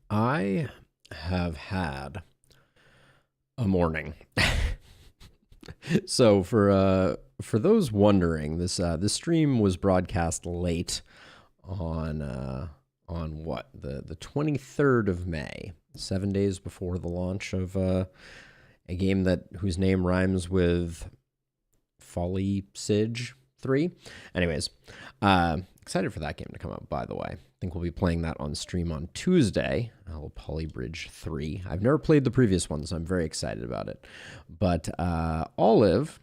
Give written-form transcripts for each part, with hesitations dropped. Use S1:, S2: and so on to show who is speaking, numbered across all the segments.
S1: I have had a morning. So for those wondering, this stream was broadcast late on what the 23rd of May, 7 days before the launch of a game that whose name rhymes with Folly Sige 3. Anyways, excited for that game to come out, by the way. I think we'll be playing that on stream on Tuesday. Polybridge 3. I've never played the previous one, so I'm very excited about it. But Olive,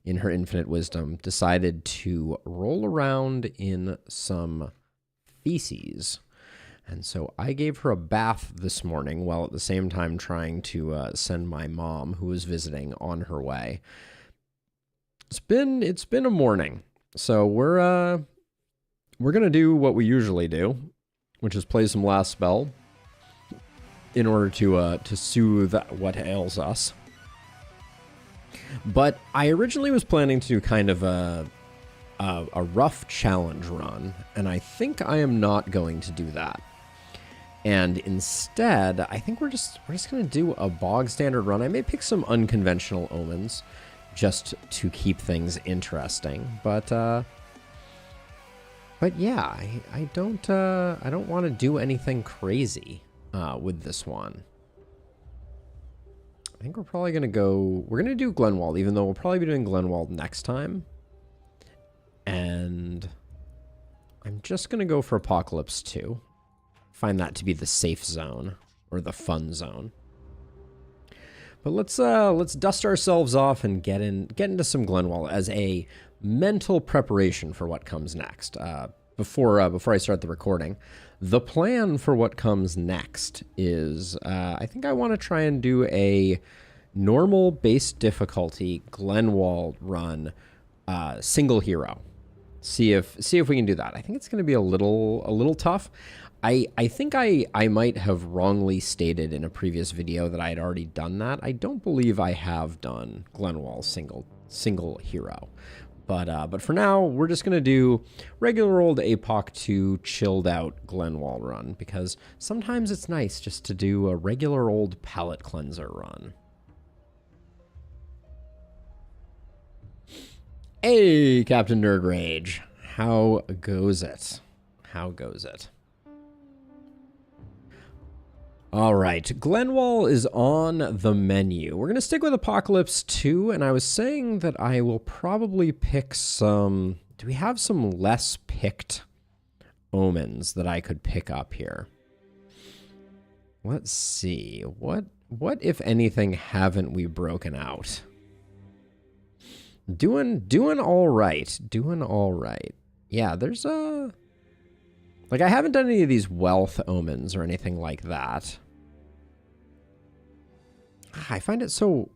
S1: in her infinite wisdom, decided to roll around in some feces. And so I gave her a bath this morning while at the same time trying to send my mom, who was visiting, on her way. It's been a morning. So we're gonna do what we usually do, which is play some Last Spell in order to soothe what ails us. But I originally was planning to do kind of a rough challenge run, and I think I am not going to do that. And instead, I think we're just gonna do a bog standard run. I may pick some unconventional omens just to keep things interesting, but yeah, I don't want to do anything crazy with this one. I think we're probably gonna do Glenwald, even though we'll probably be doing Glenwald next time. And I'm just gonna go for Apocalypse 2. Find that to be the safe zone or the fun zone. But let's dust ourselves off and get into some Glenwald as a mental preparation for what comes next. Before I start the recording, the plan for what comes next is I think I want to try and do a normal base difficulty Glenwald run, single hero. See if we can do that. I think it's going to be a little tough. I think I might have wrongly stated in a previous video that I had already done that. I don't believe I have done Glenwald single hero. But for now, we're just going to do regular old APOC 2 chilled out Glenwald run, because sometimes it's nice just to do a regular old palate cleanser run. Hey, Captain Nerd Rage. How goes it? How goes it? All right, Glenwald is on the menu. We're going to stick with Apocalypse 2, and I was saying that I will probably pick some... Do we have some less picked omens that I could pick up here? Let's see. What if anything, haven't we broken out? Doing all right. Doing all right. Yeah, there's a... Like, I haven't done any of these wealth omens or anything like that. I find it so...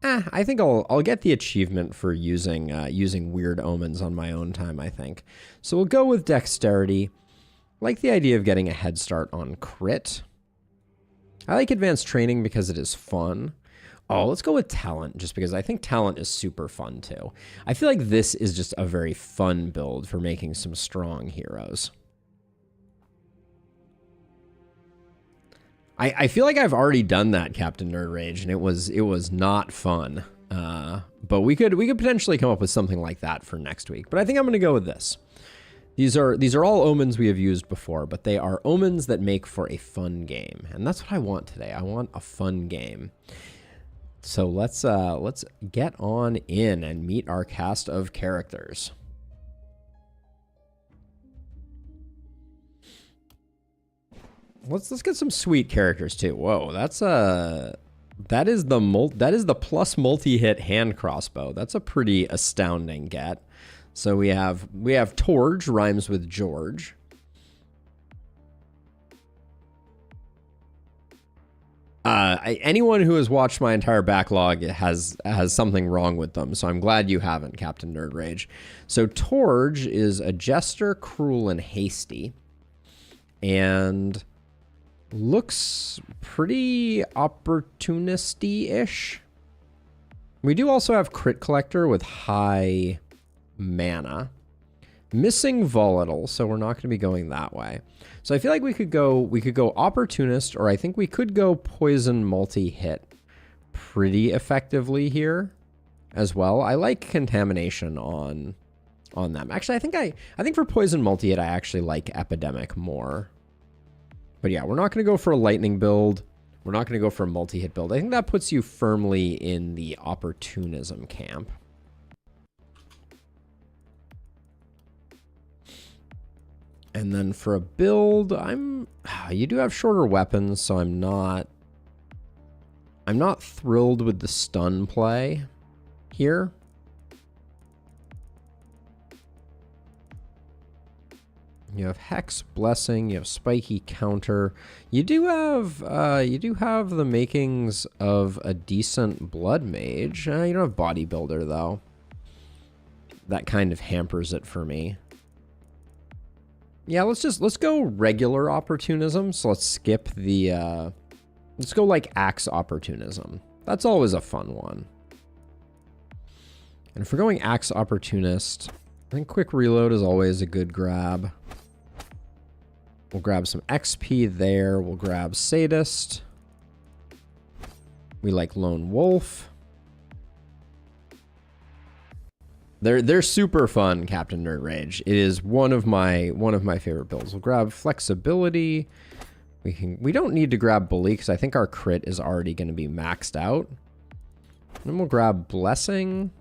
S1: I think I'll get the achievement for using weird omens on my own time, I think. So we'll go with dexterity. I like the idea of getting a head start on crit. I like advanced training because it is fun. Oh, let's go with talent, just because I think talent is super fun, too. I feel like this is just a very fun build for making some strong heroes. I feel like I've already done that, Captain Nerd Rage, and it was not fun. But we could potentially come up with something like that for next week. But I think I'm going to go with this. These are all omens we have used before, but they are omens that make for a fun game, and that's what I want today. I want a fun game. So let's get on in and meet our cast of characters. Let's get some sweet characters too. Whoa, that is the plus multi-hit hand crossbow. That's a pretty astounding get. So we have Torge, rhymes with George. Anyone who has watched my entire backlog has something wrong with them, so I'm glad you haven't, Captain Nerd Rage. So Torge is a jester, cruel, and hasty, and looks pretty opportunisty-ish. We do also have Crit Collector with high mana. Missing volatile, so we're not going to be going that way. So I feel like we could go opportunist, or I think we could go poison multi-hit pretty effectively here as well. I like contamination on them. Actually, I think for poison multi-hit, I actually like epidemic more. But yeah, we're not going to go for a lightning build. We're not going to go for a multi-hit build. I think that puts you firmly in the opportunism camp. And then for a build, you do have shorter weapons, so I'm not thrilled with the stun play here. You have Hex, Blessing, you have Spiky Counter. You do have the makings of a decent Blood Mage. You don't have Bodybuilder though. That kind of hampers it for me. Yeah, let's go regular opportunism. So let's skip the let's go like axe opportunism. That's always a fun one. And if we're going axe opportunist, I think quick reload is always a good grab. We'll grab some XP there. We'll grab sadist. We like lone wolf. They're super fun, Captain Nerd Rage. It is one of my favorite builds. We'll grab flexibility. We don't need to grab bully because I think our crit is already going to be maxed out. Then we'll grab blessing.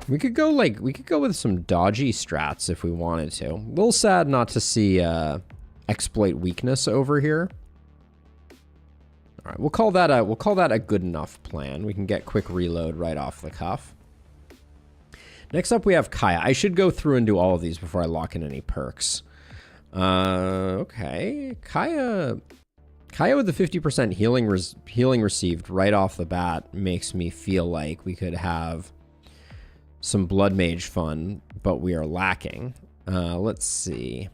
S1: We could go with some dodgy strats if we wanted to. A little sad not to see exploit weakness over here. All right, we'll call that a good enough plan. We can get quick reload right off the cuff. Next up, we have Kaya. I should go through and do all of these before I lock in any perks. Okay, Kaya with the 50% healing received right off the bat makes me feel like we could have some Blood Mage fun, but we are lacking. Let's see.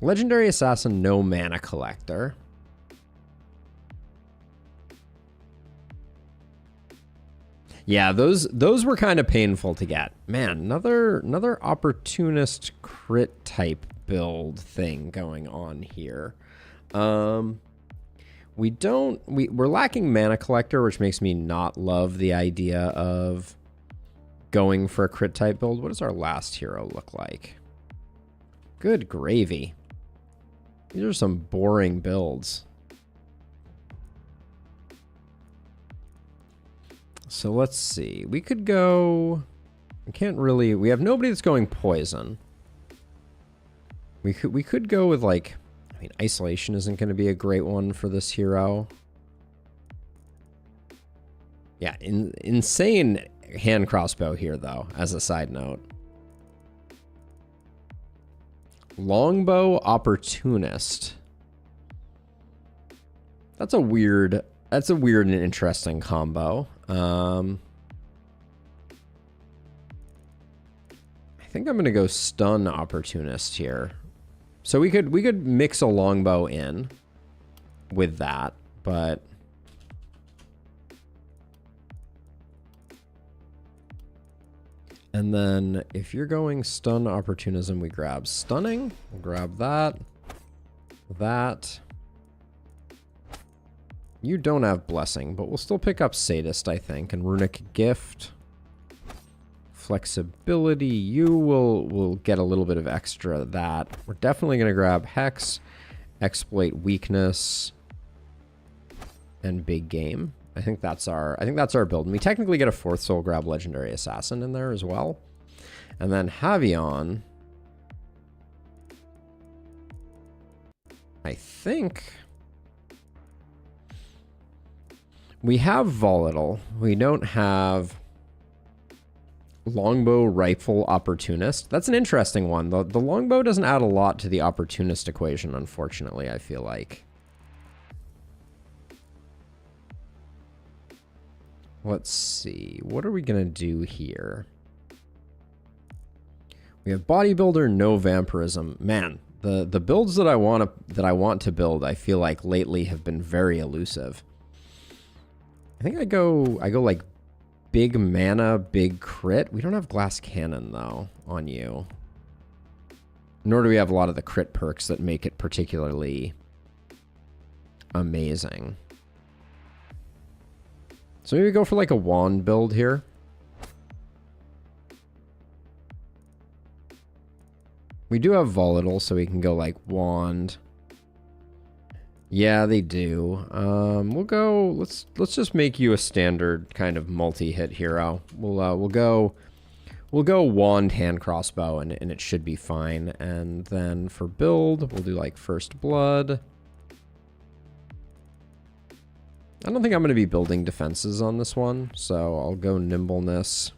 S1: Legendary Assassin, no mana collector. Yeah, those were kind of painful to get. Man, another opportunist crit type build thing going on here. We're lacking mana collector, which makes me not love the idea of going for a crit type build. What does our last hero look like? Good gravy. These are some boring builds. So let's see. We could go... we have nobody that's going poison. We could go with like... I mean, isolation isn't going to be a great one for this hero. Yeah, insane hand crossbow here though, as a side note. Longbow opportunist. That's a weird and interesting combo. I think I'm gonna go stun opportunist here. So we could mix a longbow in with that, but and then if you're going stun opportunism, we grab stunning. We'll grab that. That. You don't have blessing, but we'll still pick up sadist, I think, and runic gift. Flexibility, you will get a little bit of extra of that. We're definitely going to grab hex, exploit weakness, and big game. I think that's our build. And we technically get a fourth soul grab legendary assassin in there as well. And then Havion, I think we have volatile. We don't have longbow rifle opportunist. That's an interesting one. The longbow doesn't add a lot to the opportunist equation, unfortunately, I feel like. Let's see. What are we going to do here? We have bodybuilder, no vampirism. Man, the builds that I want to build, I feel like lately have been very elusive. I think I go like big mana, big crit. We don't have glass cannon, though, on you. Nor do we have a lot of the crit perks that make it particularly amazing. So maybe go for like a wand build here. We do have volatile, so we can go like wand. Yeah, they do. We'll go. Let's just make you a standard kind of multi-hit hero. We'll go wand hand crossbow, and it should be fine. And then for build, we'll do like first blood. I don't think I'm going to be building defenses on this one, so I'll go nimbleness.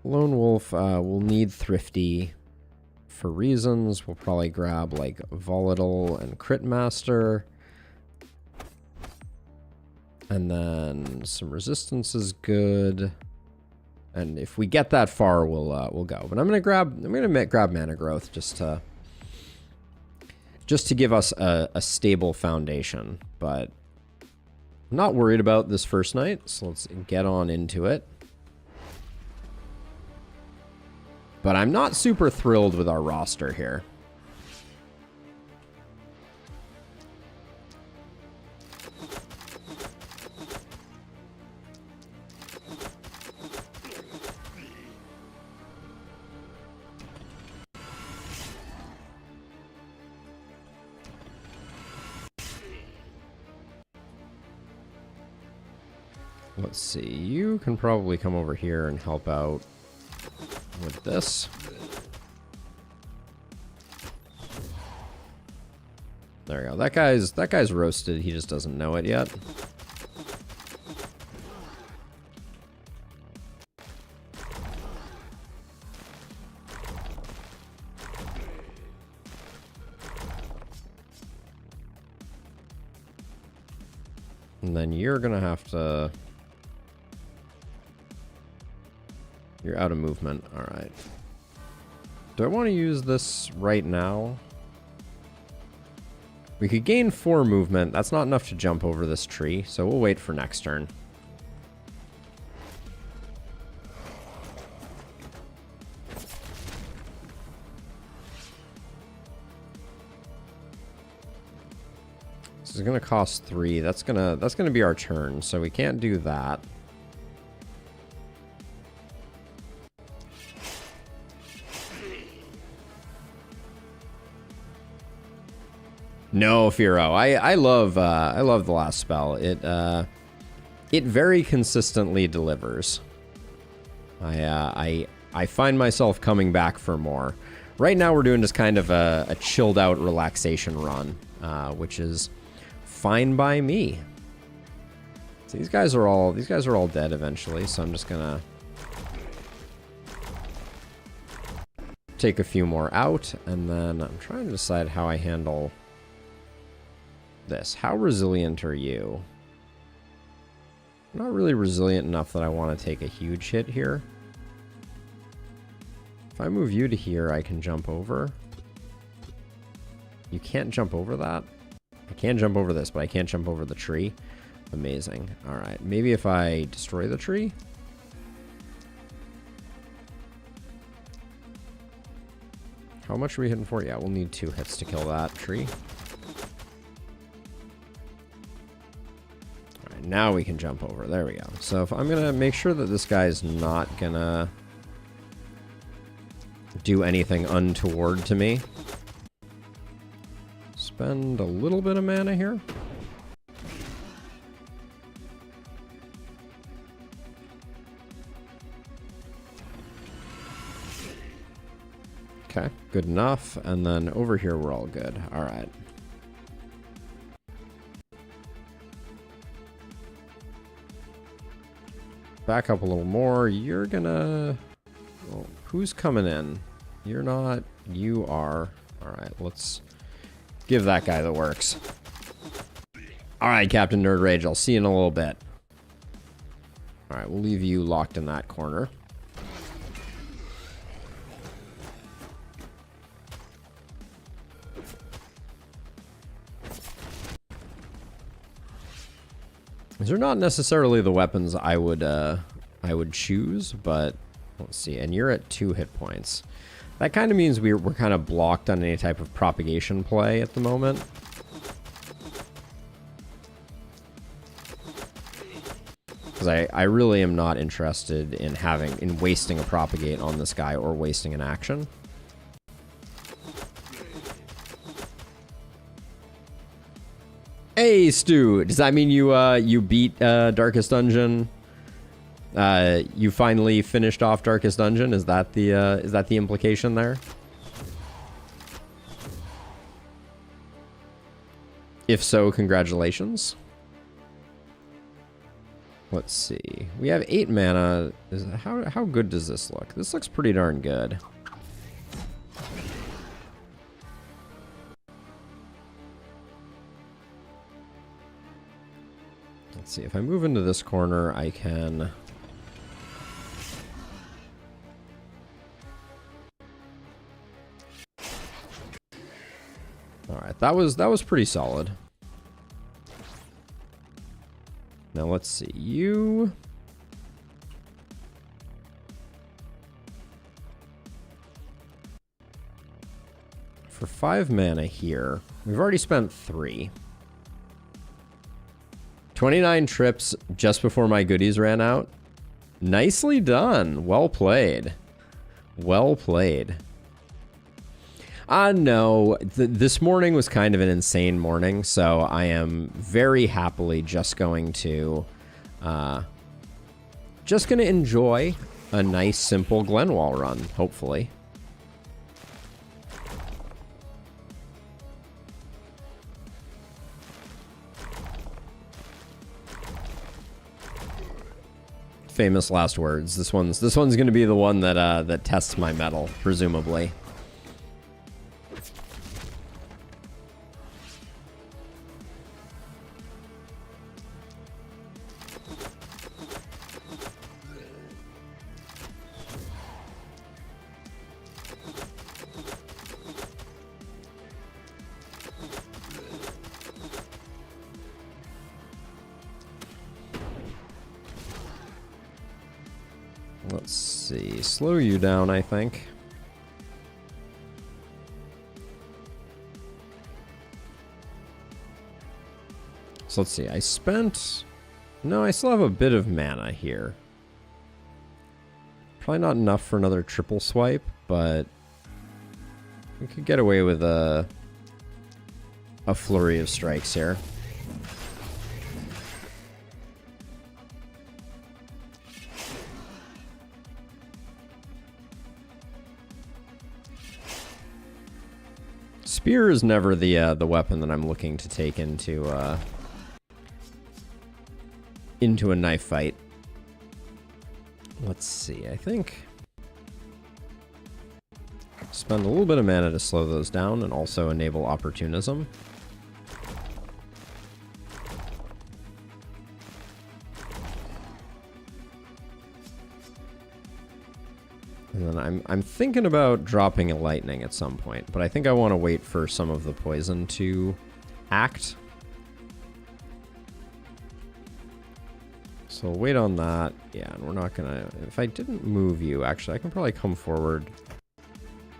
S1: Lone Wolf will need thrifty for reasons. We'll probably grab like volatile and crit master. And then some resistance is good. And if we get that far, we'll go. But I'm gonna grab mana growth just to give us a stable foundation. But I'm not worried about this first night, so let's get on into it. But I'm not super thrilled with our roster here. Let's see, you can probably come over here and help out with this. There we go. That guy's roasted. He just doesn't know it yet. And then you're gonna have to... You're out of movement. All right. Do I want to use this right now? We could gain 4 movement. That's not enough to jump over this tree, so we'll wait for next turn. This is gonna cost 3. That's gonna be our turn, so we can't do that. No, Firo. I love the last spell. It very consistently delivers. I find myself coming back for more. Right now we're doing just kind of a chilled out relaxation run, which is fine by me. So these guys are all dead eventually, so I'm just gonna take a few more out, and then I'm trying to decide how I handle this. How resilient are you? Not really resilient enough that I want to take a huge hit here. If I move you to here, I can jump over. You can't jump over that. I can jump over this, but I can't jump over the tree. Amazing. All right, maybe if I destroy the tree. How much are we hitting for? Yeah, we'll need 2 hits to kill that tree. Now we can jump over. There we go. So if I'm gonna make sure that this guy's not gonna do anything untoward to me. Spend a little bit of mana here. Okay, good enough. And then over here we're all good. All right. Back up a little more. You're gonna... Well, who's coming in? You're not. You are. Alright, let's give that guy the works. Alright, Captain Nerd Rage. I'll see you in a little bit. Alright, we'll leave you locked in that corner. These are not necessarily the weapons I would choose, but let's see. And you're at 2 hit points. That kind of means we're kind of blocked on any type of propagation play at the moment. Because I really am not interested in wasting a propagate on this guy or wasting an action. Hey, Stu, does that mean you beat Darkest Dungeon? You finally finished off Darkest Dungeon? Is that the implication there? If so, congratulations. Let's see. We have 8 mana. How good does this look? This looks pretty darn good. Let's see. If I move into this corner, I can... Alright, that was pretty solid. Now let's see, you... For 5 mana here, we've already spent 3. 29 trips just before my goodies ran out. Nicely done. Well played. Well played. No, this morning was kind of an insane morning, so I am very happily just going to enjoy a nice, simple Glenwall run, hopefully. Famous last words. This one's going to be the one that tests my mettle, presumably. Let's see. Slow you down, I think. So let's see. I spent... No, I still have a bit of mana here. Probably not enough for another triple swipe, but... we could get away with a flurry of strikes here. Spear is never the weapon that I'm looking to take into a knife fight. Let's see. I think spend a little bit of mana to slow those down and also enable opportunism. And then I'm thinking about dropping a lightning at some point, but I think I want to wait for some of the poison to act. So wait on that. Yeah, and we're not gonna... If I didn't move you, actually, I can probably come forward,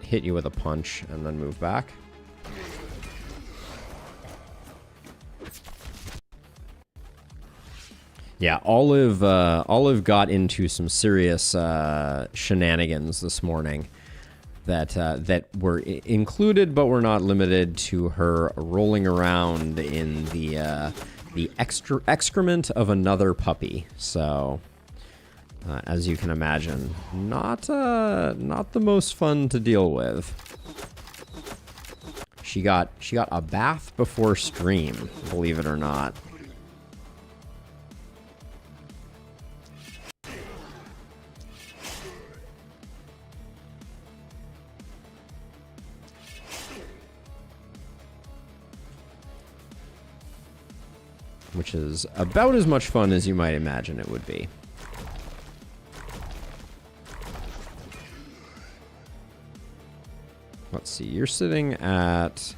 S1: hit you with a punch, and then move back. Yeah, Olive got into some serious shenanigans this morning that were included, but were not limited to her rolling around in the excrement of another puppy. So, as you can imagine, not the most fun to deal with. She got a bath before stream, believe it or not. Which is about as much fun as you might imagine it would be. Let's see, you're sitting at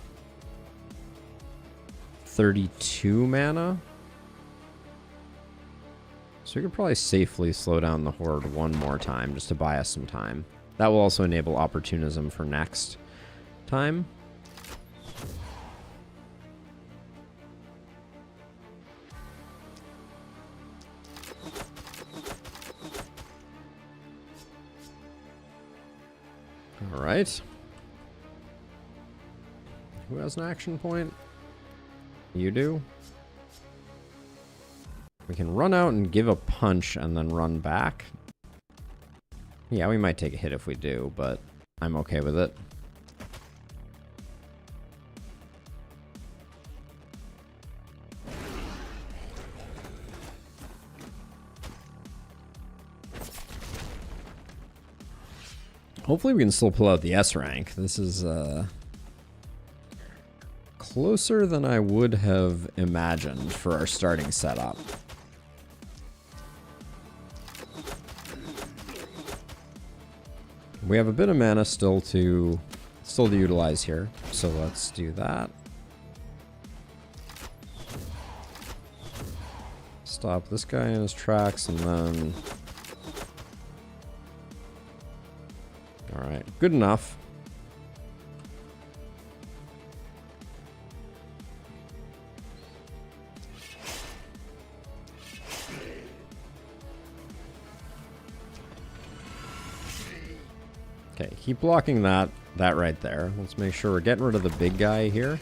S1: 32 mana. So we could probably safely slow down the Horde one more time just to buy us some time. That will also enable opportunism for next time. All right. Who has an action point? You do. We can run out and give a punch and then run back. Yeah, we might take a hit if we do, but I'm okay with it. Hopefully we can still pull out the S rank. This is closer than I would have imagined for our starting setup. We have a bit of mana still to utilize here, so let's do that. Stop this guy in his tracks and then... Alright, good enough. Okay, keep blocking that right there. Let's make sure we're getting rid of the big guy here.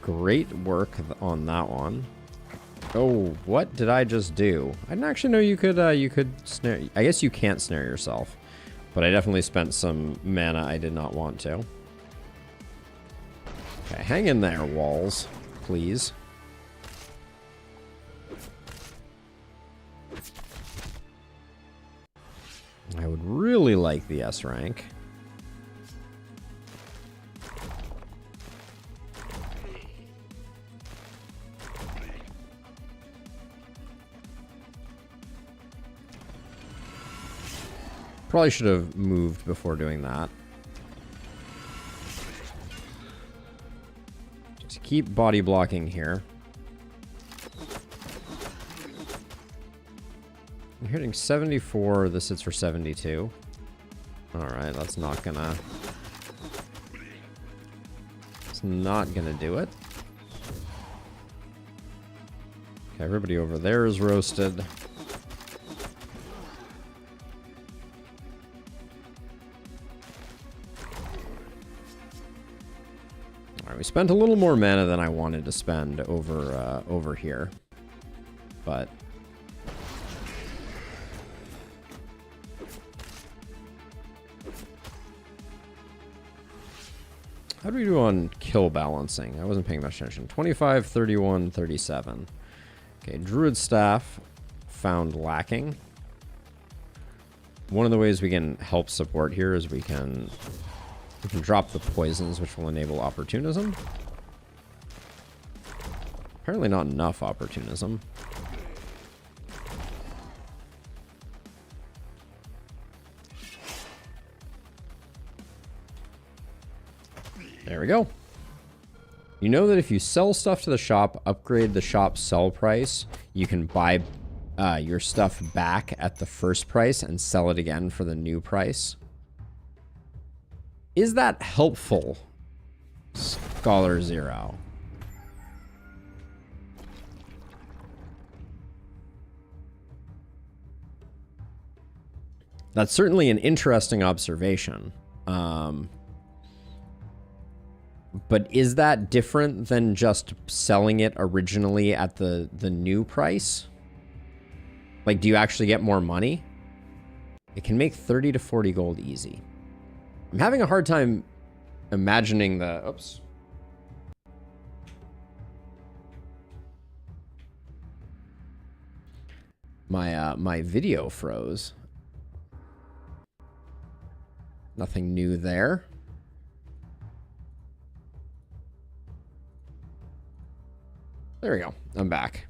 S1: Great work on that one. Oh, what did I just do? I didn't actually know you could snare. I guess you can't snare yourself, but I definitely spent some mana I did not want to. Okay, hang in there, walls, please. I would really like the S rank. Probably should have moved before doing that. Just keep body blocking here. I'm hitting 74. This hits for 72. Alright, that's not gonna... It's not gonna do it. Okay, everybody over there is roasted. We spent a little more mana than I wanted to spend over here, but how do we do on kill balancing? I wasn't paying much attention. 25, 31, 37. Okay, Druid Staff found lacking. One of the ways we can help support here is we can drop the poisons, which will enable opportunism. Apparently not enough opportunism. There we go. You know that if you sell stuff to the shop, upgrade the shop's sell price, you can buy your stuff back at the first price and sell it again for the new price. Is that helpful, Scholar Zero? That's certainly an interesting observation. But is that different than just selling it originally at the new price? Like, do you actually get more money? It can make 30 to 40 gold easy. I'm having a hard time imagining the... Oops. My video froze. Nothing new there. There we go. I'm back.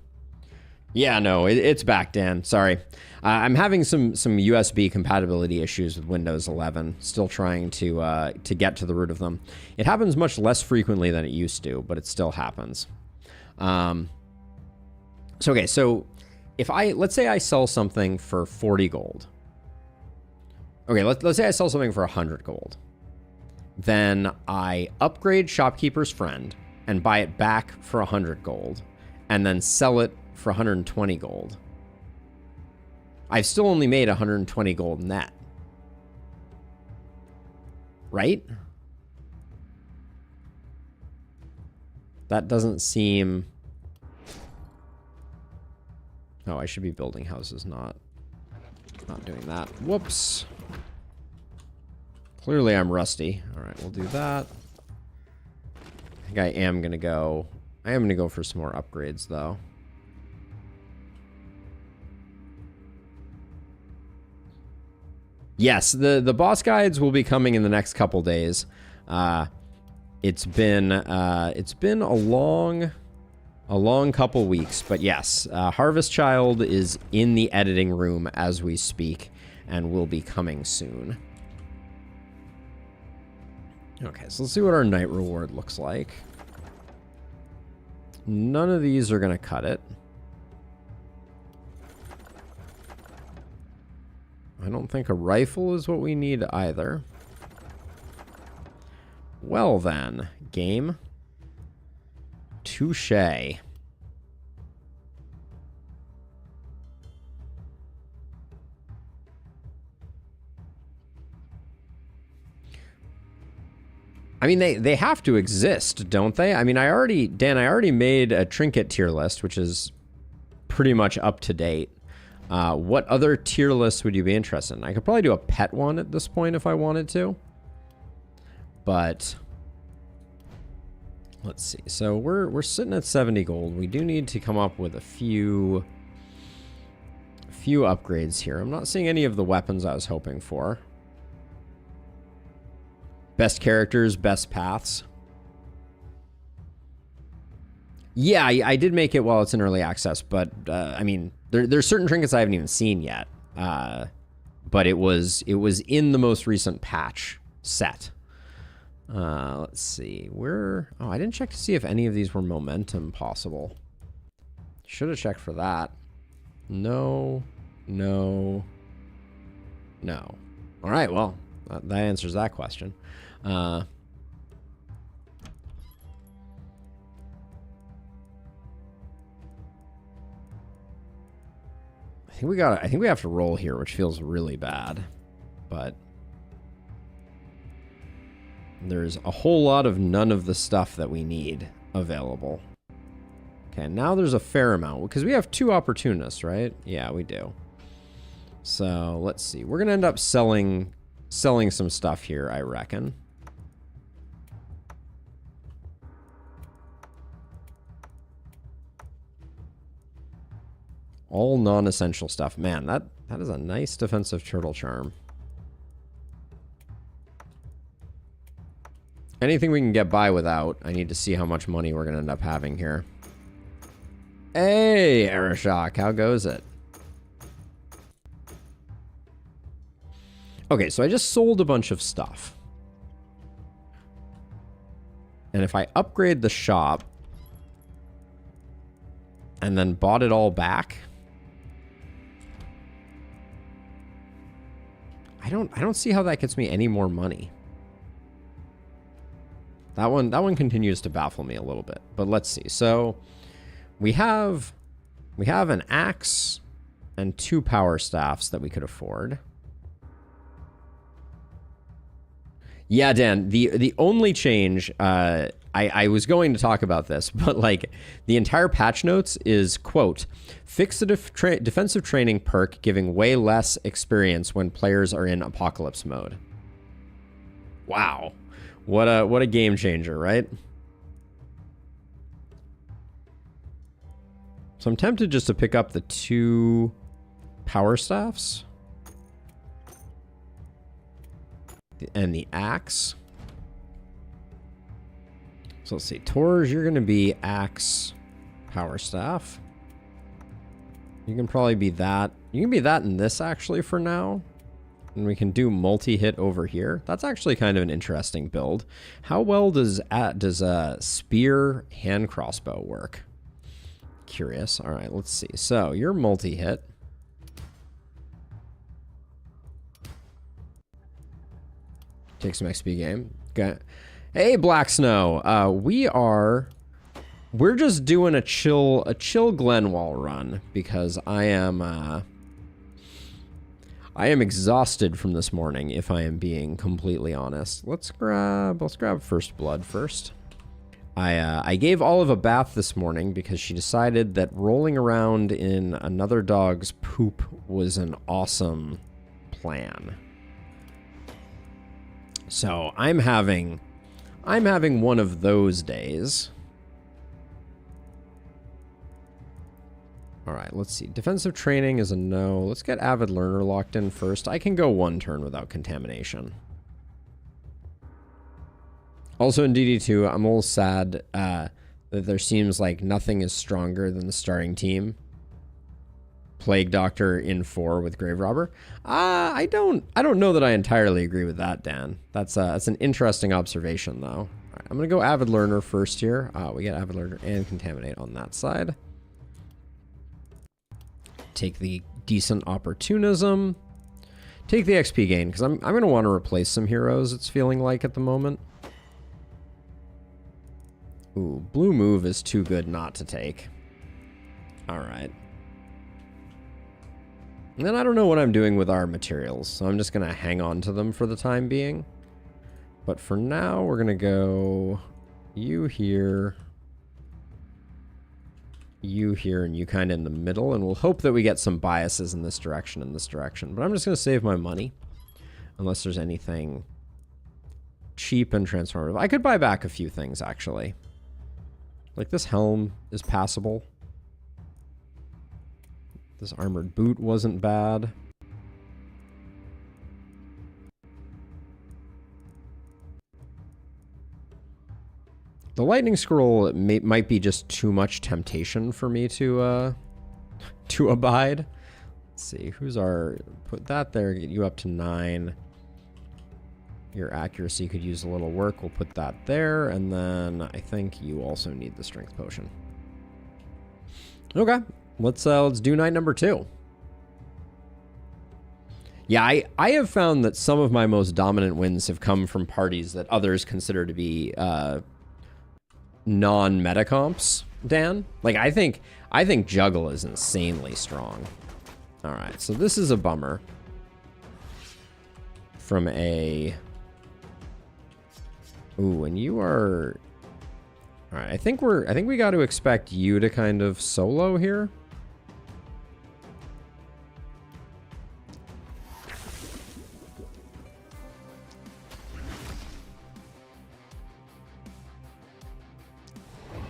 S1: Yeah, no, it's back, Dan. Sorry. I'm having some USB compatibility issues with Windows 11. Still trying to get to the root of them. It happens much less frequently than it used to, but it still happens. So okay, so if let's say I sell something for 40 gold. Okay, let's say I sell something for 100 gold. Then I upgrade Shopkeeper's Friend and buy it back for 100 gold, and then sell it for 120 gold. I've still only made 120 gold net. Right? That doesn't seem... Oh, I should be building houses, not doing that. Whoops. Clearly I'm rusty. All right, we'll do that. I think I am going to go for some more upgrades, though. Yes, the boss guides will be coming in the next couple days. It's been a long couple weeks, but yes, Harvest Child is in the editing room as we speak and will be coming soon. Okay, so let's see what our night reward looks like. None of these are going to cut it. I don't think a rifle is what we need either. Well then, game. Touché. I mean, they have to exist, don't they? I mean, Dan, I already made a trinket tier list, which is pretty much up to date. What other tier lists would you be interested in? I could probably do a pet one at this point if I wanted to. But let's see. So we're sitting at 70 gold. We do need to come up with a few upgrades here. I'm not seeing any of the weapons I was hoping for. Best characters, best paths. Yeah, I did make it while it's in early access, but I mean, there's certain trinkets I haven't even seen yet. But it was in the most recent patch set. Let's see. Oh, I didn't check to see if any of these were momentum possible. Should have checked for that. No. All right, well, that answers that question. I think we have to roll here, which feels really bad. But there's a whole lot of none of the stuff that we need available. Okay, now there's a fair amount because we have 2 opportunists, right? Yeah, we do. So let's see. We're gonna end up selling some stuff here, I reckon. All non-essential stuff. Man, that is a nice defensive turtle charm. Anything we can get by without, I need to see how much money we're going to end up having here. Hey, Arashok, how goes it? Okay, so I just sold a bunch of stuff. And if I upgrade the shop and then bought it all back, I don't see how that gets me any more money. That one continues to baffle me a little bit. But let's see. So we have an axe and 2 power staffs that we could afford. Yeah, Dan, the only change, I was going to talk about this, but like the entire patch notes is, quote, fix the defensive training perk giving way less experience when players are in apocalypse mode. Wow. What a game changer, right? So I'm tempted just to pick up the 2 power staffs. And the axe. So let's see. Tors, you're going to be axe, power staff. You can probably be that. You can be that in this actually for now. And we can do multi-hit over here. That's actually kind of an interesting build. How well does a spear hand crossbow work? Curious. All right, let's see. So you're multi-hit. Take some XP game. Okay. Hey, Black Snow. We're just doing a chill Glenwall run because I am exhausted from this morning, if I am being completely honest. Let's grab First Blood first. I gave Olive a bath this morning because she decided that rolling around in another dog's poop was an awesome plan. So I'm having one of those days. All right, let's see. Defensive training is a no. Let's get Avid Learner locked in first. I can go one turn without contamination. Also in DD2, I'm a little sad that there seems like nothing is stronger than the starting team. Plague Doctor in 4 with Grave Robber. I don't know that I entirely agree with that, Dan. That's an interesting observation, though. All right, I'm gonna go Avid Learner first here. We get Avid Learner and Contaminate on that side. Take the decent opportunism. Take the XP gain, because I'm gonna want to replace some heroes, it's feeling like at the moment. Ooh, Blue Move is too good not to take. Alright. And then I don't know what I'm doing with our materials, so I'm just gonna hang on to them for the time being. But for now, we're gonna go you here, and you kind of in the middle, and we'll hope that we get some biases in this direction and this direction. But I'm just gonna save my money, unless there's anything cheap and transformative. I could buy back a few things, actually. Like this helm is passable. This armored boot wasn't bad. The lightning scroll might be just too much temptation for me to abide. Let's see, who's our... Put that there, get you up to 9. Your accuracy could use a little work. We'll put that there, and then I think you also need the strength potion. Okay, let's do night number 2. Yeah, I have found that some of my most dominant wins have come from parties that others consider to be non-meta comps, Dan. Like I think Juggle is insanely strong. All right, so this is a bummer from a... Ooh, and you are... All right, I think we got to expect you to kind of solo here.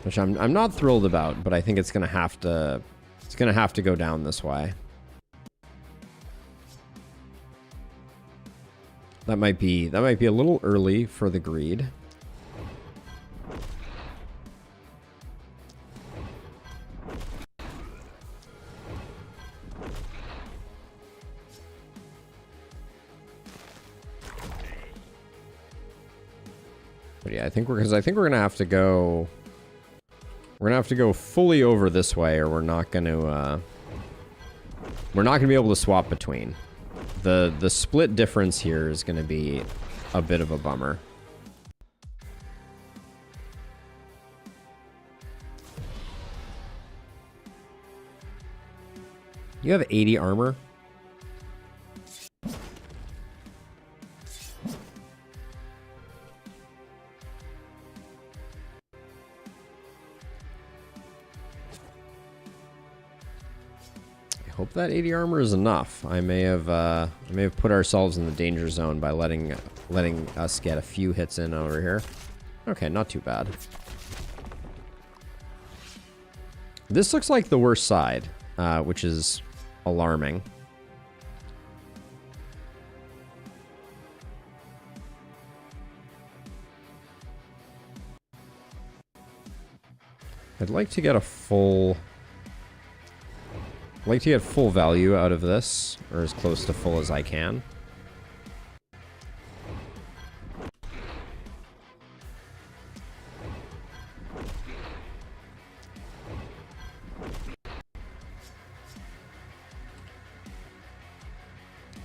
S1: Which I'm not thrilled about, but I think it's gonna have to go down this way. That might be a little early for the greed. But yeah, I think we're gonna have to go. We're gonna have to go fully over this way, or we're not gonna be able to swap between. The split difference here is gonna be a bit of a bummer. You have 80 armor. Hope that 80 armor is enough. I may have put ourselves in the danger zone by letting us get a few hits in over here. Okay, not too bad. This looks like the worst side, which is alarming. I'd like to get a full... I'd like to get full value out of this, or as close to full as I can.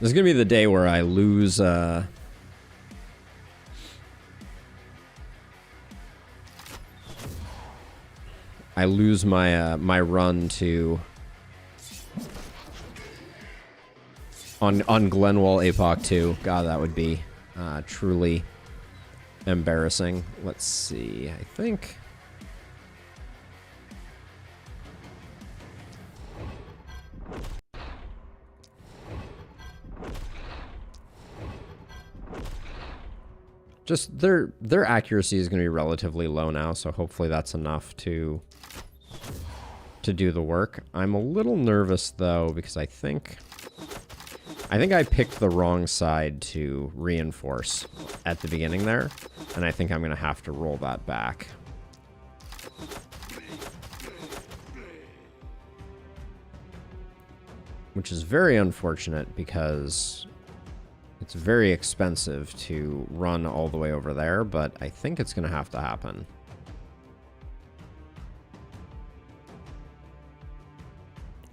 S1: This is gonna be the day where I lose, I lose my my run to on Glenwall Apoc 2. God, that would be truly embarrassing. Let's see. I think just their accuracy is going to be relatively low now, so hopefully that's enough to do the work. I'm a little nervous though because I think I picked the wrong side to reinforce at the beginning there, and I think I'm going to have to roll that back. Which is very unfortunate because it's very expensive to run all the way over there, but I think it's going to have to happen.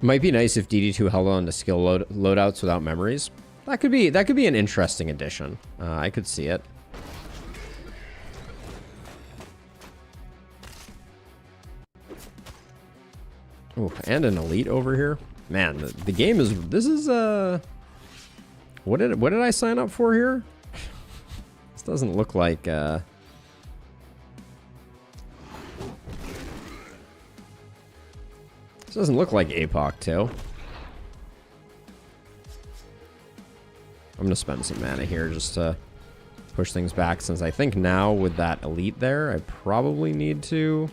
S1: Might be nice if DD2 held on to skill loadouts without memories. That could be an interesting addition. I could see it. Oh, and an elite over here. Man, the game is. This is What did I sign up for here? This doesn't look like This doesn't look like Apoc 2. I'm gonna spend some mana here just to push things back, since I think now with that elite there, I probably need to.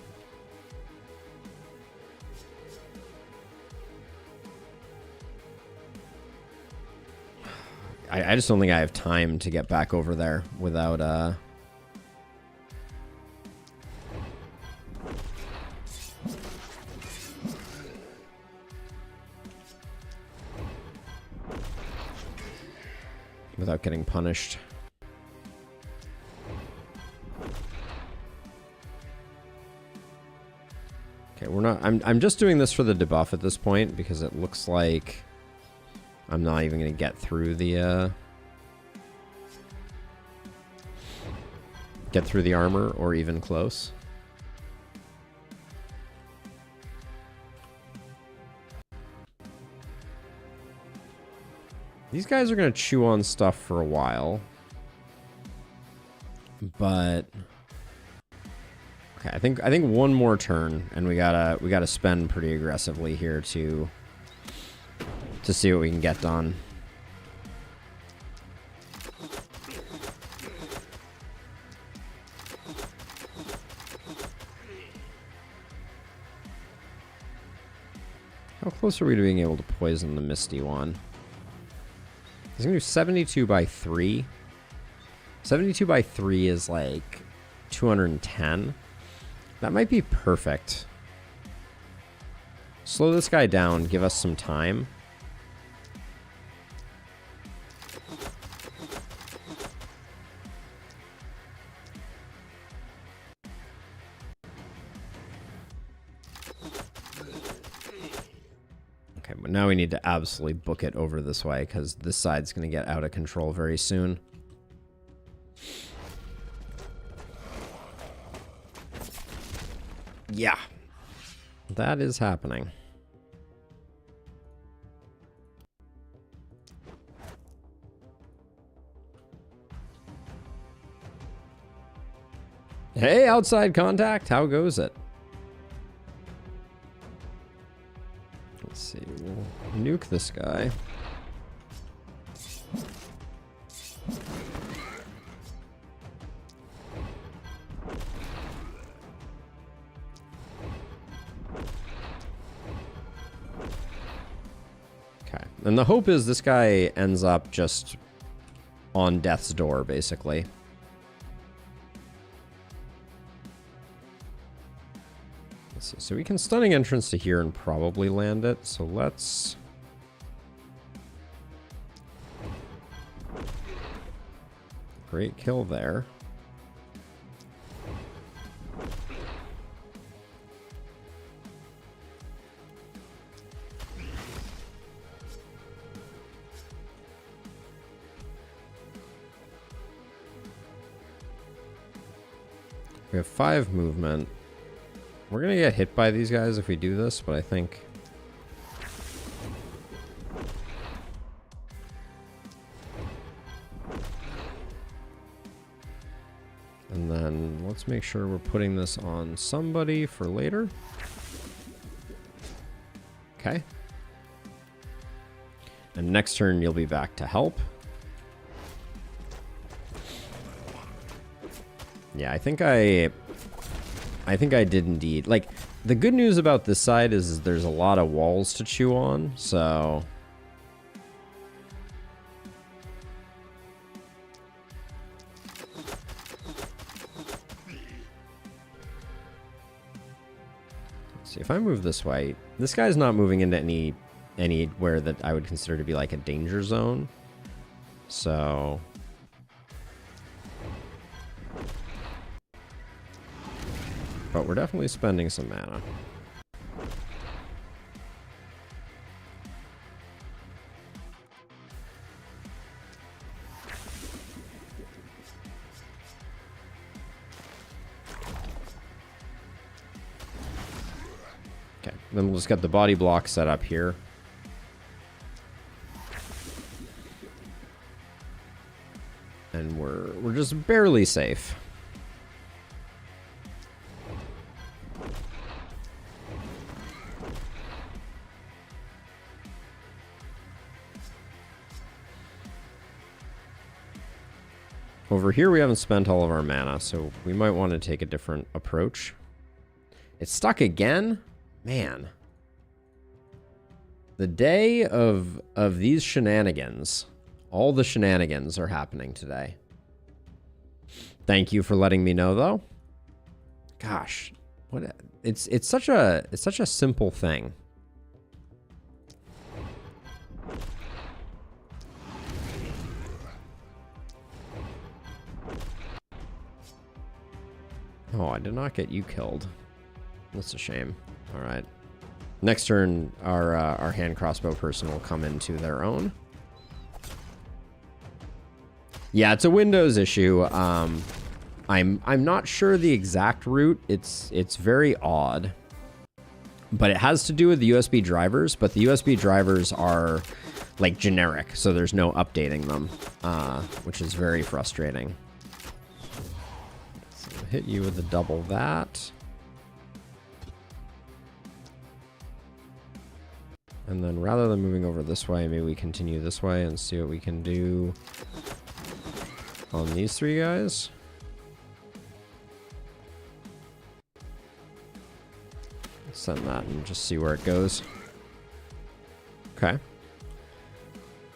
S1: I just don't think I have time to get back over there without without getting punished. Okay, we're not. I'm just doing this for the debuff at this point because it looks like I'm not even going to get through the armor or even close. These guys are going to chew on stuff for a while. But okay, I think one more turn and we gotta spend pretty aggressively here to see what we can get done. How close are we to being able to poison the Misty one? He's gonna do 72 by 3. 72 by 3 is like 210. That might be perfect. Slow this guy down, give us some time. Okay, but now we need to absolutely book it over this way because this side's going to get out of control very soon. Yeah, that is happening. Hey, outside contact, how goes it? Let's see, we'll nuke this guy. Okay, and the hope is this guy ends up just on death's door, basically. So so we can stunning entrance to here and probably land it. So let's... Great kill there. We have 5 movement. We're gonna get hit by these guys if we do this, but I think... And then let's make sure we're putting this on somebody for later. Okay. And next turn you'll be back to help. Yeah, I think I did indeed. Like, the good news about this side is there's a lot of walls to chew on, so... Let's see, if I move this way, this guy's not moving into anywhere that I would consider to be like a danger zone. So... But we're definitely spending some mana. Okay, then we'll just get the body block set up here. And we're just barely safe. Over here, we haven't spent all of our mana, so we might want to take a different approach. It's stuck again? Man. The day of these shenanigans. All the shenanigans are happening today. Thank you for letting me know, though. Gosh, what it's such a simple thing. Oh, I did not get you killed. That's a shame. All right. Next turn, our hand crossbow person will come into their own. Yeah, it's a Windows issue. I'm not sure the exact route. It's very odd, but it has to do with the USB drivers. But the USB drivers are like generic, so there's no updating them, which is very frustrating. Hit you with the double that. And then rather than moving over this way, maybe we continue this way and see what we can do on these 3 guys. Send that and just see where it goes. Okay.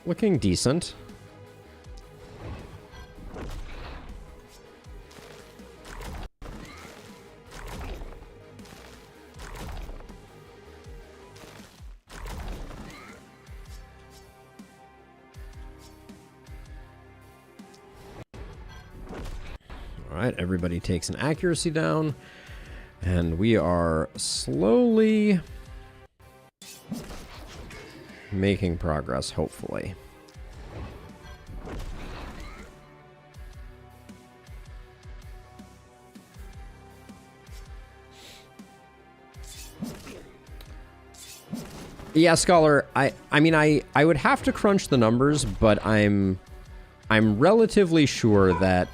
S1: Looking decent. Alright, everybody takes an accuracy down, and we are slowly making progress, hopefully. Yeah, Scholar, I mean, I would have to crunch the numbers, but I'm relatively sure that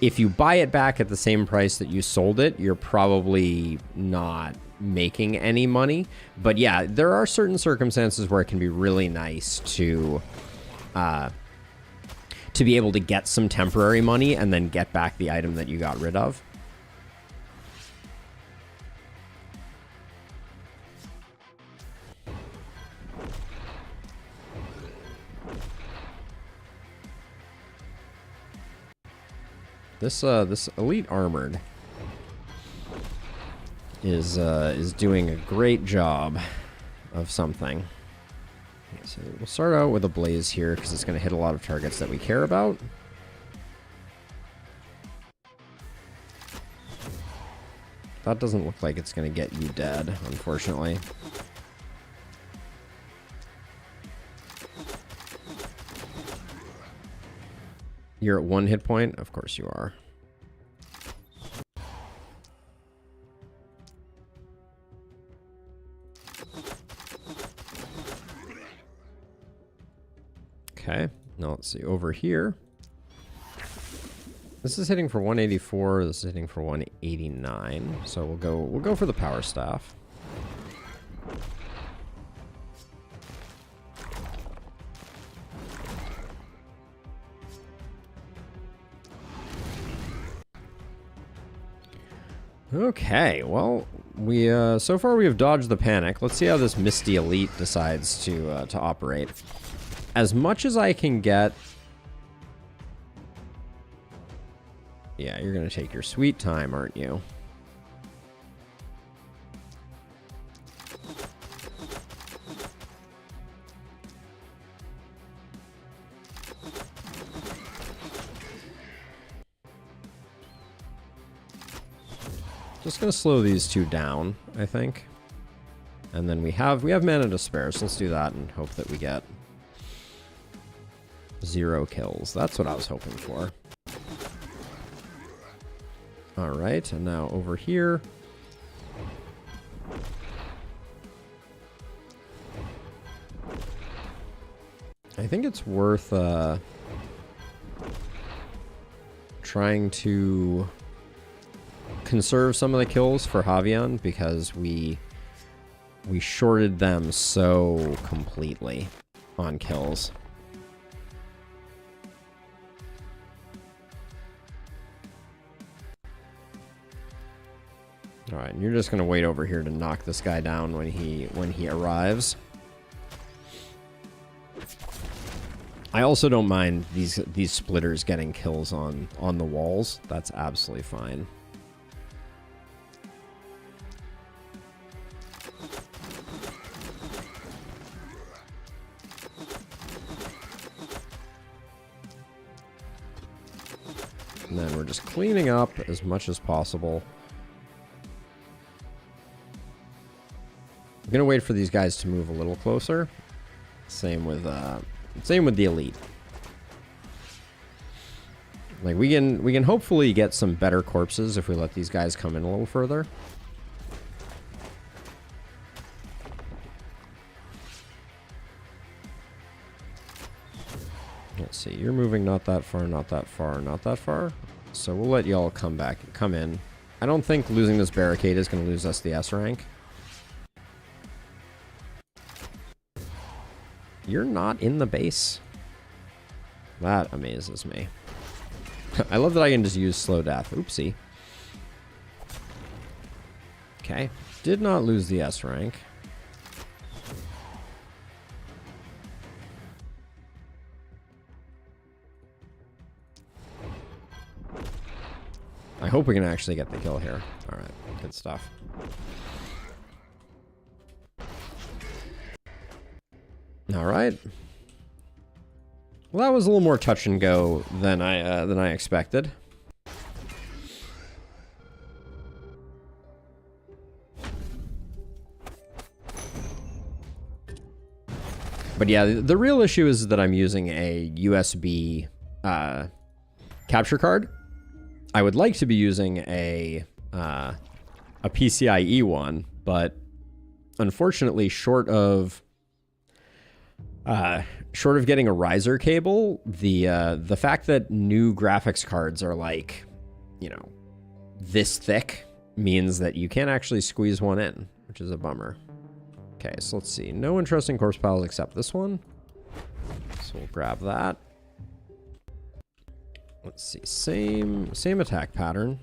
S1: if you buy it back at the same price that you sold it, you're probably not making any money. But yeah, there are certain circumstances where it can be really nice to be able to get some temporary money and then get back the item that you got rid of. This elite armored. is doing a great job of something. Okay, so we'll start out with a blaze here because it's going to hit a lot of targets that we care about. That doesn't look like it's going to get you dead, unfortunately. You're at 1 hit point? Of course you are. Okay, now let's see, over here. This is hitting for 184, this is hitting for 189. So we'll go for the power staff. Okay, well, we so far we have dodged the panic. Let's see how this Misty Elite decides to operate. As much as I can get. Yeah, you're gonna take your sweet time, aren't you? Just gonna slow these two down, I think. And then we have mana to spare, so let's do that and hope that we get 0 kills. That's what I was hoping for. Alright, and now over here. I think it's worth trying to conserve some of the kills for Javion because we shorted them so completely on kills. All right, and you're just gonna wait over here to knock this guy down when he arrives. I also don't mind these splitters getting kills on the walls. That's absolutely fine. And then we're just cleaning up as much as possible. I'm gonna wait for these guys to move a little closer. Same with the elite. Like we can hopefully get some better corpses if we let these guys come in a little further. Let's see, you're moving not that far, not that far, not that far. So we'll let y'all come in. I don't think losing this barricade is going to lose us the S rank. You're not in the base. That amazes me. I love that I can just use slow death. Oopsie. Okay. Did not lose the S rank. I hope we can actually get the kill here. Alright, good stuff. Alright. Well, that was a little more touch and go than I expected. But yeah, the real issue is that I'm using a USB capture card. I would like to be using a PCIe one, but unfortunately, short of getting a riser cable, the fact that new graphics cards are like, you know, this thick means that you can't actually squeeze one in, which is a bummer. Okay, so let's see. No interesting corpse piles except this one. So we'll grab that. Let's see. Same attack pattern.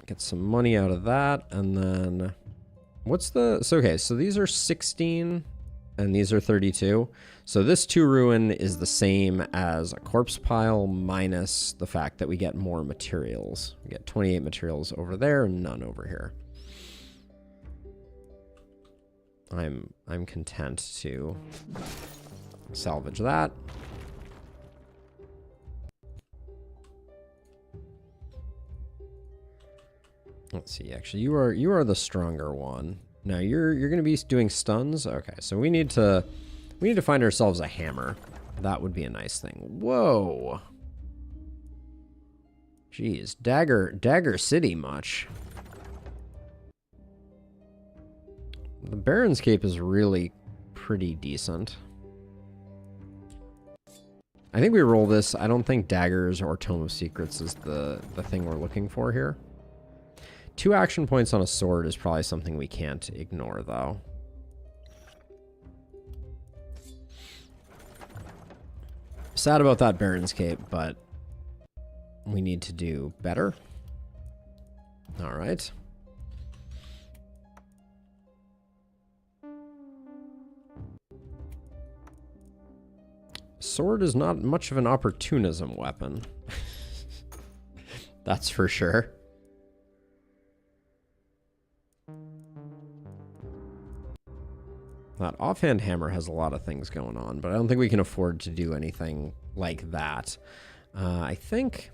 S1: Get some money out of that, and then what's the... So, okay, so these are 16 and these are 32. So this 2 ruin is the same as a corpse pile minus the fact that we get more materials. We get 28 materials over there and none over here. I'm content to salvage that. Let's see. Actually, you are the stronger one. Now you're going to be doing stuns. Okay, so we need to find ourselves a hammer. That would be a nice thing. Whoa. Jeez, Dagger City much. The Baron's Cape is really pretty decent. I think we roll this. I don't think daggers or Tome of Secrets is the thing we're looking for here. 2 action points on a sword is probably something we can't ignore, though. Sad about that Baron's Cape, but we need to do better. All right. Sword is not much of an opportunism weapon. That's for sure. That offhand hammer has a lot of things going on, but I don't think we can afford to do anything like that. I think...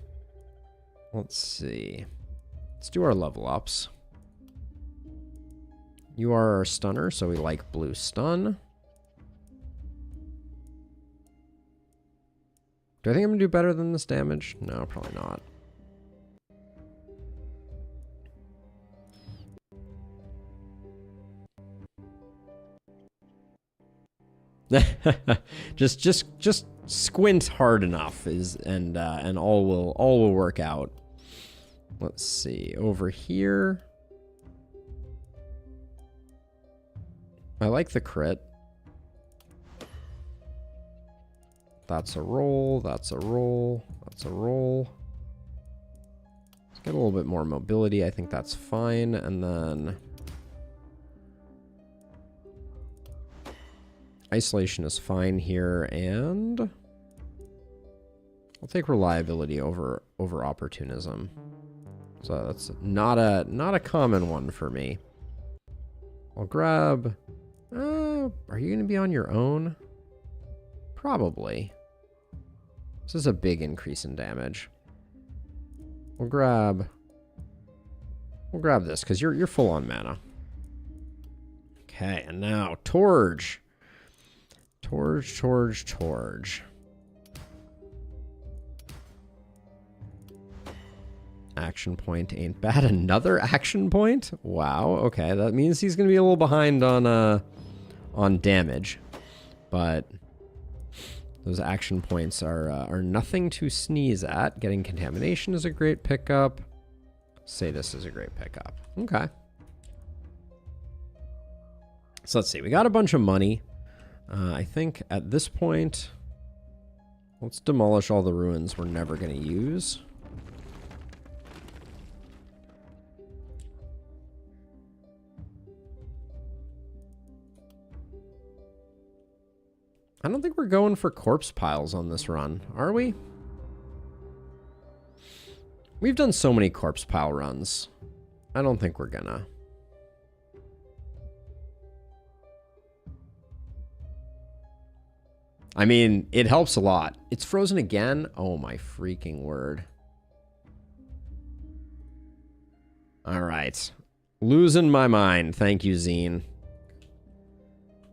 S1: Let's see. Let's do our level ups. You are our stunner, so we like blue stun. Do I think I'm going to do better than this damage? No, probably not. just squint hard enough and all will work out. Let's see over here. I like the crit. That's a roll. That's a roll. That's a roll. Let's get a little bit more mobility. I think that's fine. And then isolation is fine here, and I'll take reliability over opportunism. So that's not a common one for me. I'll grab. Are you going to be on your own? Probably. This is a big increase in damage. We'll grab this because you're full on mana. Okay, and now Torge. Torge. Action point ain't bad. Another action point? Wow, okay. That means he's going to be a little behind on damage. But those action points are nothing to sneeze at. Getting contamination is a great pickup. Sadist is a great pickup. Okay. So let's see. We got a bunch of money. I think at this point, let's demolish all the ruins we're never going to use. I don't think we're going for corpse piles on this run, are we? We've done so many corpse pile runs. I don't think we're gonna. I mean, it helps a lot. It's frozen again? Oh my freaking word. All right. Losing my mind. Thank you, Zine.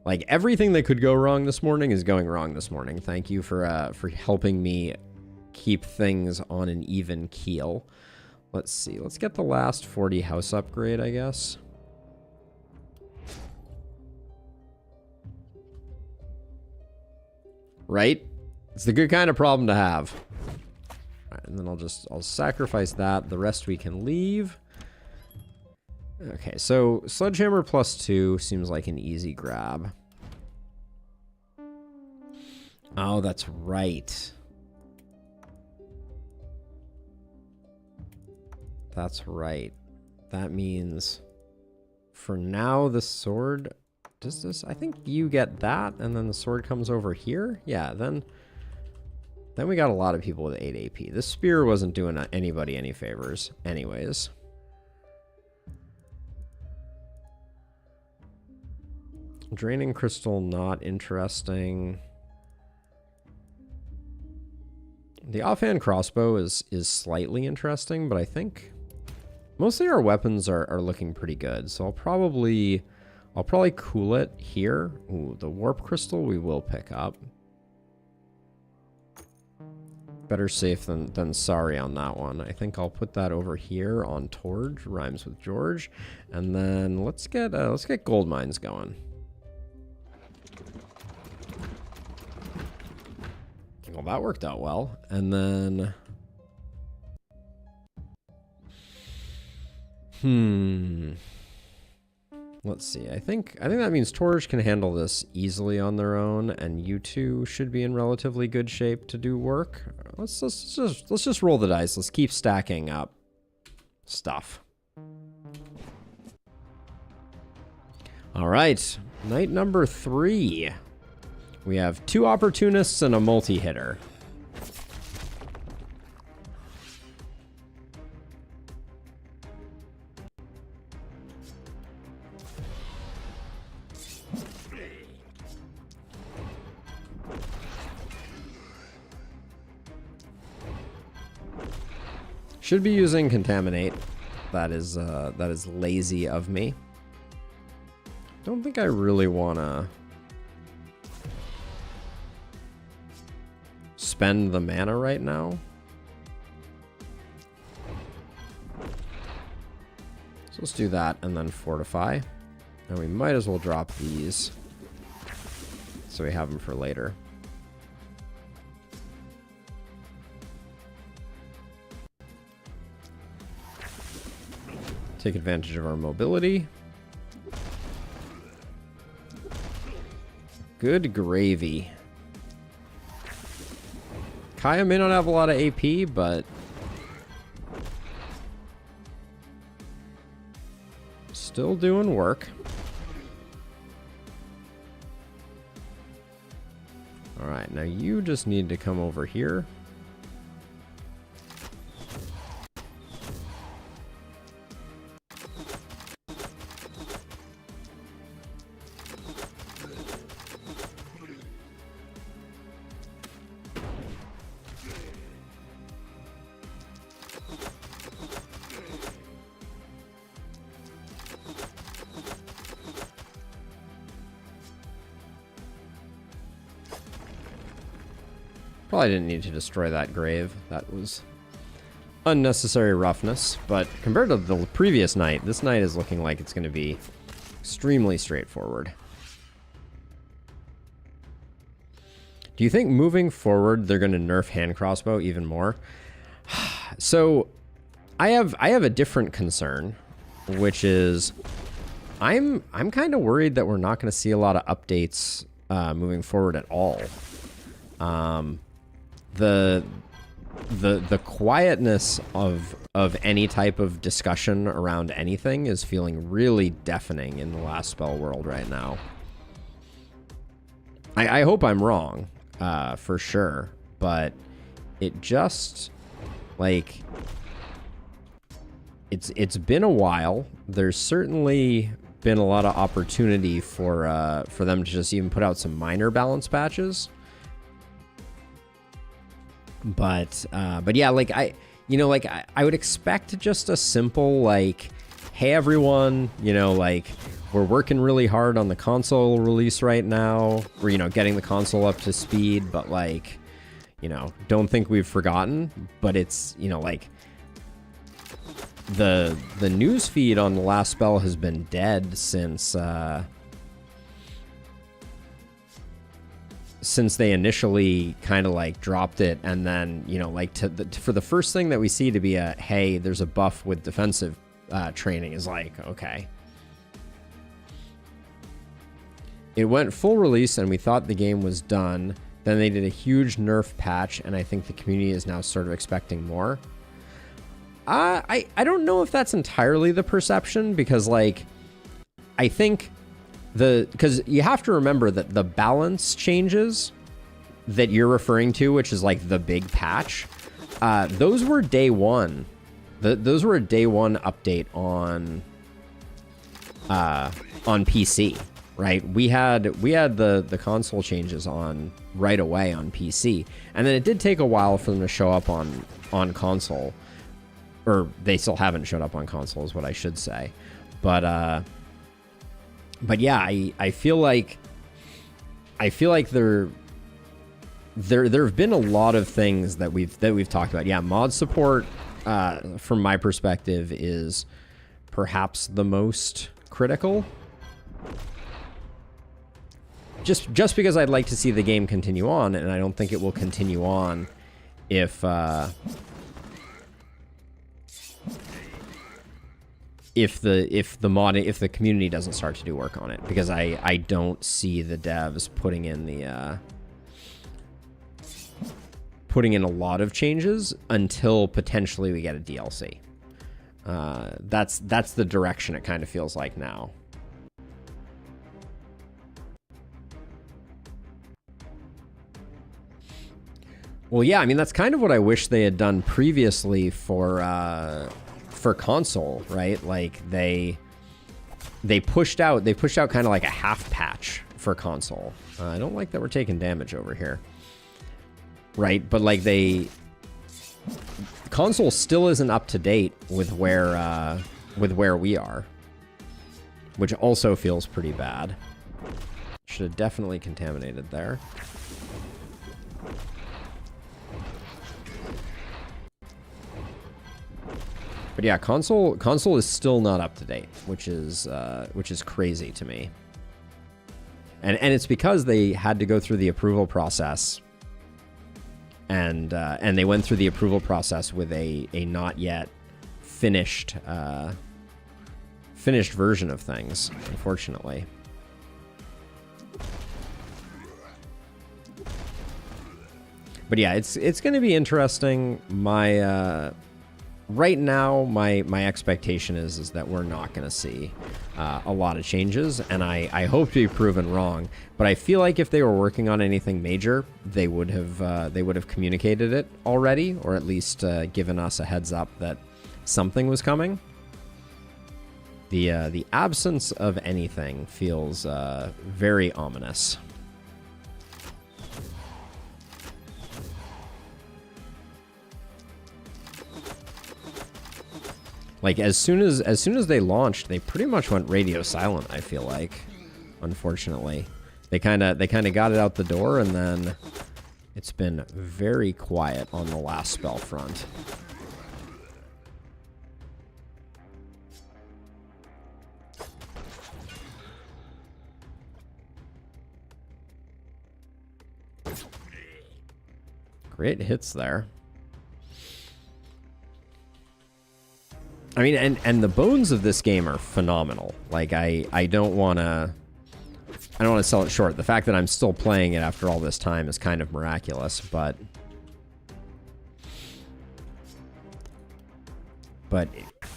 S1: Like, everything that could go wrong this morning is going wrong this morning. Thank you for helping me keep things on an even keel. Let's see. Let's get the last 40 house upgrade, I guess. Right? It's the good kind of problem to have. All right, and then I'll sacrifice that. The rest we can leave. Okay, so Sledgehammer +2 seems like an easy grab. Oh, that's right. That's right. That means for now the sword does this? I think you get that, and then the sword comes over here. Yeah, then we got a lot of people with 8 AP. This spear wasn't doing anybody any favors anyways. Draining crystal, not interesting. The offhand crossbow is slightly interesting, but I think mostly our weapons are looking pretty good. So I'll probably cool it here. Ooh, the warp crystal we will pick up. Better safe than sorry on that one. I think I'll put that over here on Torge, rhymes with George, and then let's get gold mines going. Well, that worked out well. And then let's see. I think that means Torge can handle this easily on their own, and you two should be in relatively good shape to do work. Let's just roll the dice. Let's keep stacking up stuff. All right, night number 3. We have 2 opportunists and a multi-hitter. Should be using Contaminate. That is lazy of me. Don't think I really wanna spend the mana right now. So let's do that and then fortify. And we might as well drop these so we have them for later. Take advantage of our mobility. Good gravy. Kaya may not have a lot of AP, but still doing work. All right, now you just need to come over here. Probably didn't need to destroy that grave. That was unnecessary roughness. But compared to the previous night, this night is looking like it's going to be extremely straightforward. Do you think moving forward they're going to nerf hand crossbow even more? So I have a different concern, which is I'm kind of worried that we're not going to see a lot of updates moving forward at all. The quietness of any type of discussion around anything is feeling really deafening in the last spell world right now. I hope I'm wrong, for sure, but it just, like, it's been a while. There's certainly been a lot of opportunity for them to just even put out some minor balance patches. But yeah, like I would expect just a simple, like, hey everyone, like, we're working really hard on the console release right now. We're, getting the console up to speed, but, like, don't think we've forgotten. But it's, like, the news feed on the last spell has been dead since they initially kind of, like, dropped it, and then, like, for the first thing that we see to be a, hey, there's a buff with defensive training, is like, okay. It went full release and we thought the game was done. Then they did a huge nerf patch, and I think the community is now sort of expecting more. I don't know if that's entirely the perception, because, like, I think because you have to remember that the balance changes that you're referring to, which is like the big patch, those were day one. Those were a day one update on PC, right? We had the console changes on right away on PC, and then it did take a while for them to show up on console, or they still haven't showed up on console, is what I should say. But yeah, I feel like there have been a lot of things that we've talked about. Yeah, mod support, from my perspective, is perhaps the most critical. Just because I'd like to see the game continue on, and I don't think it will continue on if the community doesn't start to do work on it, because I don't see the devs putting in a lot of changes until potentially we get a DLC. That's the direction it kind of feels like now. Well, yeah, I mean, that's kind of what I wish they had done previously for console, right? Like they pushed out kind of like a half patch for console. I don't like that we're taking damage over here. Right, but like console still isn't up to date with where we are, which also feels pretty bad. Should have definitely contaminated there. But yeah, console is still not up to date, which is crazy to me. And it's because they had to go through the approval process. And they went through the approval process with a not yet finished version of things, unfortunately. But yeah, it's going to be interesting. Right now, my expectation is that we're not going to see a lot of changes, and I hope to be proven wrong. But I feel like if they were working on anything major, they would have communicated it already, or at least given us a heads up that something was coming. The absence of anything feels very ominous. Like as soon as they launched, they pretty much went radio silent, I feel like. Unfortunately, they kind of got it out the door, and then it's been very quiet on the last spell front. Great hits there. I mean, and the bones of this game are phenomenal. Like, I don't want to sell it short. The fact that I'm still playing it after all this time is kind of miraculous, but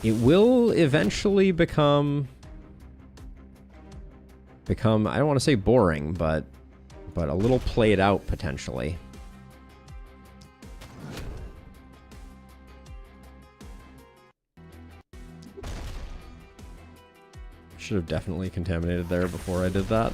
S1: it will eventually become I don't want to say boring, but a little played out potentially. Should have definitely contaminated there before I did that.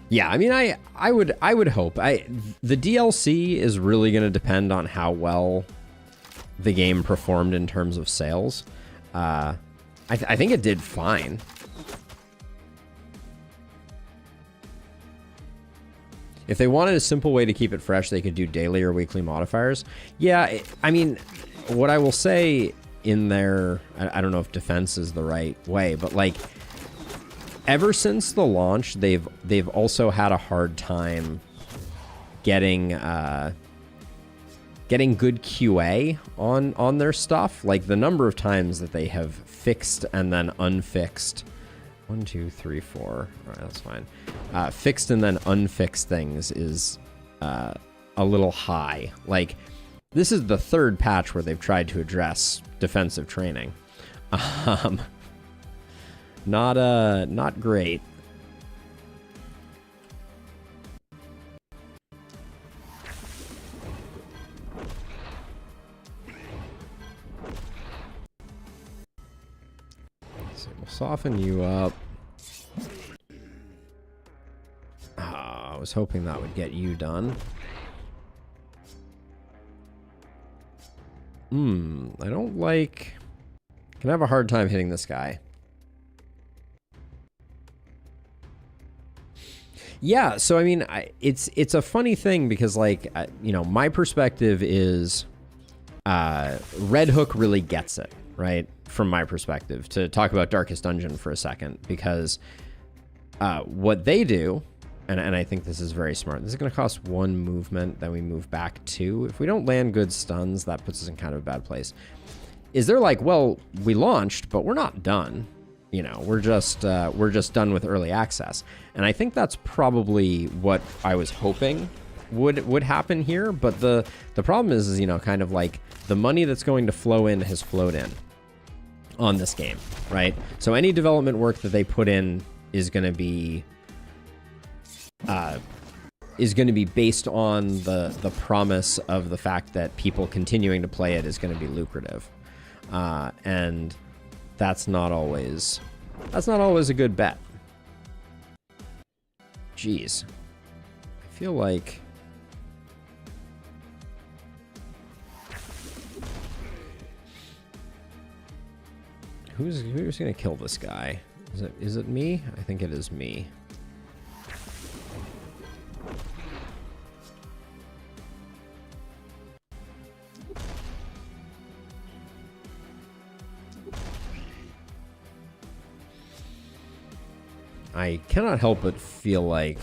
S1: Yeah, I mean, I would hope. The DLC is really going to depend on how well the game performed in terms of sales. I think it did fine. If they wanted a simple way to keep it fresh, they could do daily or weekly modifiers. Yeah, I mean, what I will say in their, I don't know if defense is the right way, but like, ever since the launch, they've also had a hard time getting good QA on their stuff. Like the number of times that they have fixed and then unfixed 1, 2, 3, 4. All right, that's fine. Fixed and then unfixed things is a little high. Like, this is the third patch where they've tried to address defensive training. Not great. So we'll soften you up. I was hoping that would get you done. I don't like... Can have a hard time hitting this guy. Yeah, so I mean, it's a funny thing because, like, you know, my perspective is Red Hook really gets it, right? From my perspective, to talk about Darkest Dungeon for a second, because what they do, and I think this is very smart, this is going to cost 1 movement, then we move back 2. If we don't land good stuns, that puts us in kind of a bad place. Is they're like, well, we launched, but we're not done. You know, we're just done with early access. And I think that's probably what I was hoping would happen here. But the problem is, you know, kind of like the money that's going to flow in has flowed in on this game, right? So any development work that they put in is going to be based on the promise of the fact that people continuing to play it is going to be lucrative. And that's not always a good bet. Jeez. I feel like who's gonna kill this guy? Is it me? I think it is me. I cannot help but feel like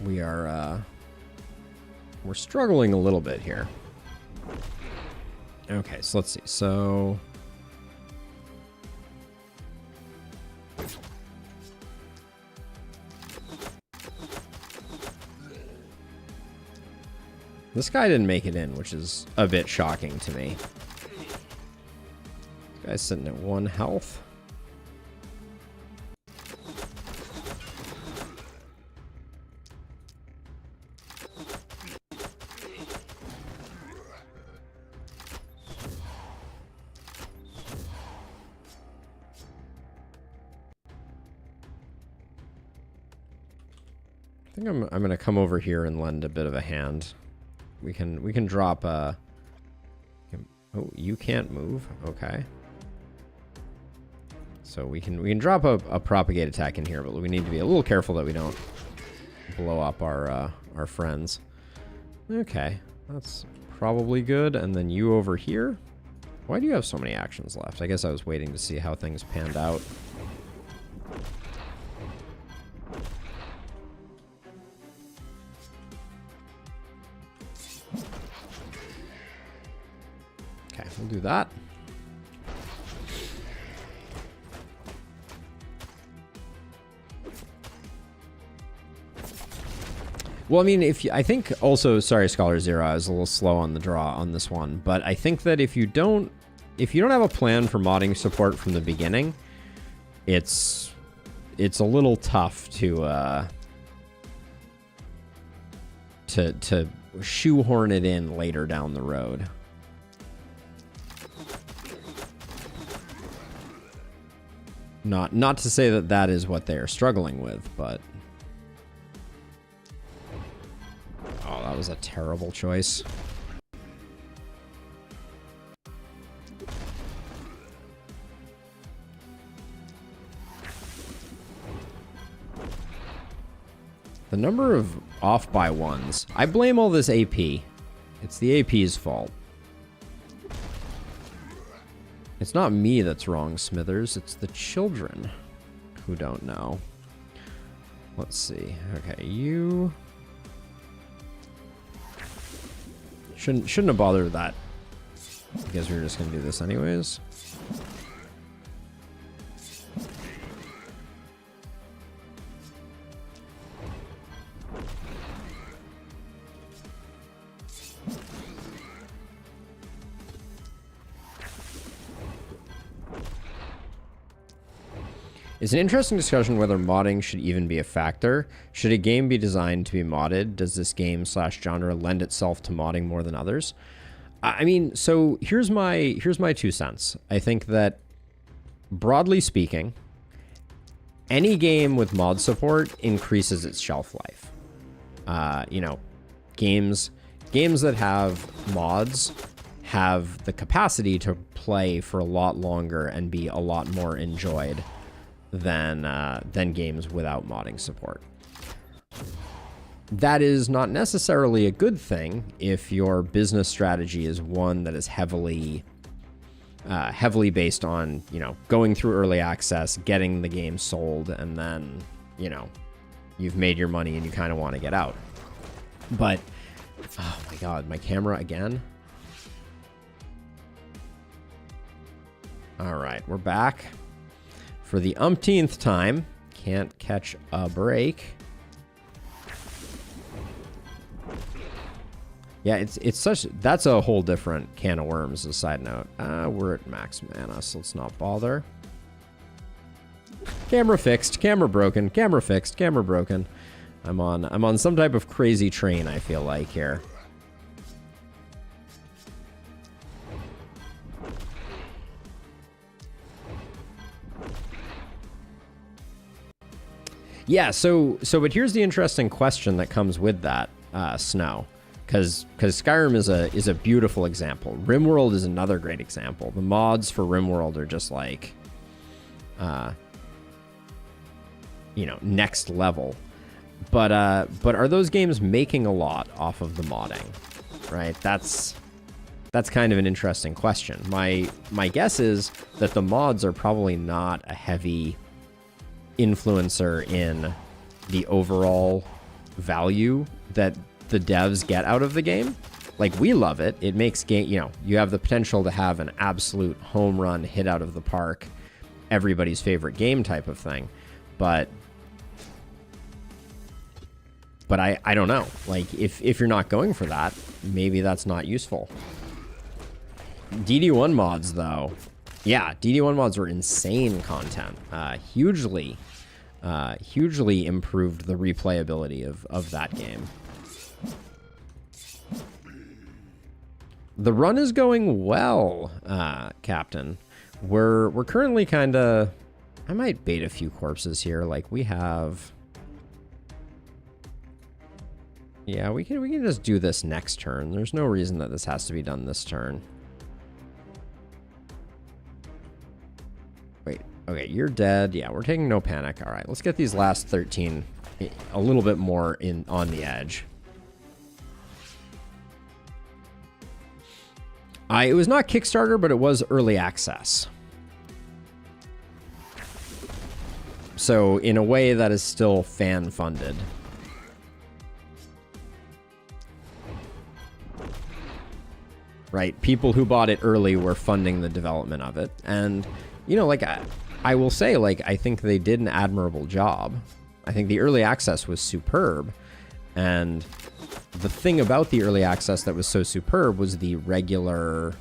S1: we're struggling a little bit here. Okay, so let's see. So this guy didn't make it in, which is a bit shocking to me. Guy's sitting at 1 health. I think I'm gonna come over here and lend a bit of a hand. We can drop a... Oh, you can't move. Okay. So we can drop a propagate attack in here, but we need to be a little careful that we don't blow up our friends. Okay, that's probably good. And then you over here. Why do you have so many actions left? I guess I was waiting to see how things panned out. Okay, we'll do that. Well, I mean, I think also, sorry, Scholar Zero, I was a little slow on the draw on this one, but I think that if you don't have a plan for modding support from the beginning, it's a little tough to shoehorn it in later down the road. Not to say that that is what they are struggling with, but oh, that was a terrible choice. The number of off by ones. I blame all this AP. It's the AP's fault. It's not me that's wrong, Smithers. It's the children who don't know. Let's see. Okay, you... Shouldn't have bothered with that. I guess we were just gonna do this anyways. It's an interesting discussion whether modding should even be a factor. Should a game be designed to be modded? Does this game / genre lend itself to modding more than others? I mean, so here's my 2 cents. I think that, broadly speaking, any game with mod support increases its shelf life. You know, games that have mods have the capacity to play for a lot longer and be a lot more enjoyed than games without modding support. That is not necessarily a good thing if your business strategy is one that is heavily based on, you know, going through early access, getting the game sold, and then, you know, you've made your money and you kind of want to get out. But, oh my God, my camera again. All right, we're back for the umpteenth time. Can't catch a break. Yeah, it's such, that's a whole different can of worms, as a side note. We're at max mana, so let's not bother. Camera fixed, camera broken, camera fixed, camera broken. I'm on some type of crazy train, I feel like, here. Yeah, but here's the interesting question that comes with that, Snow. Because Skyrim is a beautiful example. RimWorld is another great example. The mods for RimWorld are just like, you know, next level. But are those games making a lot off of the modding? Right? That's kind of an interesting question. My guess is that the mods are probably not a heavy influencer in the overall value that the devs get out of the game. Like, we love it. It makes game, you know, you have the potential to have an absolute home run hit out of the park, everybody's favorite game type of thing. But I don't know. Like, if you're not going for that, maybe that's not useful. DD1 mods, though. Yeah, DD1 mods were insane content. Hugely improved the replayability of that game. The run is going well, Captain. We're currently kind of... I might bait a few corpses here. Like, we have... Yeah, we can just do this next turn. There's no reason that this has to be done this turn. Wait, okay, you're dead. Yeah, we're taking no panic. All right, let's get these last 13 a little bit more on the edge. It was not Kickstarter, but it was early access. So in a way that is still fan funded. Right? People who bought it early were funding the development of it. And, you know, like, I will say, like, I think they did an admirable job. I think the early access was superb. And the thing about the early access that was so superb was the regular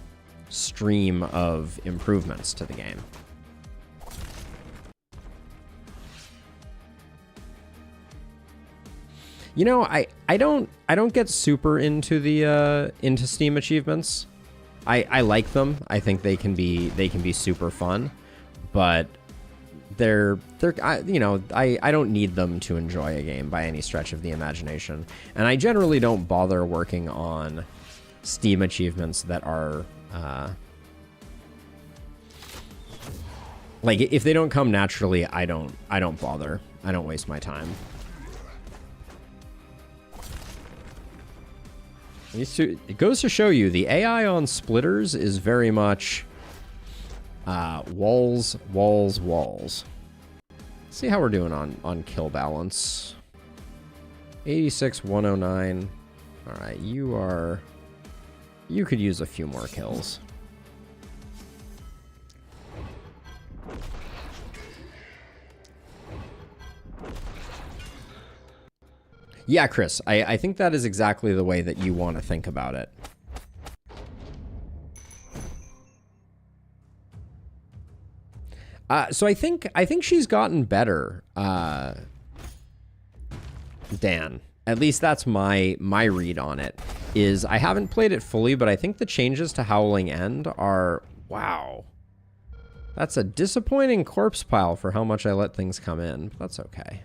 S1: stream of improvements to the game. You know, I don't get super into the into Steam achievements. I like them. I think they can be super fun, but they're you know, I don't need them to enjoy a game by any stretch of the imagination. And I generally don't bother working on Steam achievements that are like, if they don't come naturally, I don't bother. I don't waste my time. It goes to show you, the AI on splitters is very much walls, walls, walls. Let's see how we're doing on kill balance. 86, 109. All right, you could use a few more kills. Yeah, Chris, I think that is exactly the way that you want to think about it. So I think she's gotten better, Dan. At least that's my read on it. Is I haven't played it fully, but I think the changes to Howling End are, wow. That's a disappointing corpse pile for how much I let things come in. But that's okay.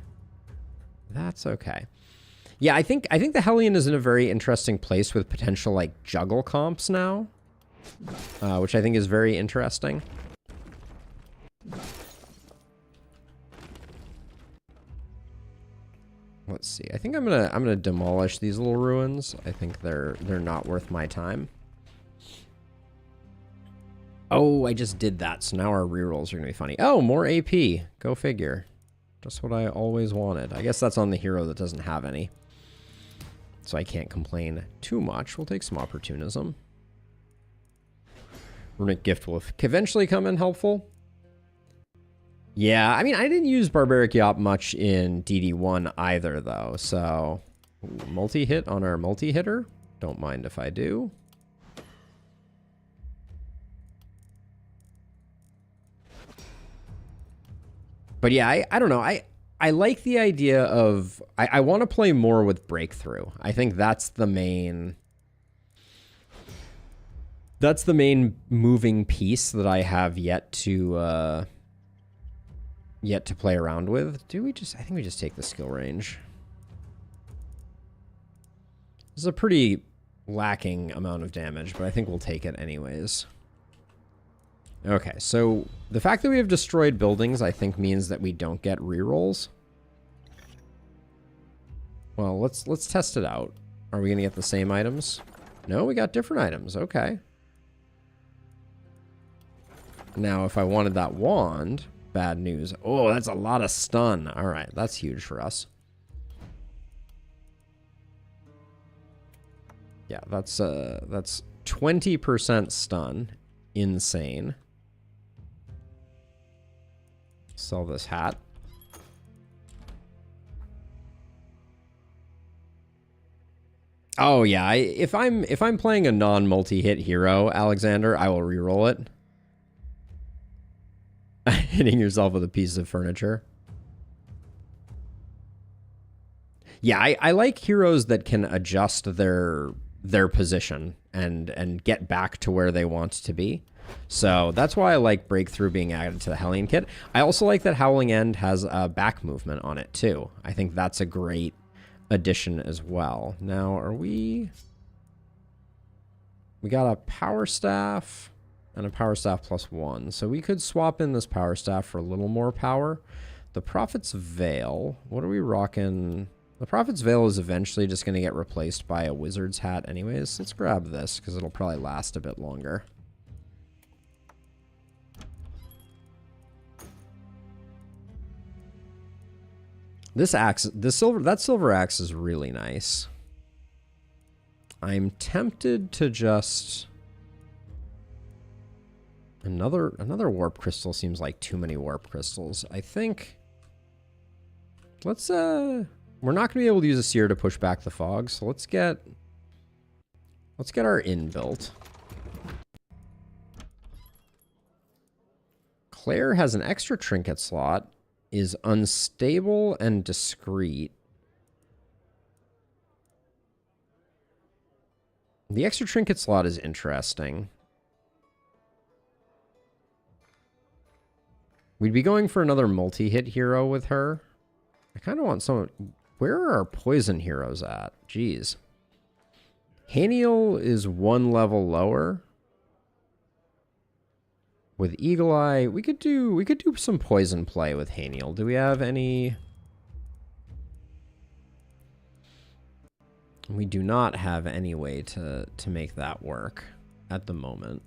S1: That's okay. Yeah, I think the Hellion is in a very interesting place with potential like juggle comps now, which I think is very interesting. Let's see. I think I'm gonna demolish these little ruins. I think they're not worth my time. Oh, I just did that, so now our rerolls are gonna be funny. Oh, more AP. Go figure. Just what I always wanted. I guess that's on the hero that doesn't have any, so I can't complain too much. We'll take some opportunism. Runic Gift will eventually come in helpful. Yeah, I mean, I didn't use Barbaric Yop much in DD1 either, though, so multi-hit on our multi-hitter. Don't mind if I do. But yeah, I don't know. I like the idea of... I want to play more with Breakthrough. I think that's the main... That's the main moving piece that I have yet to play around with. Do we just... I think we just take the skill range. This is a pretty lacking amount of damage, but I think we'll take it anyways. Okay, so the fact that we have destroyed buildings, I think, means that we don't get rerolls. Well, let's test it out. Are we going to get the same items? No, we got different items. Okay. Now, if I wanted that wand, bad news. Oh, that's a lot of stun. All right, that's huge for us. Yeah, that's 20% stun. Insane. Sell this hat. Oh yeah, if I'm playing a non-multi-hit hero, Alexander, I will reroll it. Hitting yourself with a piece of furniture. Yeah, I like heroes that can adjust their position and get back to where they want to be. So that's why I like Breakthrough being added to the Hellion kit. I also like that Howling End has a back movement on it too. I think that's a great addition as well. Now, are we got a Power Staff and a Power Staff +1. So we could swap in this Power Staff for a little more power. The Prophet's Veil, what are we rocking? The Prophet's Veil is eventually just going to get replaced by a Wizard's Hat anyways. Let's grab this because it'll probably last a bit longer. This axe, that silver axe is really nice. I'm tempted to just... Another warp crystal seems like too many warp crystals. I think... Let's, we're not going to be able to use a seer to push back the fog, so let's get our inn built. Claire has an extra trinket slot, is unstable and discreet. The extra trinket slot is interesting. We'd be going for another multi-hit hero with her. I kind of want someone... Where are our poison heroes at? Jeez. Haniel is one level lower. With Eagle Eye, we could do some poison play with Haniel. Do we have any? We do not have any way to make that work at the moment.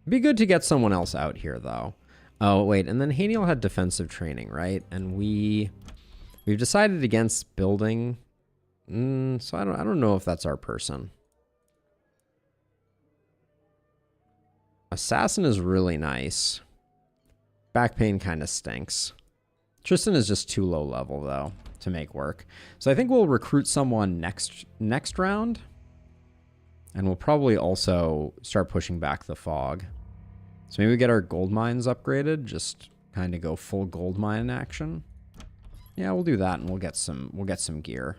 S1: It'd be good to get someone else out here though. Oh wait, and then Haniel had defensive training, right? And we've decided against building. So I don't know if that's our person. Assassin is really nice. Back pain kind of stinks. Tristan is just too low level though to make work. So I think we'll recruit someone next round. And we'll probably also start pushing back the fog. So maybe we get our gold mines upgraded, just kind of go full gold mine action. Yeah, we'll do that and we'll get some gear.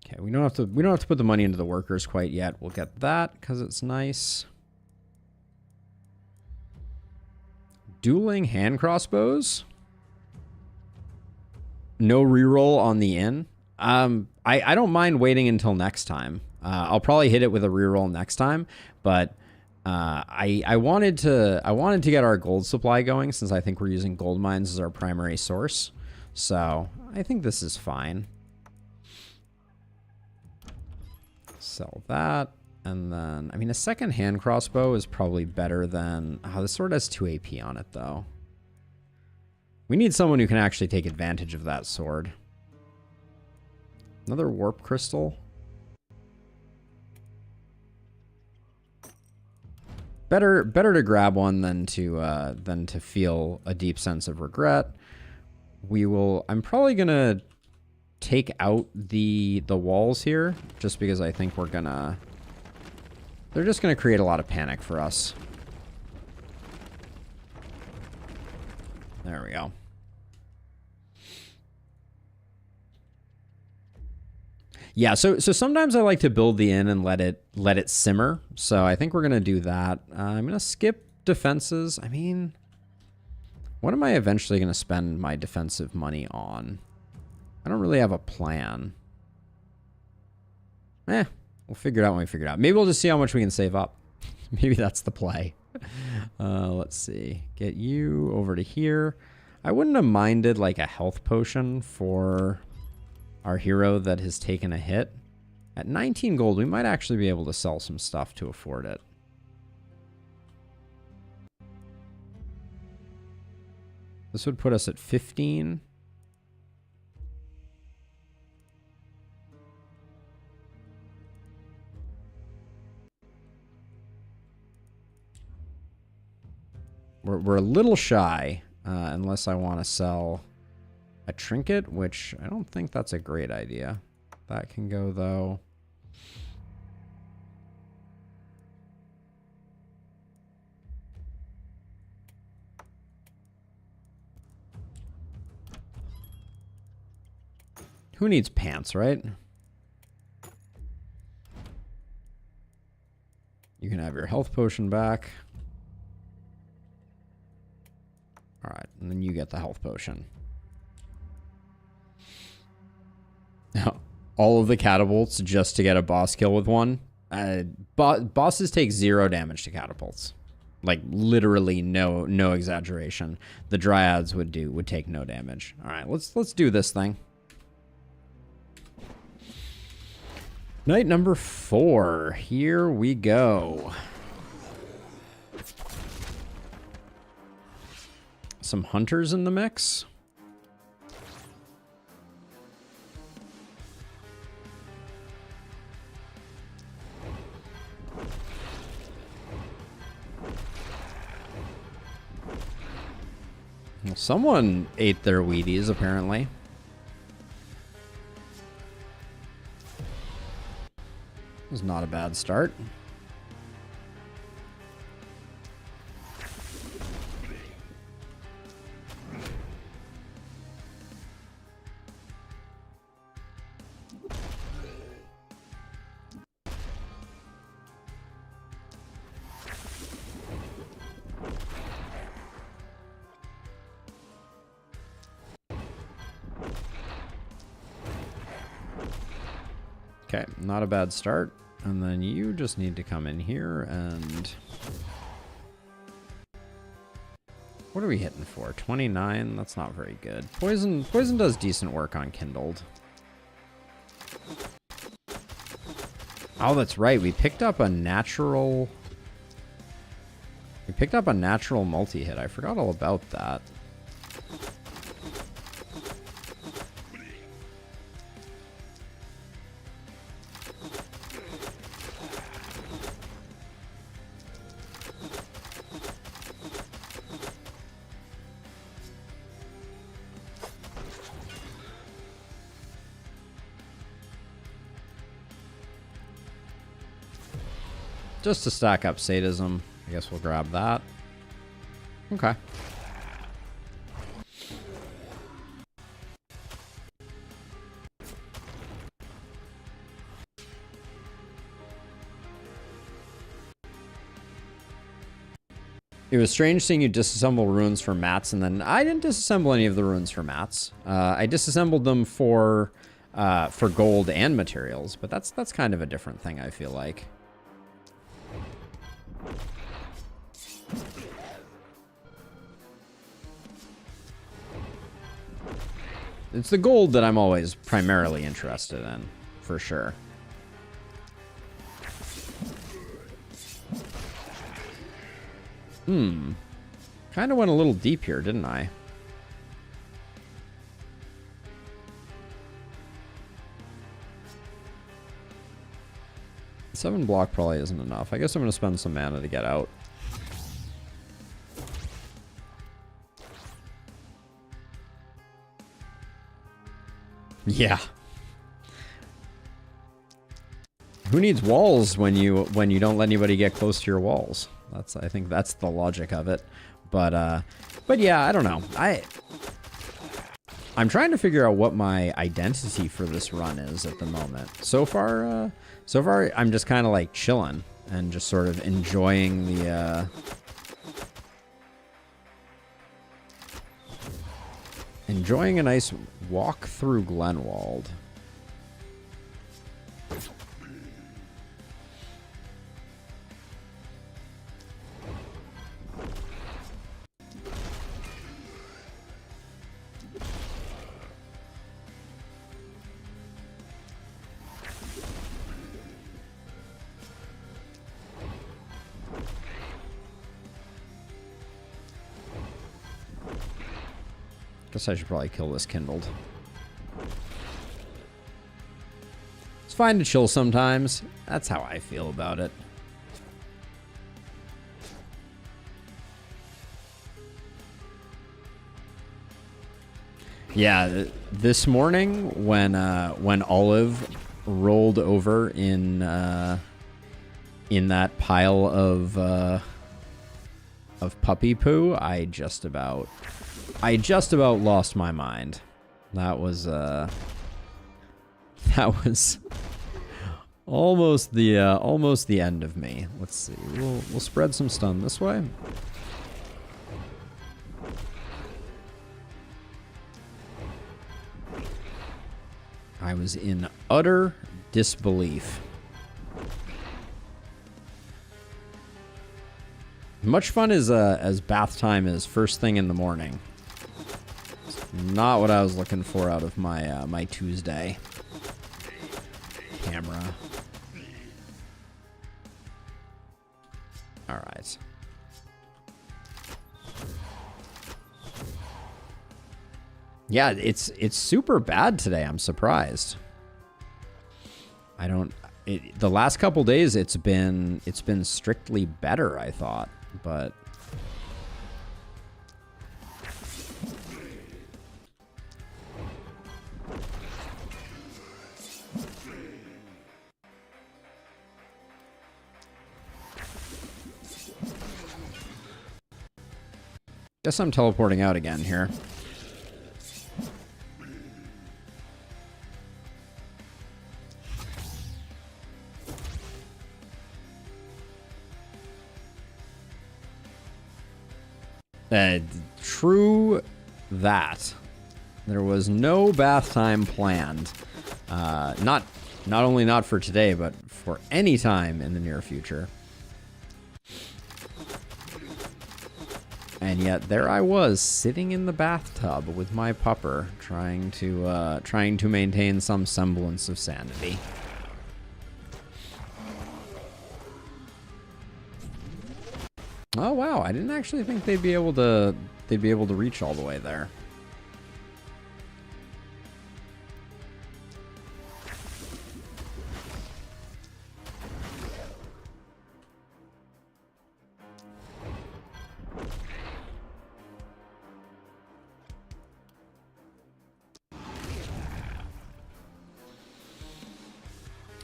S1: Okay, we don't have to put the money into the workers quite yet. We'll get that because it's nice. Dueling hand crossbows. No reroll on the inn. I don't mind waiting until next time. I'll probably hit it with a reroll next time, but I wanted to get our gold supply going since I think we're using gold mines as our primary source. So I think this is fine. Sell that, and then I mean a second hand crossbow is probably better than. Oh, this sword has 2 AP on it though. We need someone who can actually take advantage of that sword. Another warp crystal. Better to grab one than to feel a deep sense of regret. I'm probably gonna take out the walls here just because I think they're just gonna create a lot of panic for us. There we go. Yeah, so sometimes I like to build the inn and let it simmer. So I think we're gonna do that. I'm gonna skip defenses. I mean, what am I eventually gonna spend my defensive money on? I don't really have a plan. We'll figure it out when we figure it out. Maybe we'll just see how much we can save up. Maybe that's the play. Let's see. Get you over to here. I wouldn't have minded like a health potion for our hero that has taken a hit. At 19 gold, we might actually be able to sell some stuff to afford it. This would put us at 15. We're a little shy, unless I want to sell a trinket, which I don't think that's a great idea. That can go, though. Who needs pants, right? You can have your health potion back. All right, and then you get the health potion. Now, all of the catapults just to get a boss kill with one. Bosses take 0 damage to catapults. Like literally no exaggeration. The dryads would take no damage. All right, let's do this thing. Night number 4. Here we go. Some hunters in the mix. Well, someone ate their Wheaties, apparently. This is not a bad start. Okay, not a bad start. And then you just need to come in here and... What are we hitting for? 29? That's not very good. Poison does decent work on Kindled. Oh, that's right. We picked up a natural... multi-hit. I forgot all about that. Just to stack up sadism. I guess we'll grab that. Okay. It was strange seeing you disassemble runes for mats, and then I didn't disassemble any of the runes for mats. I disassembled them for gold and materials, but that's kind of a different thing, I feel like. It's the gold that I'm always primarily interested in, for sure. Kind of went a little deep here, didn't I? Seven block probably isn't enough. I guess I'm going to spend some mana to get out. Yeah. Who needs walls when you don't let anybody get close to your walls? I think that's the logic of it. But yeah, I don't know. I'm trying to figure out what my identity for this run is at the moment. So far I'm just kind of like chilling and just sort of enjoying the enjoying a nice walk through Glenwald. Guess I should probably kill this kindled. It's fine to chill sometimes. That's how I feel about it. Yeah, this morning when Olive rolled over in that pile of puppy poo, I just about lost my mind. That was almost the end of me. Let's see. We'll spread some stun this way. I was in utter disbelief. Much fun as bath time is first thing in the morning. Not what I was looking for out of my my Tuesday camera. All right. Yeah, it's super bad today. I'm surprised. The last couple days it's been strictly better, I thought, but guess I'm teleporting out again here. True that. There was no bath time planned. Not only not for today, but for any time in the near future. And yet there I was, sitting in the bathtub with my pupper, trying to maintain some semblance of sanity. Oh wow, I didn't actually think they'd be able to reach all the way there.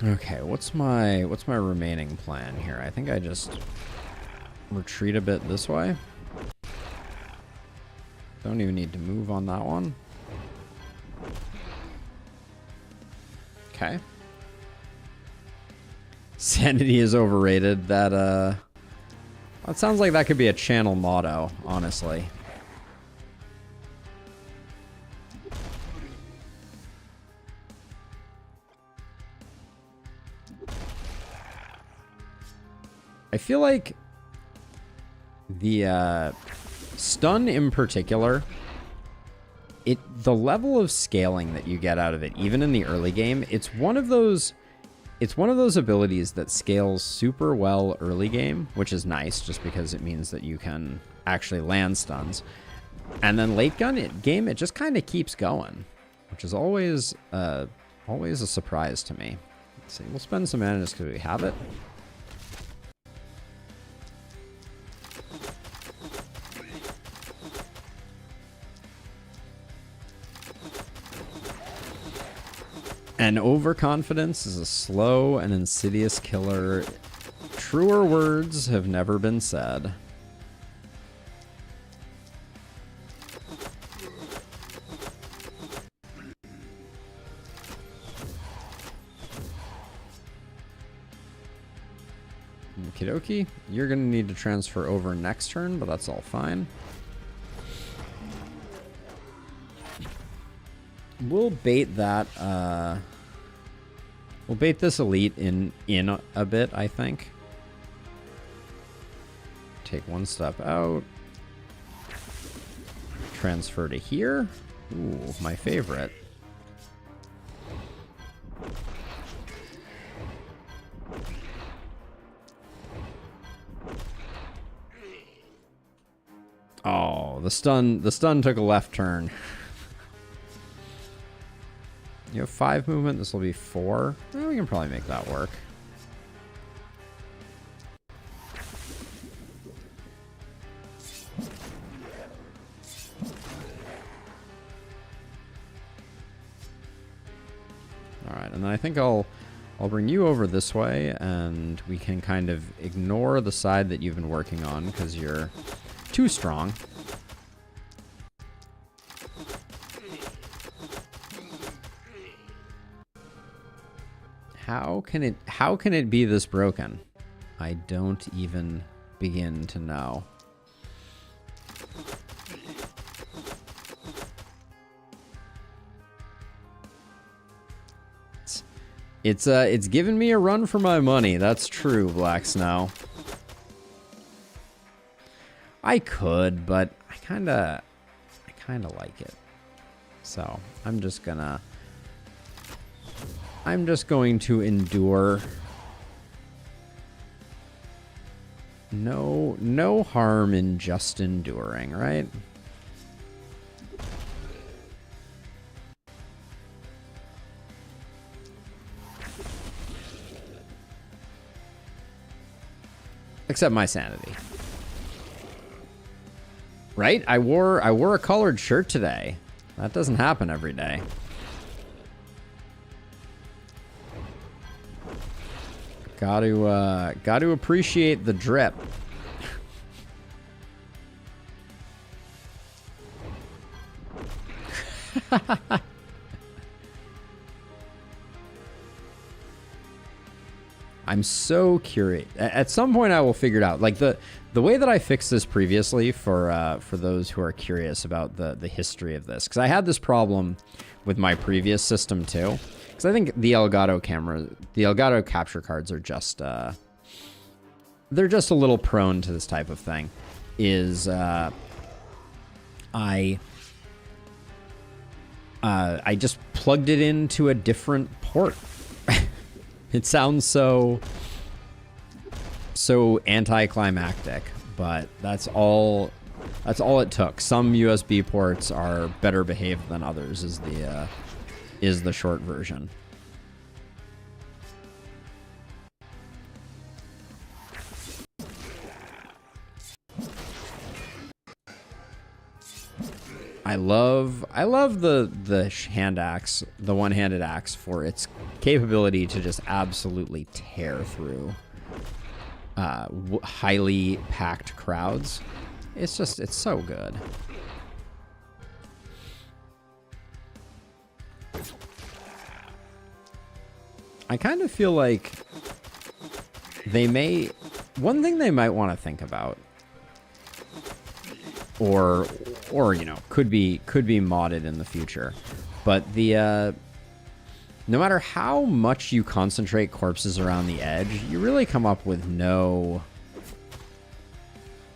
S1: Okay, what's my remaining plan here? I think I just retreat a bit this way. Don't even need to move on that one. Okay. Sanity is overrated. That sounds like that could be a channel motto, honestly. I feel like the stun in particular, the level of scaling that you get out of it, even in the early game, it's one of those abilities that scales super well early game, which is nice just because it means that you can actually land stuns. And then late game, it just kind of keeps going, which is always a surprise to me. Let's see, we'll spend some mana just because we have it. And overconfidence is a slow and insidious killer. Truer words have never been said. Okie dokie. You're going to need to transfer over next turn, but that's all fine. We'll bait that, we'll bait this elite in a bit, I think. Take one step out. Transfer to here. Ooh, my favorite. Oh, the stun took a left turn. You have 5 movement, this will be 4. Well, we can probably make that work. Alright, and then I think I'll bring you over this way, and we can kind of ignore the side that you've been working on, because you're too strong. How can it be this broken? I don't even begin to know. It's given me a run for my money. That's true, Black Snow. I could, but I kind of like it. So, I'm just going to endure. No harm in just enduring, right? Except my sanity. Right? I wore a colored shirt today. That doesn't happen every day. Got to appreciate the drip. I'm so curious. At some point, I will figure it out. Like the way that I fixed this previously for those who are curious about the history of this, because I had this problem with my previous system too. Because I think the Elgato capture cards are just they're just a little prone to this type of thing. I just plugged it into a different port. It sounds so anticlimactic, but that's all it took. Some USB ports are better behaved than others is the short version. I love the hand axe, the one-handed axe, for its capability to just absolutely tear through highly packed crowds. It's so good. I kind of feel like one thing they might want to think about, or you know, could be modded in the future, but no matter how much you concentrate corpses around the edge, you really come up with no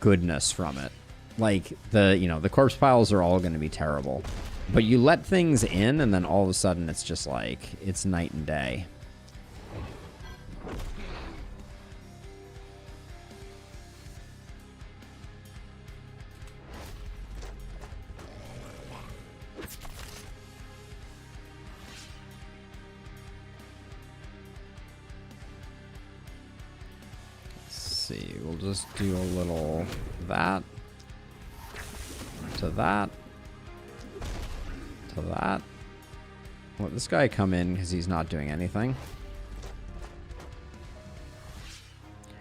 S1: goodness from it. Like, the corpse piles are all going to be terrible, but you let things in and then all of a sudden it's just like, it's night and day. We'll just do a little that to that to that. Let this guy come in because he's not doing anything.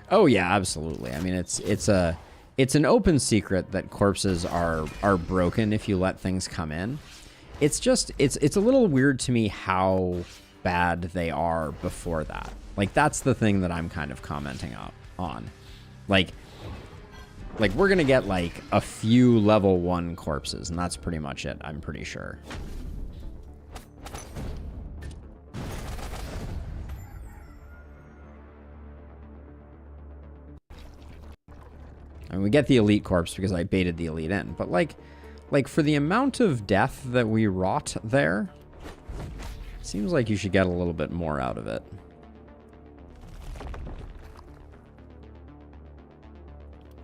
S1: Oh yeah, absolutely. I mean, it's an open secret that corpses are broken if you let things come in. It's just it's a little weird to me how bad they are before that. Like, that's the thing that I'm kind of commenting on. Like we're gonna get like a few level 1 corpses, and that's pretty much it, I'm pretty sure. I mean, we get the elite corpse because I baited the elite in, but like for the amount of death that we wrought there, it seems like you should get a little bit more out of it.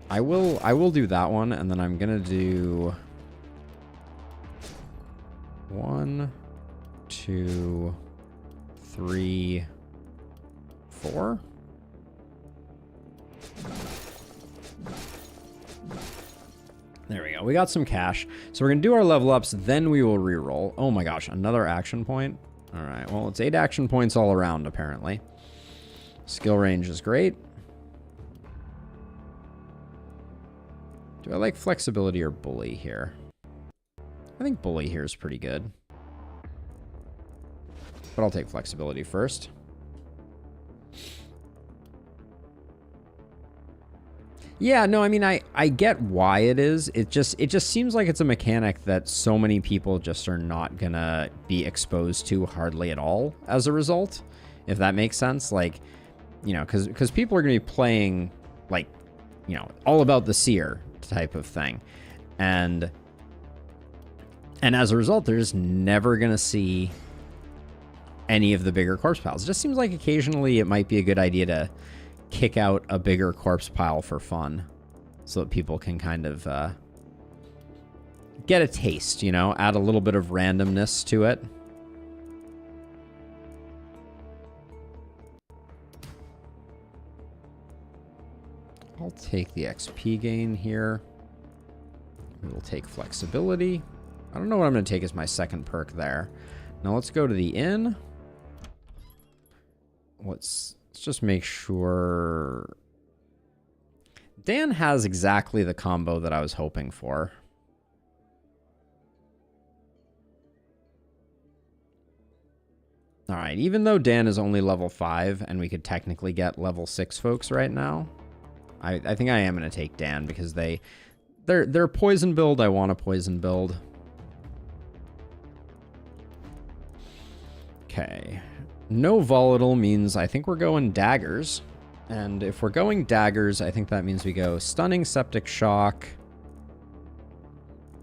S1: I will do that one, and then I'm gonna do 1, 2, 3, 4. There we go. We got some cash. So we're gonna do our level ups, then we will reroll. Oh my gosh, another action point. All right, well, it's 8 action points all around, apparently. Skill range is great. Do I like flexibility or bully here? I think bully here is pretty good. But I'll take flexibility first. Yeah, no, I mean, I get why it is. It just seems like it's a mechanic that so many people just are not gonna be exposed to hardly at all as a result, if that makes sense. Like, you know, because people are gonna be playing, like, you know, all about the seer type of thing, and as a result, they're just never gonna see any of the bigger corpse piles. It just seems like occasionally it might be a good idea to kick out a bigger corpse pile for fun, so that people can kind of get a taste, you know, add a little bit of randomness to it. I'll take the XP gain here. We will take flexibility. I don't know what I'm going to take as my second perk there. Now let's go to the inn. Let's just make sure. Dan has exactly the combo that I was hoping for. All right, even though Dan is only level 5 and we could technically get level 6 folks right now, I think I am going to take Dan because they're poison build. I want a poison build. Okay. No volatile means I think we're going daggers. And if we're going daggers, I think that means we go stunning, septic shock.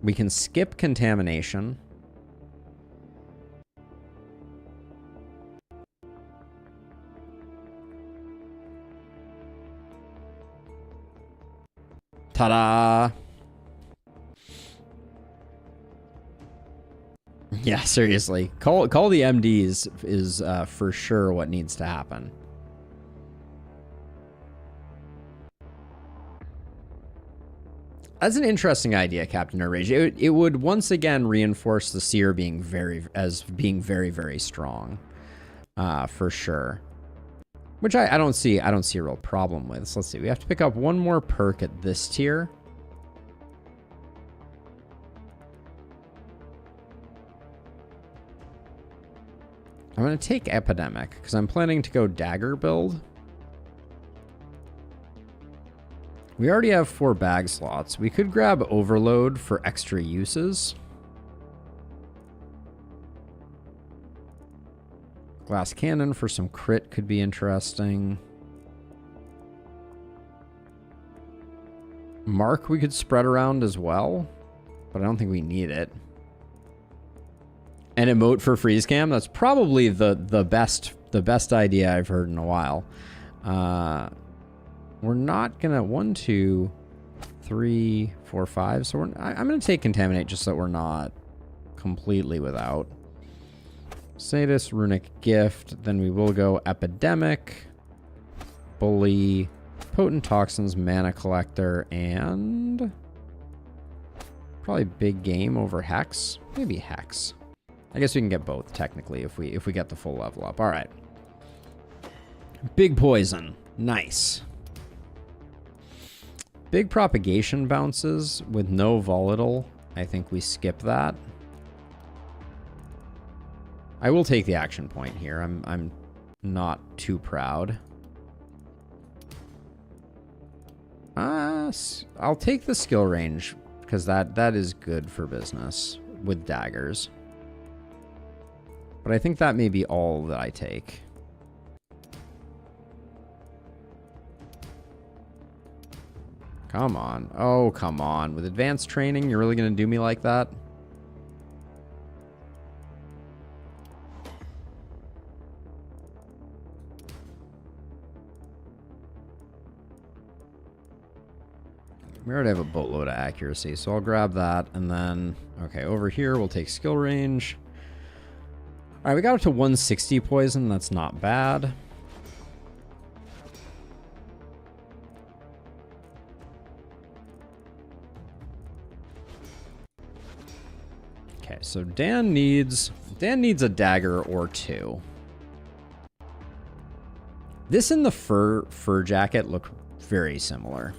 S1: We can skip contamination. Ta-da! Yeah, seriously. Call the MDs is for sure what needs to happen. That's an interesting idea, Captain Rage. It would once again reinforce the Seer being very, very strong. for sure. Which I don't see a real problem with. So let's see. We have to pick up one more perk at this tier. I'm going to take Epidemic because I'm planning to go Dagger build. We already have 4 bag slots. We could grab Overload for extra uses. Glass Cannon for some crit could be interesting. Mark we could spread around as well, but I don't think we need it. An emote for freeze cam, that's probably the best idea I've heard in a while. We're not gonna 1, 2, 3, 4, 5. So I'm gonna take Contaminate just so that we're not completely without. Sadist, Runic Gift. Then we will go Epidemic, Bully, Potent Toxins, Mana Collector, and probably Big Game over Hex. Maybe Hex. I guess we can get both technically if we get the full level up. All right. Big Poison. Nice. Big Propagation bounces with no Volatile. I think we skip that. I will take the action point here. I'm not too proud. I'll take the skill range because that is good for business with daggers. But I think that may be all that I take. Come on. Oh, come on. With advanced training, you're really going to do me like that? We already have a boatload of accuracy, so I'll grab that. And then, okay, over here, we'll take skill range. All right, we got up to 160 poison. That's not bad. Okay, so Dan needs a dagger or 2. This and the fur jacket look very similar.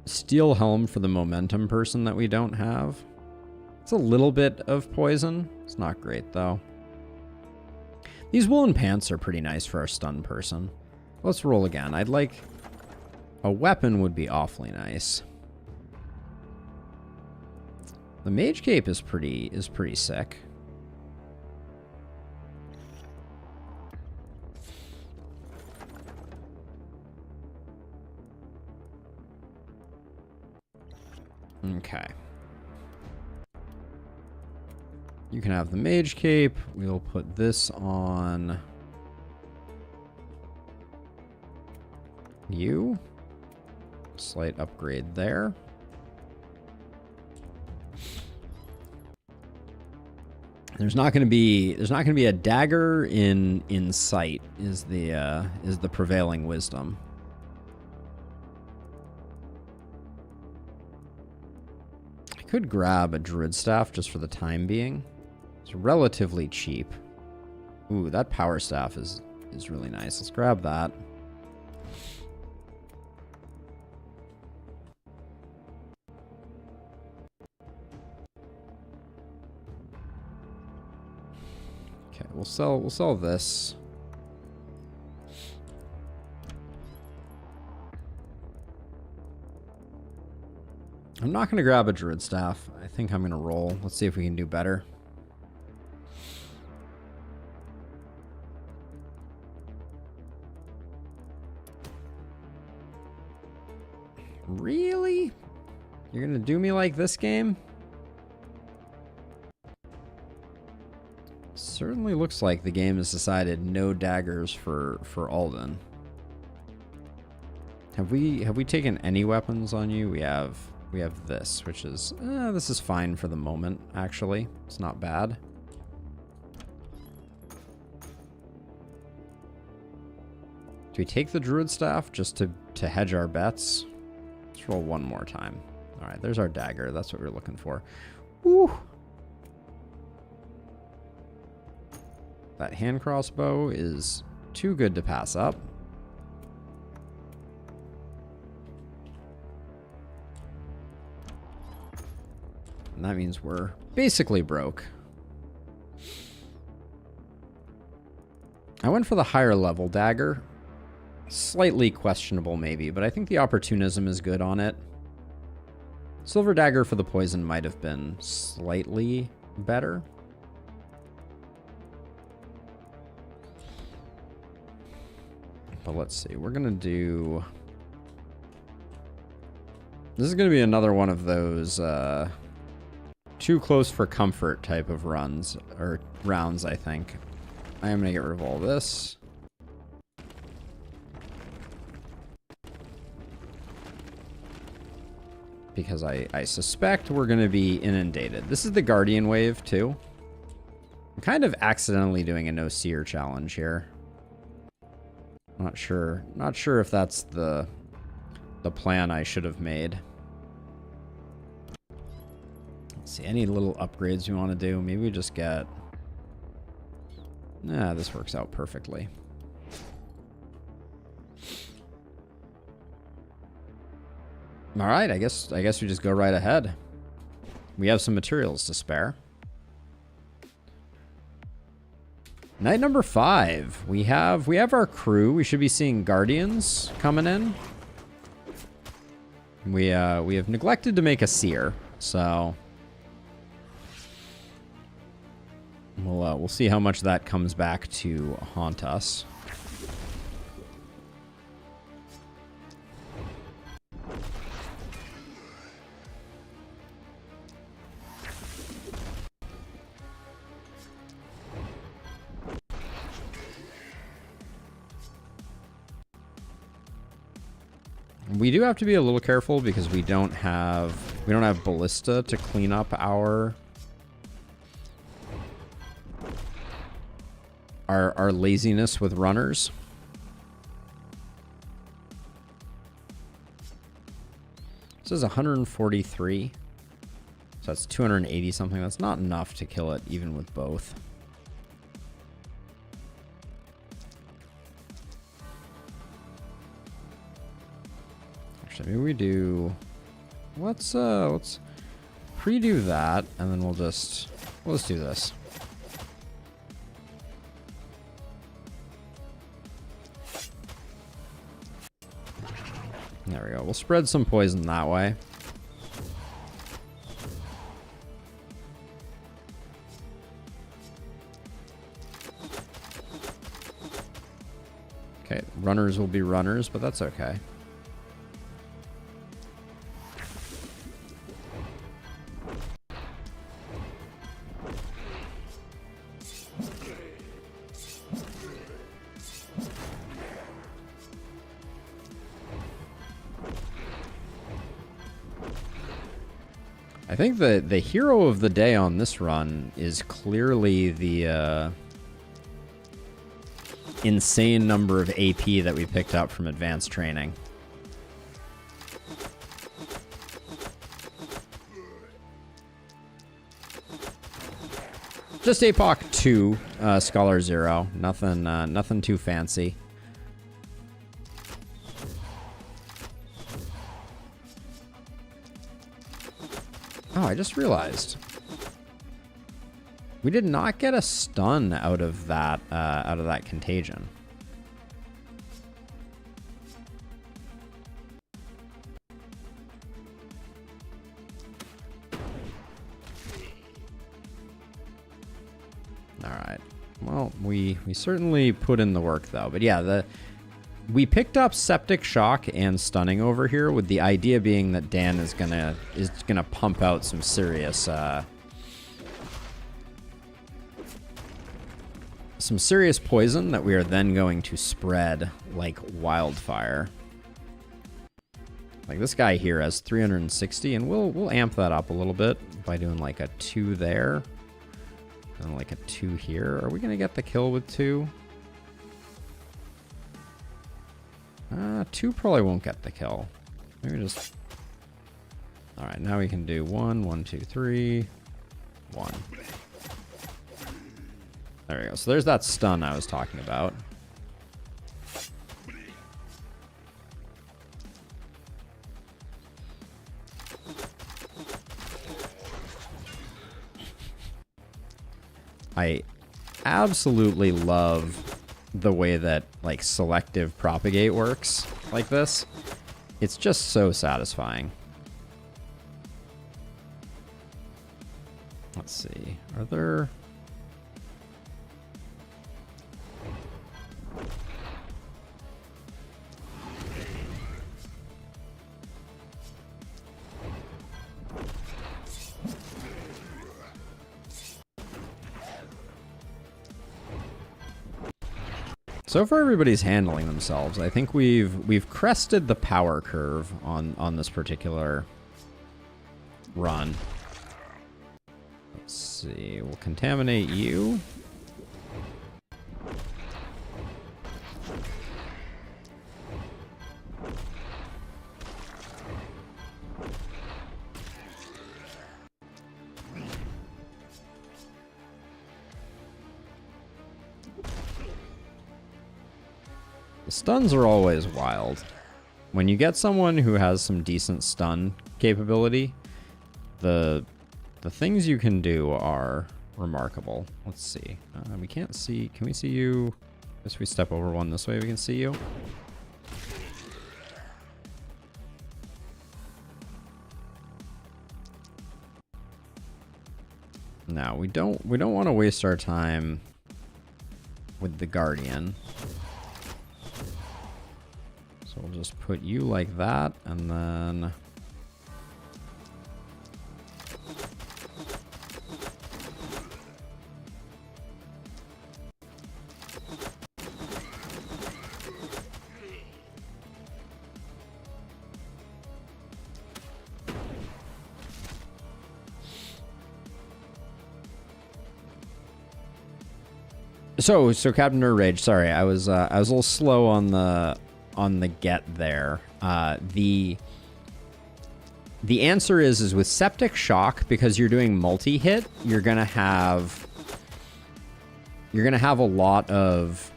S1: Steel helm for the momentum person that we don't have. It's a little bit of poison. It's not great though. These woolen pants are pretty nice for our stun person. Let's roll again. I'd like a weapon would be awfully nice. The mage cape is pretty sick. Okay. You can have the mage cape. We'll put this on you. Slight upgrade there. There's not going to be a dagger in sight is the prevailing wisdom. I could grab a druid staff just for the time being. It's relatively cheap. Ooh, that power staff is really nice. Let's grab that. Okay, we'll sell this. I'm not going to grab a druid staff. I think I'm going to roll. Let's see if we can do better. Really? You're going to do me like this game? Certainly looks like the game has decided no daggers for Alden. Have we taken any weapons on you? We have this, which is this is fine for the moment. Actually, it's not bad. Do we take the druid staff just to hedge our bets? Let's roll one more time. All right, there's our dagger. That's what we're looking for. Woo. That hand crossbow is too good to pass up. And that means we're basically broke. I went for the higher level dagger. Slightly questionable maybe, but I think the opportunism is good on it. Silver dagger for the poison might have been slightly better. But let's see, we're gonna do... This is gonna be another one of those too close for comfort type of runs, or rounds, I think. I am gonna get rid of all this. Because I suspect we're gonna be inundated. This is the Guardian Wave too. I'm kind of accidentally doing a no seer challenge here. Not sure if that's the plan I should have made. Let's see, any little upgrades we want to do? Maybe we just get... Nah, this works out perfectly. All right, I guess we just go right ahead. We have some materials to spare. Night number 5. We have our crew. We should be seeing Guardians coming in. We have neglected to make a seer, so we'll see how much that comes back to haunt us. We do have to be a little careful because we don't have ballista to clean up our laziness with runners. This is 143. So that's 280 something. That's not enough to kill it even with both. Maybe we do... Let's pre-do that, and then let's do this. There we go. We'll spread some poison that way. Okay, runners will be runners, but that's okay. I think the hero of the day on this run is clearly the insane number of AP that we picked up from advanced training. Just APOC 2, Scholar 0. Nothing too fancy. Oh, I just realized we did not get a stun out of that contagion. All right. Well, we certainly put in the work though. But yeah, we picked up Septic Shock and Stunning over here, with the idea being that Dan is gonna pump out some serious poison that we are then going to spread like wildfire. Like this guy here has 360, and we'll amp that up a little bit by doing like a 2 there and like a 2 here. Are we gonna get the kill with 2? 2 probably won't get the kill. Maybe just... Alright, now we can do 1, 1, 2, 3, 1.
S2: There we go. So there's that stun I was talking about. I absolutely love the way that, like, selective propagate works like this. It's just so satisfying. Let's see. Are there... So far, everybody's handling themselves. I think we've crested the power curve on this particular run. Let's see. We'll contaminate you. The stuns are always wild. When you get someone who has some decent stun capability, the things you can do are remarkable. Let's see. We can't see. Can we see you? If we step over one this way, we can see you. No, we don't want to waste our time with the Guardian. So we'll just put you like that, and then... So Captain Nerd Rage, sorry, I was a little slow on the get there. The answer is with Septic Shock, because you're doing multi-hit, you're gonna have a lot of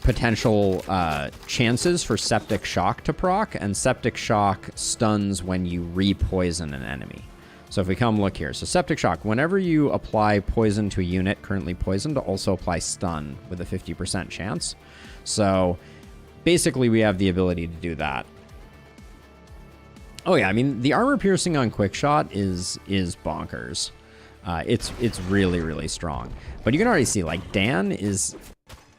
S2: potential chances for Septic Shock to proc, and Septic Shock stuns when you re-poison an enemy. So if we come look here, so Septic Shock, whenever you apply poison to a unit currently poisoned, to also apply stun with a 50% chance. So basically we have the ability to do that. Oh yeah, I mean, the armor piercing on Quickshot is bonkers. It's really, really strong. But you can already see, like, Dan is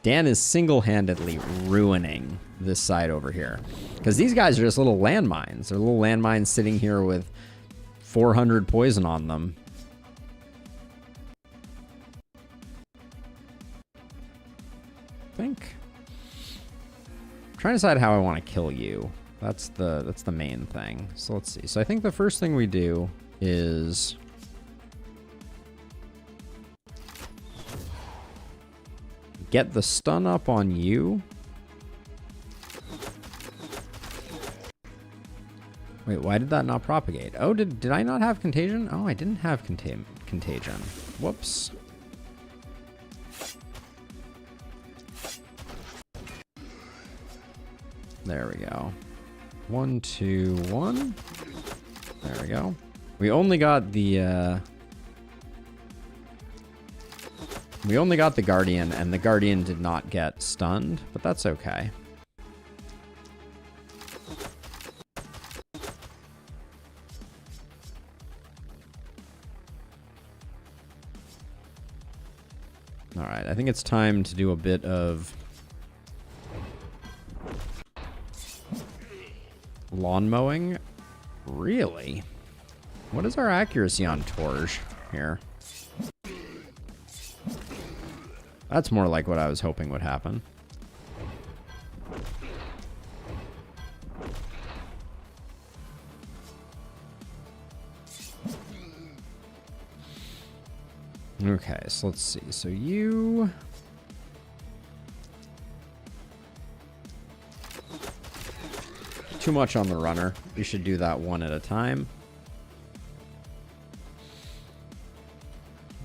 S2: single-handedly ruining this side over here. Because these guys are just little landmines. They're little landmines sitting here with 400 poison on them. I think I'm trying to decide how I want to kill you. That's the main thing. So let's see. So I think the first thing we do is get the stun up on you. Wait, why did that not propagate? Oh, did I not have contagion? Oh, I didn't have contagion. Whoops. There we go. 1, 2, 1. There we go. We only got the Guardian, and the Guardian did not get stunned, but that's okay. All right, I think it's time to do a bit of lawn mowing. Really? What is our accuracy on Torge here? That's more like what I was hoping would happen. Okay, so let's see. So you... Too much on the runner. We should do that one at a time.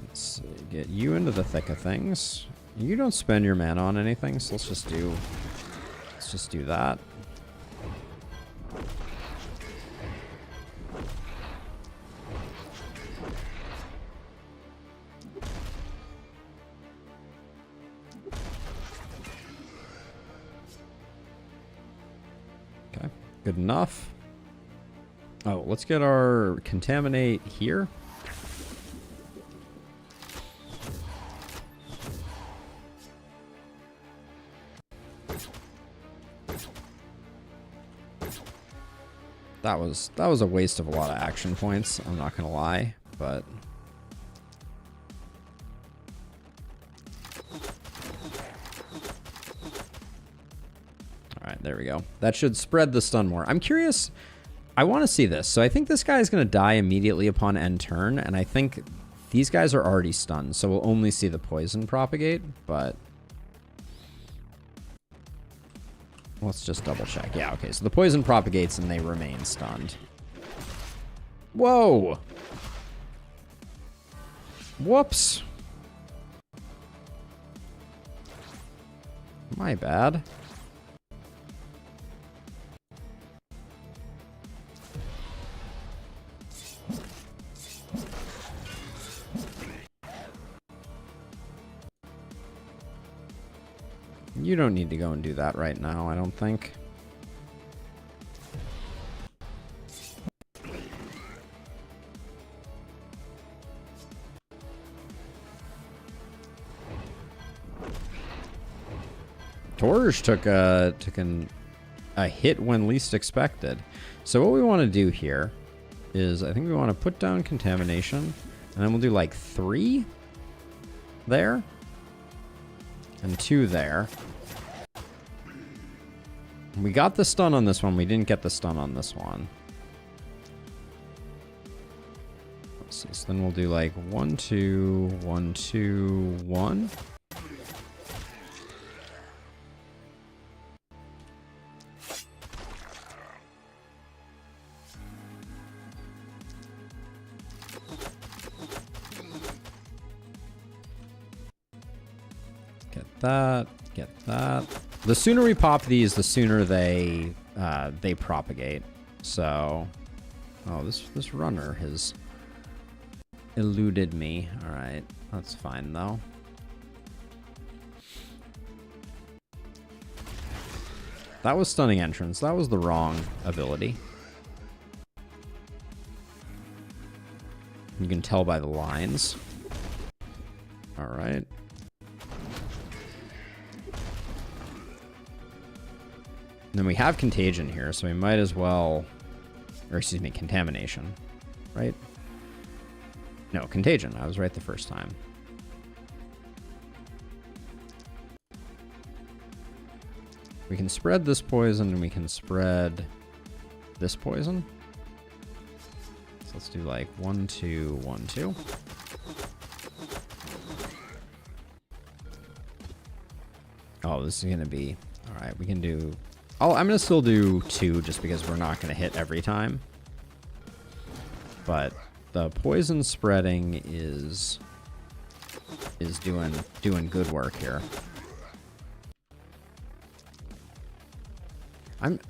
S2: Let's see. get you into the thick of things. You don't spend your mana on anything, so let's just do that. Okay, good enough. Oh, let's get our contaminate here. That was a waste of a lot of action points, I'm not gonna lie, but alright, there we go. That should spread the stun more. I'm curious, I want to see this. So I think this guy is gonna die immediately upon end turn, and I think these guys are already stunned, so we'll only see the poison propagate, but let's just double check. Yeah, okay, so the poison propagates and they remain stunned. Whoa! Whoops! My bad. You don't need to go and do that right now, I don't think. Torge took a hit when least expected. So what we want to do here is I think we want to put down contamination, and then we'll do like 3 there and 2 there. We got the stun on this one. We didn't get the stun on this one. Let's see. So then we'll do like 1, 2, 1, 2, 1. Get that. Get that. The sooner we pop these, the sooner they propagate. So, oh, this runner has eluded me. All right, that's fine though. That was stunning entrance. That was the wrong ability. You can tell by the lines. All right. And then we have contagion here, so we might as well, or excuse me, contamination, right? No, contagion. I was right the first time. We can spread this poison and we can spread this poison. So let's do like 1, 2, 1, 2. Oh, this is going to be, all right, we can do, I'm going to still do 2 just because we're not going to hit every time. But the poison spreading is doing good work here.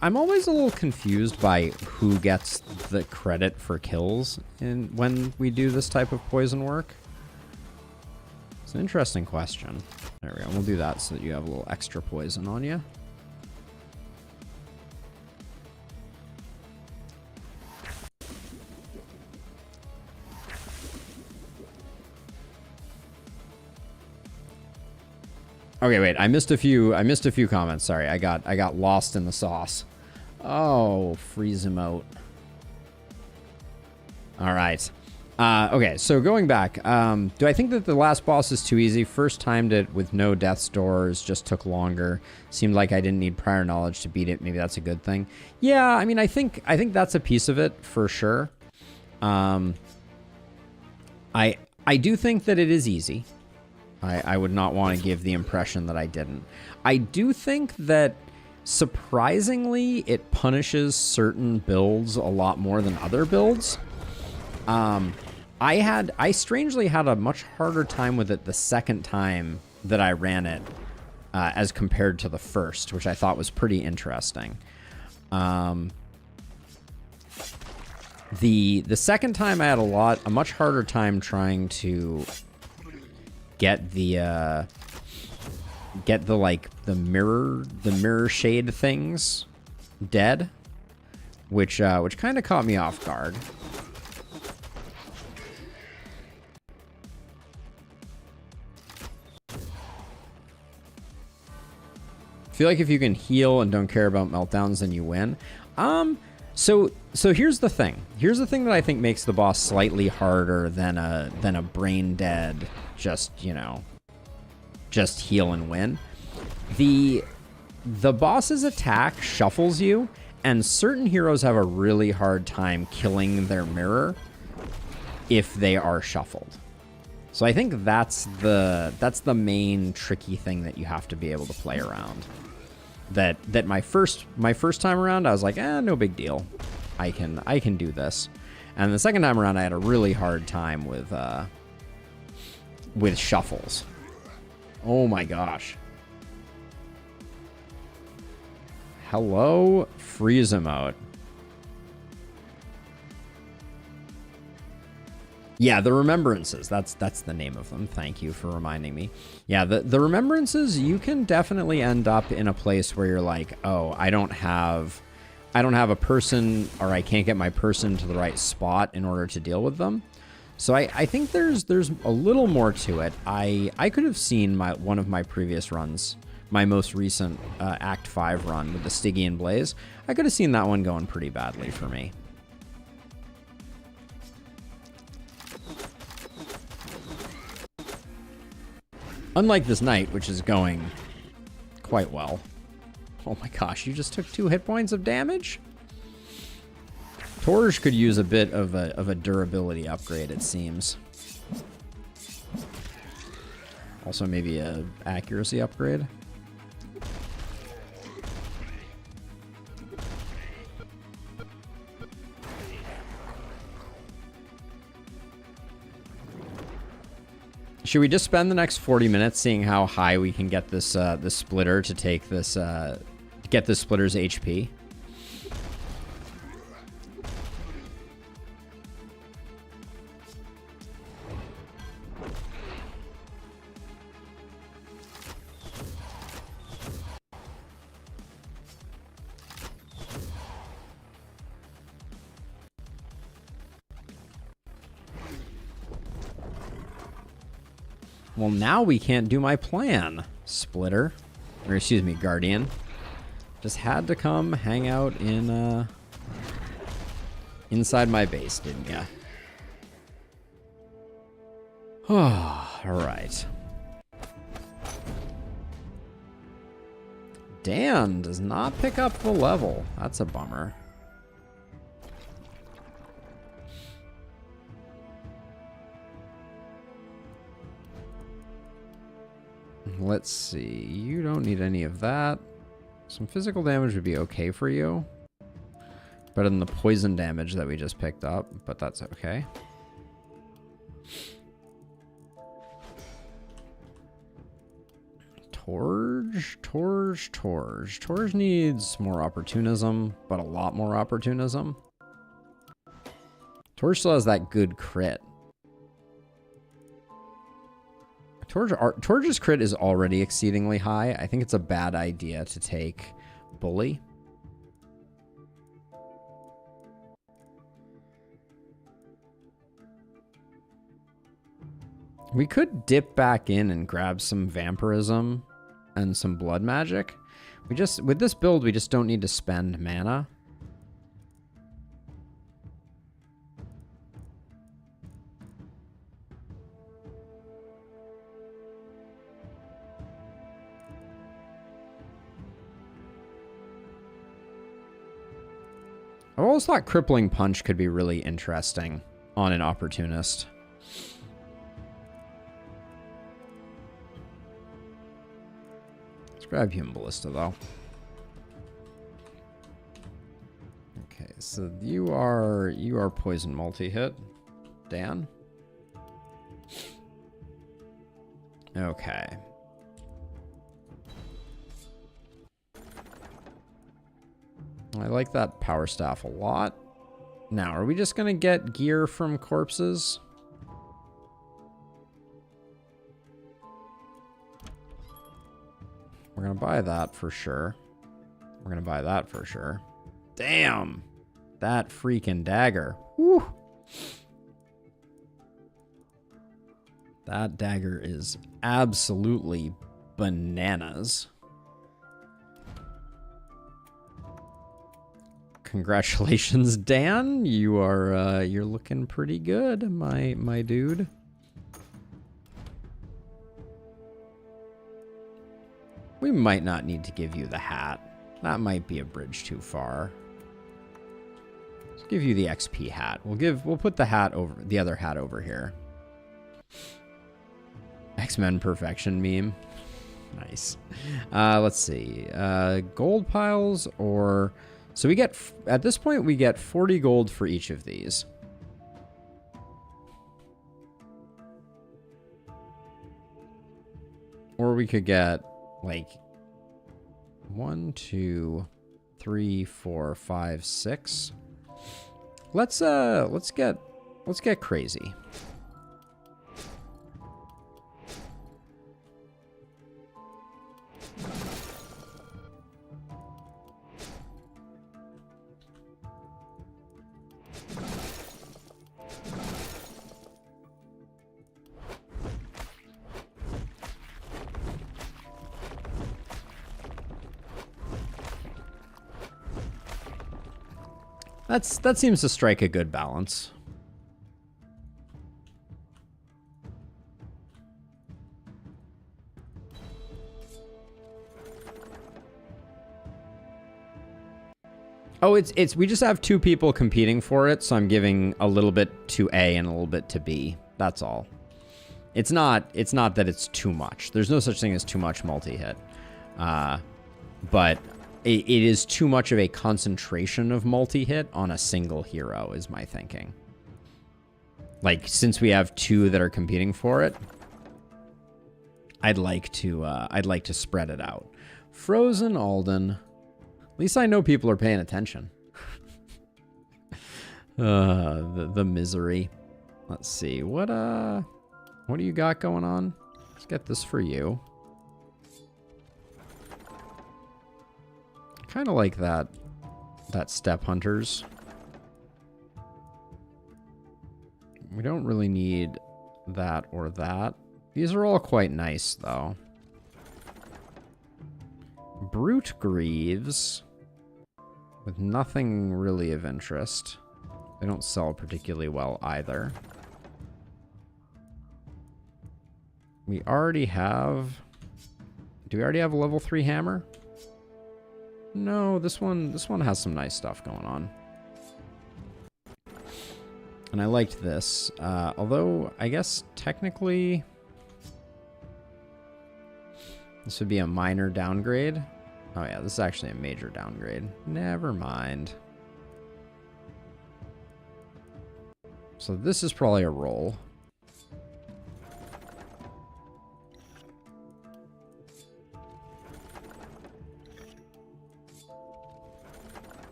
S2: I'm always a little confused by who gets the credit for kills when we do this type of poison work. It's an interesting question. There we go. We'll do that so that you have a little extra poison on you. Okay, wait. I missed a few comments. Sorry. I got lost in the sauce. Oh, freeze him out. All right. Okay, so going back, do I think that the last boss is too easy? First timed it with no death's doors, just took longer. Seemed like I didn't need prior knowledge to beat it. Maybe that's a good thing. Yeah, I mean, I think that's a piece of it for sure. I do think that it is easy. I would not want to give the impression that I didn't. I do think that surprisingly it punishes certain builds a lot more than other builds. I strangely had a much harder time with it the second time that I ran it as compared to the first, which I thought was pretty interesting. The second time I had a much harder time trying to get the mirror shade things dead, which kind of caught me off guard. I feel like if you can heal and don't care about meltdowns, then you win. So here's the thing. Here's the thing that I think makes the boss slightly harder than a brain dead, just heal and win. The boss's attack shuffles you, and certain heroes have a really hard time killing their mirror if they are shuffled. So I think that's the main tricky thing that you have to be able to play around. That my first time around, I was like, no big deal. I can do this. And the second time around, I had a really hard time with shuffles. Oh my gosh. Hello, freeze emote. Yeah, the Remembrances. That's the name of them. Thank you for reminding me. Yeah, the Remembrances, you can definitely end up in a place where you're like, oh, I don't have a person, or I can't get my person to the right spot in order to deal with them. So I think there's a little more to it. I could have seen one of my previous runs, my most recent Act 5 run with the Stygian Blaze. I could have seen that one going pretty badly for me. Unlike this knight, which is going quite well. Oh my gosh, you just took 2 hit points of damage? Torj could use a bit of a durability upgrade, it seems. Also maybe a accuracy upgrade. Should we just spend the next 40 minutes seeing how high we can get this this splitter to take this get this splitter's HP? Well, now we can't do my plan, Splitter. Or excuse me, Guardian. Just had to come hang out in inside my base, didn't ya? Oh, alright. Dan does not pick up the level. That's a bummer. Let's see. You don't need any of that. Some physical damage would be okay for you. Better than the poison damage that we just picked up, but that's okay. Torj needs more opportunism, but a lot more opportunism. Torj still has that good crit. Torj's crit is already exceedingly high. I think it's a bad idea to take Bully. We could dip back in and grab some vampirism and some blood magic. With this build, we just don't need to spend mana. I've always thought Crippling Punch could be really interesting on an Opportunist. Let's grab Human Ballista, though. Okay, so you are poison multi-hit, Dan. Okay. I like that power staff a lot. Now, are we just going to get gear from corpses? We're going to buy that for sure. We're going to buy that for sure. Damn. That freaking dagger. Woo. That dagger is absolutely bananas. Congratulations, Dan. You are you're looking pretty good, my dude. We might not need to give you the hat. That might be a bridge too far. Let's give you the XP hat. We'll put the hat over the other hat over here. X-Men perfection meme. Nice. Let's see. Gold piles or so we get at this point we get 40 gold for each of these. Or we could get like 1, 2, 3, 4, 5, 6. Let's get crazy. That seems to strike a good balance. Oh, it's we just have 2 people competing for it, so I'm giving a little bit to A and a little bit to B. That's all. It's not that it's too much. There's no such thing as too much multi-hit. But it is too much of a concentration of multi-hit on a single hero, is my thinking. Like, since we have 2 that are competing for it, I'd like to spread it out. Frozen Alden. At least I know people are paying attention. The misery. Let's see. What do you got going on? Let's get this for you. Kind of like that Step Hunters. We don't really need that or that. These are all quite nice, though. Brute Greaves, with nothing really of interest. They don't sell particularly well either. We already have... Do we already have a level 3 hammer? No, this one has some nice stuff going on. And I liked this. Although, I guess, technically... This would be a minor downgrade. Oh yeah, this is actually a major downgrade. Never mind. So this is probably a roll.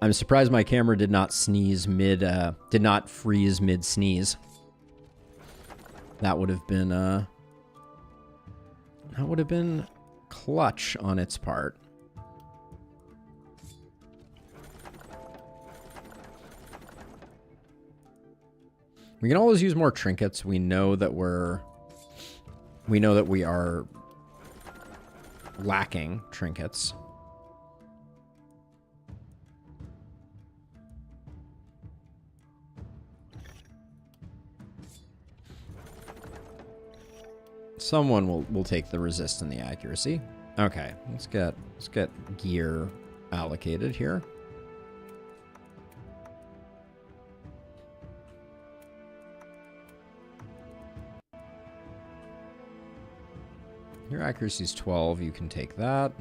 S2: I'm surprised my camera did not sneeze did not freeze mid sneeze. That would have been clutch on its part. We can always use more trinkets. We know that we are lacking trinkets. Someone will take the resist and the accuracy. Okay, let's get gear allocated here. Your accuracy is 12. You can take that.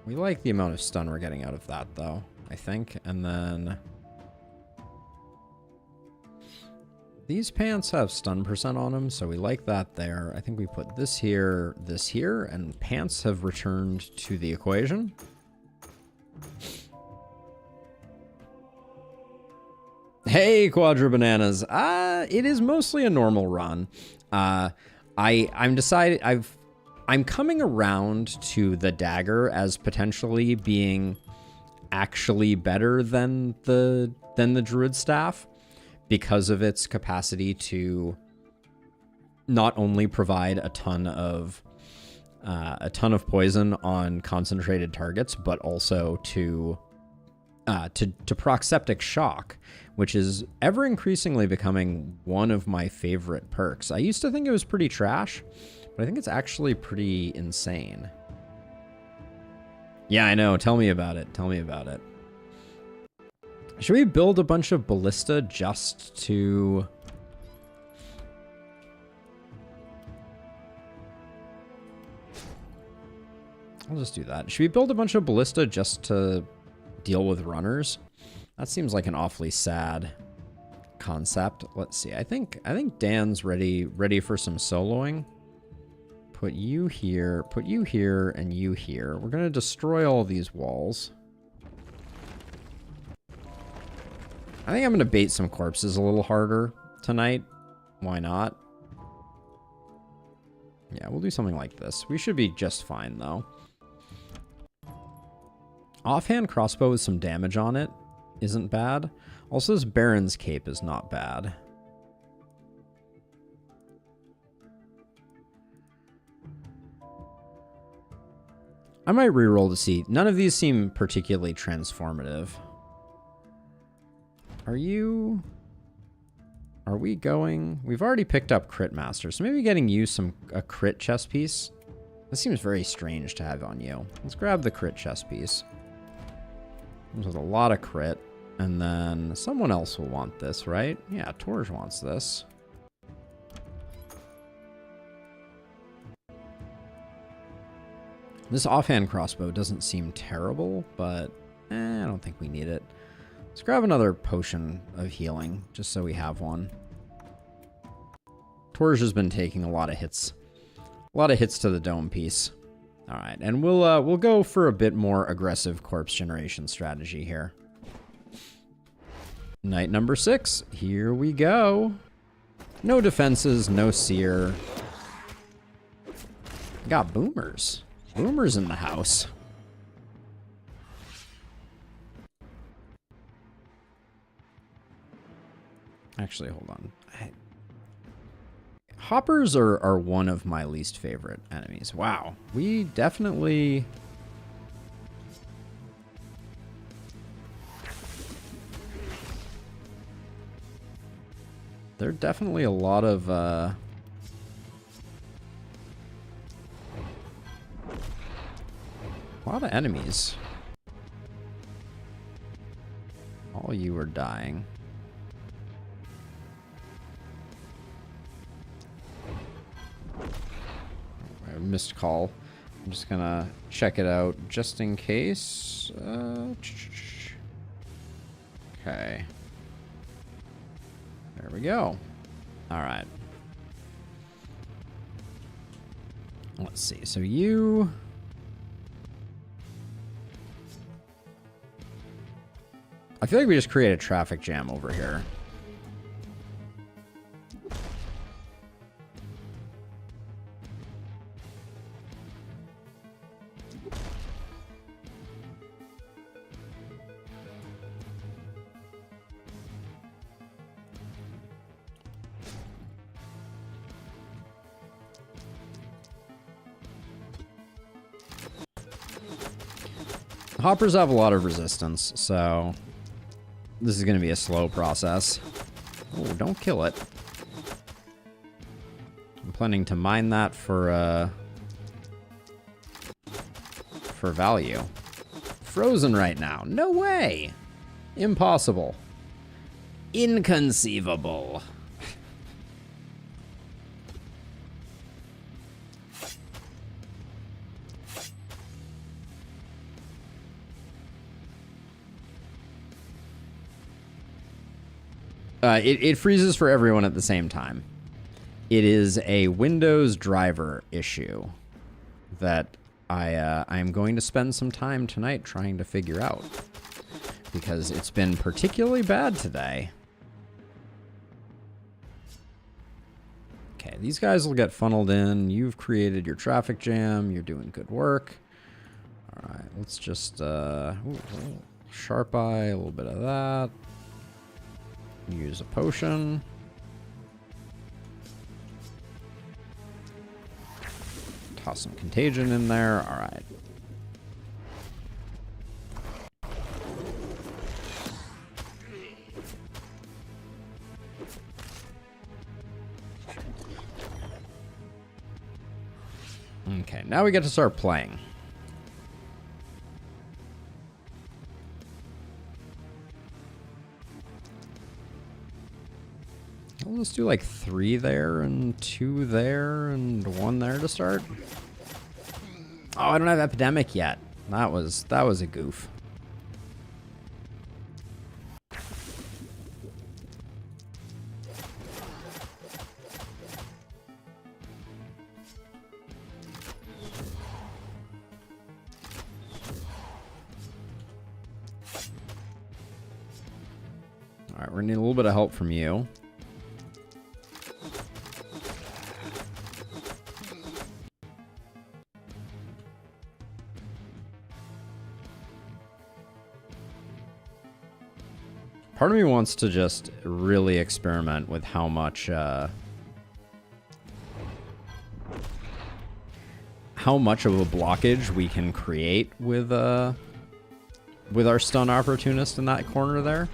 S2: We like the amount of stun we're getting out of that, though, I think. And then These pants have stun percent on them, so we like that there. I think we put this here, and pants have returned to the equation. Hey, Quadra Bananas. It is mostly a normal run. I'm coming around to the dagger as potentially being actually better than the druid staff, because of its capacity to not only provide a ton of poison on concentrated targets, but also to proc Septic Shock, which is ever increasingly becoming one of my favorite perks. I used to think it was pretty trash, but I think it's actually pretty insane. Yeah, I know. Tell me about it. Tell me about it. Should we build a bunch of ballista just to... I'll just do that. Should we build a bunch of ballista just to deal with runners? That seems like an awfully sad concept. Let's see. I think Dan's ready for some soloing. Put you here, and you here. We're gonna destroy all these walls. I think I'm going to bait some corpses a little harder tonight. Why not? Yeah, we'll do something like this. We should be just fine, though. Offhand crossbow with some damage on it isn't bad. Also, this Baron's Cape is not bad. I might reroll to see. None of these seem particularly transformative. Are we going? We've already picked up Crit Master, so maybe getting you a crit chest piece. This seems very strange to have on you. Let's grab the crit chest piece. Comes with a lot of crit, and then someone else will want this, right? Yeah, Torj wants this. This offhand crossbow doesn't seem terrible, but I don't think we need it. Let's grab another potion of healing, just so we have one. Torj has been taking a lot of hits. A lot of hits to the dome piece. Alright, and we'll go for a bit more aggressive corpse generation strategy here. Night number 6. Here we go. No defenses, no seer. Got boomers. Boomers in the house. Actually, hold on. Hoppers are one of my least favorite enemies. Wow. We definitely... There are definitely a lot of... A lot of enemies. All you are dying. Missed call. I'm just gonna check it out just in case. Okay. There we go. All right. Let's see. So you... I feel like we just create a traffic jam over here. Hoppers have a lot of resistance, so this is going to be a slow process. Oh, don't kill it. I'm planning to mine that for value. Frozen right now. No way. Impossible. Inconceivable. It freezes for everyone at the same time. It is a Windows driver issue that I'm going to spend some time tonight trying to figure out, because it's been particularly bad today. Okay, these guys will get funneled in. You've created your traffic jam. You're doing good work. All right, let's just sharp eye, a little bit of that. Use a potion. Toss some contagion in there. All right. Okay, now we get to start playing. I'll just do like 3 there and 2 there and 1 there to start. Oh, I don't have Epidemic yet. That was a goof. All right, we're gonna need a little bit of help from you. Part of me wants to just really experiment with how much of a blockage we can create with our stun opportunist in that corner there.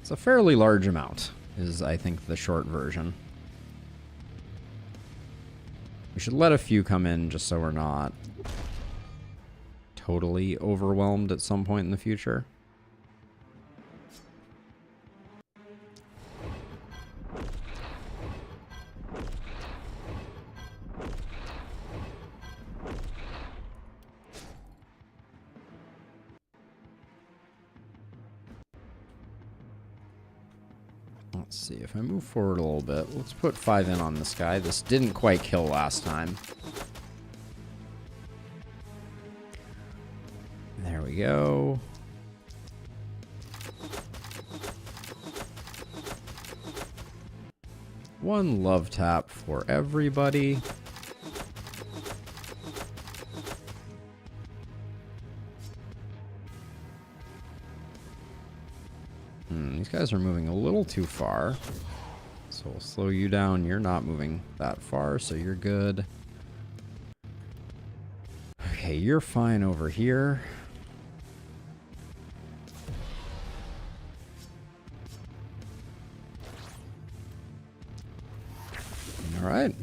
S2: It's a fairly large amount, is I think the short version. We should let a few come in just so we're not totally overwhelmed at some point in the future. Let's see, if I move forward a little bit, let's put 5 in on this guy. This didn't quite kill last time. There we go. One love tap for everybody. These guys are moving a little too far. So we'll slow you down. You're not moving that far, so you're good. Okay, you're fine over here. All right.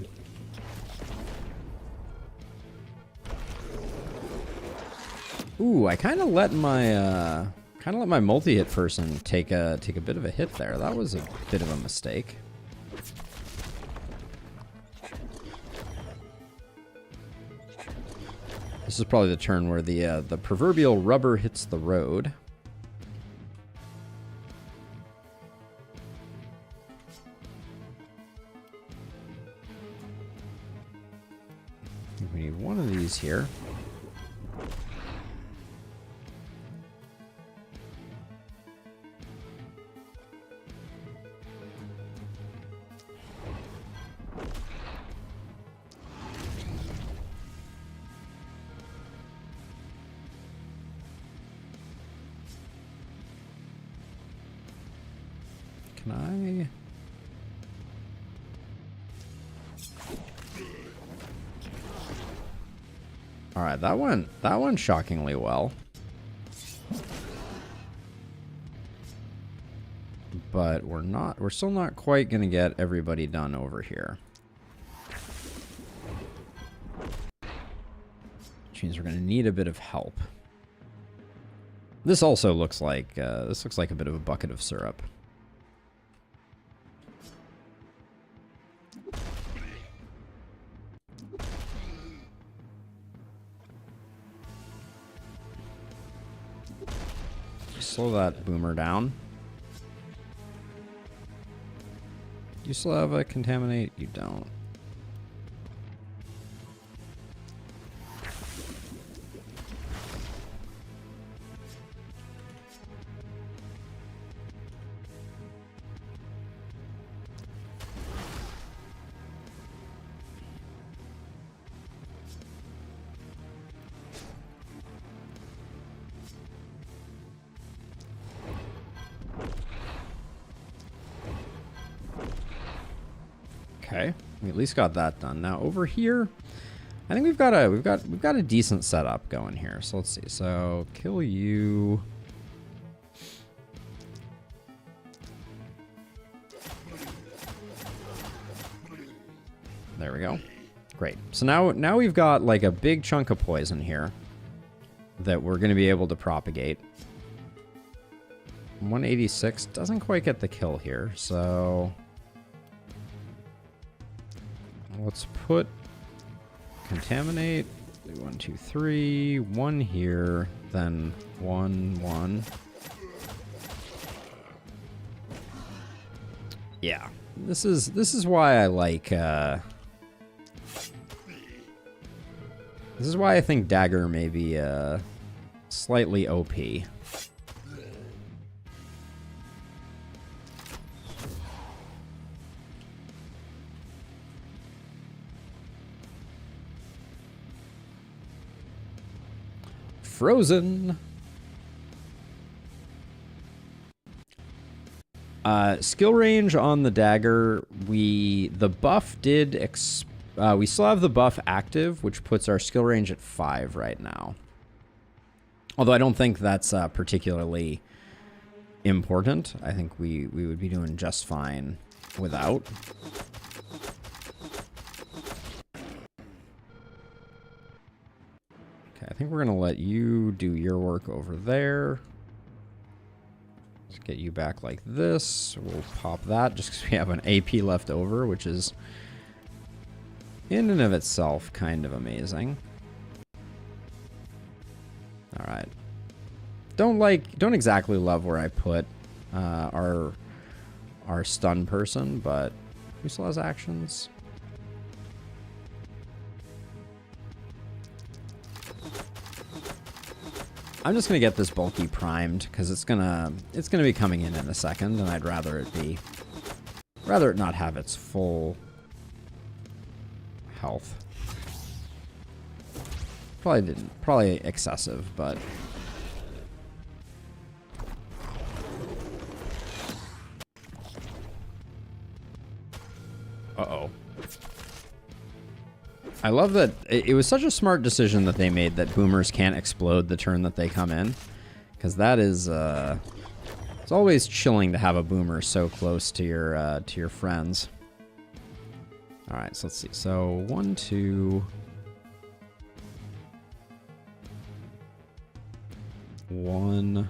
S2: Ooh, I kind of let my multi-hit person take a bit of a hit there. That was a bit of a mistake. This is probably the turn where the proverbial rubber hits the road. We need one of these here. Can I? All right, that went shockingly well. But we're still not quite gonna get everybody done over here. Which means we're gonna need a bit of help. This also looks like this looks like a bit of a bucket of syrup. Slow that boomer down. You still have a contaminate? You don't. Okay, we at least got that done. Now over here, I think we've got a decent setup going here. So let's see. So kill you. There we go. Great. So now we've got like a big chunk of poison here that we're going to be able to propagate. 186 doesn't quite get the kill here, so let's put contaminate. 1, 2, 3, 1 here, then 1, 1. Yeah, this is why I like. This is why I think Dagger may be slightly OP. Frozen. Skill range on the dagger. The buff did. We still have the buff active, which puts our skill range at 5 right now. Although I don't think that's particularly important. I think we would be doing just fine without. I think we're going to let you do your work over there. Let's get you back like this. We'll pop that just because we have an AP left over, which is in and of itself kind of amazing. All right. Don't exactly love where I put our stun person, but who still has actions? I'm just gonna get this bulky primed because it's gonna be coming in a second, and I'd rather it not have its full health. Probably excessive, but uh-oh. I love that it was such a smart decision that they made that boomers can't explode the turn that they come in, because that is it's always chilling to have a boomer so close to your friends. All right, so let's see. So 1, 2, 1.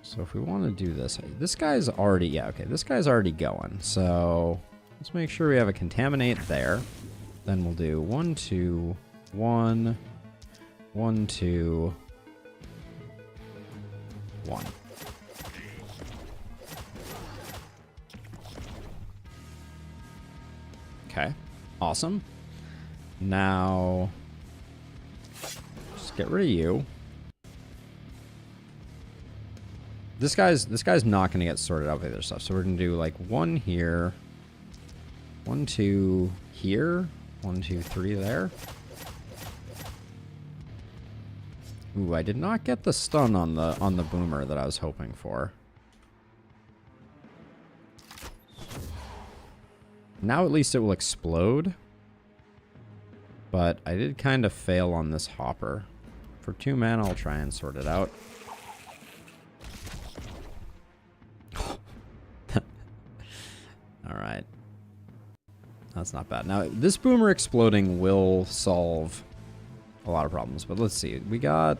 S2: So if we want to do this, this guy's already this guy's already going. So let's make sure we have a contaminate there. Then we'll do 1, 2, 1, 1, 2, 1. Okay, awesome. Now, just get rid of you. This guy's not gonna get sorted out by other stuff, so we're gonna do like 1 here. 1, 2 here. 1, 2, 3 there. Ooh, I did not get the stun on the boomer that I was hoping for. Now at least it will explode. But I did kind of fail on this hopper. For 2 mana, I'll try and sort it out. Alright. That's not bad. Now, this boomer exploding will solve a lot of problems. But let's see. We got...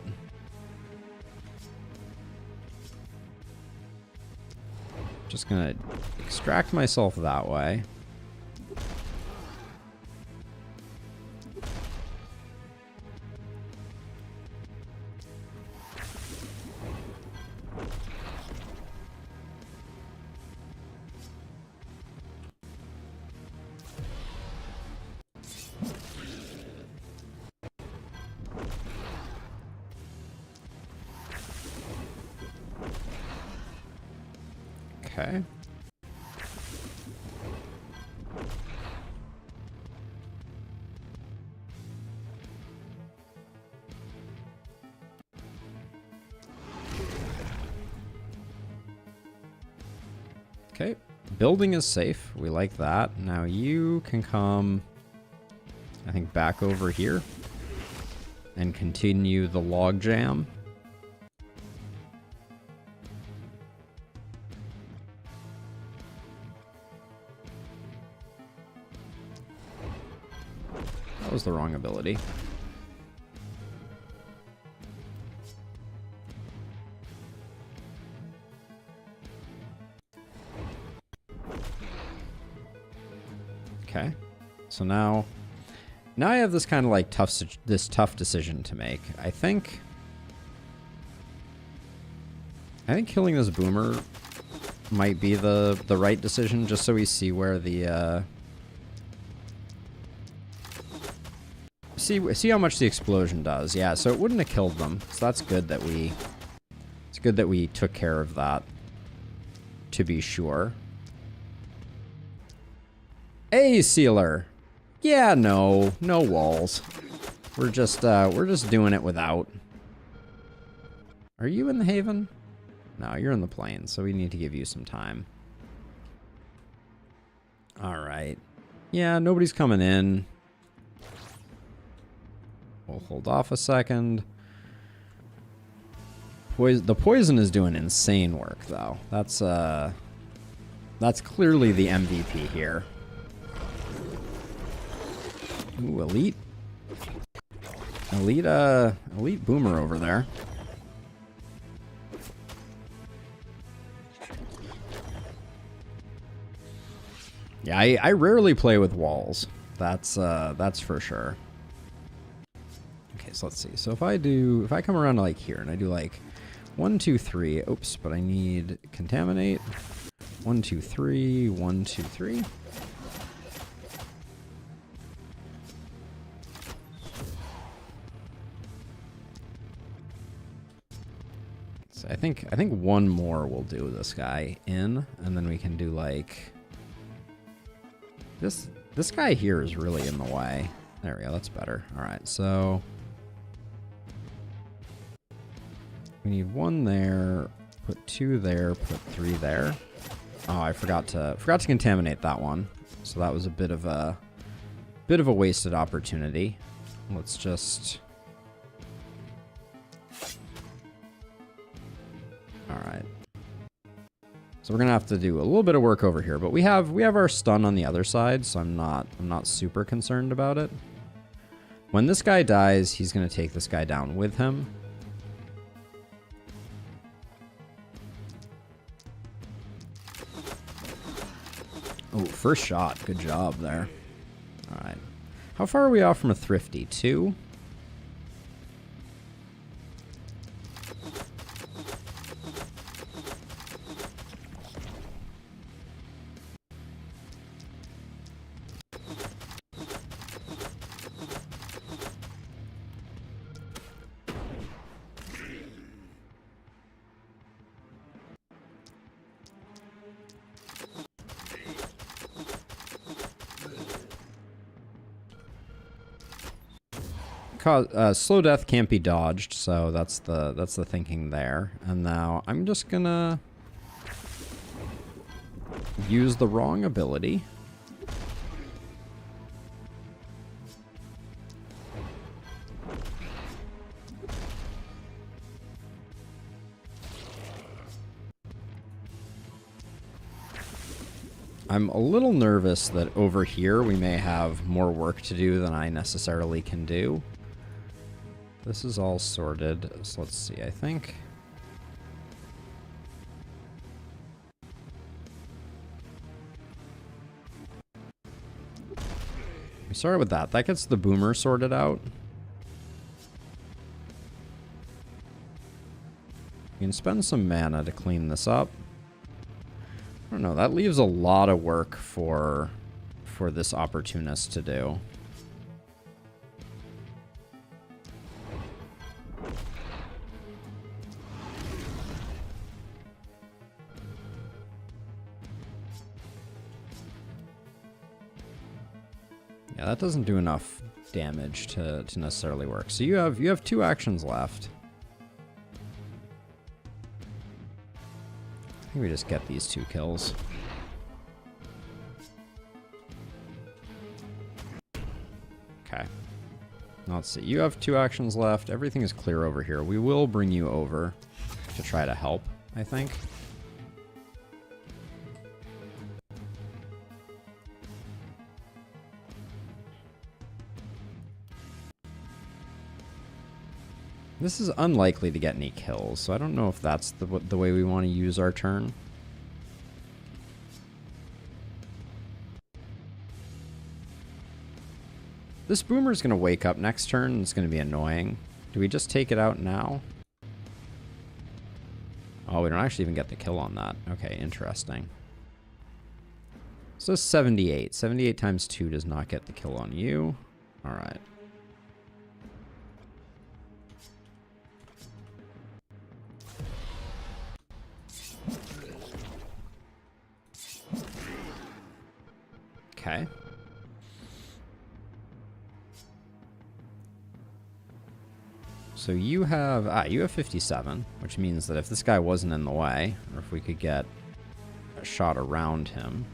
S2: Just gonna extract myself that way. Okay. Okay. Building is safe. We like that. Now you can come, I think, back over here and continue the log jam. That was the wrong ability. Okay. So now I have this kind of like tough decision to make. I think killing this boomer might be the right decision, just so we see where the see how much the explosion does. Yeah, so it wouldn't have killed them. So that's good that we took care of that, to be sure. Hey, Sealer. Yeah, no walls. We're just doing it without. Are you in the Haven? No, you're in the Plains, so we need to give you some time. All right. Yeah, nobody's coming in. We'll hold off a second. The poison is doing insane work, though. That's clearly the MVP here. Ooh, elite boomer over there. Yeah, I rarely play with walls. That's for sure. Okay, so let's see. So if I come around to like here and I do like 1, 2, 3. Oops, but I need contaminate. 1, 2, 3. 1, 2, 3. So I think one more will do this guy in, and then we can do like this guy here is really in the way. There we go, that's better. All right, so we need 1 there, put 2 there, put 3 there. Oh, I forgot to contaminate that one. So that was a bit of a wasted opportunity. Let's just... All right. So we're gonna have to do a little bit of work over here, but we have our stun on the other side, so I'm not super concerned about it. When this guy dies, he's gonna take this guy down with him. Oh, first shot. Good job there. All right. How far are we off from a thrifty? 2? Slow death can't be dodged, so that's the thinking there. And now I'm just gonna use the wrong ability. I'm a little nervous that over here we may have more work to do than I necessarily can do. This is all sorted, so let's see, I think... We started with that. That gets the boomer sorted out. You can spend some mana to clean this up. I don't know, that leaves a lot of work for this opportunist to do. Yeah, that doesn't do enough damage to necessarily work. So you have 2 actions left. I think we just get these 2 kills. Okay. Now let's see. You have 2 actions left. Everything is clear over here. We will bring you over to try to help, I think. This is unlikely to get any kills, so I don't know if that's the way we want to use our turn. This boomer's going to wake up next turn, and it's going to be annoying. Do we just take it out now? Oh, we don't actually even get the kill on that. Okay, interesting. So 78. 78 times 2 does not get the kill on you. All right. Okay. So you have 57, which means that if this guy wasn't in the way, or if we could get a shot around him.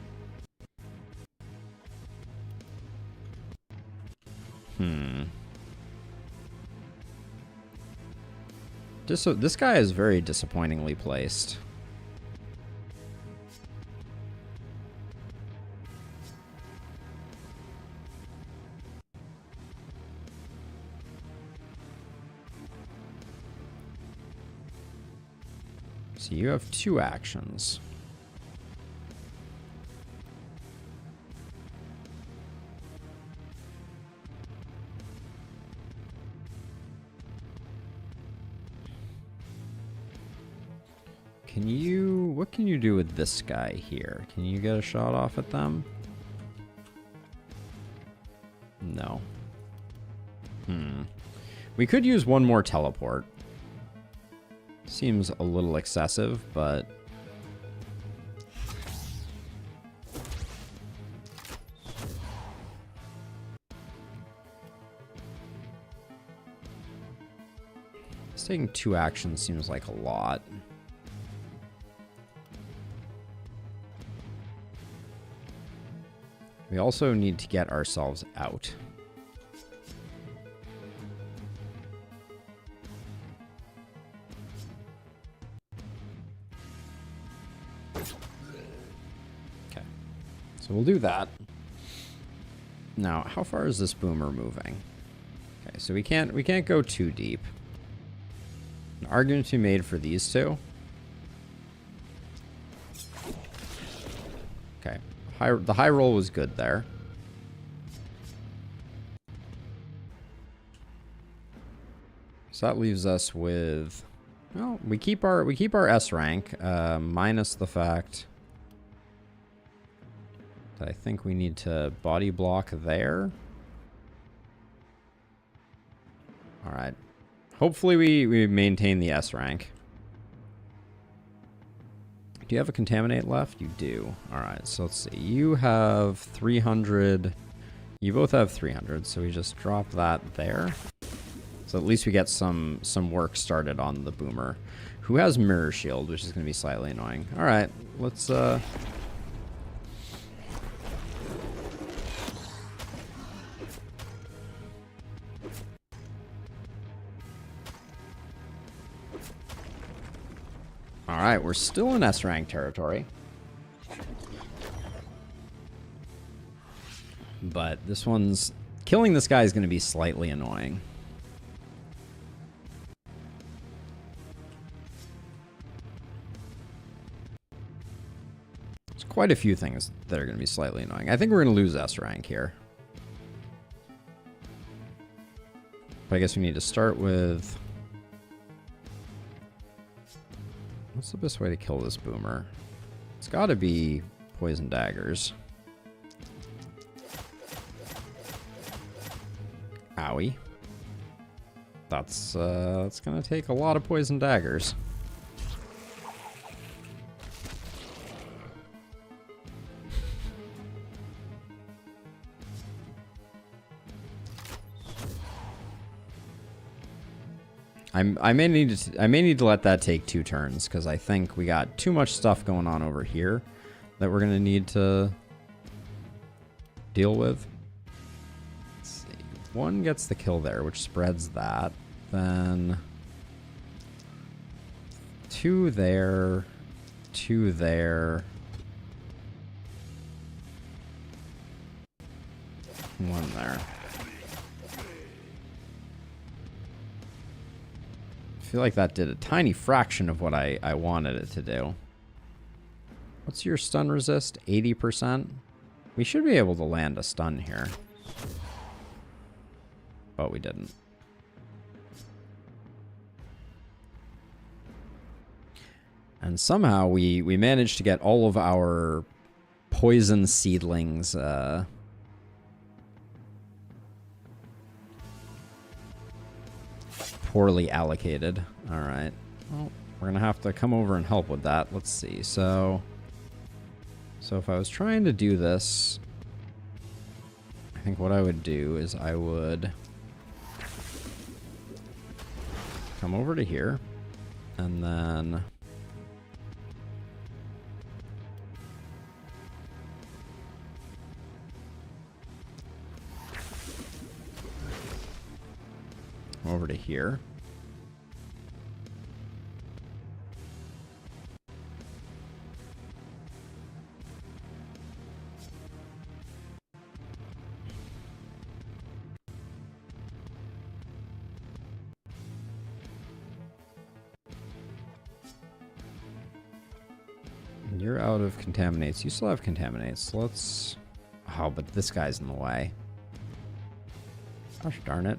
S2: This guy is very disappointingly placed. So you have 2 actions. What can you do with this guy here? Can you get a shot off at them? No. We could use one more teleport. Seems a little excessive, but... taking 2 actions seems like a lot. We also need to get ourselves out. Okay. So we'll do that. Now, how far is this boomer moving? Okay, so we can't go too deep. An argument to be made for these 2. Okay. The high roll was good there. So that leaves us with, well, we keep our S rank, minus the fact that I think we need to body block there. All right. Hopefully we maintain the S rank. Do you have a contaminate left? You do. All right, so let's see. You have 300. You both have 300, so we just drop that there. So at least we get some work started on the boomer, who has mirror shield, which is going to be slightly annoying. All right, let's all right, we're still in S rank territory. But this one's... Killing this guy is going to be slightly annoying. There's quite a few things that are going to be slightly annoying. I think we're going to lose S rank here. But I guess we need to start with... What's the best way to kill this boomer? It's got to be poison daggers. Owie. That's going to take a lot of poison daggers. I may need to let that take 2 turns because I think we got too much stuff going on over here that we're gonna need to deal with. Let's see. 1 gets the kill there, which spreads that. Then 2 there, 2 there, 1 there. I feel like that did a tiny fraction of what I wanted it to do. What's your stun resist? 80%? We should be able to land a stun here. But we didn't. And somehow we managed to get all of our poison seedlings poorly allocated. All right. Well, we're gonna have to come over and help with that. Let's see. So if I was trying to do this, I think what I would do is I would come over to here and then over to here. You're out of contaminates. You still have contaminates. Let's... Oh, but this guy's in the way. Gosh darn it.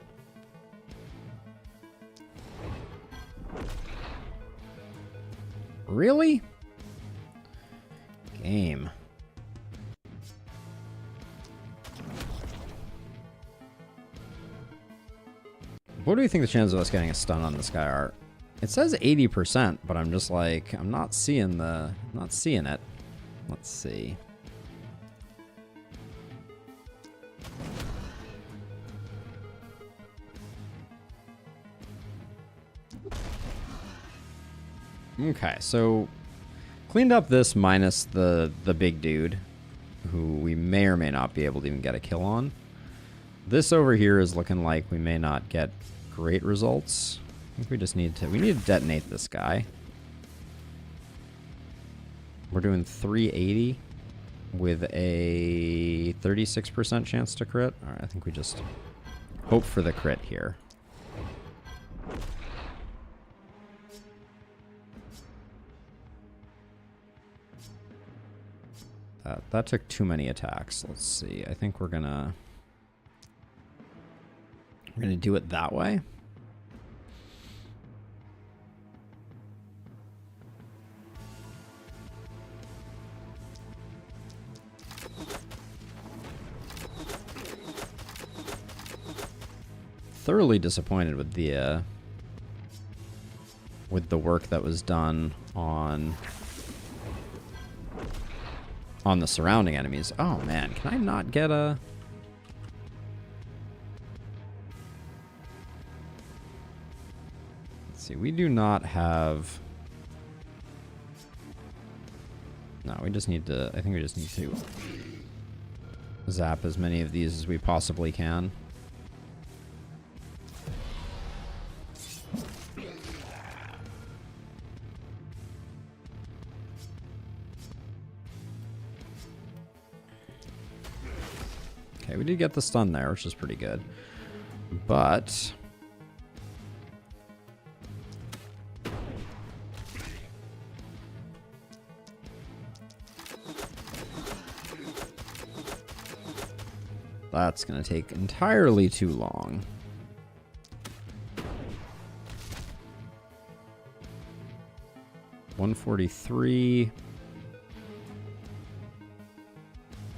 S2: Really? Game. What do you think the chances of us getting a stun on this guy are? It says 80%, but I'm just like, I'm not seeing it. Let's see. Okay, so cleaned up this minus the big dude, who we may or may not be able to even get a kill on. This over here is looking like we may not get great results. I think we just need to detonate this guy. We're doing 380 with a 36% chance to crit. All right, I think we just hope for the crit here. That took too many attacks. Let's see. I think we're gonna do it that way. Thoroughly disappointed with the work that was done on the surrounding enemies. Oh man, can I not get a... Let's see, we do not have... No, we just need to... I think we just need to zap as many of these as we possibly can. Okay, we did get the stun there, which is pretty good. But... that's going to take entirely too long. $143.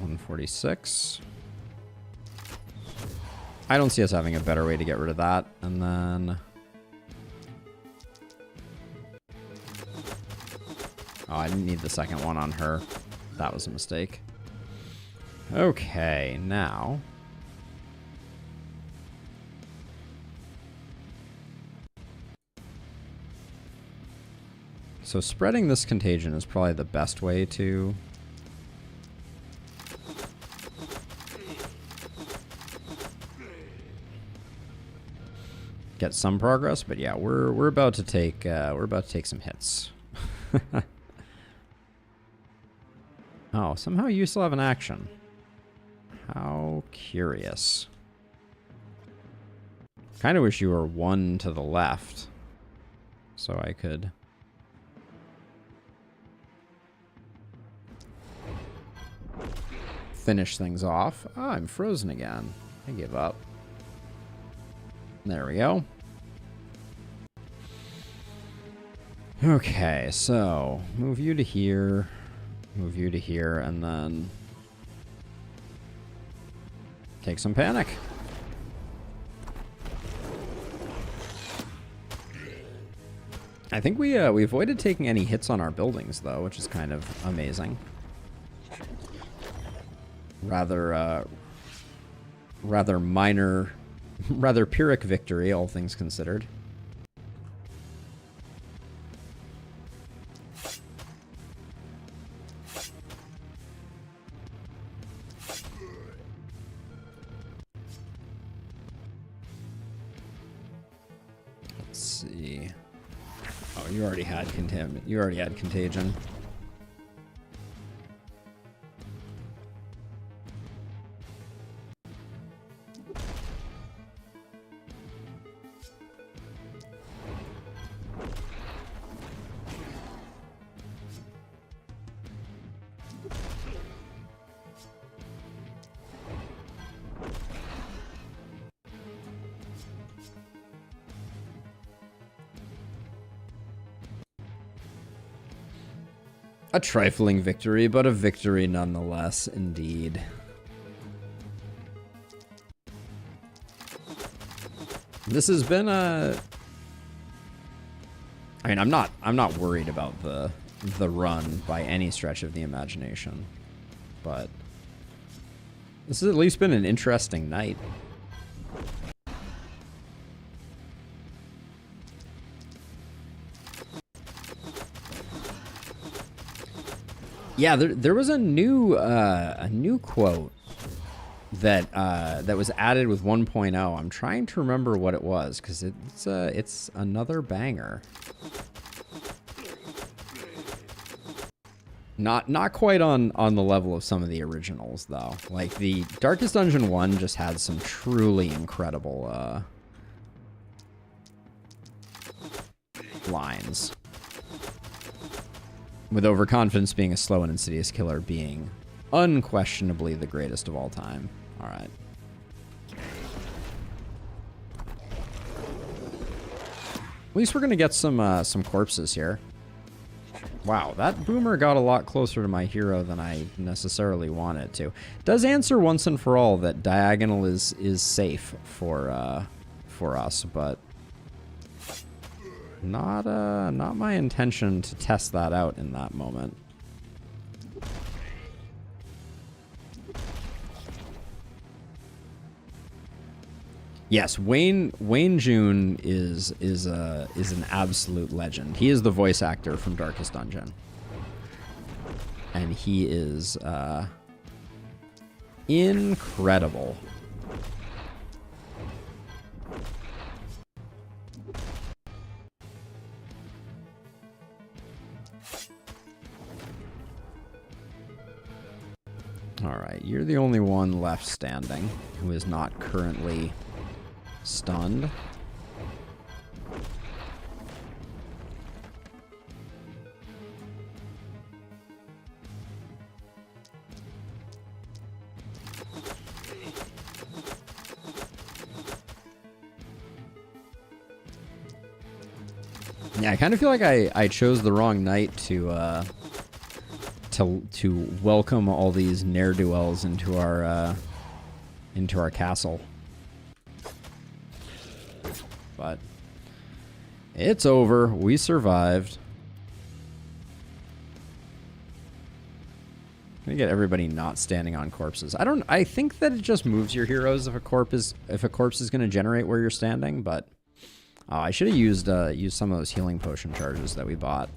S2: $146. I don't see us having a better way to get rid of that. And then... oh, I didn't need the second one on her. That was a mistake. Okay, now... so spreading this contagion is probably the best way to... get some progress, but yeah, we're about to take some hits. Oh, somehow you still have an action. How curious. Kind of wish you were one to the left, so I could finish things off. Oh, I'm frozen again. I give up. There we go. Okay, so move you to here, move you to here, and then take some panic. I think we avoided taking any hits on our buildings though, which is kind of amazing. Rather minor, rather Pyrrhic victory, all things considered. Let's see. Oh, you already had contagion. A trifling victory, but a victory nonetheless, indeed. This has been a... I mean, I'm not worried about the run by any stretch of the imagination, but this has at least been an interesting night. Yeah, there was a new quote that that was added with 1.0. I'm trying to remember what it was because it's another banger. Not quite on the level of some of the originals though. Like the Darkest Dungeon 1 just had some truly incredible lines. With Overconfidence being a slow and insidious killer being unquestionably the greatest of all time. All right. At least we're going to get some corpses here. Wow, that boomer got a lot closer to my hero than I necessarily wanted to. Does answer once and for all that diagonal is safe for us, but not my intention to test that out in that moment. Yes, Wayne June is an absolute legend. He is the voice actor from Darkest Dungeon, and he is incredible. Alright, you're the only one left standing who is not currently stunned. Yeah, I kind of feel like I chose the wrong night to welcome all these ne'er-do-wells into our castle. But it's over. We survived. I'm gonna get everybody not standing on corpses. I think that it just moves your heroes if a corpse is gonna generate where you're standing, but I should have used some of those healing potion charges that we bought.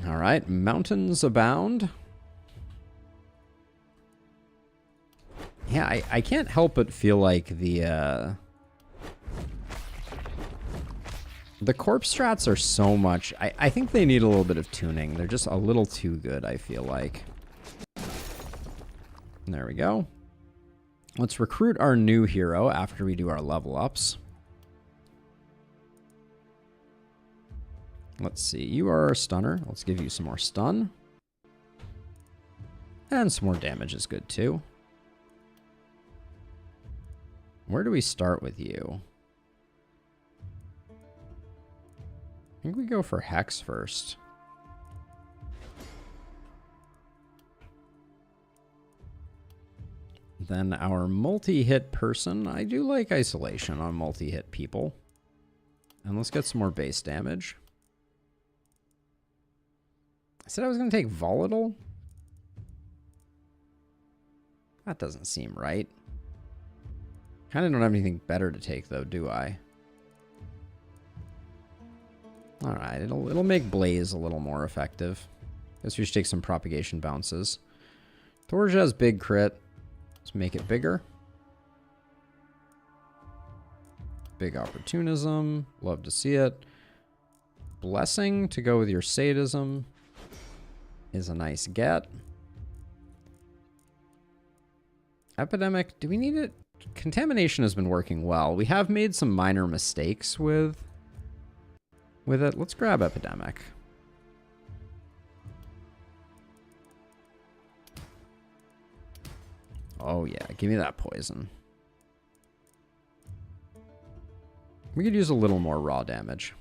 S2: All right, mountains abound. Yeah, I can't help but feel like the corpse strats are so much... I think they need a little bit of tuning. They're just a little too good, I feel like. There we go. Let's recruit our new hero after we do our level ups. Let's see. You are a stunner. Let's give you some more stun. And some more damage is good too. Where do we start with you? I think we go for Hex first. Then our multi-hit person. I do like isolation on multi-hit people. And let's get some more base damage. I said I was going to take volatile. That doesn't seem right. Kind of don't have anything better to take though, do I? All right, it'll make Blaze a little more effective. Guess we should take some propagation bounces. Thorge has big crit. Let's make it bigger. Big opportunism. Love to see it. Blessing to go with your sadism is a nice get. Epidemic, do we need it? Contamination has been working well. We have made some minor mistakes with it. Let's grab Epidemic. Oh yeah, give me that poison. We could use a little more raw damage.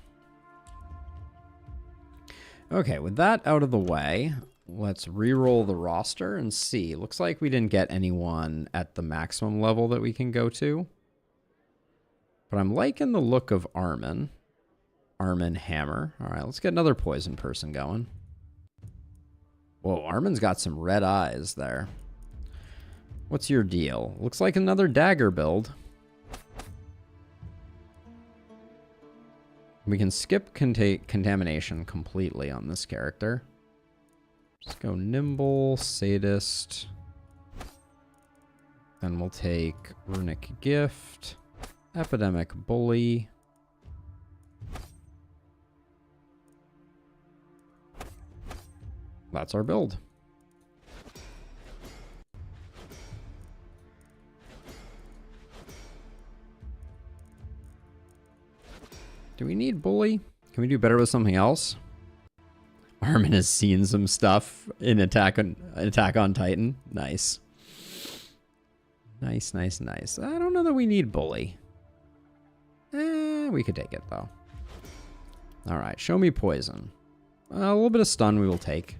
S2: Okay, with that out of the way, let's re-roll the roster and see. Looks like we didn't get anyone at the maximum level that we can go to. But I'm liking the look of Armin. Armin Hammer. All right, let's get another poison person going. Whoa, Armin's got some red eyes there. What's your deal? Looks like another dagger build. We can skip contamination completely on this character. Just go nimble, sadist. Then we'll take runic gift, epidemic bully. That's our build. Do we need bully? Can we do better with something else? Armin has seen some stuff in Attack on Titan. Nice. Nice, nice, nice. I don't know that we need bully. We could take it though. All right, show me poison. A little bit of stun we will take.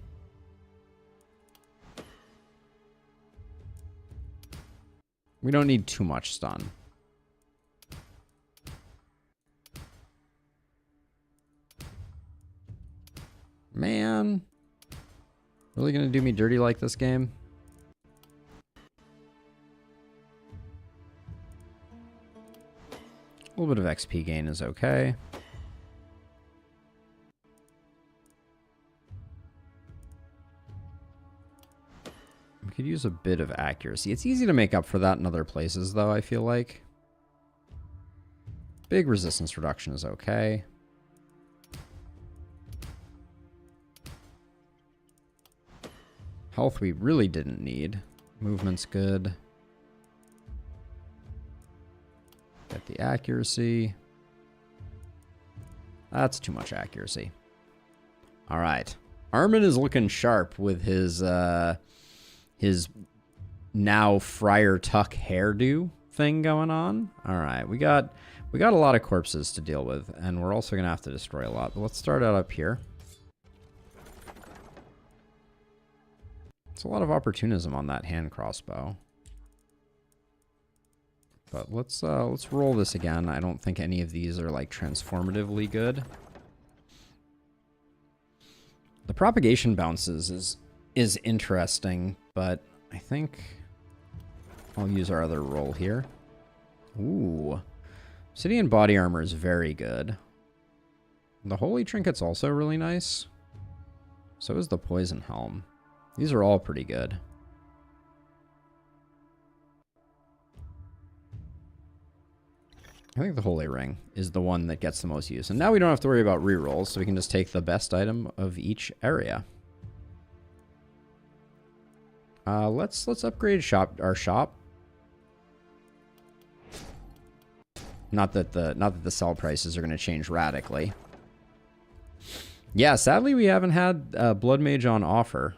S2: We don't need too much stun. Man. Really gonna do me dirty like this game? A little bit of XP gain is okay. We could use a bit of accuracy. It's easy to make up for that in other places, though, I feel like. Big resistance reduction is okay. Health we really didn't need. Movement's good. Get the accuracy. That's too much accuracy. All right. Armin is looking sharp with his now Friar Tuck hairdo. thing going on. All right, we got a lot of corpses to deal with, and we're also gonna have to destroy a lot. But let's start out up here. It's a lot of opportunism on that hand crossbow. But let's roll this again. I don't think any of these are like transformatively good. The propagation bounces is interesting, but I think I'll use our other roll here. Ooh. Obsidian body armor is very good. The holy trinket's also really nice. So is the poison helm. These are all pretty good. I think the holy ring is the one that gets the most use. And now we don't have to worry about rerolls, so we can just take the best item of each area. Let's upgrade our shop. Not that the sell prices are going to change radically. Yeah, sadly we haven't had Blood Mage on offer.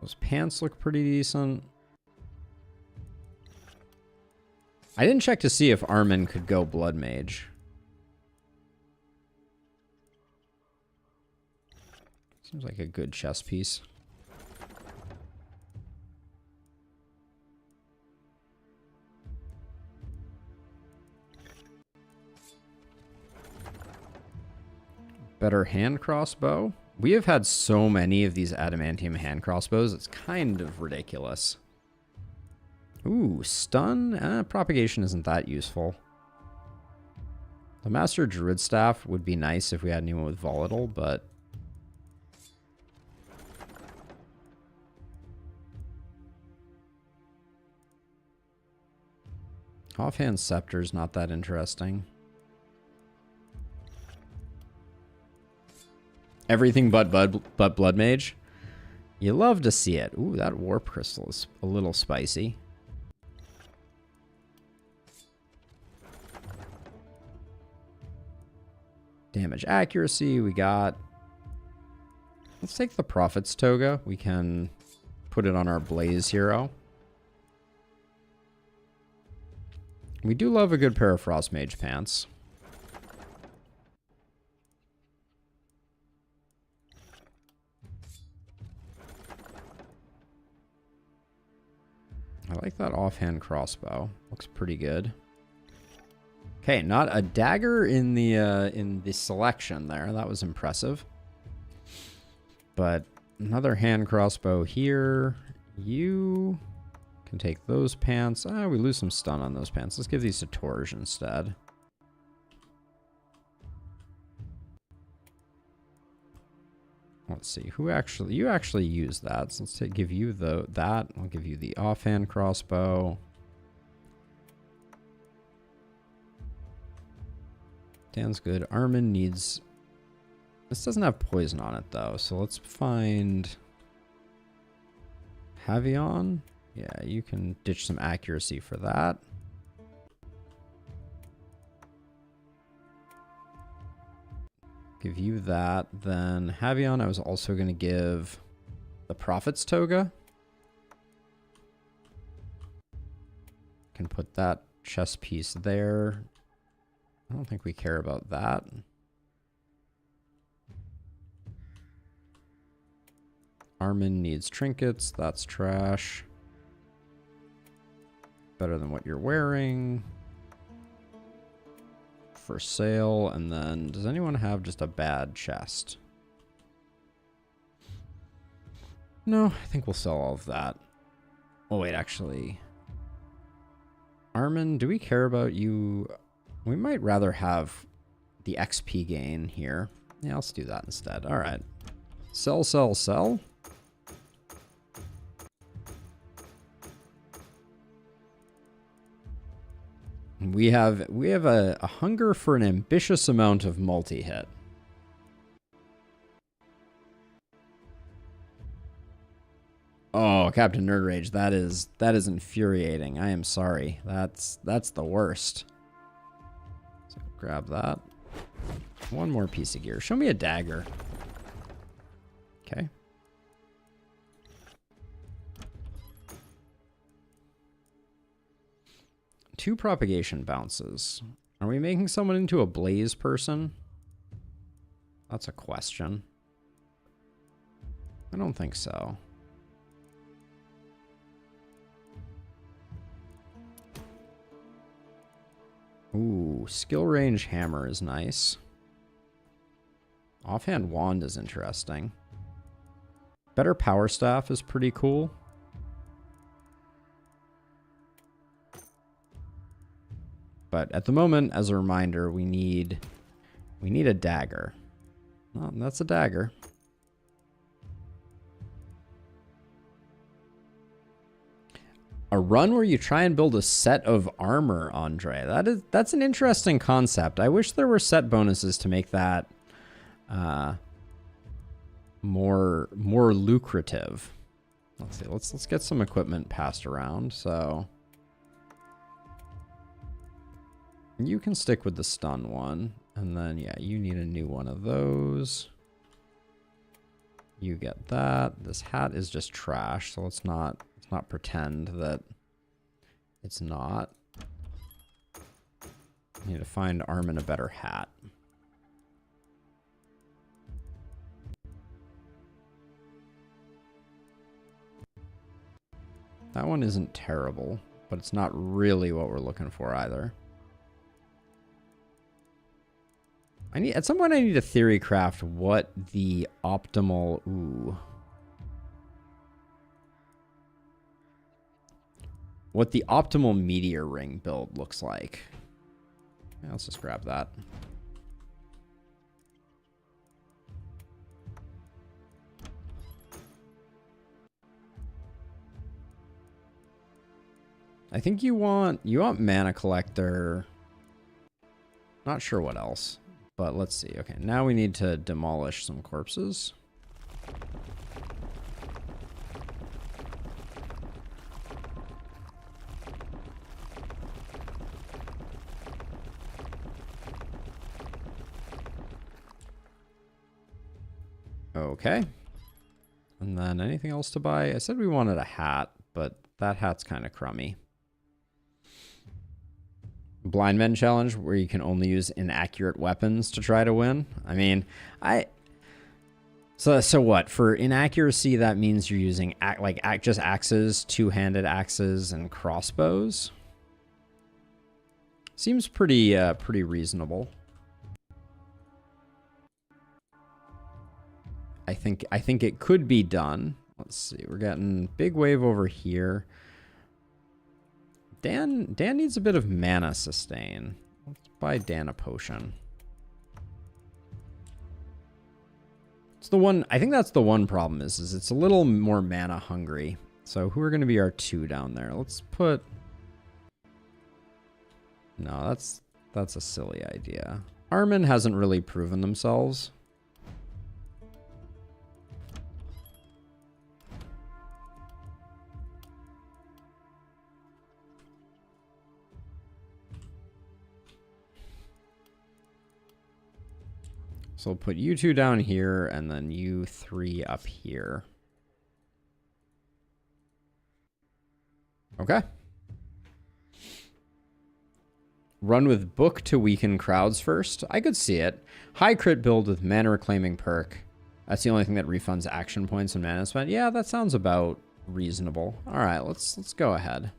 S2: Those pants look pretty decent. I didn't check to see if Armin could go Blood Mage. Seems like a good chess piece. Better hand crossbow. We have had so many of these adamantium hand crossbows, it's kind of ridiculous. Ooh, stun? Propagation isn't that useful. The Master Druid Staff would be nice if we had anyone with volatile, but... Offhand Scepter's not that interesting. Everything but Blood Mage. You love to see it. Ooh, that Warp Crystal is a little spicy. Damage accuracy, we got... Let's take the Prophet's Toga. We can put it on our Blaze hero. We do love a good pair of Frost Mage pants. I like that offhand crossbow. Looks pretty good. Okay, not a dagger in the selection there. That was impressive. But another hand crossbow here. You can take those pants. Ah, we lose some stun on those pants. Let's give these to Torge instead. Let's see, you actually use that. So let's give you that. I'll give you the offhand crossbow. Dan's good. Armin needs... This doesn't have poison on it though, so let's find Havion. Yeah, you can ditch some accuracy for that. Give you that. Then Havion, I was also going to give the Prophet's Toga. Can put that chess piece there. I don't think we care about that. Armin needs trinkets. That's trash. Better than what you're wearing. For sale. And then does anyone have just a bad chest? No, I think we'll sell all of that. Oh wait, actually, Armin, do we care about you? We might rather have the XP gain here. Yeah, let's do that instead. All right, sell, sell, sell. We have a hunger for an ambitious amount of multi-hit. Oh, Captain Nerd Rage, that is infuriating. I am sorry. That's the worst. So grab that. One more piece of gear. Show me a dagger. Okay. 2 propagation bounces. Are we making someone into a blaze person? That's a question. I don't think so. Ooh, skill range hammer is nice. Offhand wand is interesting. Better power staff is pretty cool. But at the moment, as a reminder, we need a dagger. Oh, that's a dagger. A run where you try and build a set of armor, Andre. That's an interesting concept. I wish there were set bonuses to make that more lucrative. Let's see. Let's get some equipment passed around. So you can stick with the stun one, and then yeah, you need a new one of those. You get that. This hat is just trash, so let's not pretend that it's not. You need to find Armin a better hat. That one isn't terrible, but it's not really what we're looking for either. At some point I need to theory craft what the optimal what the optimal meteor ring build looks like. Yeah, let's just grab that. I think you want mana collector. Not sure what else, but let's see. Okay, now we need to demolish some corpses. Okay. And then anything else to buy? I said we wanted a hat, but that hat's kind of crummy. Blind Men challenge where you can only use inaccurate weapons to try to win. I mean, so what? For inaccuracy, that means you're using just axes, two-handed axes, and crossbows. Seems pretty reasonable. I think it could be done. Let's see. We're getting big wave over here. Dan needs a bit of mana sustain. Let's buy Dan a potion. It's the one. I think that's the one problem is it's a little more mana hungry. So who are going to be our 2 down there? Let's put. No, that's a silly idea. Armin hasn't really proven themselves. So we'll put you 2 down here, and then you 3 up here. Okay. Run with book to weaken crowds first. I could see it. High crit build with mana reclaiming perk. That's the only thing that refunds action points and mana spent. Yeah, that sounds about reasonable. All right, let's go ahead.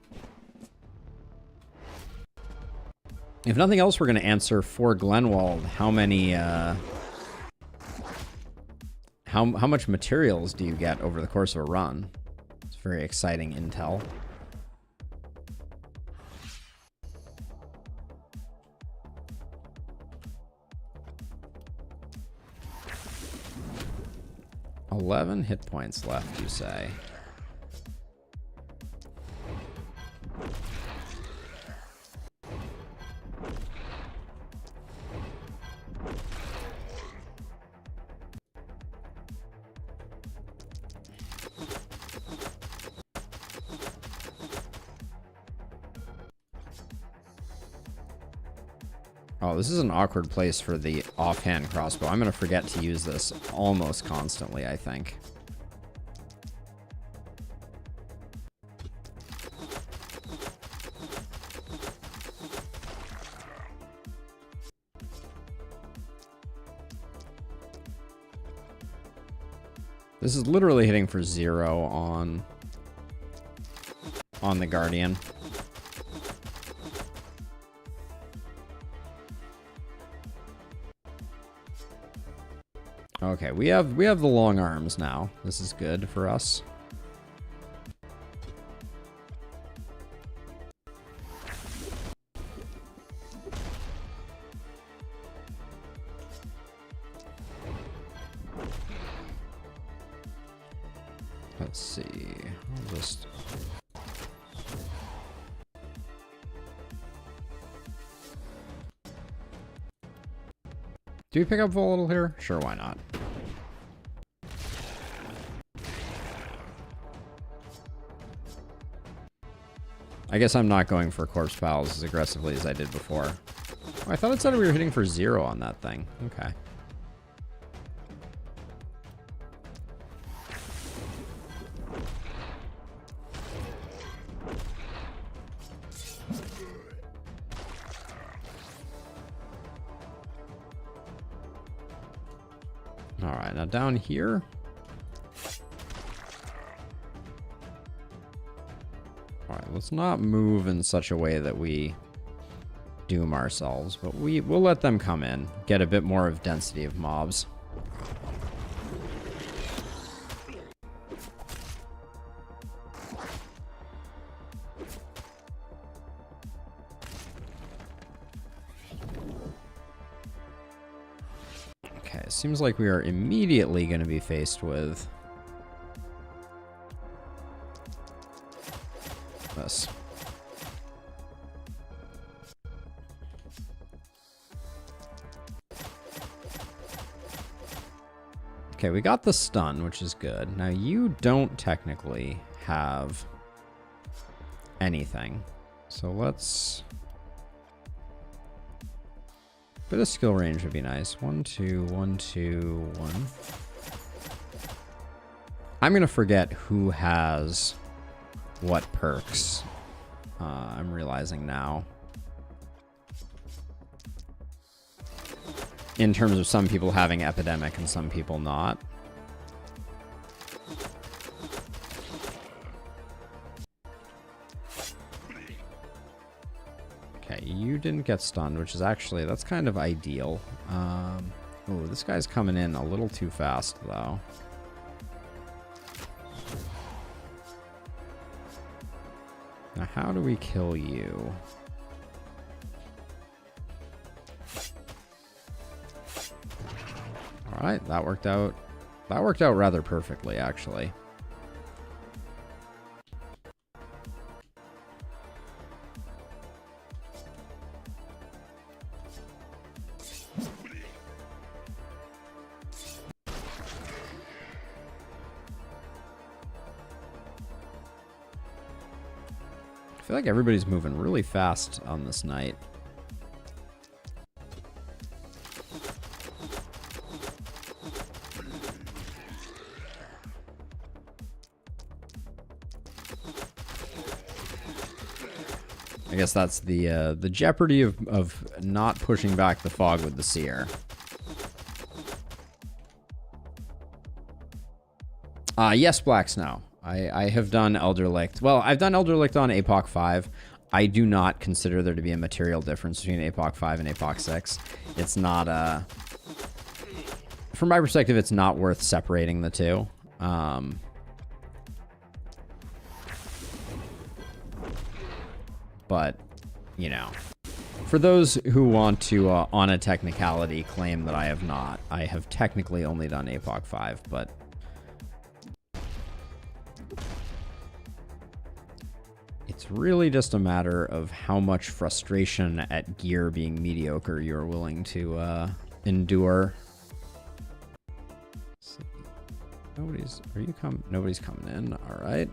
S2: If nothing else, we're going to answer for Glenwald how many how much materials do you get over the course of a run? It's very exciting intel. $11 hit points left, you say? Oh, this is an awkward place for the offhand crossbow. I'm going to forget to use this almost constantly, I think. This is literally hitting for 0 on the Guardian. Okay, we have the long arms now. This is good for us. Let's see. I'll just... Do we pick up Volatile here? Sure, why not? I guess I'm not going for Corpse Pals as aggressively as I did before. Oh, I thought it said we were hitting for 0 on that thing. Okay. Alright, now down here. Alright, let's not move in such a way that we doom ourselves, but we'll let them come in, get a bit more of density of mobs. Okay, seems like we are immediately going to be faced with this. Okay, we got the stun, which is good. Now, you don't technically have anything. So let's... Bit of skill range would be nice. 1, 2, 1, 2, 1. I'm going to forget who has what perks. I'm realizing now. In terms of some people having Epidemic and some people not. Okay, you didn't get stunned, which is actually, that's kind of ideal. Oh, this guy's coming in a little too fast, though. Now, how do we kill you? All right, that worked out. That worked out rather perfectly, actually. I feel like everybody's moving really fast on this night. I guess that's the jeopardy of not pushing back the fog with the seer. Yes, Black Snow. I have done Elderlicht. Well, I've done Elderlicht on APOC 5. I do not consider there to be a material difference between APOC 5 and APOC 6. It's not, from my perspective, it's not worth separating the two. But, you know, for those who want to, on a technicality, claim that I have not, I have technically only done APOC 5, but... It's really just a matter of how much frustration at gear being mediocre you're willing to endure. Let's see. Nobody's coming in. All right.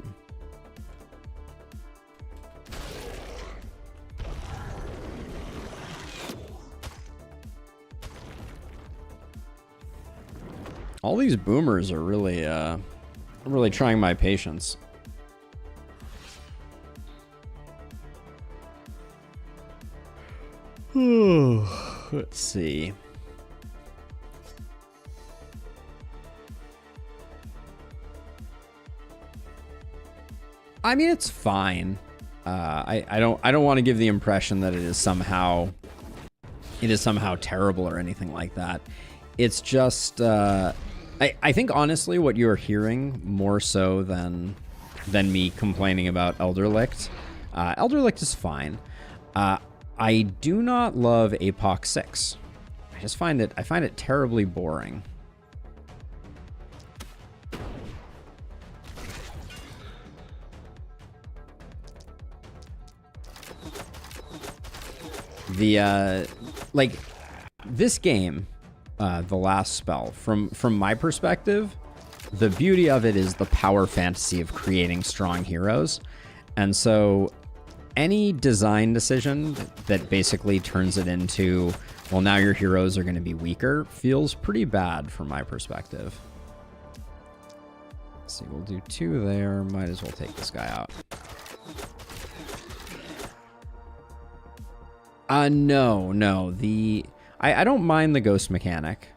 S2: All these boomers are really really trying my patience. Let's see. I mean, it's fine. I don't want to give the impression that it is somehow terrible or anything like that. It's just I think honestly what you're hearing more so than me complaining about Elderlicht. Elderlicht is fine. I do not love APOC 6. I find it terribly boring. The like this game, the last spell, from my perspective, the beauty of it is the power fantasy of creating strong heroes. And so any design decision that basically turns it into, well, now your heroes are going to be weaker, feels pretty bad from my perspective. Let's see, we'll do 2 there. Might as well take this guy out. No. I don't mind the ghost mechanic.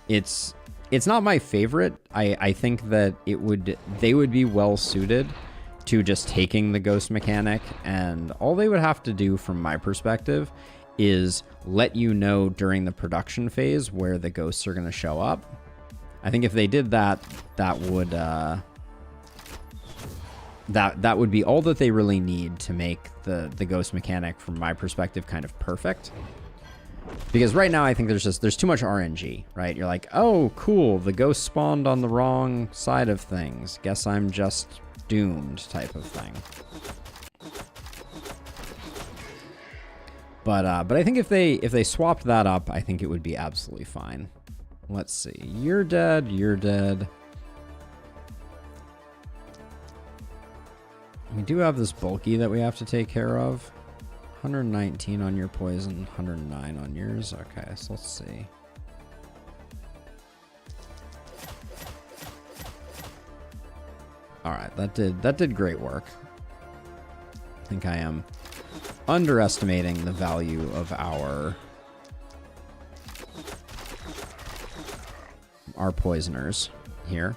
S2: It's not my favorite. I think that they would be well suited to just taking the ghost mechanic, and all they would have to do from my perspective is let you know during the production phase where the ghosts are going to show up. I think if they did that, that would that would be all that they really need to make the ghost mechanic, from my perspective, kind of perfect. Because right now I think there's too much RNG, right? You're like, oh, cool, the ghost spawned on the wrong side of things. Guess I'm just doomed type of thing. But I think if they swapped that up, I think it would be absolutely fine. Let's see. You're dead. You're dead. We do have this bulky that we have to take care of. 119 on your poison, 109 on yours. Okay, so let's see. All right, that did great work. I think I am underestimating the value of our poisoners here.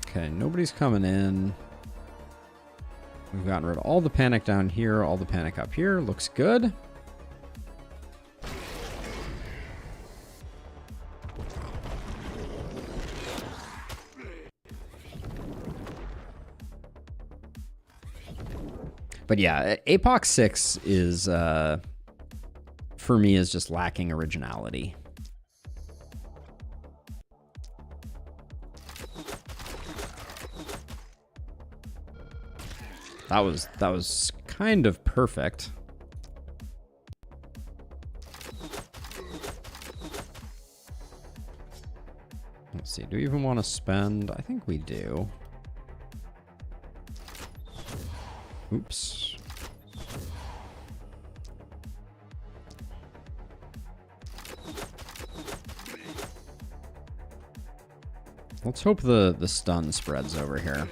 S2: Okay, nobody's coming in. We've gotten rid of all the panic down here, all the panic up here. Looks good. But yeah, APOC 6 is, for me, is just lacking originality. That was kind of perfect. Let's see, do we even want to spend? I think we do. Oops. Let's hope the stun spreads over here.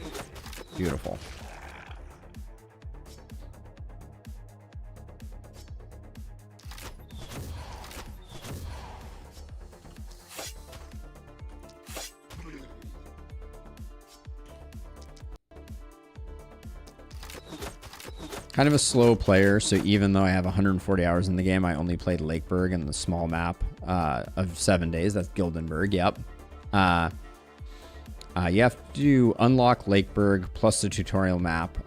S2: Beautiful. Kind of a slow player, so even though I have 140 hours in the game, I only played Lakeburg and the small map of 7 days. That's Gildenberg, yep. You have to unlock Lakeburg plus the tutorial map.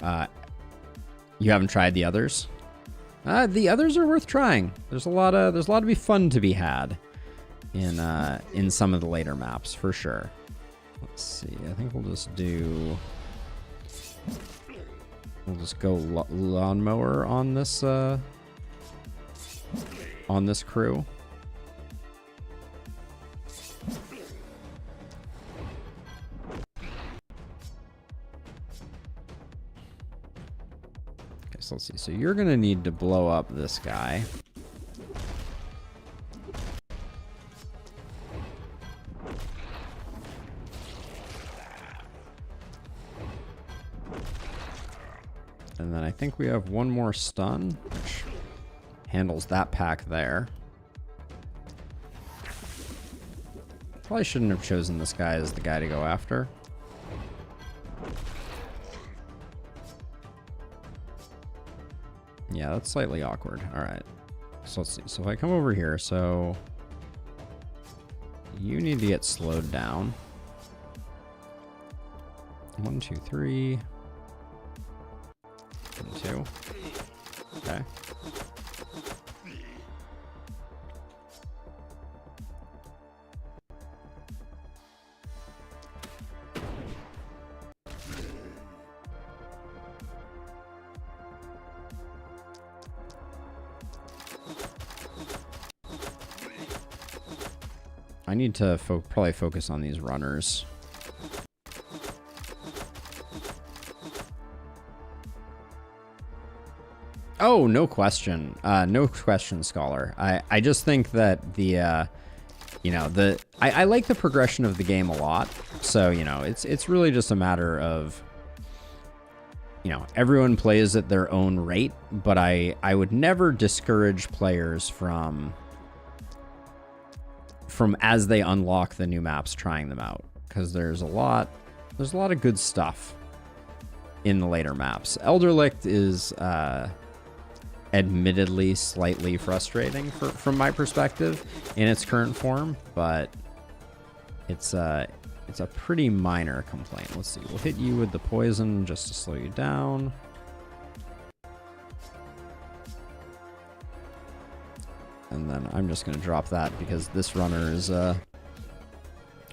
S2: You haven't tried the others? The others are worth trying. There's a lot to be fun to be had in some of the later maps for sure. Let's see. I think we'll just do. We'll just go lawnmower on this crew. Okay, so let's see. So you're gonna need to blow up this guy. And then I think we have one more stun, which handles that pack there. Probably shouldn't have chosen this guy as the guy to go after. Yeah, that's slightly awkward. All right. So let's see. So if I come over here, so you need to get slowed down. 1, 2, 3. 1, 2. Okay. I need to probably focus on these runners. Oh, no question. No question, Scholar. I just think that the, you know, I like the progression of the game a lot. So, you know, it's really just a matter of, you know, everyone plays at their own rate, but I would never discourage players from as they unlock the new maps trying them out, because there's a lot of good stuff in the later maps. Elderlicht is admittedly slightly frustrating from my perspective in its current form, but it's a pretty minor complaint. Let's see, we'll hit you with the poison just to slow you down. And then I'm just going to drop that because this runner is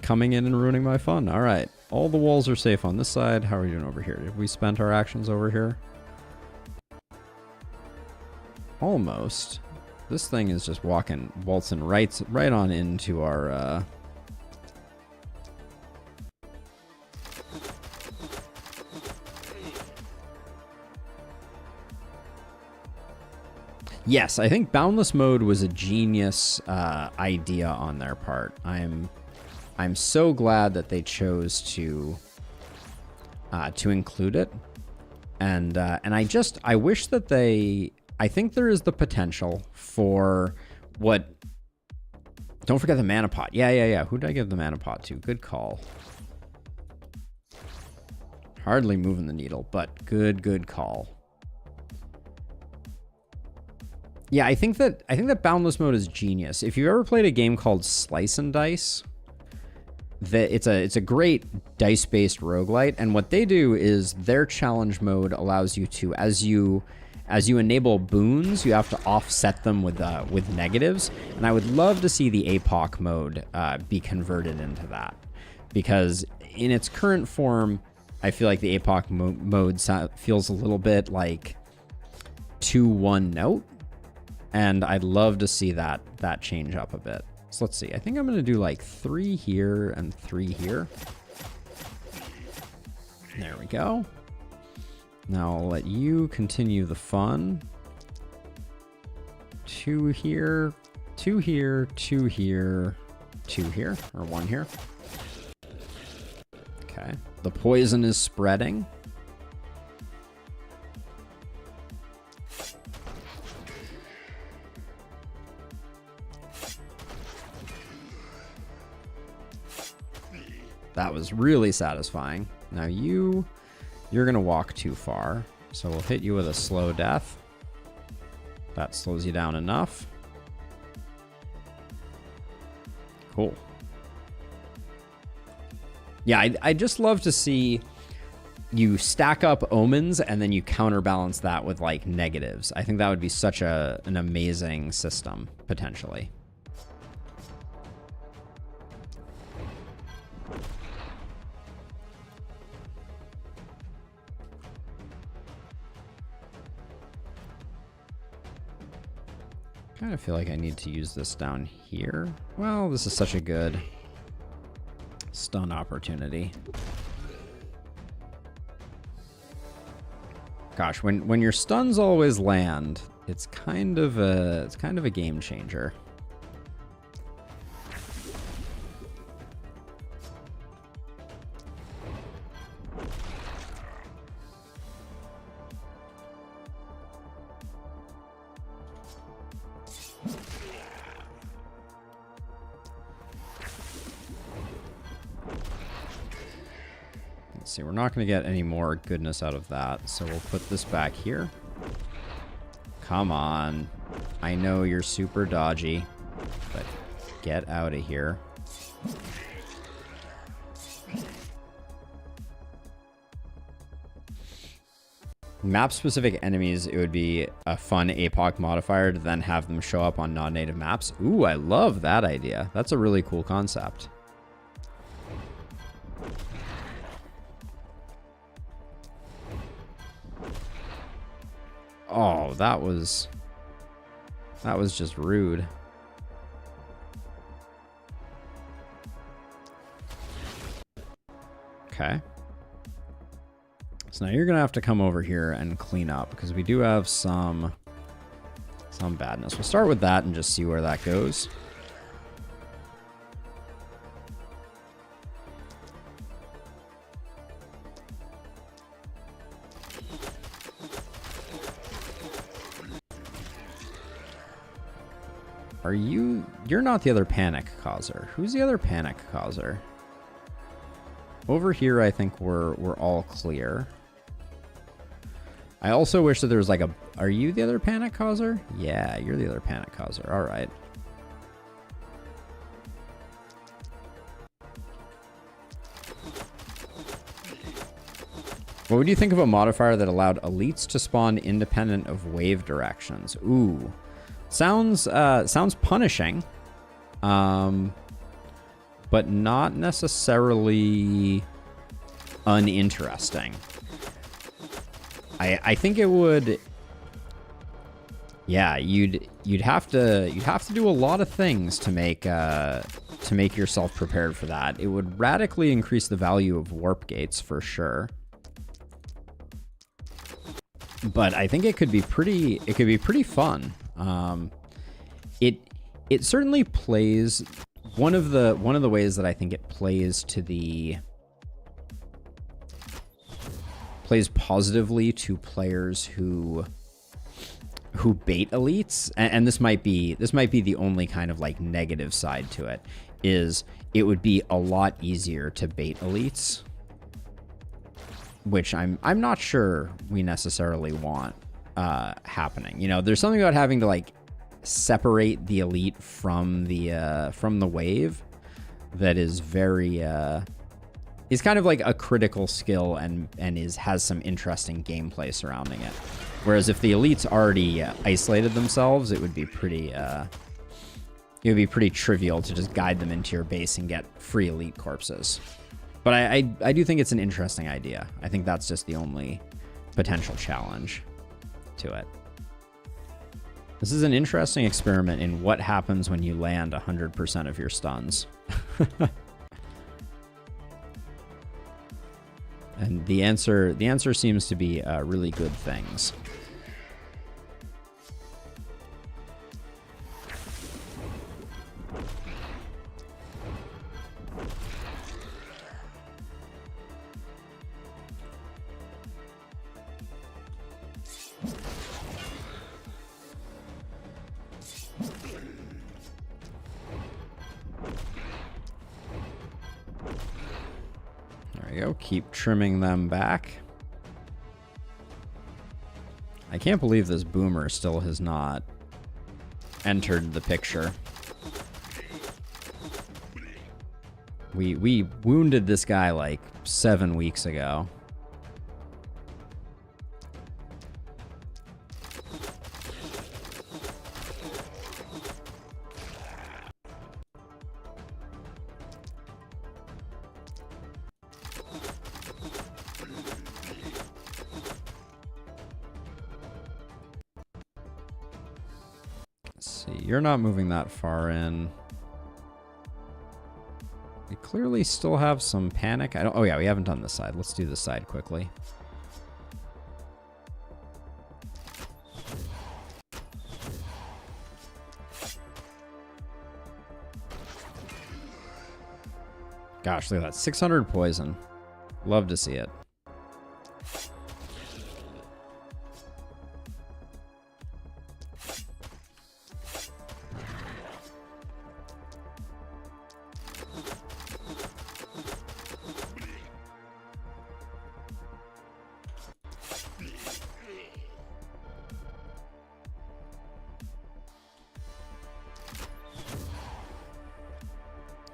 S2: coming in and ruining my fun. All right. All the walls are safe on this side. How are we doing over here? Have we spent our actions over here? Almost. This thing is just waltzing right on into our... Yes, I think Boundless Mode was a genius idea on their part. I'm so glad that they chose to include it, and I wish that I think there is the potential for what. Don't forget the mana pot. Yeah. Who did I give the mana pot to? Good call. Hardly moving the needle, but good call. Yeah, I think that Boundless Mode is genius. If you've ever played a game called Slice and Dice, it's a great dice-based roguelite, and what they do is their challenge mode allows you to, as you enable boons, you have to offset them with negatives, and I would love to see the APOC mode be converted into that, because in its current form, I feel like the APOC mode feels a little bit like 2-1 note. And I'd love to see that change up a bit. So let's see. I think I'm going to do like 3 here and 3 here. There we go. Now I'll let you continue the fun. 2 here, 2 here, 2 here, 2 here, or 1 here. Okay. The poison is spreading. That was really satisfying. Now you're gonna walk too far, so we'll hit you with a slow death. That slows you down enough. Cool. Yeah, I just love to see you stack up omens and then you counterbalance that with like negatives. I think that would be such an amazing system, potentially. I kind of feel like I need to use this down here. Well, this is such a good stun opportunity. Gosh, when your stuns always land, it's kind of a game changer. Let's see, we're not going to get any more goodness out of that, so we'll put this back here. Come on. I know you're super dodgy, but get out of here. Map-specific enemies, it would be a fun APOC modifier to then have them show up on non-native maps. Ooh, I love that idea. That's a really cool concept. Oh, that was just rude. Okay. So now you're going to have to come over here and clean up because we do have some badness. We'll start with that and just see where that goes. You're not the other panic causer. Who's the other panic causer? Over here, I think we're all clear. I also wish that there was like a... Are you the other panic causer? Yeah, you're the other panic causer. All right. What would you think of a modifier that allowed elites to spawn independent of wave directions? Ooh. Sounds punishing. But not necessarily uninteresting. I think it would... Yeah, you'd have to do a lot of things to make yourself prepared for that. It would radically increase the value of warp gates for sure. But I think it could be pretty fun. It certainly plays... One of the ways that I think it plays positively to players who bait elites, and this might be the only kind of like negative side to it, is it would be a lot easier to bait elites, which I'm not sure we necessarily want happening. You know, there's something about having to like separate the elite from the wave that is very is kind of like a critical skill and has some interesting gameplay surrounding it. Whereas if the elites already isolated themselves, it would be pretty trivial to just guide them into your base and get free elite corpses. But I do think it's an interesting idea. I think that's just the only potential challenge to it. This is an interesting experiment in what happens when you land 100% of your stuns. And the answer seems to be really good things. Keep trimming them back. I can't believe this boomer still has not entered the picture. We wounded this guy like 7 weeks ago. You're not moving that far in. We clearly still have some panic. Oh yeah, we haven't done this side. Let's do this side quickly. Gosh, look at that. 600 poison. Love to see it.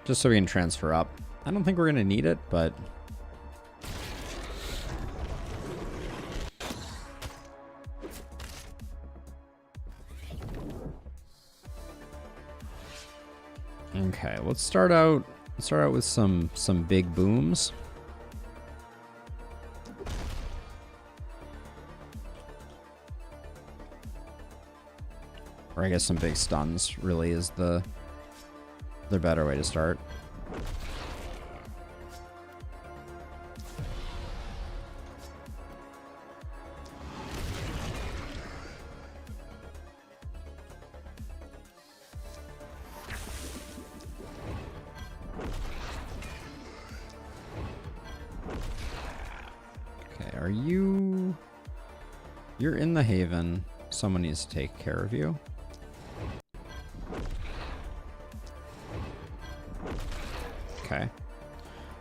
S2: just so we can transfer up. I don't think we're going to need it, but... Okay, let's start out with some big booms. Or I guess some big stuns really is the better way to start. Okay, are you... You're in the Haven. Someone needs to take care of you. Okay.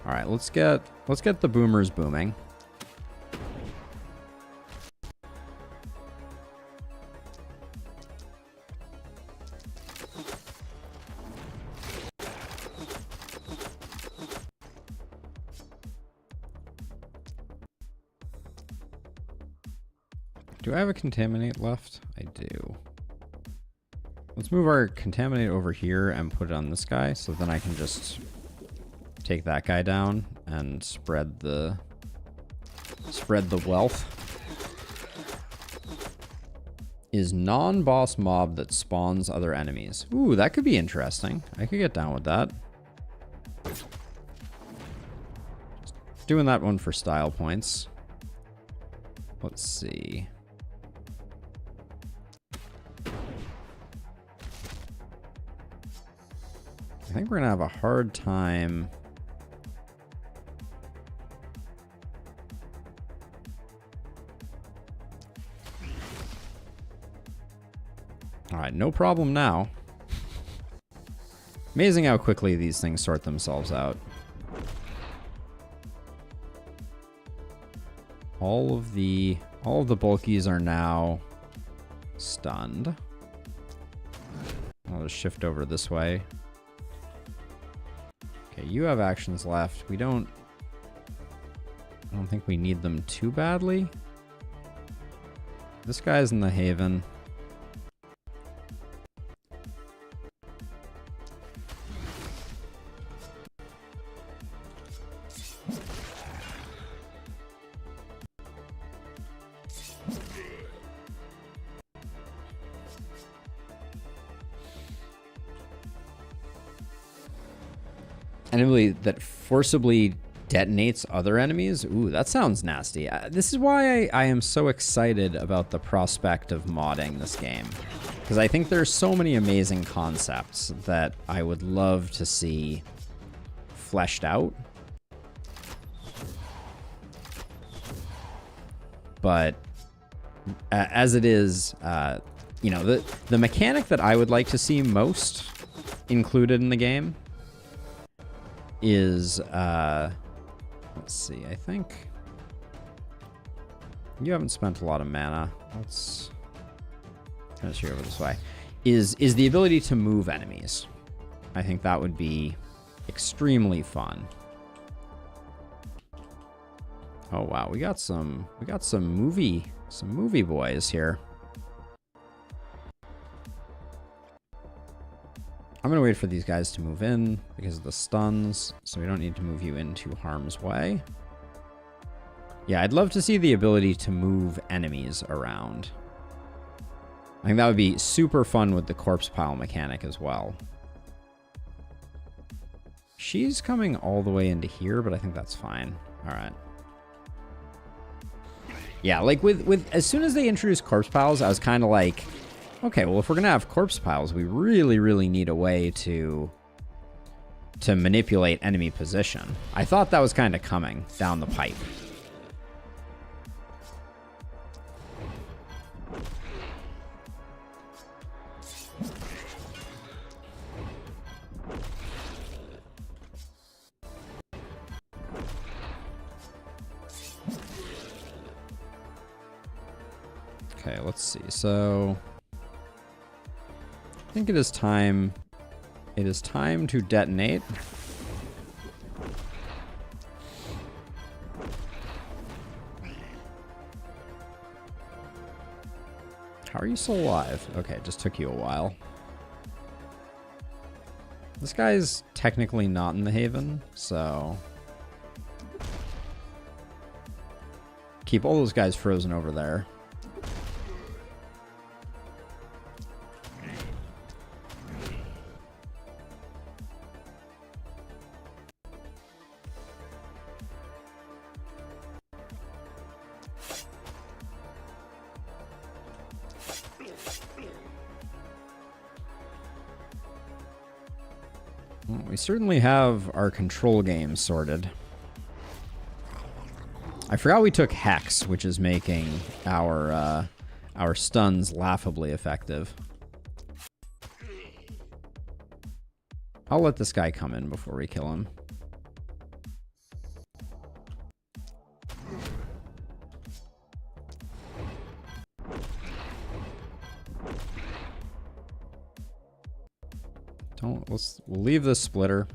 S2: All right, let's get the boomers booming. Do I have a contaminate left? I do. Let's move our contaminate over here and put it on this guy, so then I can just take that guy down and spread the wealth. Is non-boss mob that spawns other enemies. Ooh, that could be interesting. I could get down with that. Just doing that one for style points. Let's see. I think we're gonna have a hard time. All right, no problem now. Amazing how quickly these things sort themselves out. All of the bulkies are now stunned. I'll just shift over this way. Okay, you have actions left. I don't think we need them too badly. This guy's in the Haven. Enemy that forcibly detonates other enemies? Ooh, that sounds nasty. This is why I am so excited about the prospect of modding this game. Because I think there's so many amazing concepts that I would love to see fleshed out. But as it is, you know, the mechanic that I would like to see most included in the game is, let's see, I think you haven't spent a lot of mana. Let's go over this way. Is the ability to move enemies. I think that would be extremely fun. Oh wow, we got some movie boys here. I'm gonna wait for these guys to move in because of the stuns, so we don't need to move you into harm's way. Yeah, I'd love to see the ability to move enemies around. I think that would be super fun with the corpse pile mechanic as well. She's coming all the way into here, but I think that's fine. All right. Yeah, like with as soon as they introduced corpse piles, I was kind of like, okay, well, if we're gonna have corpse piles, we really need a way to manipulate enemy position. I thought that was kind of coming down the pipe. Okay, let's see. So I think it is time It is time to detonate. How are you still alive? Okay, it just took you a while. This guy's technically not in the Haven, so... keep all those guys frozen over there. Well, we certainly have our control game sorted. I forgot we took Hex, which is making our stuns laughably effective. I'll let this guy come in before we kill him. We'll leave this splitter.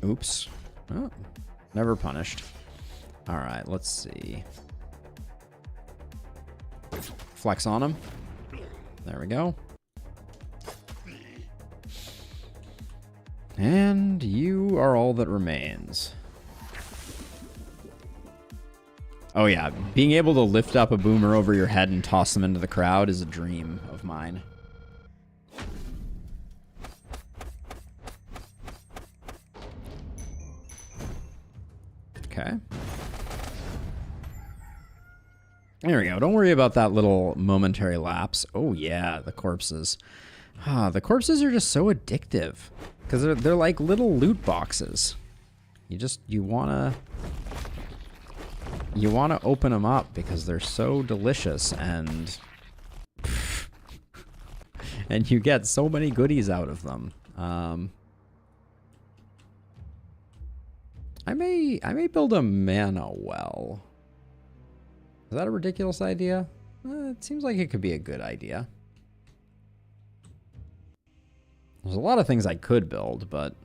S2: Oops. Oh, never punished. All right, let's see. Flex on him. There we go. And you are all that remains. Oh yeah, being able to lift up a boomer over your head and toss them into the crowd is a dream of mine. Okay. There we go. Don't worry about that little momentary lapse. Oh yeah, the corpses. The corpses are just so addictive. Because they're like little loot boxes. You wanna open them up because they're so delicious and and you get so many goodies out of them. I may build a mana well. Is that a ridiculous idea? It seems like it could be a good idea. There's a lot of things I could build, but...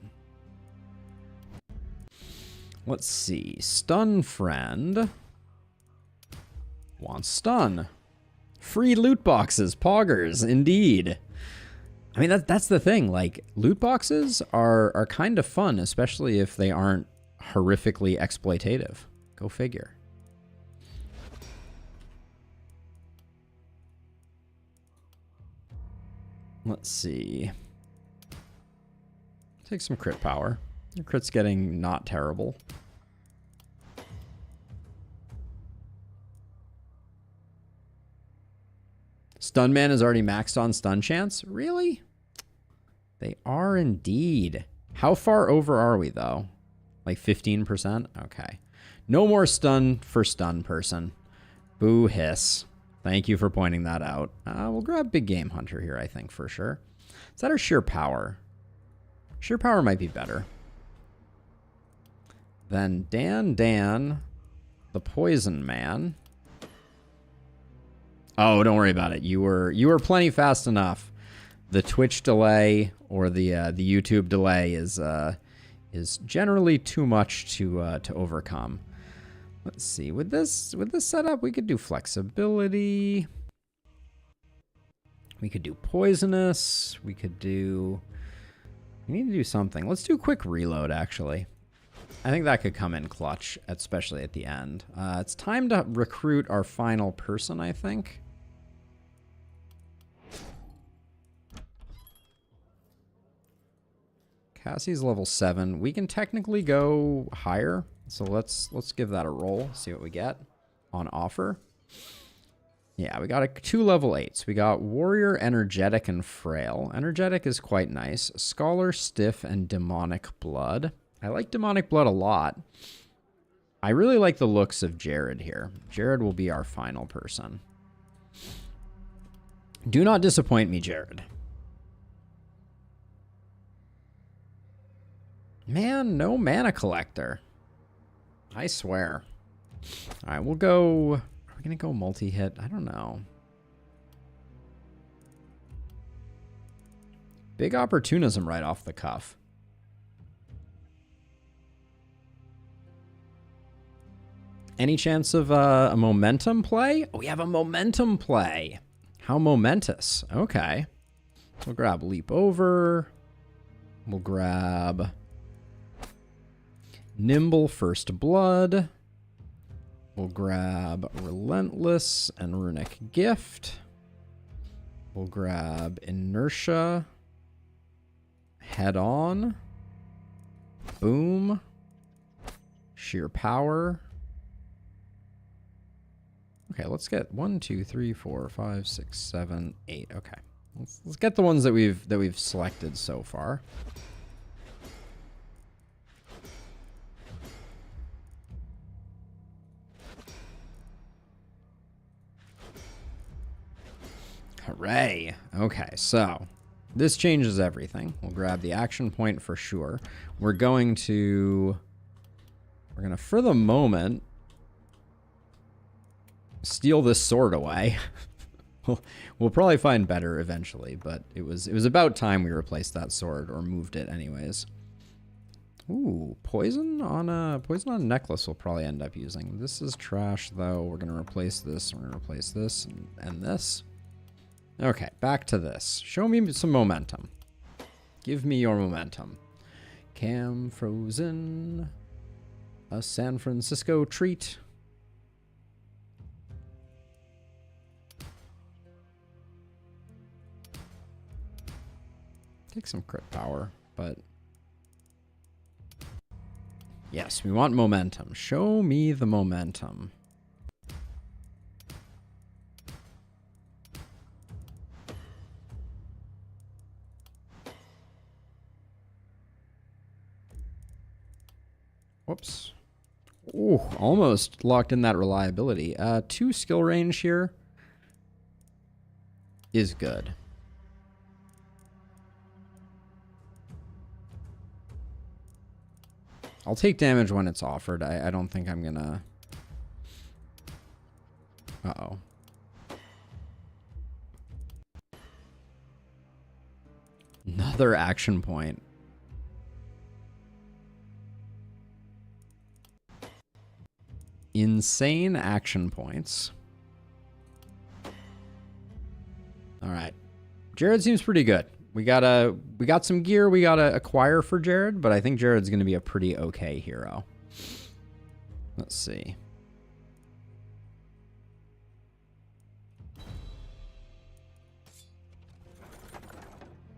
S2: let's see. Stun friend wants stun. Free loot boxes, poggers, indeed. I mean, that's the thing. Like, loot boxes are kind of fun, especially if they aren't horrifically exploitative. Go figure. Let's see. Take some crit power. Your crit's getting not terrible. Stun man is already maxed on stun chance? Really? They are indeed. How far over are we though? Like 15%? Okay. No more stun for stun person. Boo hiss. Thank you for pointing that out. We'll grab Big Game Hunter here, I think, for sure. Is that our sheer power? Sheer power might be better. Then Dan, the Poison Man. Oh, don't worry about it. You were plenty fast enough. The Twitch delay or the YouTube delay is generally too much to overcome. Let's see. With this setup, we could do flexibility. We could do poisonous. We need to do something. Let's do quick reload, actually. I think that could come in clutch, especially at the end. It's time to recruit our final person, I think. Cassie's level 7. We can technically go higher, so let's give that a roll. See what we get on offer. Yeah, we got 2 level 8s. We got Warrior, Energetic, and Frail. Energetic is quite nice. Scholar, Stiff, and Demonic Blood. I like Demonic Blood a lot. I really like the looks of Jared here. Jared will be our final person. Do not disappoint me, Jared. Man, no mana collector. I swear. All right, we'll go... Are we going to go multi-hit? I don't know. Big opportunism right off the cuff. Any chance of a momentum play? Oh, we have a momentum play. How momentous. Okay. We'll grab Leap Over. We'll grab Nimble First Blood. We'll grab Relentless and Runic Gift. We'll grab Inertia. Head On. Boom. Sheer Power. Okay, let's get 1, 2, 3, 4, 5, 6, 7, 8. Okay. Let's get the ones that we've selected so far. Hooray. Okay, so this changes everything. We'll grab the action point for sure. We're going to, for the moment, steal this sword away. We'll probably find better eventually, but it was about time we replaced that sword or moved it anyways. Ooh, poison on a necklace we'll probably end up using. This is trash though. We're gonna replace this. We're gonna replace this and this. Okay, back to this. Show me some momentum. Give me your momentum. Cam Frozen. A San Francisco treat. Take some crit power, but yes, we want momentum. Show me the momentum. Whoops. Ooh, almost locked in that reliability. 2 skill range here is good. I'll take damage when it's offered. I don't think I'm gonna... Uh-oh. Another action point. Insane action points. All right. Jared seems pretty good. We got some gear we gotta acquire for Jared, but I think Jared's gonna be a pretty okay hero. Let's see.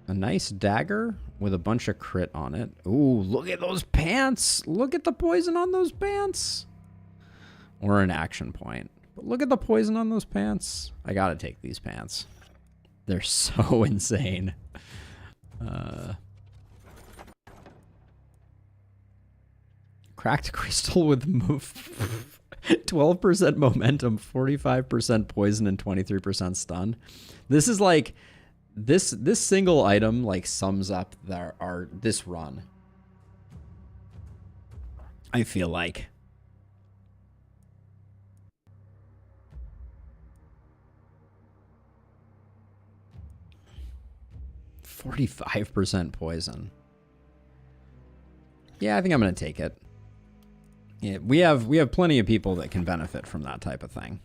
S2: A nice dagger with a bunch of crit on it. Ooh, look at those pants! Look at the poison on those pants! Or an action point. But look at the poison on those pants. I gotta take these pants. They're so insane. Cracked crystal with move 12% momentum, 45% poison, and 23% stun. This is like this single item like sums up this run. I feel like 45% poison. Yeah, I think I'm gonna take it. Yeah, we have plenty of people that can benefit from that type of thing,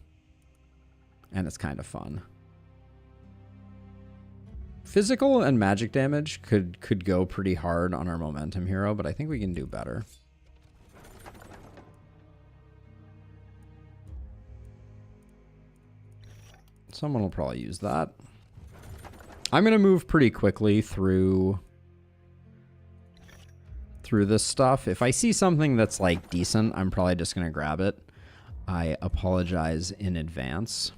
S2: and it's kind of fun. Physical and magic damage could go pretty hard on our momentum hero, but I think we can do better. Someone will probably use that. I'm going to move pretty quickly through this stuff. If I see something that's like decent, I'm probably just going to grab it. I apologize in advance.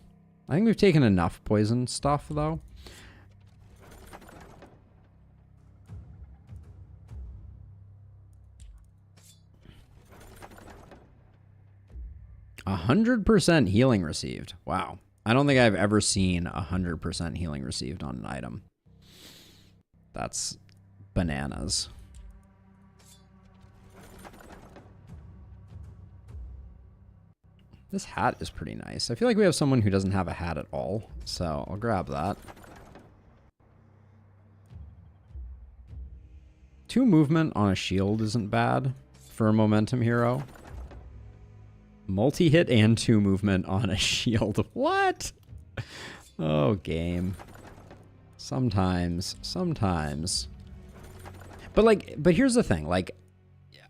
S2: I think we've taken enough poison stuff though. A 100% healing received. Wow. I don't think I've ever seen 100% healing received on an item. That's bananas. This hat is pretty nice. I feel like we have someone who doesn't have a hat at all, so I'll grab that. 2 movement on a shield isn't bad for a momentum hero. Multi-hit and 2 movement on a shield. What? Oh, game. Sometimes. But here's the thing. Like,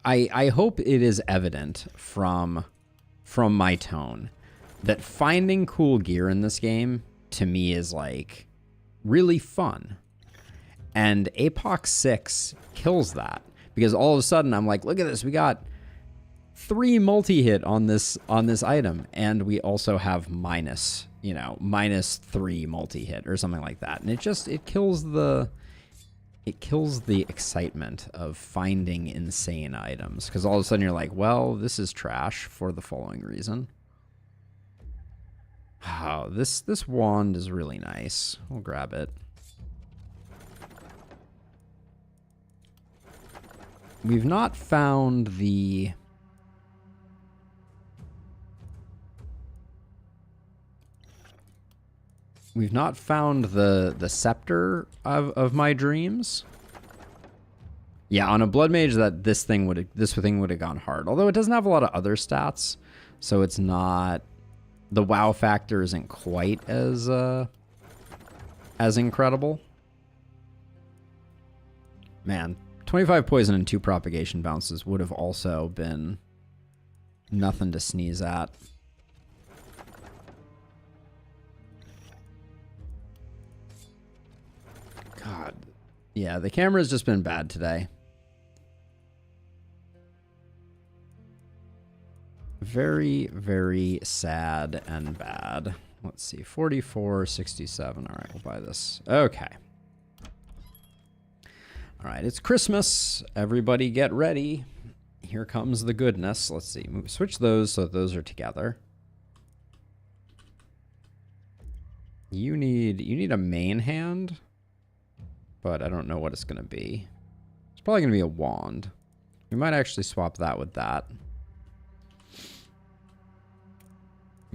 S2: I hope it is evident from my tone that finding cool gear in this game to me is like really fun. And APOC 6 kills that, because all of a sudden I'm like, look at this, we got 3 multi-hit on this item, and we also have -3 multi-hit or something like that. And it kills the excitement of finding insane items, because all of a sudden you're like, well, this is trash for the following reason. Oh, this wand is really nice. We'll grab it. We've not found the... We've not found the scepter of my dreams. Yeah, on a blood mage, this thing would have gone hard. Although it doesn't have a lot of other stats, so it's not, the wow factor isn't quite as incredible. Man, 25 poison and 2 propagation bounces would have also been nothing to sneeze at. God. Yeah, the camera's just been bad today. Very, very sad and bad. Let's see. 44.67. All right, we'll buy this. Okay. All right, it's Christmas. Everybody get ready. Here comes the goodness. Let's see. Switch those so that those are together. You need a main hand, but I don't know what it's going to be. It's probably going to be a wand. We might actually swap that with that.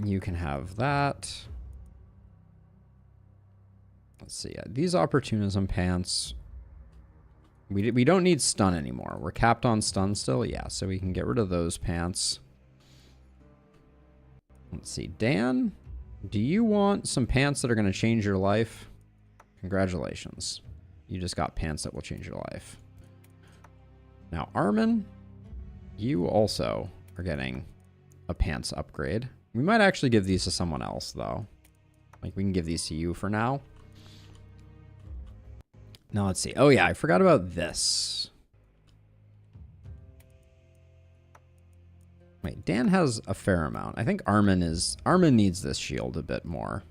S2: You can have that. Let's see. These opportunism pants. We don't need stun anymore. We're capped on stun still. Yeah, so we can get rid of those pants. Let's see. Dan, do you want some pants that are going to change your life? Congratulations. You just got pants that will change your life. Now, Armin, you also are getting a pants upgrade. We might actually give these to someone else, though. Like, we can give these to you for now. Now, let's see. Oh, yeah, I forgot about this. Wait, Dan has a fair amount. I think Armin needs this shield a bit more.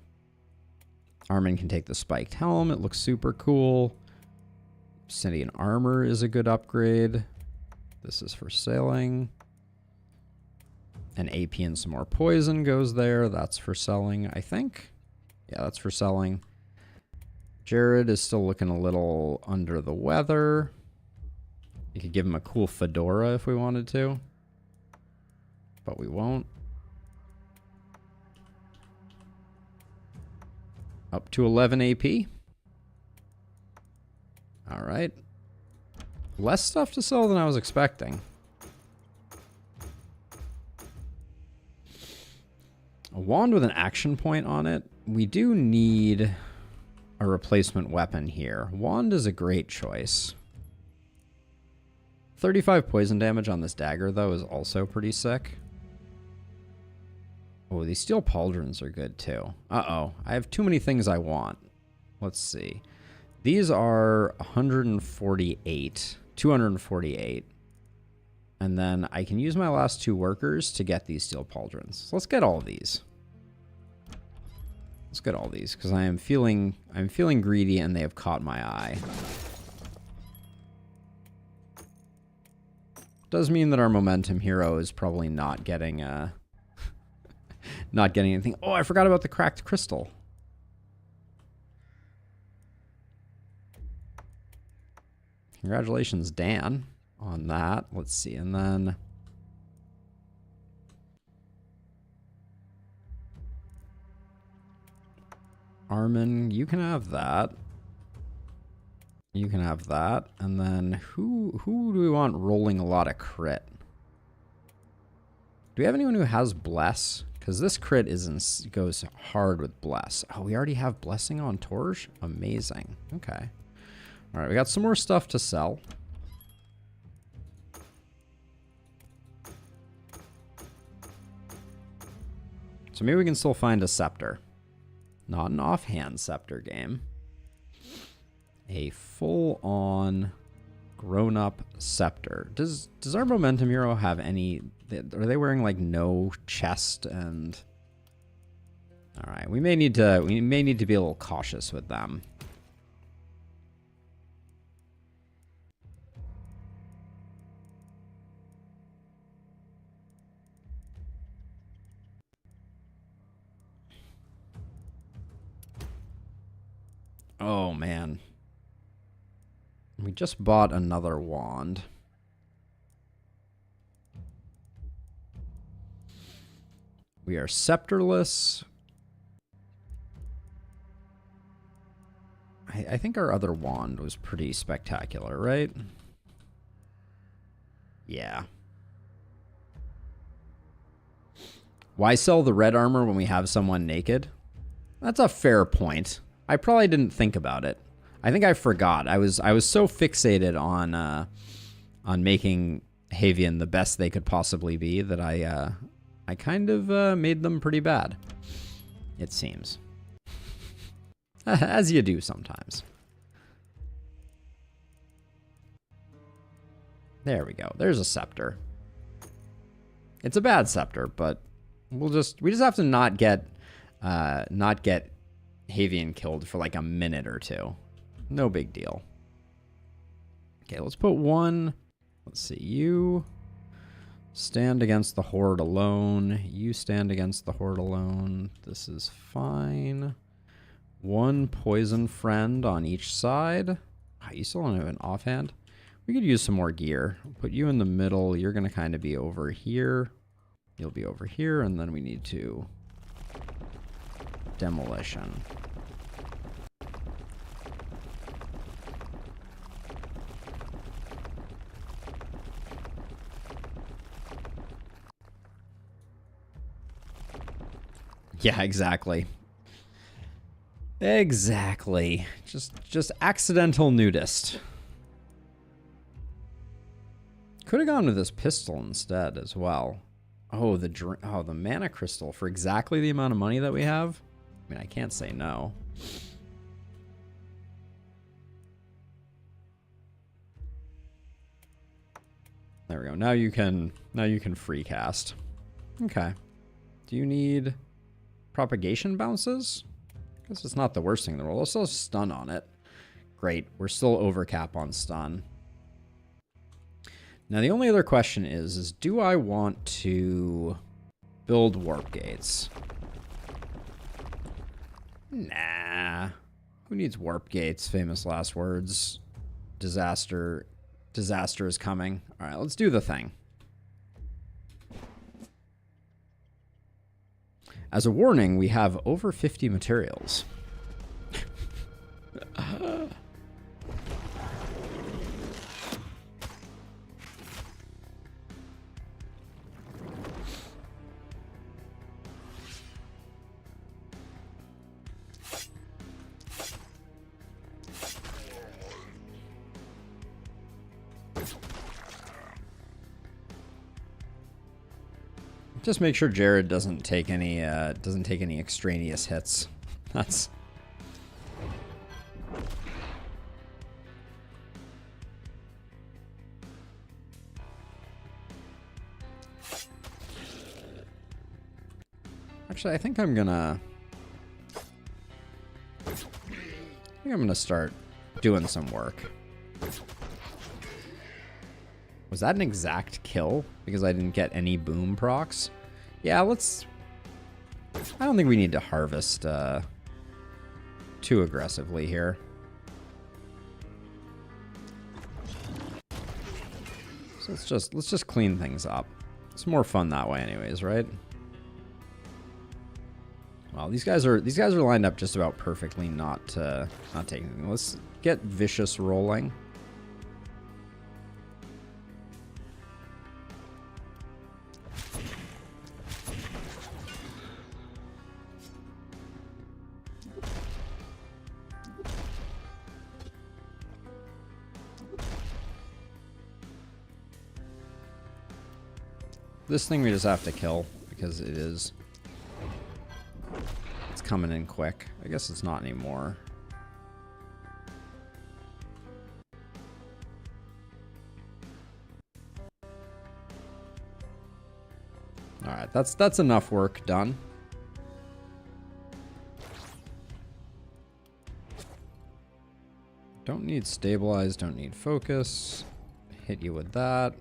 S2: Armin can take the spiked helm. It looks super cool. Obsidian armor is a good upgrade. This is for sailing. An AP and some more poison goes there. That's for selling, I think. Yeah, that's for selling. Jared is still looking a little under the weather. You could give him a cool fedora if we wanted to, but we won't. Up to 11 AP. All right. Less stuff to sell than I was expecting. A wand with an action point on it. We do need a replacement weapon here. Wand is a great choice. 35 poison damage on this dagger, though, is also pretty sick. Oh, these steel pauldrons are good, too. Uh-oh. I have too many things I want. Let's see. These are 148. 248. And then I can use my last 2 workers to get these steel pauldrons. So let's get all of these. Let's get all these, because I'm feeling greedy and they have caught my eye. Does mean that our momentum hero is probably not getting not getting anything. Oh, I forgot about the cracked crystal. Congratulations, Dan, on that. Let's see, and then Armin, you can have that. You can have that. And then who do we want rolling a lot of crit? Do we have anyone who has Bless? Because this crit goes hard with Bless. Oh, we already have Blessing on Torch? Amazing. Okay. All right, we got some more stuff to sell. So maybe we can still find a Scepter. Not an offhand Scepter game. A full-on grown-up Scepter. Does our Momentum hero have any... Are they wearing like no chest and... All right, we may need to be a little cautious with them. Oh man. We just bought another wand. We are scepterless. I think our other wand was pretty spectacular, right? Yeah. Why sell the red armor when we have someone naked? That's a fair point. I probably didn't think about it. I think I forgot. I was so fixated on making Havian the best they could possibly be that I kind of made them pretty bad. It seems. As you do sometimes. There we go. There's a scepter. It's a bad scepter, but we just have to not get Havian killed for like a minute or two. No big deal. Okay, let's put one. Let's see. You stand against the Horde alone. You stand against the Horde alone. This is fine. One poison friend on each side. Oh, you still don't have an offhand? We could use some more gear. I'll put you in the middle. You're going to kind of be over here. You'll be over here, and then we need to... Demolition. Yeah, exactly. Exactly. Just accidental nudist. Could have gone with this pistol instead as well. Oh, the mana crystal for exactly the amount of money that we have. I mean, I can't say no. There we go. Now you can free cast. Okay. Do you need propagation bounces? I guess it's not the worst thing in the world. Let's still stun on it. Great. We're still over cap on stun. Now the only other question is do I want to build warp gates? Nah. Who needs warp gates? Famous last words. Disaster is coming. All right, let's do the thing. As a warning, we have over 50 materials. Just make sure Jared doesn't take any extraneous hits. That's actually I think I'm gonna start doing some work. Was that an exact kill? Because I didn't get any boom procs? Yeah, let's... I don't think we need to harvest too aggressively here. So let's just clean things up. It's more fun that way anyways, right? Well, these guys are lined up just about perfectly, not taking them. Let's get Vicious rolling. This thing we just have to kill because it's coming in quick. I guess it's not anymore. All right, that's enough work done. Don't need stabilize, don't need focus. Hit you with that.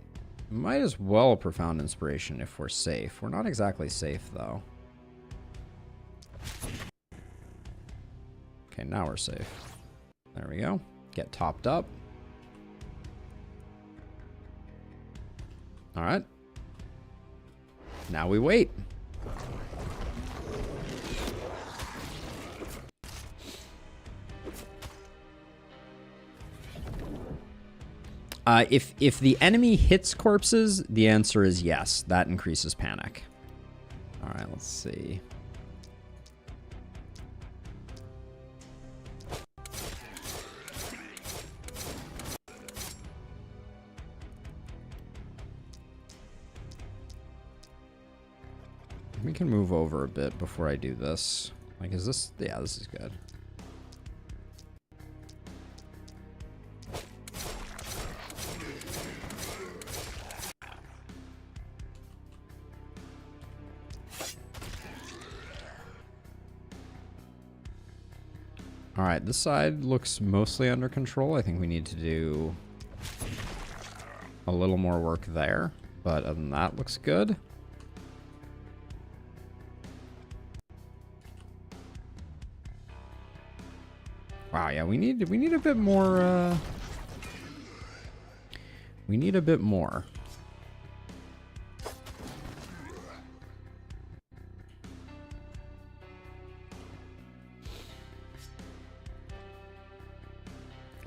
S2: Might as well Profound Inspiration if we're safe. We're not exactly safe, though. Okay, now we're safe. There we go. Get topped up. All right. Now we wait. If the enemy hits corpses, the answer is yes. That increases panic. All right, let's see. We can move over a bit before I do this. Like, is this? Yeah, this is good. All right, this side looks mostly under control. I think we need to do a little more work there, but other than that, looks good. Wow, yeah, we need a bit more. We need a bit more.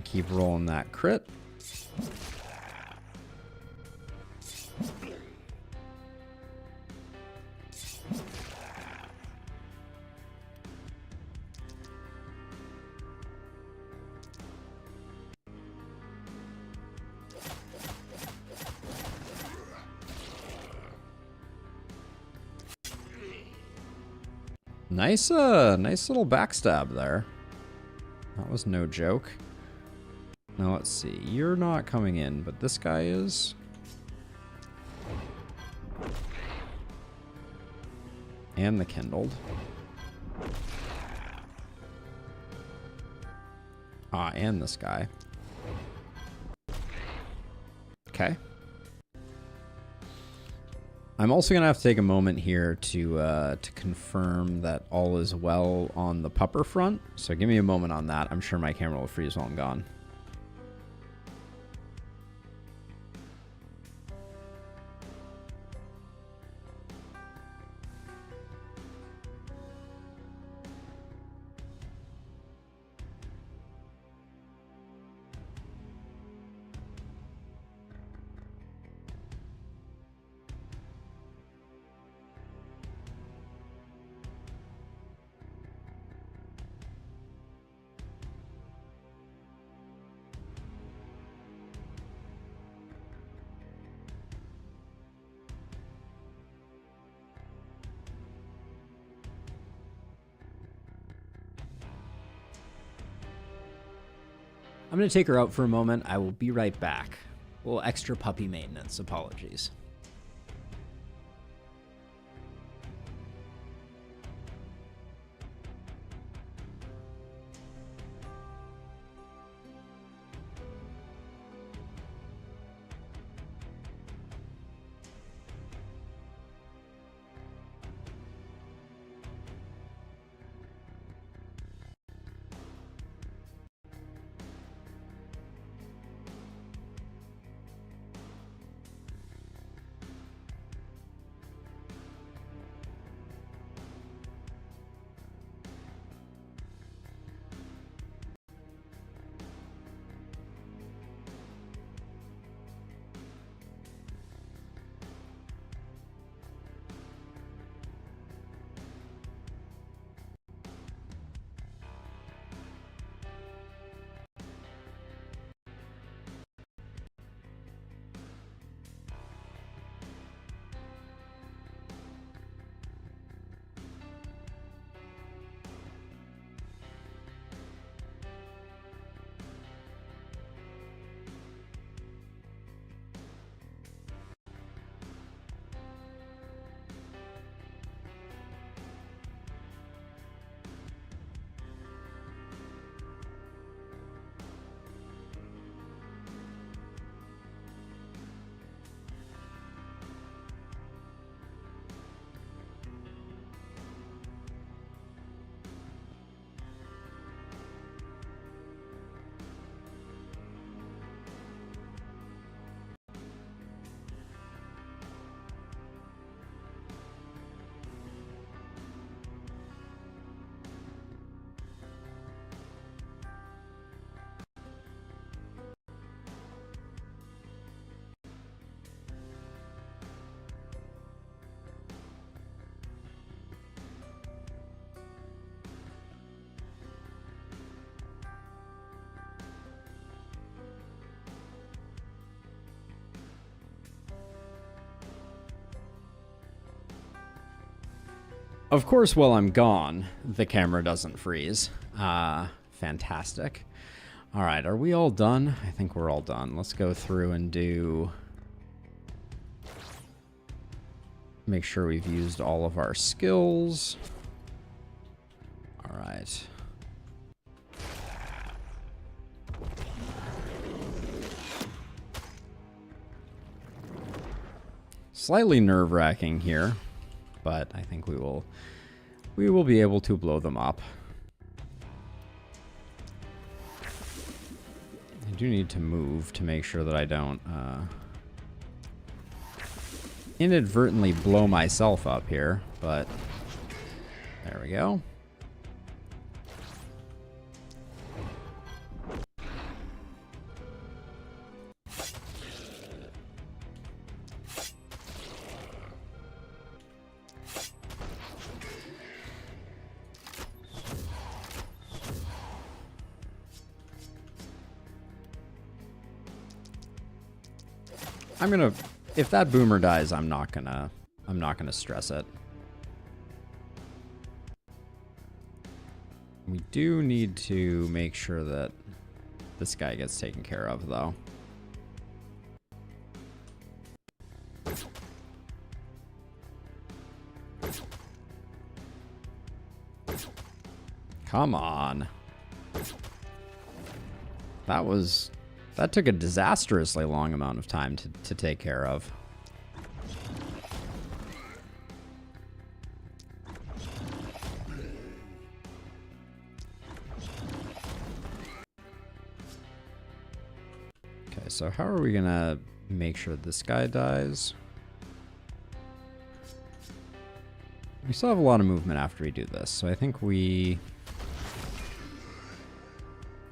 S2: Keep rolling that crit. Nice, nice little backstab there. That was no joke. Now let's see. You're not coming in, but this guy is. And the kindled. Ah, and this guy. Okay. I'm also gonna have to take a moment here to confirm that all is well on the pupper front. So give me a moment on that. I'm sure my camera will freeze while I'm gone.
S1: I'm going to take her out for a moment. I will be right back. A little extra puppy maintenance. Apologies.
S2: Of course, while I'm gone, the camera doesn't freeze. Fantastic. All right, are we all done? I think we're all done. Let's go through and do... Make sure we've used all of our skills. All right. Slightly nerve-wracking here, but I think we will be able to blow them up. I do need to move to make sure that I don't inadvertently blow myself up here, but there we go. I'm gonna, if that boomer dies, I'm not gonna stress it. We do need to make sure that this guy gets taken care of, though. Come on. That took a disastrously long amount of time to take care of. Okay, so how are we gonna make sure this guy dies? We still have a lot of movement after we do this, so I think we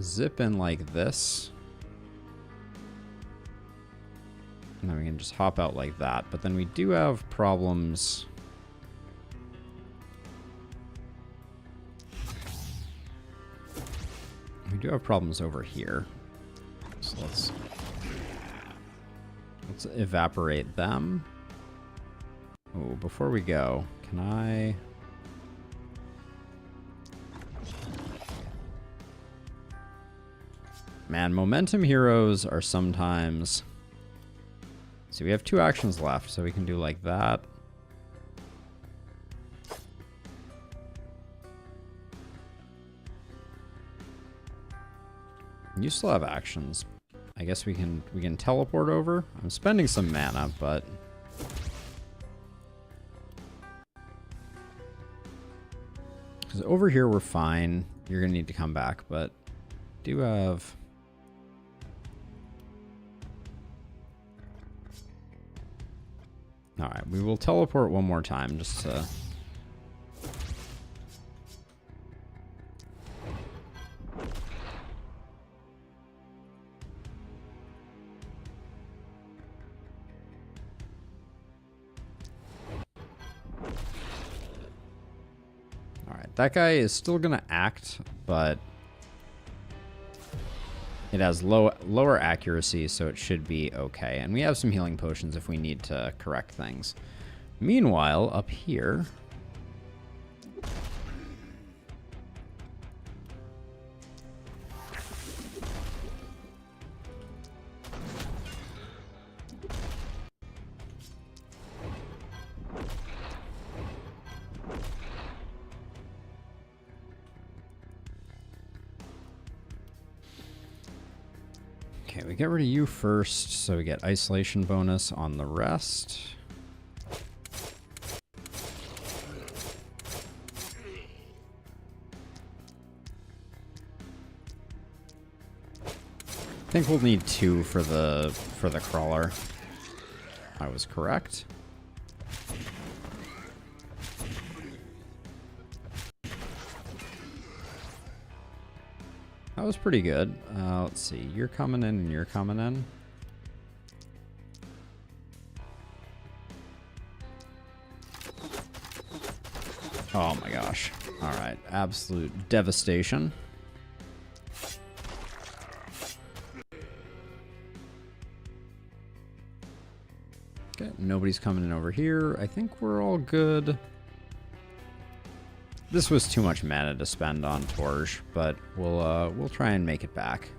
S2: zip in like this. And then we can just hop out like that. But then we do have problems. We do have problems over here. So let's evaporate them. Oh, before we go, can I... Man, momentum heroes are sometimes... So we have 2 actions left, so we can do like that. You still have actions. I guess we can teleport over. I'm spending some mana, but because over here we're fine. You're gonna need to come back, but do have. All right, we will teleport one more time just to... All right, that guy is still gonna act, but it has lower accuracy, so it should be okay. And we have some healing potions if we need to correct things. Meanwhile, up here... Okay, we get rid of you first, so we get isolation bonus on the rest. I think we'll need 2 for the crawler. I was correct. That was pretty good. Let's see. You're coming in and you're coming in. Oh my gosh. All right. Absolute devastation. Okay. Nobody's coming in over here. I think we're all good. This was too much mana to spend on Torge, but we'll try and make it back.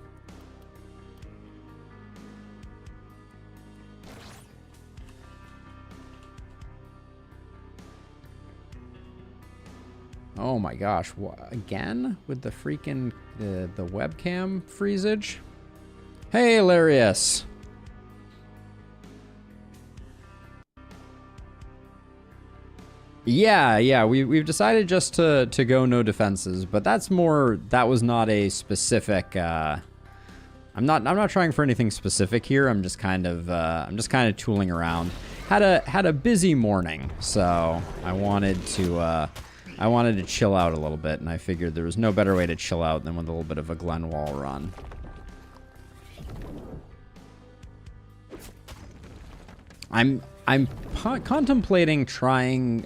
S2: Oh my gosh, again? With the freaking, the webcam freezage? Hey, Hilarious! Yeah, we've decided just to go no defenses, but that was not a specific, I'm not trying for anything specific here. I'm just kind of tooling around. Had a busy morning, so I wanted to chill out a little bit, and I figured there was no better way to chill out than with a little bit of a Glenwall run. I'm contemplating trying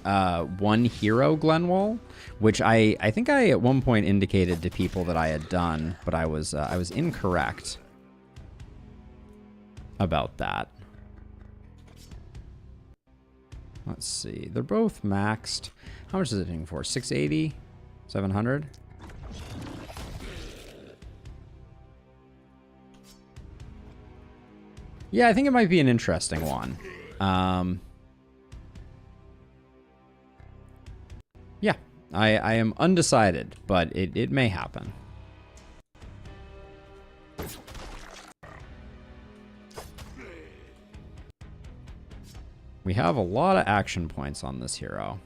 S2: one hero Glenwall, which I think I at one point indicated to people that I had done, but I was incorrect about that. Let's see. They're both maxed. How much is it hitting for? 680? 700? Yeah, I think it might be an interesting one. Yeah, I am undecided, but it may happen. We have a lot of action points on this hero.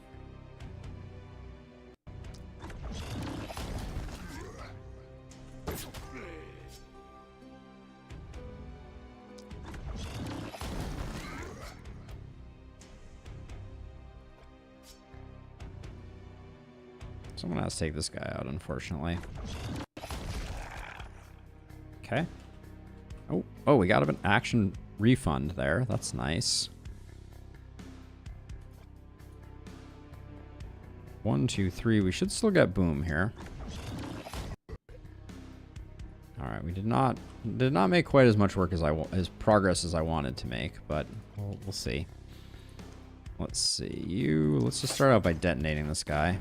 S2: Someone has to take this guy out, unfortunately. Okay. Oh, we got an action refund there. That's nice. 1, 2, 3. We should still get boom here. All right, we did not make quite as much work as progress as I wanted to make, but we'll see. Let's see. Let's just start out by detonating this guy.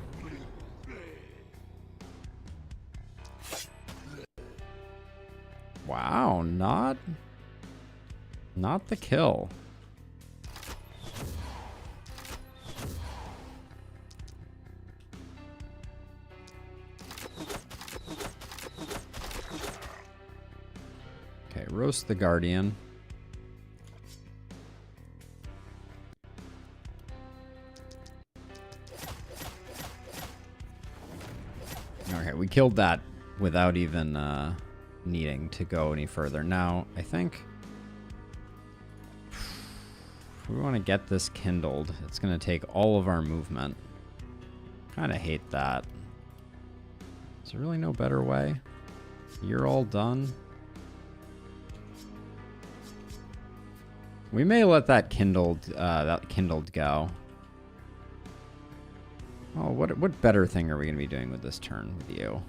S2: Wow, not the kill. Okay, roast the Guardian. Okay, we killed that without even needing to go any further. Now, I think if we want to get this kindled, it's going to take all of our movement. Kind of hate that. Is there really no better way? You're all done. We may let that kindled go. Oh, what better thing are we going to be doing with this turn with you?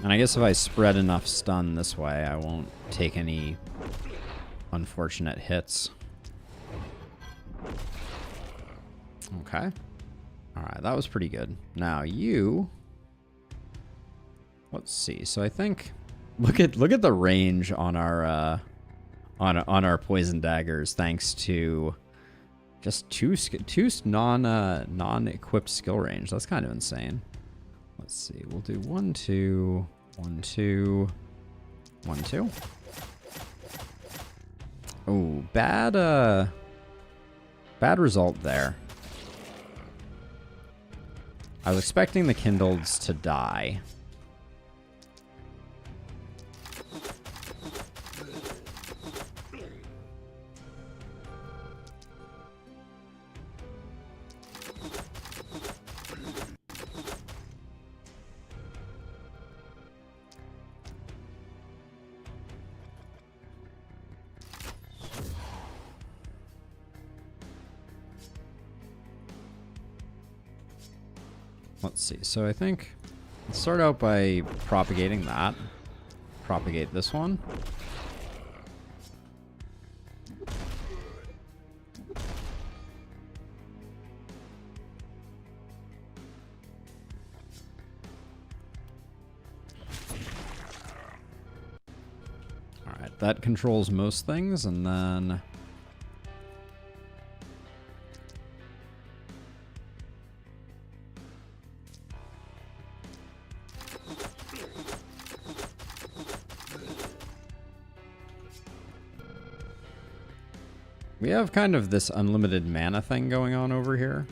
S2: And I guess if I spread enough stun this way, I won't take any unfortunate hits. Okay. All right, that was pretty good. Now you... Let's see. So I think... Look at the range on our poison daggers, thanks to just two non-equipped skill range. That's kind of insane. Let's see. We'll do 1, 2, 1, 2, 1, 2. Oh, bad result there. I was expecting the Kindleds to die. Let's see. So I think let's start out by propagating that. Propagate this one. Alright, that controls most things, and then we have kind of this unlimited mana thing going on over here.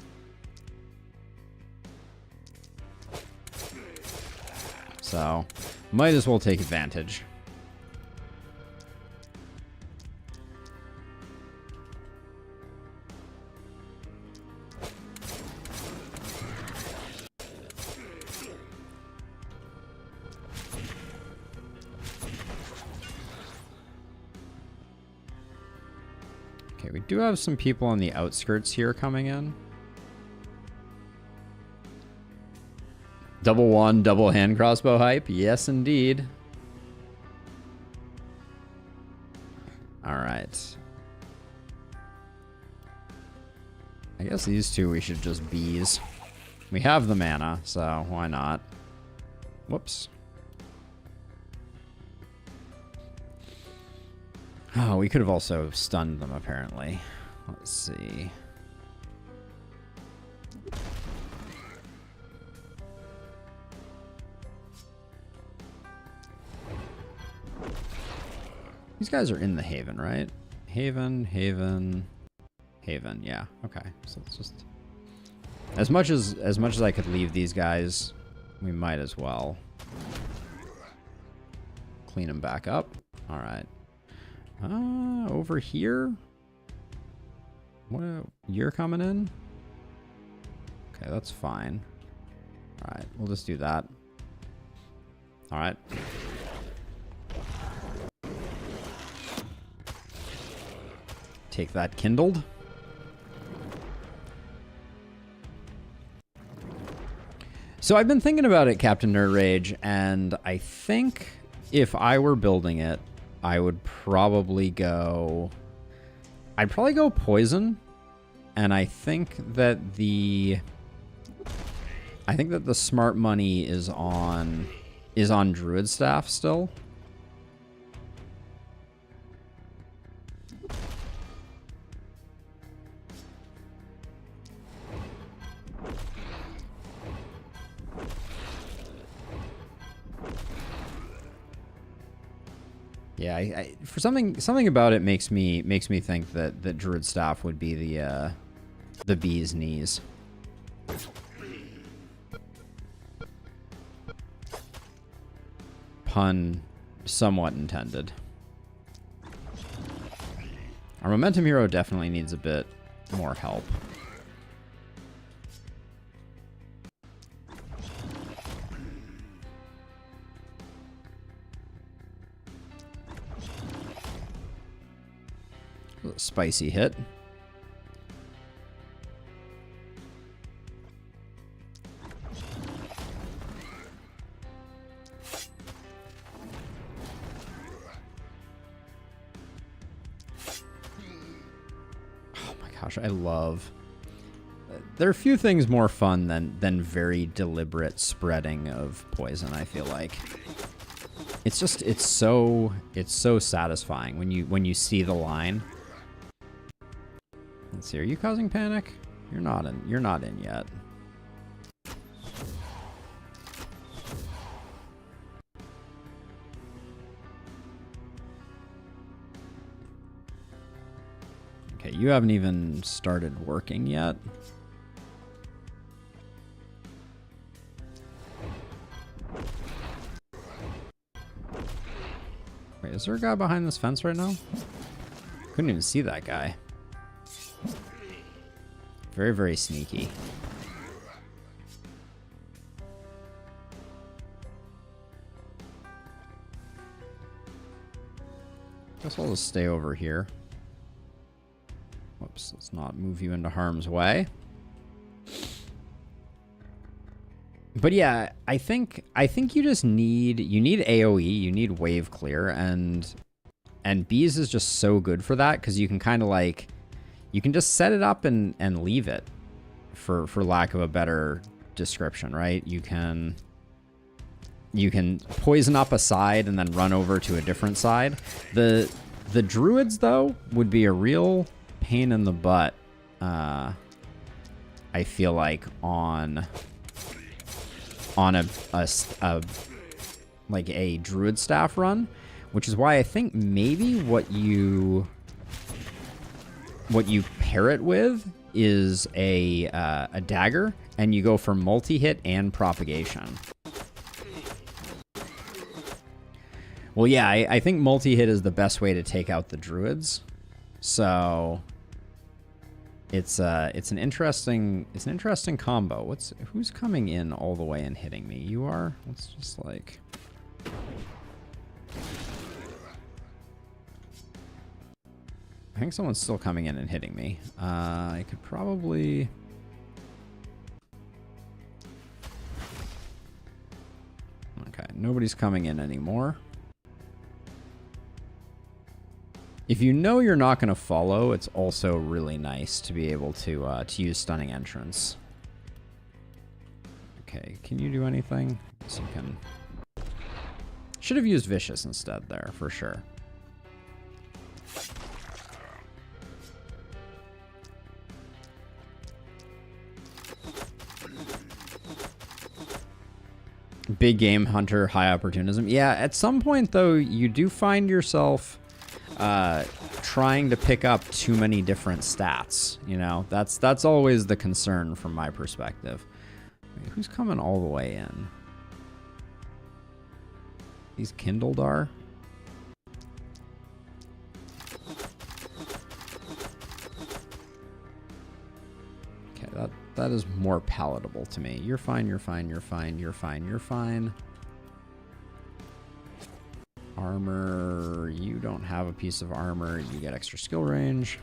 S2: So, might as well take advantage. Okay, we do have some people on the outskirts here coming in. Double wand, double hand crossbow hype. Yes, indeed. All right. I guess these two we should just bees. We have the mana, so why not? Whoops. Oh, we could have also stunned them, apparently. Let's see. These guys are in the Haven, right? Haven, Haven, Haven. Yeah, okay. So it's just as much as I could leave these guys, we might as well clean them back up. All right. Over here? What? You're coming in? Okay, that's fine. Alright, we'll just do that. Alright. Take that kindled. So I've been thinking about it, Captain Nerd Rage, and I think if I were building it, I would probably go... I'd probably go poison, and I think that the smart money is on Druid Staff still. Yeah, I for something about it makes me think that Druid Staff would be the bee's knees. Pun somewhat intended. Our momentum hero definitely needs a bit more help. Spicy hit. Oh my gosh, I love... There are few things more fun than very deliberate spreading of poison, I feel like. It's just, it's so satisfying when you see the line. Let's see, are you causing panic? You're not in yet. Okay, you haven't even started working yet. Wait, is there a guy behind this fence right now? Couldn't even see that guy. Very, very sneaky. Guess I'll just stay over here. Whoops, let's not move you into harm's way. But yeah, I think you just need AoE, you need wave clear, and bees is just so good for that because you can kind of like you can just set it up and leave it for lack of a better description, right? You can poison up a side and then run over to a different side. The druids though would be a real pain in the butt. I feel like on a like a druid staff run, which is why I think maybe what you pair it with is a dagger, and you go for multi-hit and propagation. Well, yeah, I think multi-hit is the best way to take out the druids. So it's an interesting combo. Who's coming in all the way and hitting me? You are? Let's just like I think someone's still coming in and hitting me. I could probably okay, nobody's coming in anymore. If you know you're not going to follow, it's also really nice to be able to use Stunning Entrance. Okay, can you do anything? So you can. Should have used Vicious instead there, for sure. Big game hunter, high opportunism. Yeah, at some point though, you do find yourself trying to pick up too many different stats. You know, that's always the concern from my perspective. Wait, who's coming all the way in? These Kindledar? Okay, that is more palatable to me. You're fine, you're fine, you're fine, you're fine, you're fine. Armor, you don't have a piece of armor. You get extra skill range.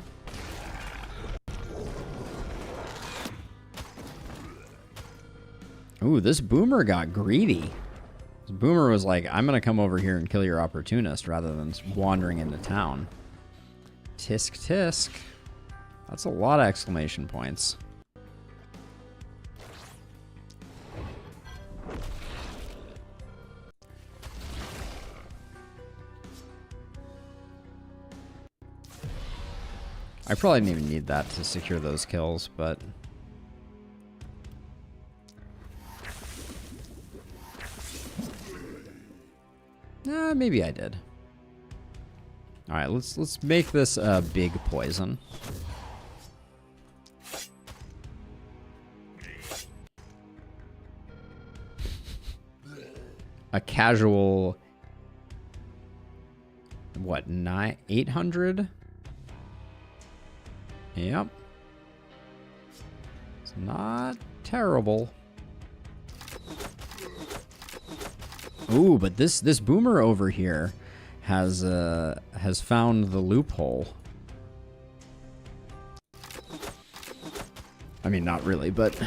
S2: Ooh, this boomer got greedy. This boomer was like, I'm going to come over here and kill your opportunist rather than wandering into town. Tisk tisk. That's a lot of exclamation points. I probably didn't even need that to secure those kills, but maybe I did. All right, let's make this a big poison. A casual what, 800? Yep. It's not terrible. Ooh, but this boomer over here has found the loophole. I mean, not really, but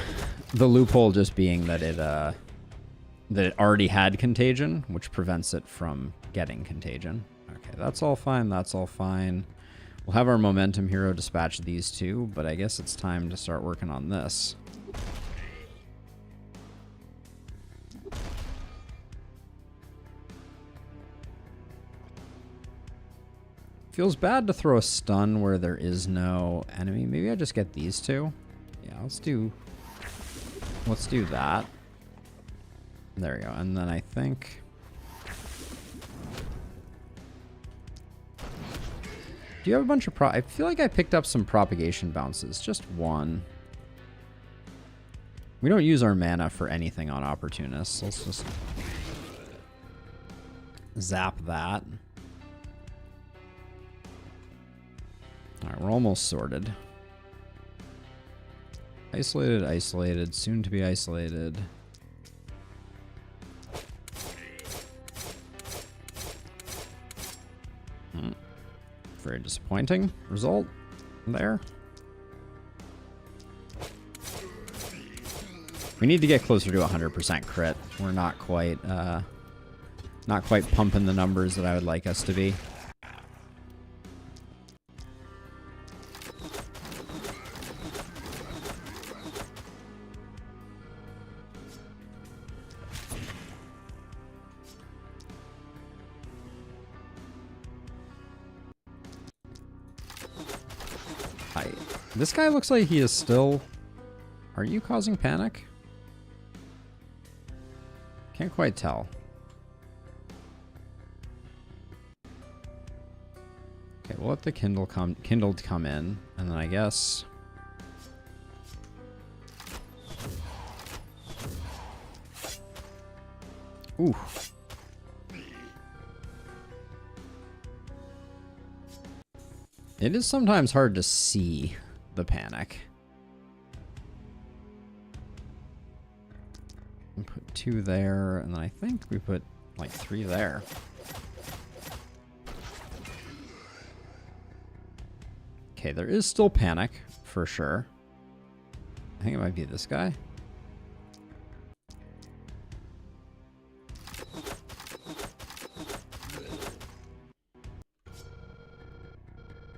S2: the loophole just being that it already had contagion, which prevents it from getting contagion. Okay, that's all fine. That's all fine. We'll have our momentum hero dispatch these two, but I guess it's time to start working on this. Feels bad to throw a stun where there is no enemy. Maybe I just get these two. Yeah, let's do that. There we go. And then I think do you have a bunch of I feel like I picked up some propagation bounces. Just one. We don't use our mana for anything on opportunists. Let's just zap that. Alright, we're almost sorted. Isolated, isolated, soon to be isolated. Very disappointing result We need to get closer to 100% crit. We're not quite pumping the numbers that I would like us to be. This guy looks like he is still... Are you causing panic? Can't quite tell. Okay, we'll let the kindled come in, and then I guess... Ooh. It is sometimes hard to see the panic. We put 2 there, and then I think we put like 3 there. Okay, there is still panic, for sure. I think it might be this guy.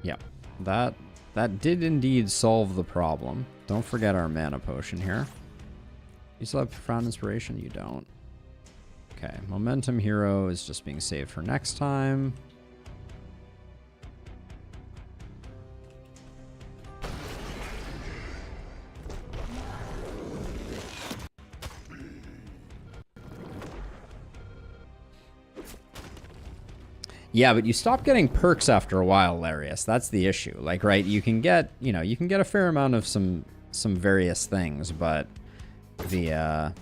S2: Yep, that did indeed solve the problem. Don't forget our mana potion here. You still have Profound Inspiration? You don't. Okay, Momentum Hero is just being saved for next time. Yeah, but you stop getting perks after a while, Larius. That's the issue. Like, right, you can get, you know, you can get a fair amount of some various things, but the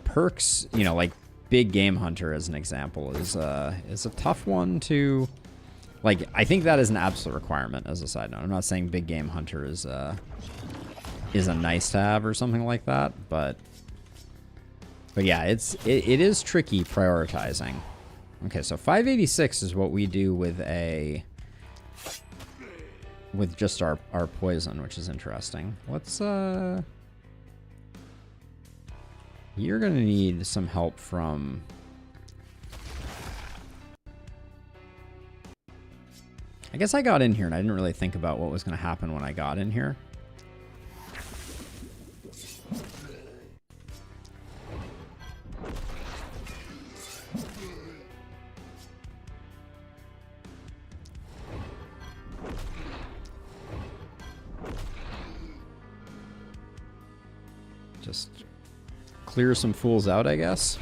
S2: perks, you know, like Big Game Hunter as an example is a tough one to, like, I think that is an absolute requirement as a side note. I'm not saying Big Game Hunter is a nice to have or something like that, but yeah, it is tricky prioritizing. Okay, so 586 is what we do with just our poison, which is interesting. Let's you're gonna need some help from I guess I got in here and I didn't really think about what was gonna happen when I got in here. Just clear some fools out, I guess.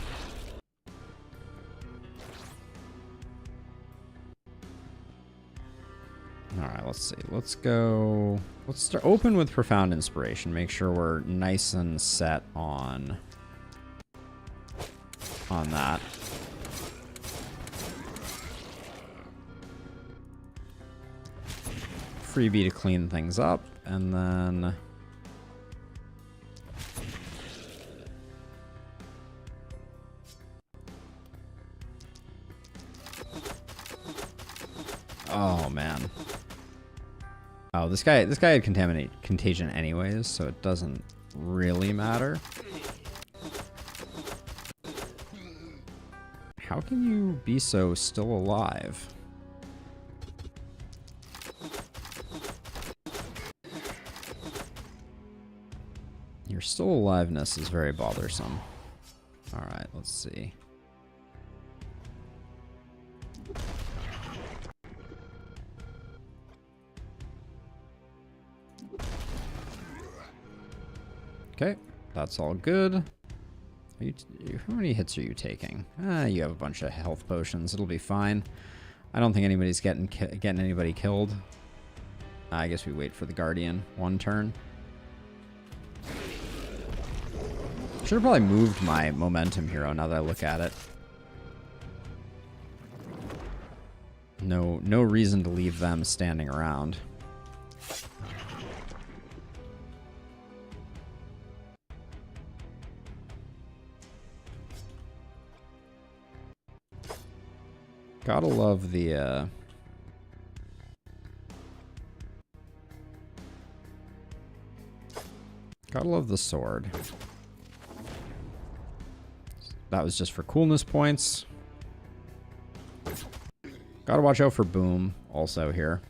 S2: Alright, let's see. Let's go... Let's start open with Profound Inspiration. Make sure we're nice and set on that. Freebie to clean things up, and then... Oh, man. Oh, this guy had contagion anyways, so it doesn't really matter. How can you be so still alive? Your still aliveness is very bothersome. Alright, let's see. Okay, that's all good. How many hits are you taking? You have a bunch of health potions. It'll be fine. I don't think anybody's getting anybody killed. I guess we wait for the Guardian 1 turn. Should have probably moved my Momentum Hero now that I look at it. No reason to leave them standing around. Gotta love the, Gotta love the sword. That was just for coolness points. Gotta watch out for Boom also here.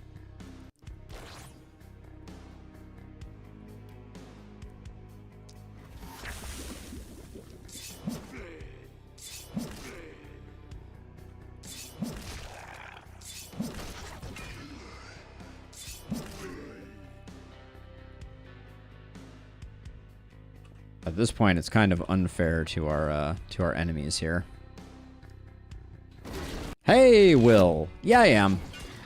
S2: At this point, it's kind of unfair to our enemies here. Hey, Will. Yeah, I am.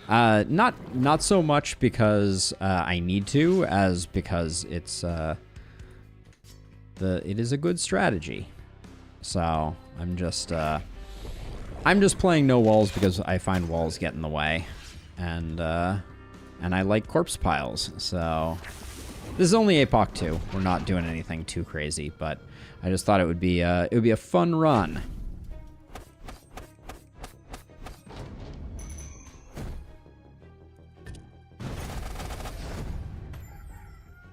S2: Not so much because I need to, as because it's it is a good strategy. So I'm just playing no walls because I find walls get in the way, and I like corpse piles. So this is only APOC 2. We're not doing anything too crazy, but I just thought it would be a fun run.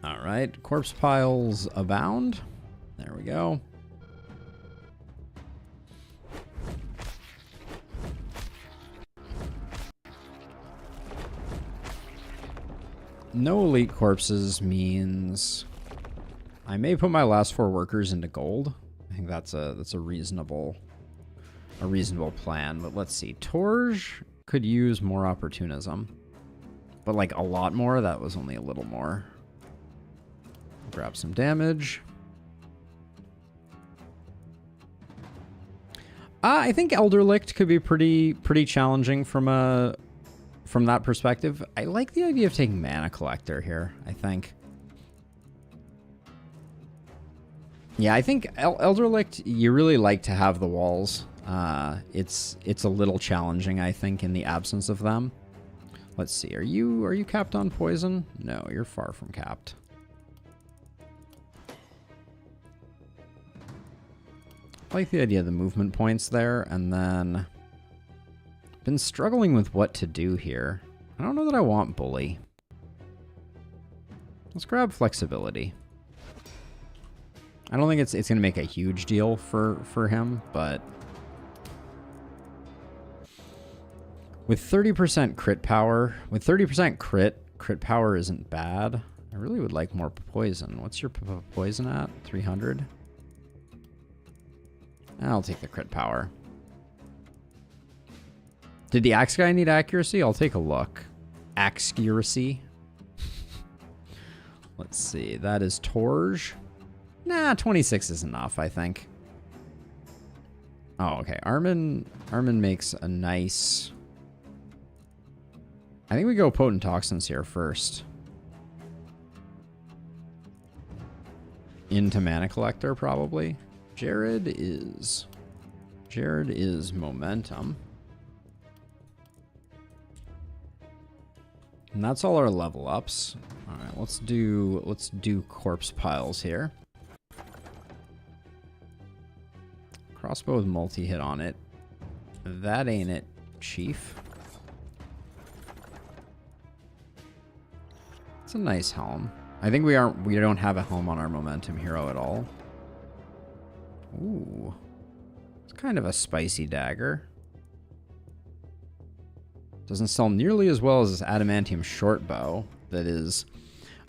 S2: All right, corpse piles abound. There we go. No elite corpses means I may put my last 4 workers into gold. I think that's a reasonable plan. But let's see. Torge could use more opportunism, but like a lot more. That was only a little more. Grab some damage. I think Elderlicht could be pretty challenging from that perspective. I like the idea of taking Mana Collector here, I think. Yeah, I think Elderlicht, you really like to have the walls. It's a little challenging, I think, in the absence of them. Let's see. Are you capped on poison? No, you're far from capped. I like the idea of the movement points there, and then been struggling with what to do here. I don't know that I want Bully. Let's grab flexibility. I don't think it's going to make a huge deal for him, but with 30% crit power, with 30% crit power isn't bad. I really would like more poison. What's your poison at? 300? I'll take the crit power. Did the axe guy need accuracy? I'll take a look. Accuracy. Let's see. That is Torge. Nah, 26 is enough, I think. Oh, okay. Armin makes a nice... I think we go Potent Toxins here first. Into Mana Collector, probably. Jared is momentum. And that's all our level ups. All right, let's do corpse piles here. Crossbow with multi-hit on it. That ain't it, Chief. It's a nice helm. I think we don't have a helm on our momentum hero at all. Ooh. It's kind of a spicy dagger. Doesn't sell nearly as well as this adamantium short bow that is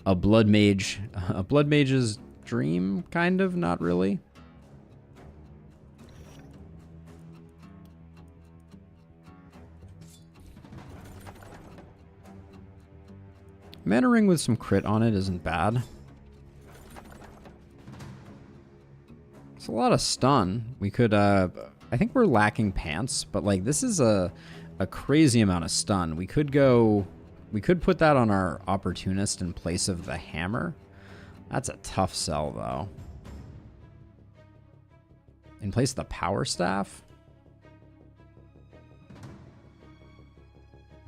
S2: a blood mage's dream, kind of, not really. Mana ring with some crit on it isn't bad. It's a lot of stun. We could, I think we're lacking pants, but like this is a crazy amount of stun. We could put that on our opportunist in place of the hammer. That's a tough sell though. In place of the power staff.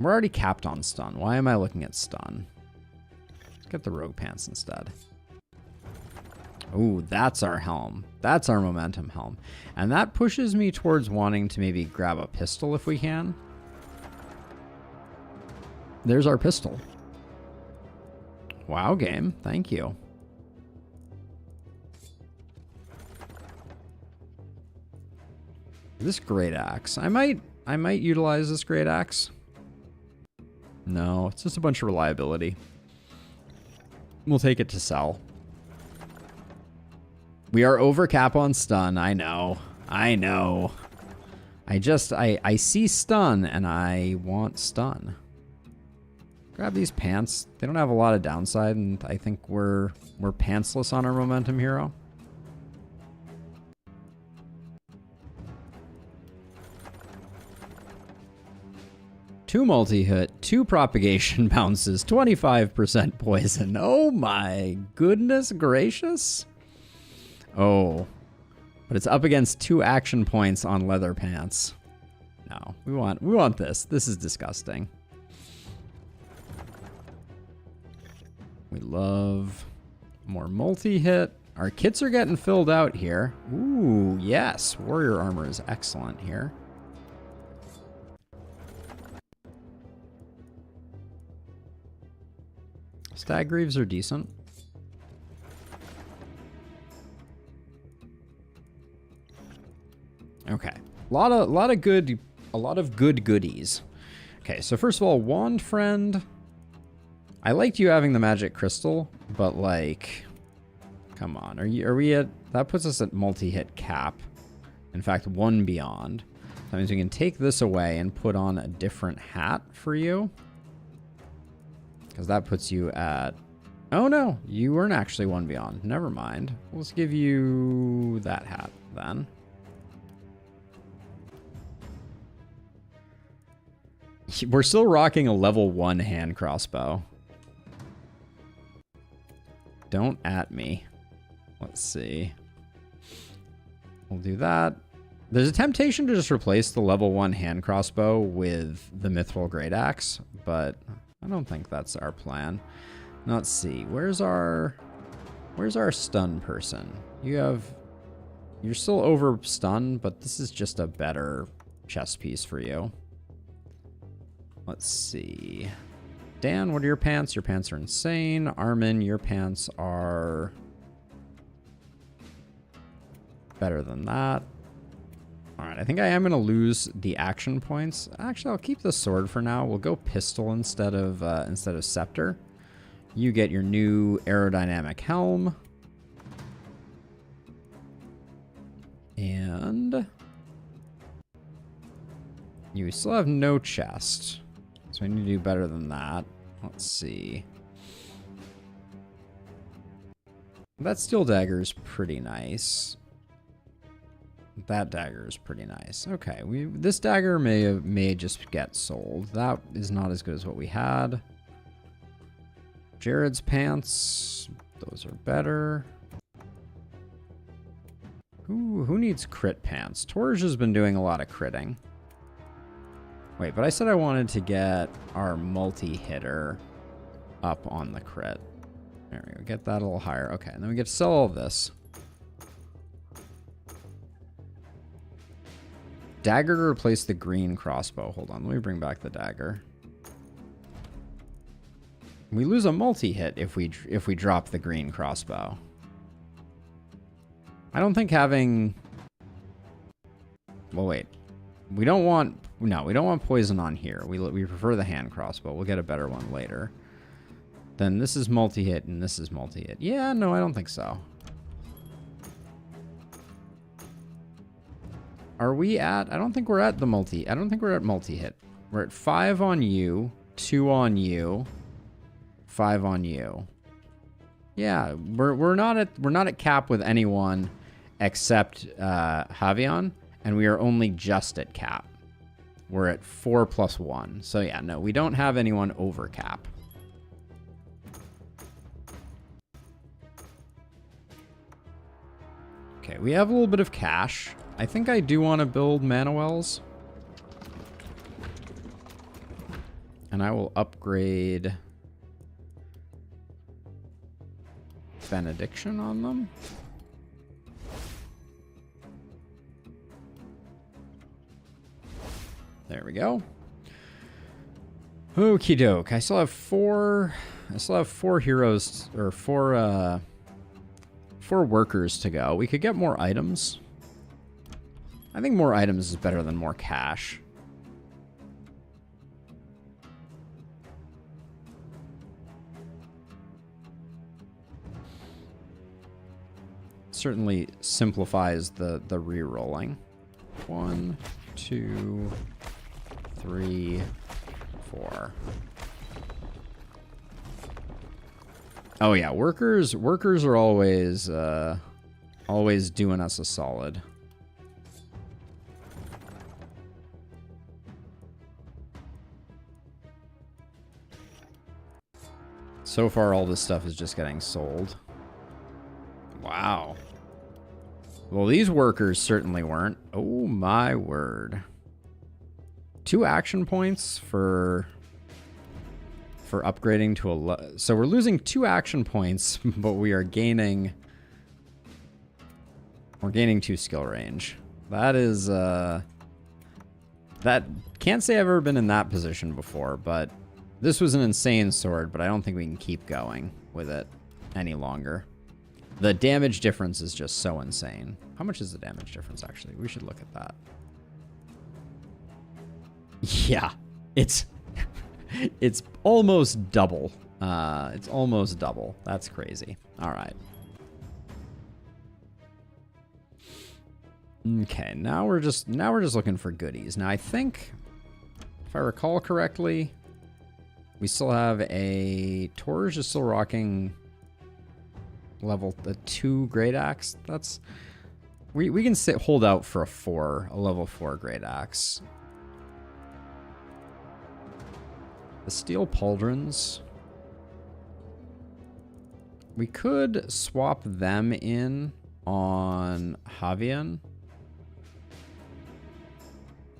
S2: We're already capped on stun. Why am I looking at stun? Let's get the rogue pants instead. Ooh, that's our helm. That's our momentum helm. And that pushes me towards wanting to maybe grab a pistol if we can. There's our pistol. Wow, game. Thank you. This great axe. I might utilize this great axe. No, it's just a bunch of reliability. We'll take it to sell. We are over cap on stun. I know. I know. I see stun and I want stun. Grab these pants. They don't have a lot of downside, and I think we're pantsless on our momentum hero. Two multi-hit, 2 propagation bounces, 25% poison. Oh my goodness gracious. Oh. But it's up against 2 action points on leather pants. No, we want this. This is disgusting. We love more multi-hit. Our kits are getting filled out here. Ooh, yes. Warrior armor is excellent here. Stag Greaves are decent. Okay. A lot of good goodies. Okay, so first of all, Wand Friend. I liked you having the magic crystal, but like, come on. Are we at, that puts us at multi-hit cap. In fact, 1 beyond. That means we can take this away and put on a different hat for you. Because that puts you at, oh no, you weren't actually 1 beyond. Never mind. Let's give you that hat then. We're still rocking a level 1 hand crossbow. Don't at me. Let's see. We'll do that. There's a temptation to just replace the level 1 hand crossbow with the Mithril Great Axe, but I don't think that's our plan. Let's see. Where's our stun person? You're still over stun, but this is just a better chess piece for you. Let's see. Dan, what are your pants? Your pants are insane. Armin, your pants are better than that. All right, I think I am going to lose the action points. Actually, I'll keep the sword for now. We'll go pistol instead of scepter. You get your new aerodynamic helm. And you still have no chest. So we need to do better than that. Let's see. That steel dagger is pretty nice. That dagger is pretty nice. Okay, this dagger may just get sold. That is not as good as what we had. Jared's pants, those are better. Who needs crit pants? Torge has been doing a lot of critting. Wait, but I said I wanted to get our multi-hitter up on the crit. There we go. Get that a little higher. Okay, and then we get to sell all of this. Dagger to replace the green crossbow. Hold on, let me bring back the dagger. We lose a multi-hit if we drop the green crossbow. I don't think having... Well, wait. We don't want poison on here. We prefer the hand crossbow. We'll get a better one later. Then this is multi-hit and this is multi-hit. Yeah, no, I don't think so. Are we at... I don't think we're at the multi... I don't think we're at multi-hit. We're at 5 on you, 2 on you, 5 on you. Yeah, we're not at cap with anyone except Javion, and we are only just at cap. We're at 4 plus 1. So yeah, no, we don't have anyone over cap. Okay, we have a little bit of cash. I think I do want to build mana wells. And I will upgrade Benediction on them. There we go. Okie doke. I still have four heroes, or four workers to go. We could get more items. I think more items is better than more cash. Certainly simplifies the re-rolling. 1, 2, 3, 4. Oh yeah, workers are always always doing us a solid. So far all this stuff is just getting sold. Wow. Well, these workers certainly weren't. Oh my word. 2 action points for upgrading to a... So we're losing 2 action points, but we are gaining... We're gaining 2 skill range. That is... That... Can't say I've ever been in that position before, but... This was an insane sword, but I don't think we can keep going with it any longer. The damage difference is just so insane. How much is the damage difference, actually? We should look at that. Yeah, it's it's almost double. It's almost double. That's crazy. All right. Okay, now we're just looking for goodies. Now I think, if I recall correctly, we still have a Torge is still rocking level 2 Great Axe. That's we can hold out for a level 4 Great Axe. The Steel Pauldrons. We could swap them in on Javian.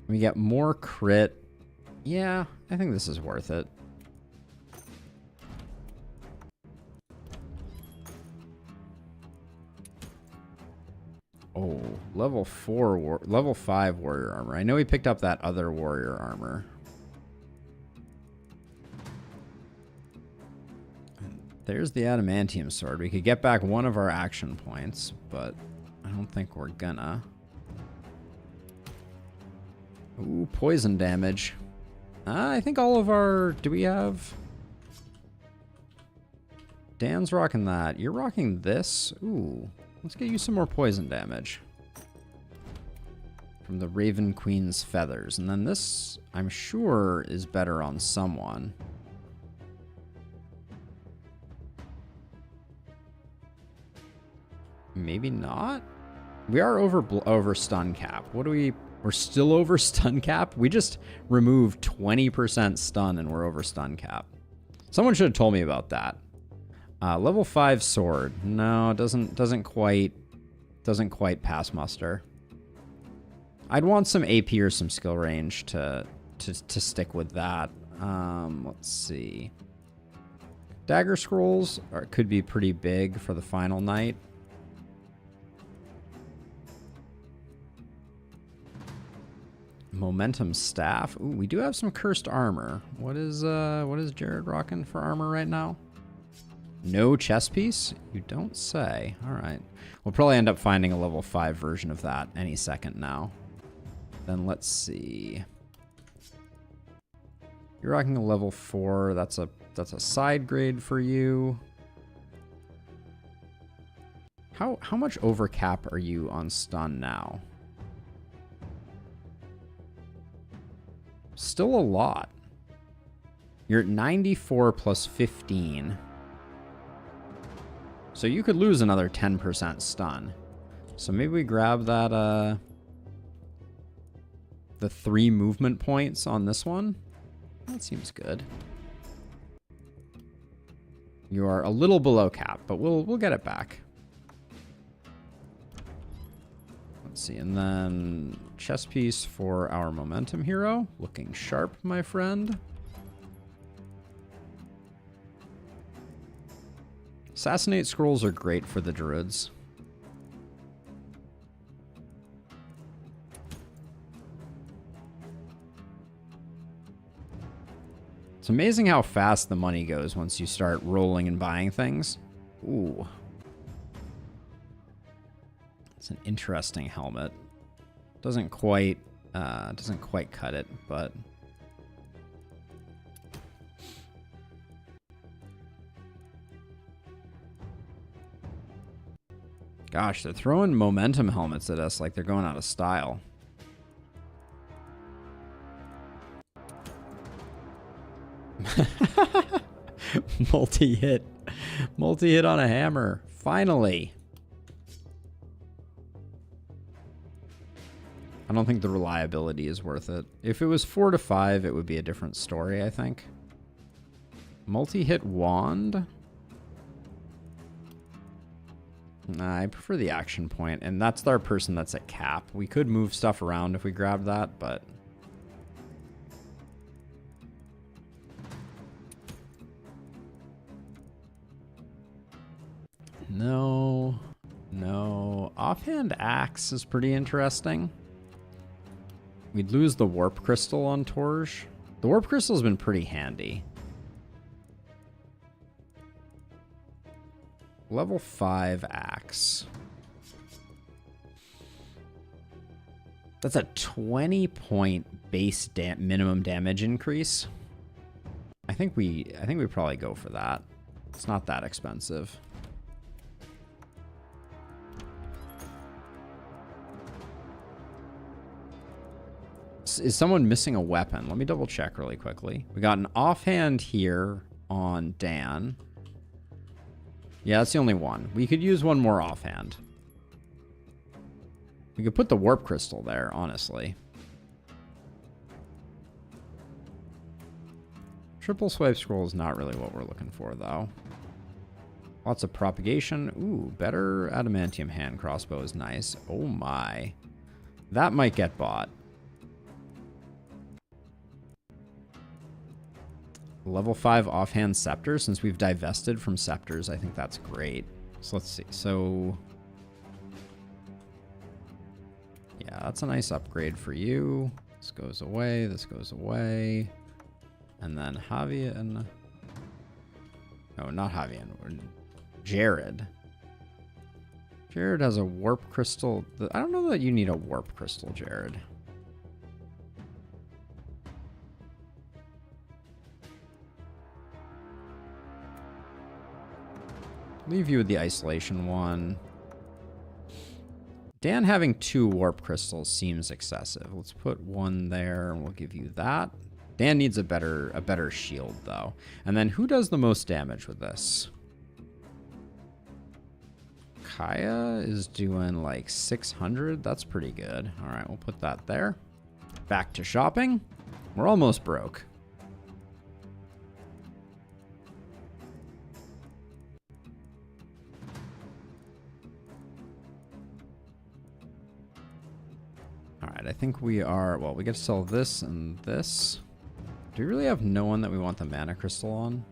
S2: We get more crit. Yeah, I think this is worth it. Oh, level 5 warrior armor. I know we picked up that other warrior armor. There's the adamantium sword. We could get back one of our action points, but I don't think we're gonna. Ooh, poison damage. I think all of our... Do we have... Dan's rocking that. You're rocking this? Ooh. Let's get you some more poison damage. From the Raven Queen's feathers. And then this, I'm sure, is better on someone. Maybe not? We are over stun cap. What do we... We're still over stun cap? We just removed 20% stun and we're over stun cap. Someone should have told me about that. Level 5 sword. No, doesn't quite pass muster. I'd want some AP or some skill range to stick with that. Let's see. Dagger scrolls could be pretty big for the final night. Momentum staff. Ooh, we do have some cursed armor. What is Jared rocking for armor right now? No chest piece? You don't say. All right. We'll probably end up finding a level 5 version of that any second now. Then let's see. You're rocking a level 4. That's a side grade for you. How much overcap are you on stun now? Still a lot. You're at 94 plus 15. So you could lose another 10% stun. So maybe we grab that, the 3 movement points on this one. That seems good. You are a little below cap, but we'll get it back. Let's see, and then chest piece for our momentum hero. Looking sharp, my friend. Assassinate scrolls are great for the druids. It's amazing how fast the money goes once you start rolling and buying things. Ooh. It's an interesting helmet. Doesn't quite cut it, but gosh, they're throwing momentum helmets at us like they're going out of style. Multi-hit. Multi-hit on a hammer. Finally. I don't think the reliability is worth it. If it was 4 to 5, it would be a different story, I think. Multi-hit wand? Nah, I prefer the action point, and that's our person that's at cap. We could move stuff around if we grabbed that, but... No. Offhand axe is pretty interesting. We'd lose the warp crystal on Torge. The warp crystal's been pretty handy. Level 5 axe. That's a 20-point base minimum damage increase. I think we probably go for that. It's not that expensive. Is someone missing a weapon? Let me double check really quickly. We got an offhand here on Dan. Yeah, that's the only one. We could use one more offhand. We could put the warp crystal there, honestly. Triple swipe scroll is not really what we're looking for, though. Lots of propagation. Ooh, better adamantium hand crossbow is nice. Oh my. That might get bought. Level 5 offhand scepter. Since we've divested from scepters, I think that's great. So let's see. So yeah, that's a nice upgrade for you. This goes away. This goes away. And then Javian. No, not Javian. Jared. Jared has a warp crystal. I don't know that you need a warp crystal, Jared. Leave you with the isolation one. Dan having 2 warp crystals seems excessive. Let's put one there and we'll give you that. Dan needs a better shield though. And then who does the most damage with this? Kaya is doing like 600. That's pretty good. All right, we'll put that there. Back to shopping. We're almost broke. I think we are, well, we get to sell this and this. Do we really have no one that we want the mana crystal on?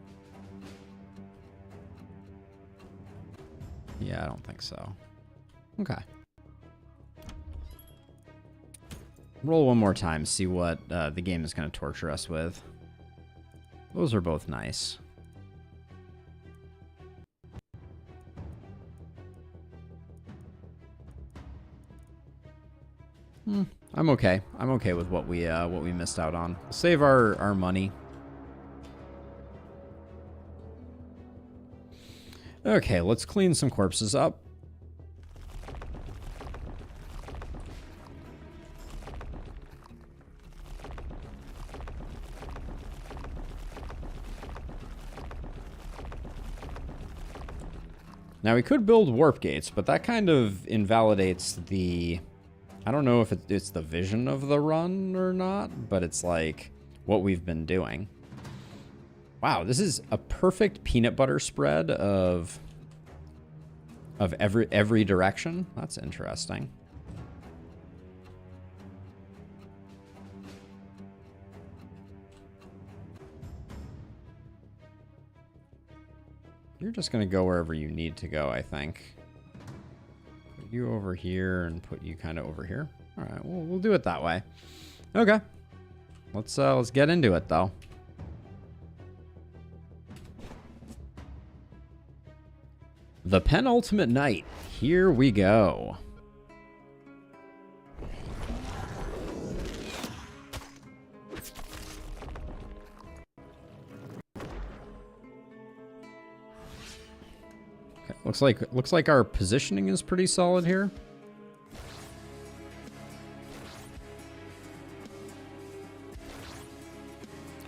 S2: Yeah, I don't think so. Okay. Roll one more time, see what the game is going to torture us with. Those are both nice. I'm okay. I'm okay with what we missed out on. We'll save our money. Okay, let's clean some corpses up. Now we could build warp gates, but that kind of invalidates the... I don't know if it's the vision of the run or not, but it's like what we've been doing. Wow, this is a perfect peanut butter spread of every direction. That's interesting. You're just going to go wherever you need to go, I think. Put you over here and put you kind of over here. All right, we'll do it that way. Okay. Let's get into it, though. The penultimate night. Here we go. Okay, looks like our positioning is pretty solid here.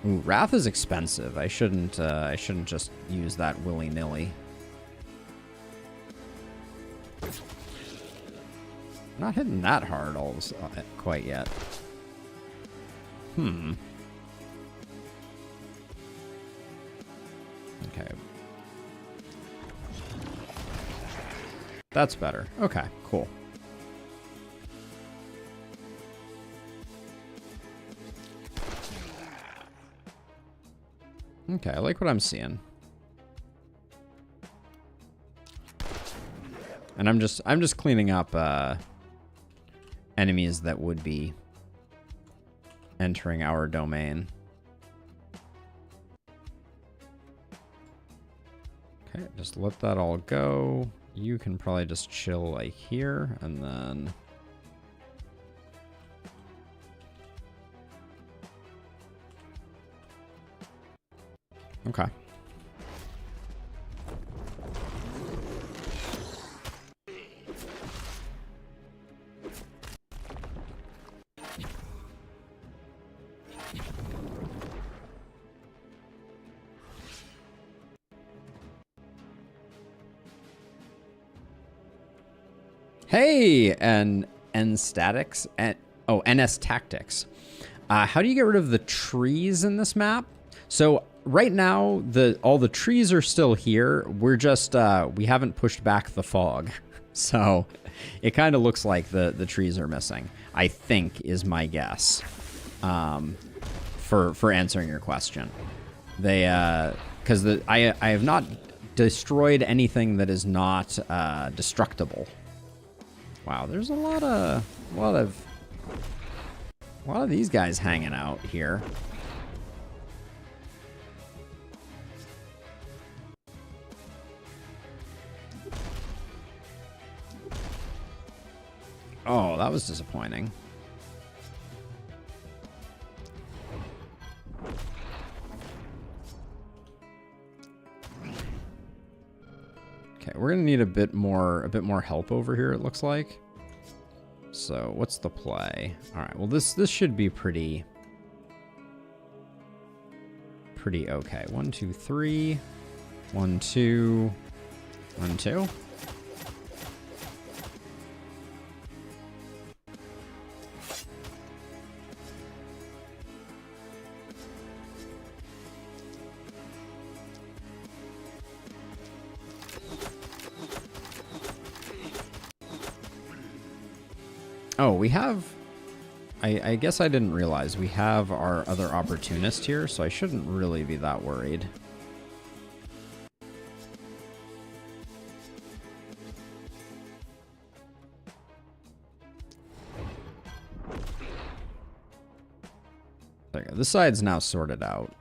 S2: Ooh, Wrath is expensive. I shouldn't just use that willy-nilly. Not hitting that hard quite yet. Okay. That's better. Okay, cool. Okay, I like what I'm seeing. And I'm just cleaning up enemies that would be entering our domain. Okay, just let that all go. You can probably just chill like here, and then... Okay. Hey, and N-Statics, NS Tactics. How do you get rid of the trees in this map? So right now, all the trees are still here. We're just, we haven't pushed back the fog. So it kind of looks like the trees are missing, I think, is my guess, for answering your question. They, because I have not destroyed anything that is not destructible. Wow, there's a lot of these guys hanging out here. Oh, that was disappointing. Okay, we're gonna need a bit more help over here, it looks like. So what's the play? All right, well this should be pretty okay. 1, 2, 3. 1, 2. 1, 2. Oh, we have... I guess I didn't realize we have our other opportunist here, so I shouldn't really be that worried. There you go. This side's now sorted out.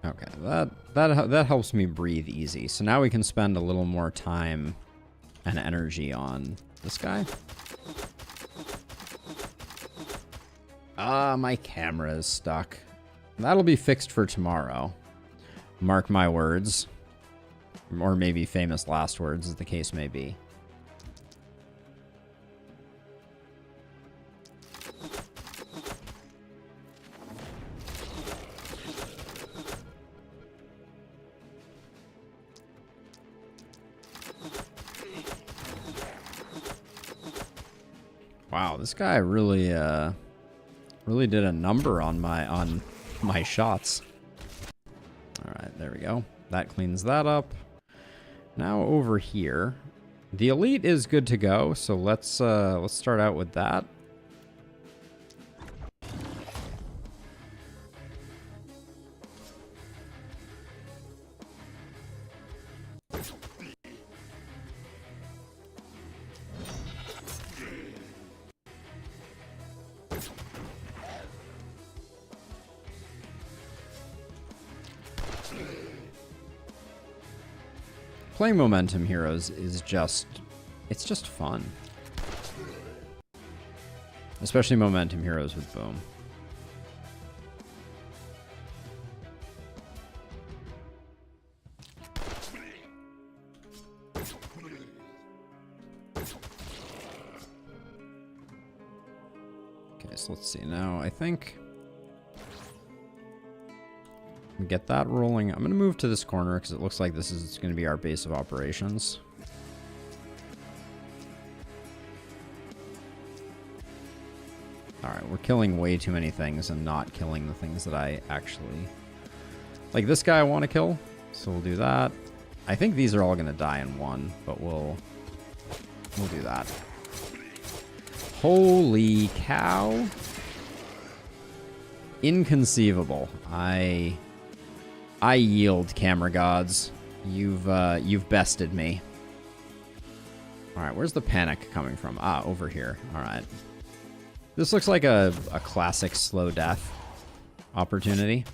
S2: Okay, that helps me breathe easy. So now we can spend a little more time and energy on this guy. My camera is stuck. That'll be fixed for tomorrow. Mark my words. Or maybe famous last words, as the case may be. Wow, this guy really did a number on my shots. All right, there we go. That cleans that up. Now over here, the elite is good to go. So let's start out with that. Playing Momentum Heroes is it's just fun. Especially Momentum Heroes with Boom. Okay, so let's see. Now, I think we get that rolling. I'm going to move to this corner because it looks like this is going to be our base of operations. Alright, we're killing way too many things and not killing the things that I actually... Like this guy I want to kill, so we'll do that. I think these are all going to die in one, but we'll do that. Holy cow. Inconceivable. I yield, camera gods. You've bested me. Alright, where's the panic coming from? Ah, over here. Alright. This looks like a classic slow death opportunity.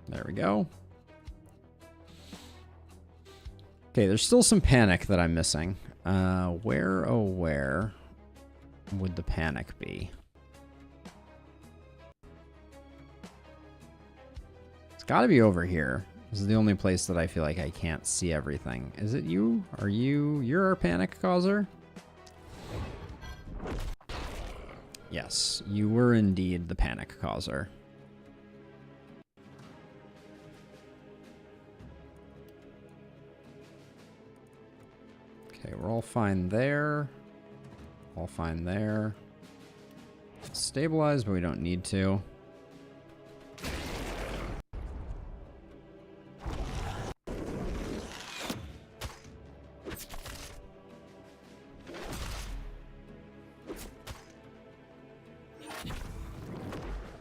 S2: There we go. Okay, there's still some panic that I'm missing. Where, oh where would the panic be? It's gotta be over here. This is the only place that I feel like I can't see everything. Is it you? Are you? You're our panic causer? Yes, you were indeed the panic causer. Okay, we're all fine there. All fine there. Stabilize, but we don't need to.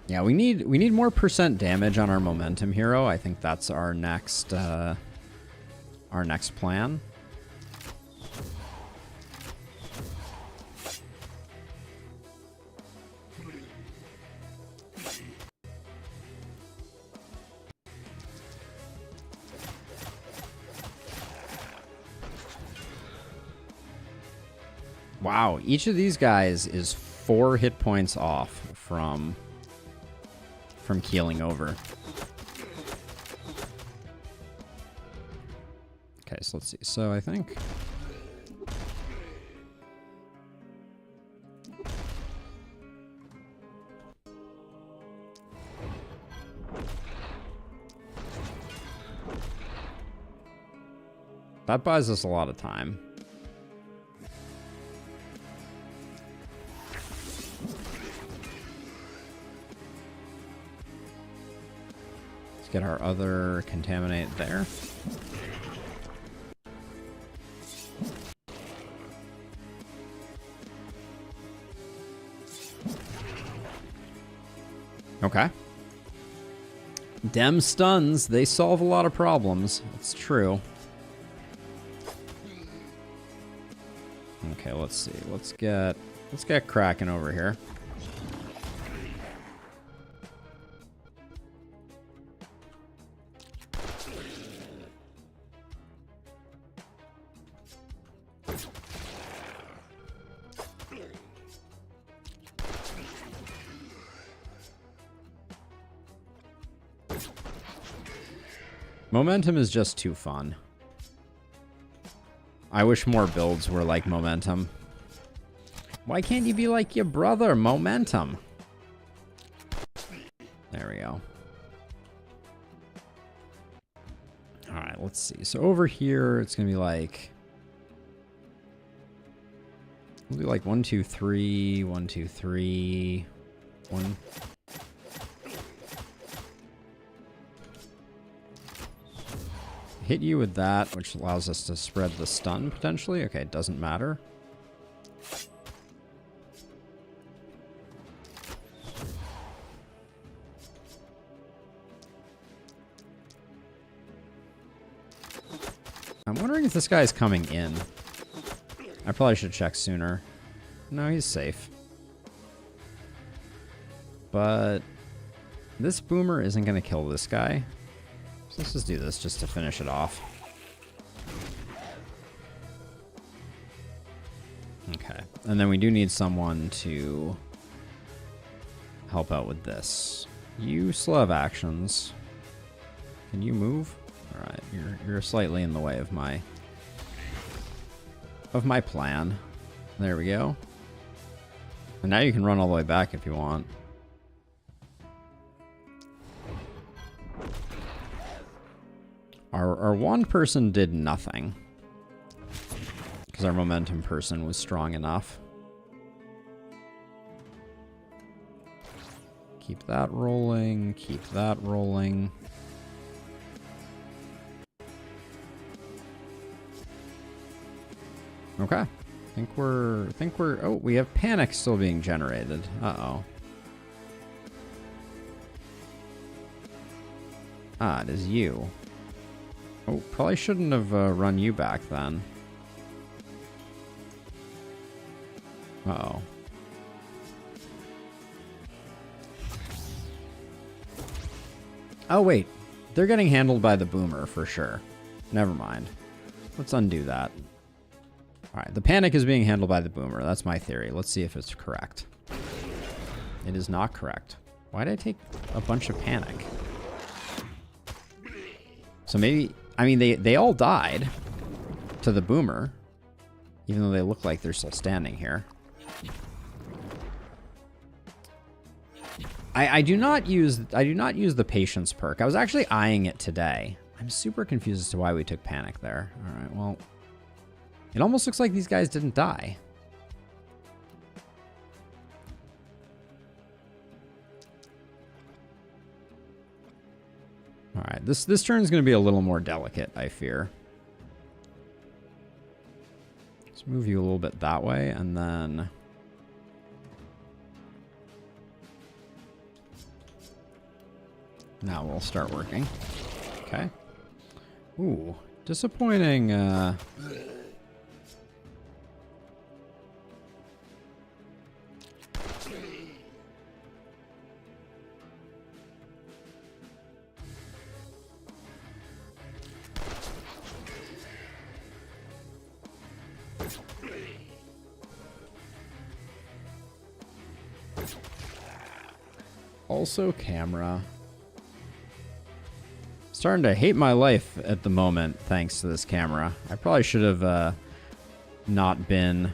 S2: Yeah, we need more percent damage on our momentum hero. I think that's our next plan. Wow, each of these guys is 4 hit points off from keeling over. Okay, so let's see. So I think that buys us a lot of time. Get our other contaminate there. Okay. Dem stuns, they solve a lot of problems. It's true. Okay, let's see. Let's get Kraken over here. Momentum is just too fun. I wish more builds were like Momentum. Why can't you be like your brother, Momentum? There we go. Alright, let's see. So over here, it's going to be like... We'll do like 1, 2, 3, 1, 2, 3, 1... Hit you with that, which allows us to spread the stun, potentially. Okay, it doesn't matter. I'm wondering if this guy's coming in. I probably should check sooner. No, he's safe. But this boomer isn't going to kill this guy. Let's just do this just to finish it off. Okay. And then we do need someone to help out with this. You still have actions. Can you move? Alright, you're slightly in the way of my of my plan. There we go. And now you can run all the way back if you want. Our one person did nothing. Because our momentum person was strong enough. Keep that rolling. Keep that rolling. Okay. I think we're oh, we have panic still being generated. Uh-oh. Ah, it is you. Oh, probably shouldn't have run you back then. Uh-oh. Oh, wait. They're getting handled by the boomer for sure. Never mind. Let's undo that. Alright, the panic is being handled by the boomer. That's my theory. Let's see if it's correct. It is not correct. Why did I take a bunch of panic? So maybe... I mean, they all died to the boomer. Even though they look like they're still standing here. I do not use the patience perk. I was actually eyeing it today. I'm super confused as to why we took panic there. All right, well, it almost looks like these guys didn't die. All right, this turn is going to be a little more delicate, I fear. Let's move you a little bit that way, and then... Now we'll start working. Okay. Ooh, disappointing. Also, camera. Starting to hate my life at the moment thanks to this camera. I probably should have not been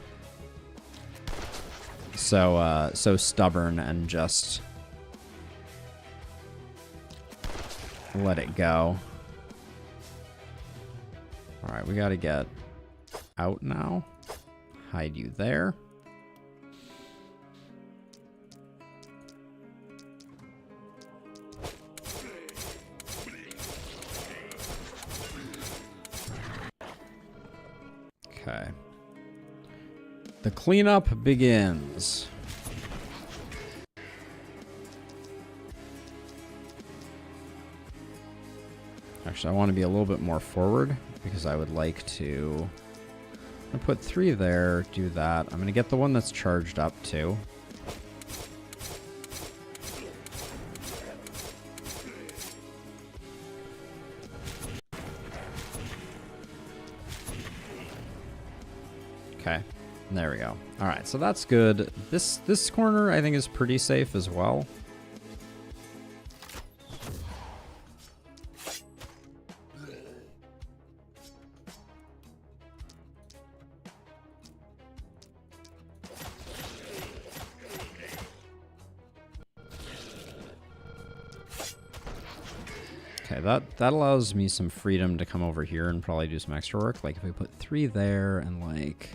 S2: so stubborn and just let it go. All right, we got to get out now. Hide you there. Okay. The cleanup begins. Actually, I want to be a little bit more forward because I would like to... I'm gonna put 3 there, do that. I'm going to get the one that's charged up too. Okay, there we go. All right, so that's good. This corner I think is pretty safe as well. Okay, that allows me some freedom to come over here and probably do some extra work. Like if we put 3 there and like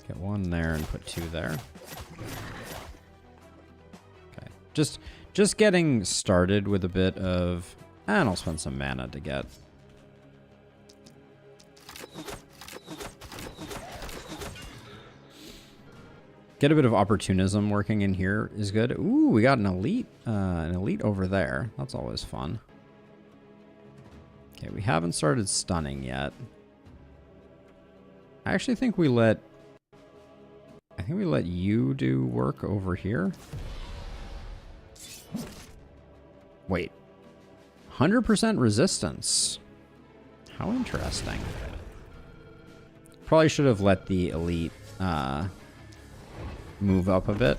S2: get 1 there and put 2 there. Okay, just getting started with a bit of, and I'll spend some mana to get. Get a bit of opportunism working in here is good. Ooh, we got an elite over there. That's always fun. Okay, we haven't started stunning yet. I actually think we let you do work over here. Wait. 100% resistance. How interesting. Probably should have let the elite move up a bit.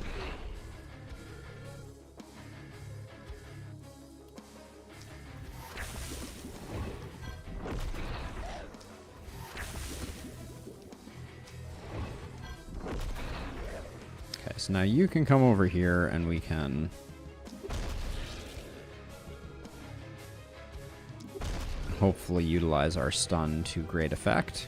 S2: So now you can come over here and we can... hopefully utilize our stun to great effect.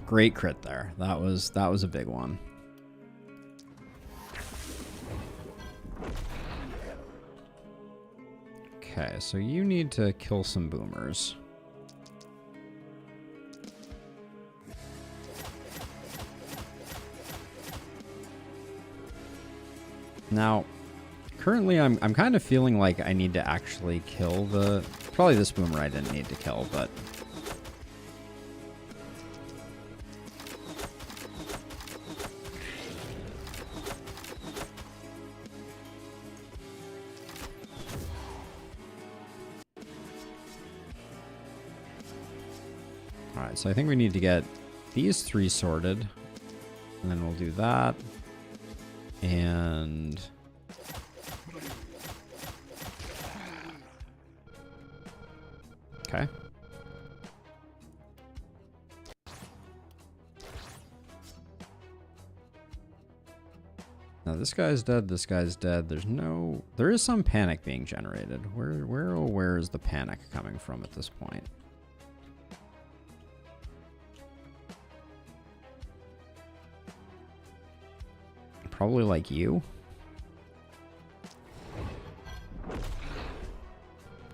S2: Great crit there. That was a big one. Okay, so you need to kill some boomers. Now, currently I'm kind of feeling like I need to actually kill the... probably this boomer I didn't need to kill, but... Alright, so I think we need to get these 3 sorted. And then we'll do that. And... okay. Now this guy's dead, this guy's dead. There is some panic being generated. Where is the panic coming from at this point? Probably like you.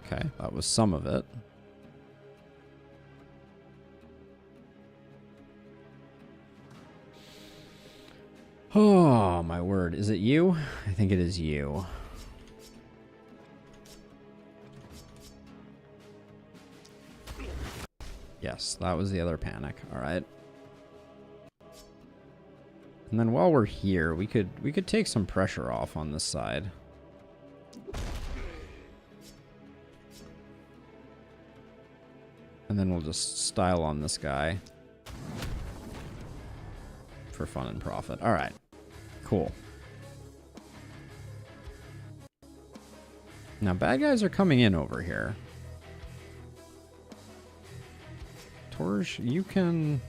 S2: Okay, that was some of it. Oh, my word. Is it you? I think it is you. Yes, that was the other panic. All right. And then while we're here, we could take some pressure off on this side. And then we'll just style on this guy for fun and profit. All right, cool. Now bad guys are coming in over here. Torj, you can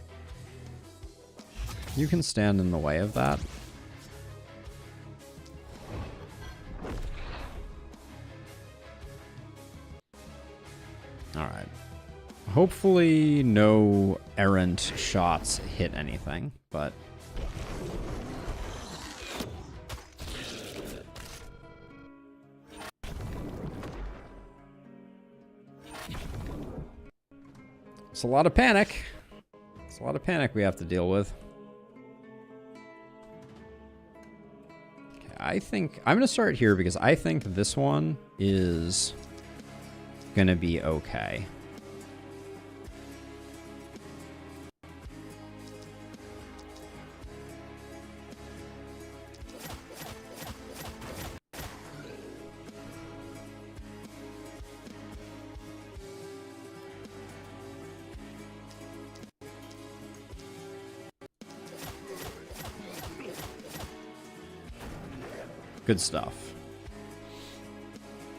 S2: stand in the way of that. All right. Hopefully no errant shots hit anything, but... it's a lot of panic. It's a lot of panic we have to deal with. Okay, I think... I'm going to start here because I think this one is going to be okay. Good stuff.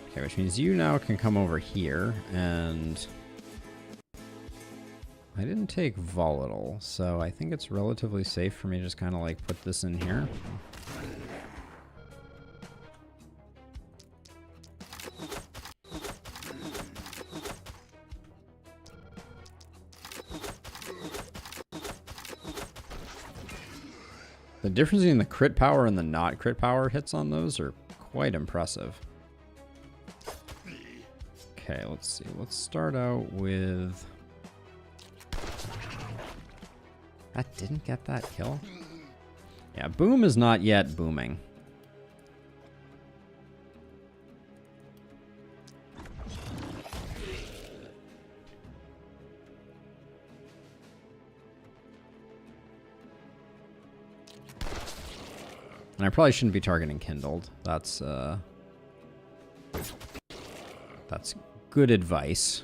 S2: Okay, which means you now can come over here, and I didn't take volatile, so I think it's relatively safe for me to just kind of like put this in here. The difference between the crit power and the not crit power hits on those are quite impressive. Okay, let's see. Let's start out with... that didn't get that kill? Yeah, boom is not yet booming. And I probably shouldn't be targeting Kindled. That's good advice.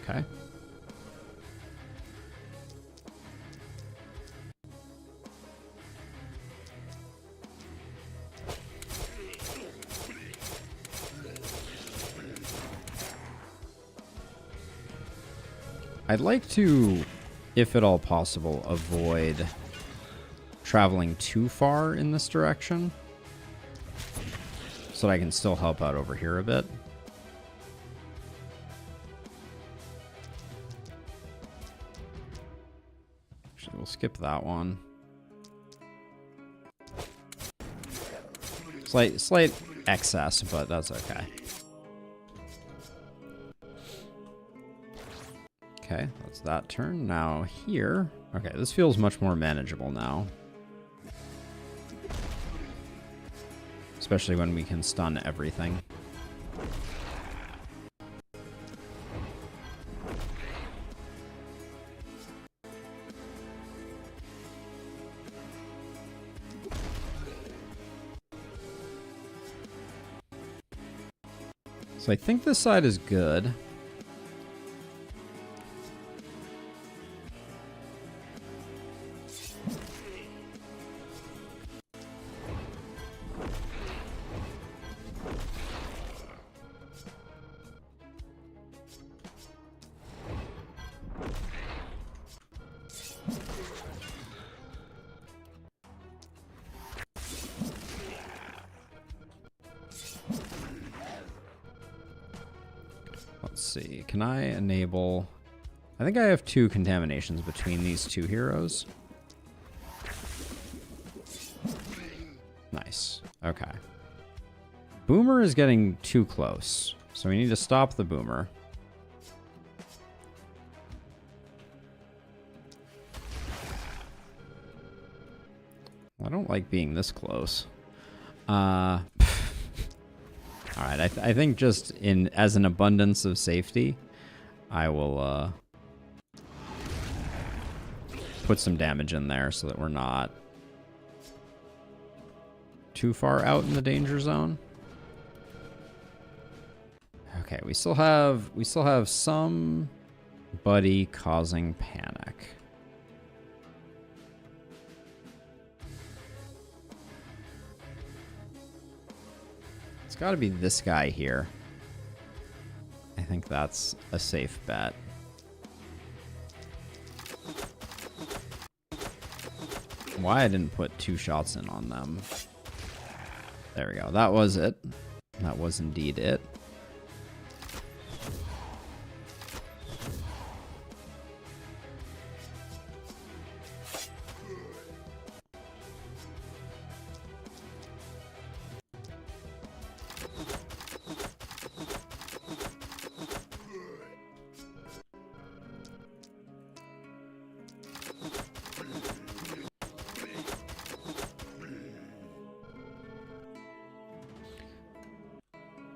S2: Okay. I'd like to, if at all possible, avoid traveling too far in this direction so that I can still help out over here a bit. Actually, we'll skip that one. Slight excess, but that's okay. Okay, that's that turn. Now here. Okay, this feels much more manageable now. Especially when we can stun everything. So I think this side is good. Let's see. Can I enable... I think I have 2 contaminations between these 2 heroes. Nice. Okay. Boomer is getting too close, so we need to stop the Boomer. I don't like being this close. Alright, I think just as an abundance of safety, I will put some damage in there so that we're not too far out in the danger zone. Okay, we still have somebody causing panic. It's got to be this guy here. I think that's a safe bet. Why I didn't put 2 shots in on them. There we go. That was it. That was indeed it.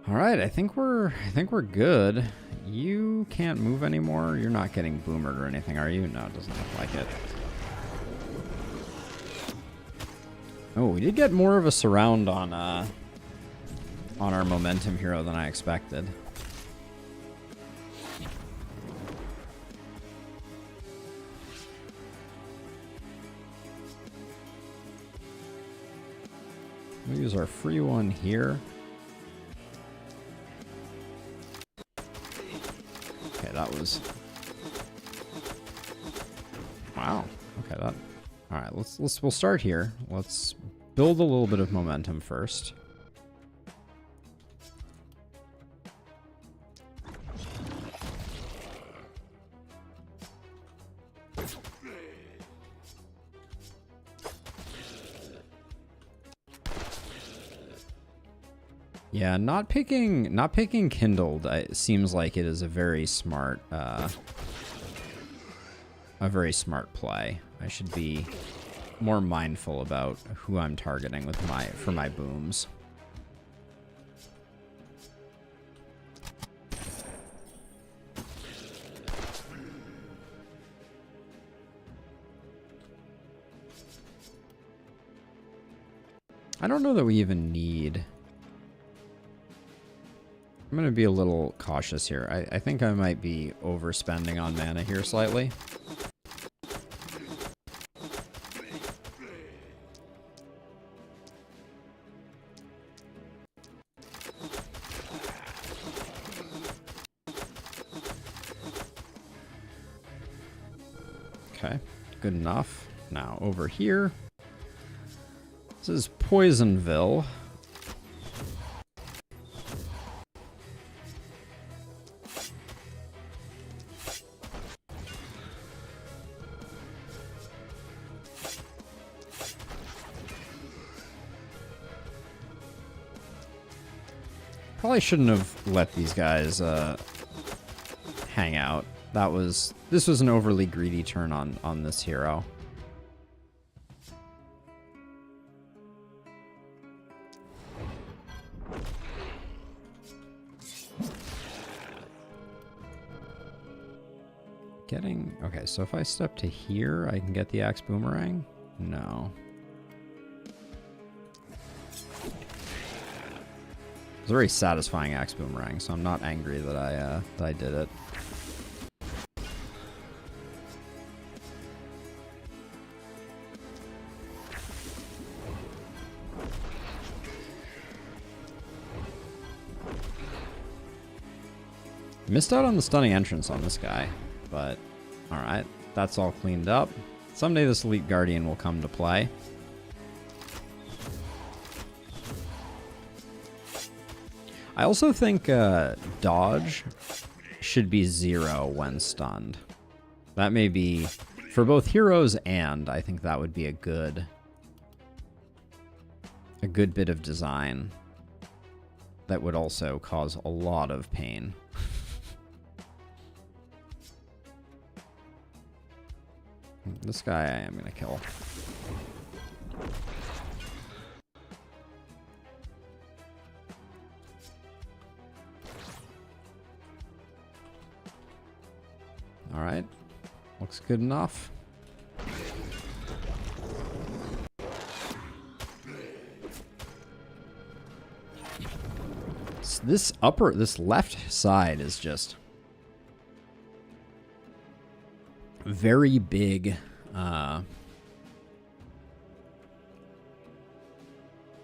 S2: All right, I think we're good. You can't move anymore. You're not getting boomered or anything, are you? No, it doesn't look like it. Oh, we did get more of a surround on our momentum hero than I expected. We'll use our free one here. That was... Wow. Okay, that... Alright, we'll start here. Let's build a little bit of momentum first. Yeah, not picking Kindled seems like it is a very smart play. I should be more mindful about who I'm targeting with for my booms. I don't know that we even need... I'm going to be a little cautious here. I think I might be overspending on mana here slightly. Okay, good enough. Now over here, this is Poisonville. Probably shouldn't have let these guys hang out. This was an overly greedy turn on this hero. Okay, so if I step to here, I can get the Axe Boomerang? No. It's a very satisfying Axe Boomerang, so I'm not angry that I did it. Missed out on the stunning entrance on this guy, but alright, that's all cleaned up. Someday this Elite Guardian will come to play. I also think dodge should be 0 when stunned. That may be, for both heroes and, I think that would be a good bit of design that would also cause a lot of pain. This guy I am going to kill. Alright. Looks good enough. So this left side is just very big,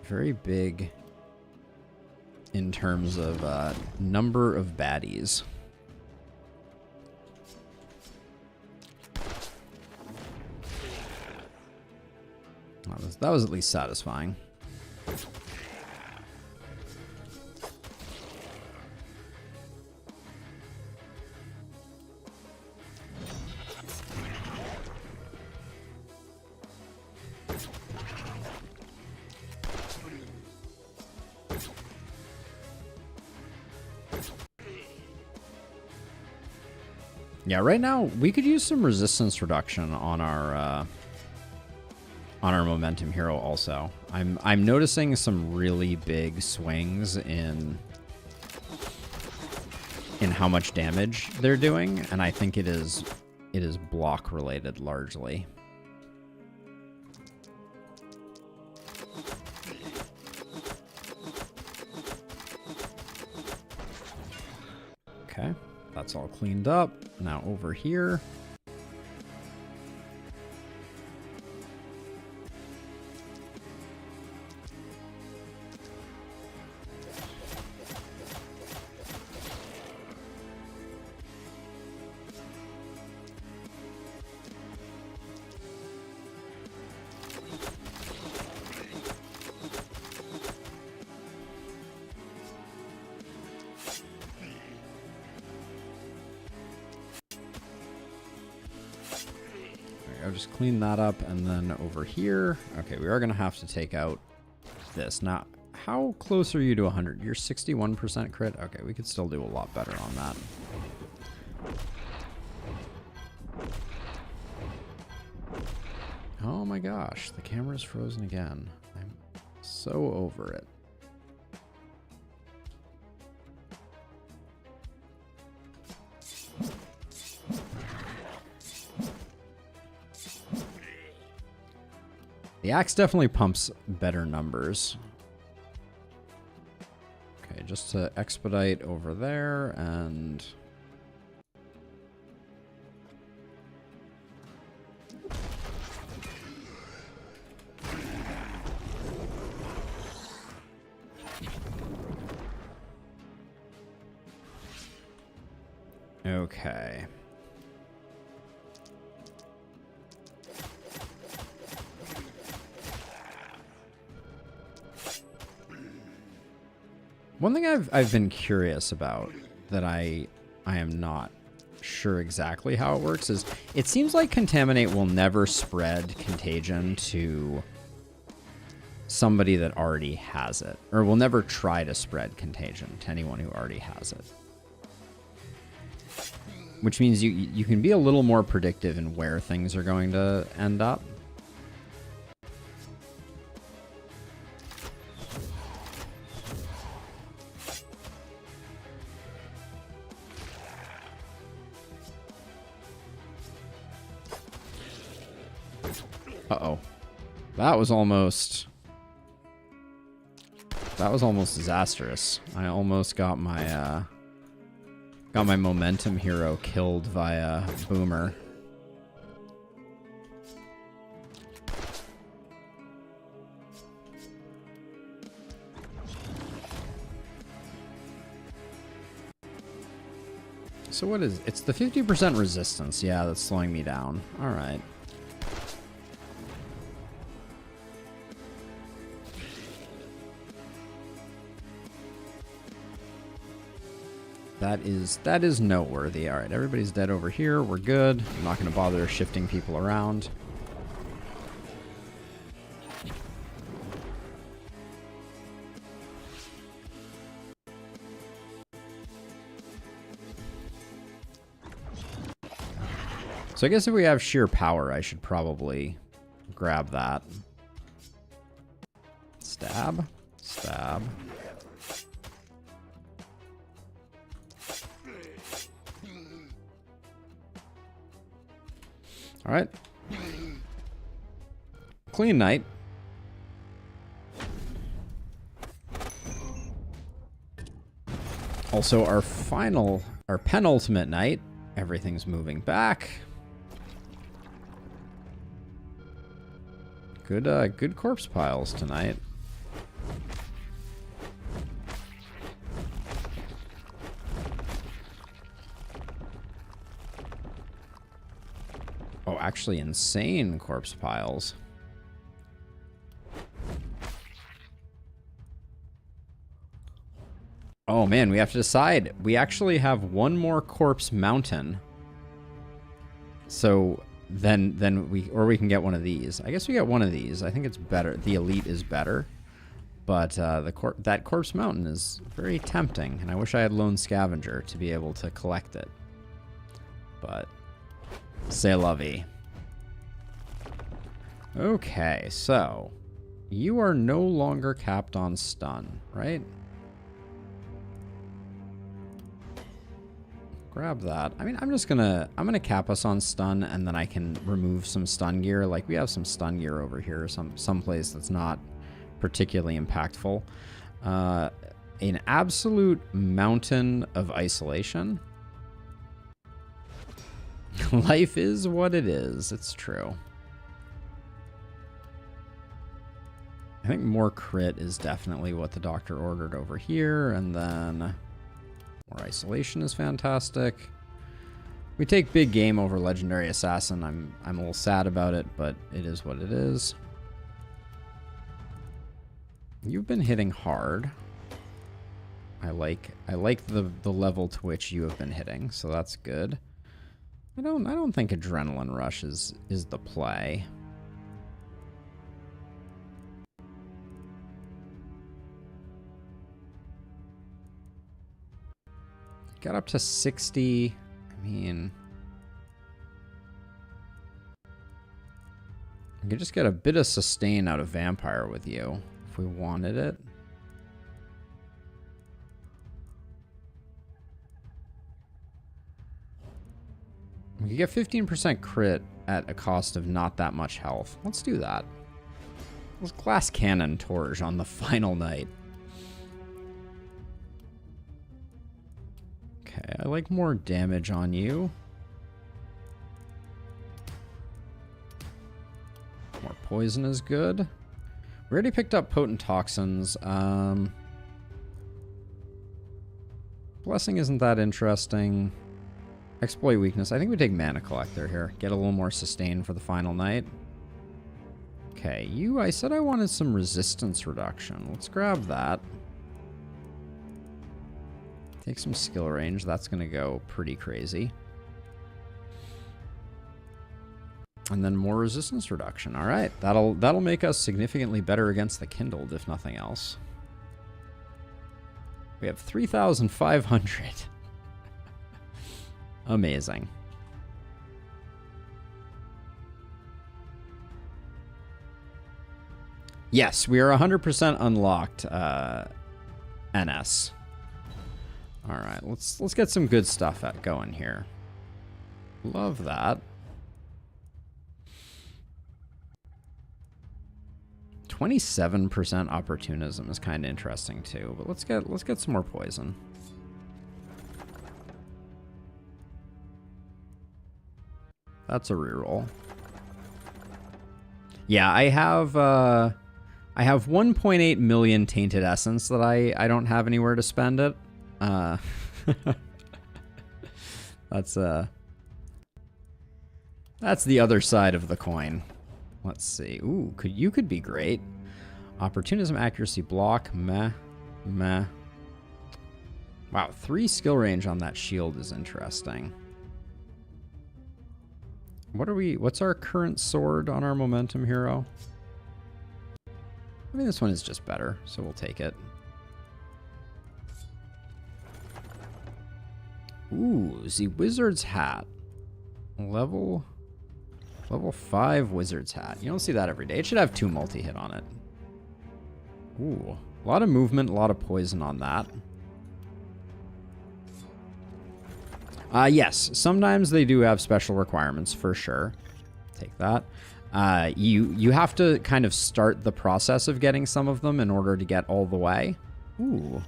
S2: very big in terms of number of baddies. That was at least satisfying. Yeah, right now we could use some resistance reduction on our momentum hero also. I'm noticing some really big swings in how much damage they're doing, and I think it is block related largely. Okay, that's all cleaned up. Now over here. I'll just clean that up, and then over here, okay, we are going to have to take out this. Now, how close are you to 100? You're 61% crit? Okay, we could still do a lot better on that. Oh my gosh, the camera's frozen again. I'm so over it. The axe definitely pumps better numbers. Okay, just to expedite over there and... Okay. One thing I've been curious about that I am not sure exactly how it works is it seems like Contaminate will never spread Contagion to somebody that already has it, or will never try to spread Contagion to anyone who already has it. Which means you can be a little more predictive in where things are going to end up. Uh-oh. That was almost disastrous. I almost got my momentum hero killed via Boomer. So what is... It's the 50% resistance. Yeah, that's slowing me down. All right. That is noteworthy. All right, everybody's dead over here. We're good. I'm not going to bother shifting people around. So I guess if we have sheer power, I should probably grab that. Stab. Stab. All right. Clean night. Also, our penultimate night. Everything's moving back. Good corpse piles tonight. Oh, actually insane corpse piles. Oh man, we have to decide. We actually have one more corpse mountain. So then we can get one of these. I guess we get one of these. I think it's better. The elite is better. But that corpse mountain is very tempting, and I wish I had Lone Scavenger to be able to collect it. But c'est la vie. Okay, so you are no longer capped on stun, right? Grab that. I mean, I'm gonna cap us on stun, and then I can remove some stun gear. Like, we have some stun gear over here, someplace that's not particularly impactful. An absolute mountain of isolation. Life is what it is. It's true. I think more crit is definitely what the doctor ordered over here, and then more isolation is fantastic. We take big game over legendary assassin. I'm a little sad about it, but it is what it is. You've been hitting hard. I like the level to which you have been hitting, so that's good. I don't think Adrenaline Rush is the play. Got up to 60. I mean, I could just get a bit of sustain out of Vampire with you if we wanted it. We could get 15% crit at a cost of not that much health. Let's do that. Let's Glass Cannon Torge on the final night. Okay, I like more damage on you. More poison is good. We already picked up potent toxins. Blessing isn't that interesting. Exploit weakness. I think we take Mana Collector here. Get a little more sustain for the final night. Okay, you, I said I wanted some resistance reduction. Let's grab that. Take some skill range. That's going to go pretty crazy. And then more resistance reduction. All right, that'll make us significantly better against the Kindled, if nothing else. We have 3,500. Amazing. Yes, we are 100% unlocked NS. All right, let's get some good stuff going here. Love that. 27% opportunism is kind of interesting too, but let's get some more poison. That's a reroll. Yeah, I have 1.8 million tainted essence that I don't have anywhere to spend it. That's the other side of the coin. Let's see. Ooh, you could be great. Opportunism, accuracy, block, meh. Wow, 3 skill range on that shield is interesting. What's our current sword on our momentum hero? I mean, this one is just better, so we'll take it. Ooh, the wizard's hat. Level 5 wizard's hat. You don't see that every day. It should have 2 multi-hit on it. Ooh, a lot of movement, a lot of poison on that. Yes, sometimes they do have special requirements for sure. Take that. You have to kind of start the process of getting some of them in order to get all the way. Ooh.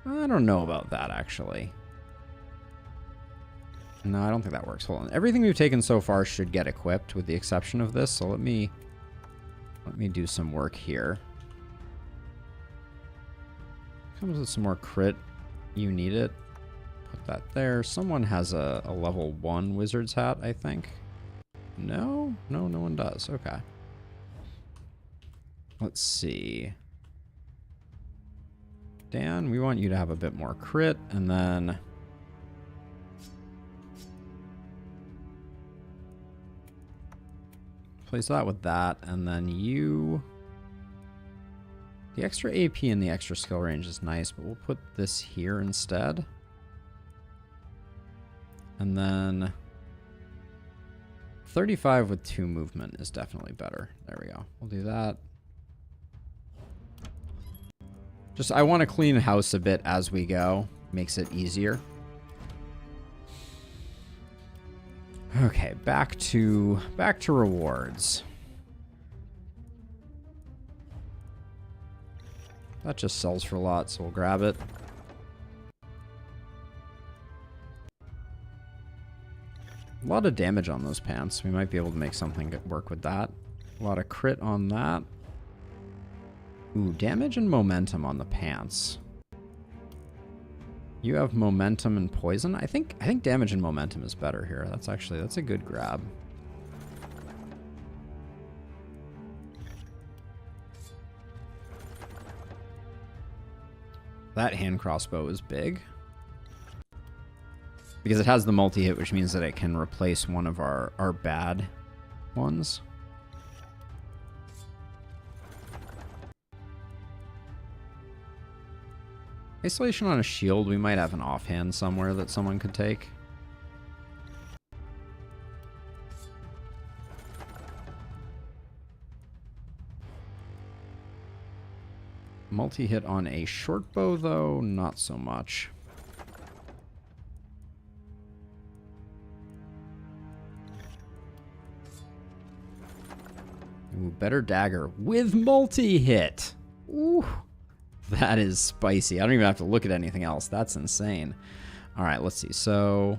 S2: I don't know about that, actually. No, I don't think that works. Hold on. Everything we've taken so far should get equipped with the exception of this, so let me do some work here. Comes with some more crit. You need it. Put that there. Someone has a level 1 wizard's hat, I think. No, no one does. Okay. Let's see. Dan, we want you to have a bit more crit, and then place that with that, and then you. The extra AP and the extra skill range is nice, but we'll put this here instead. And then 35 with 2 movement is definitely better. There we go. We'll do that. Just, I want to clean house a bit as we go. Makes it easier. Okay, back to rewards. That just sells for a lot, so we'll grab it. A lot of damage on those pants. We might be able to make something work with that. A lot of crit on that. Ooh, damage and momentum on the pants. You have momentum and poison. I think damage and momentum is better here. That's a good grab. That hand crossbow is big. Because it has the multi-hit, which means that it can replace one of our bad ones. Isolation on a shield, we might have an offhand somewhere that someone could take. Multi-hit on a short bow, though, not so much. Ooh, better dagger with multi-hit. Ooh, That is spicy. I don't even have to look at anything else. That's insane. All right, let's see. So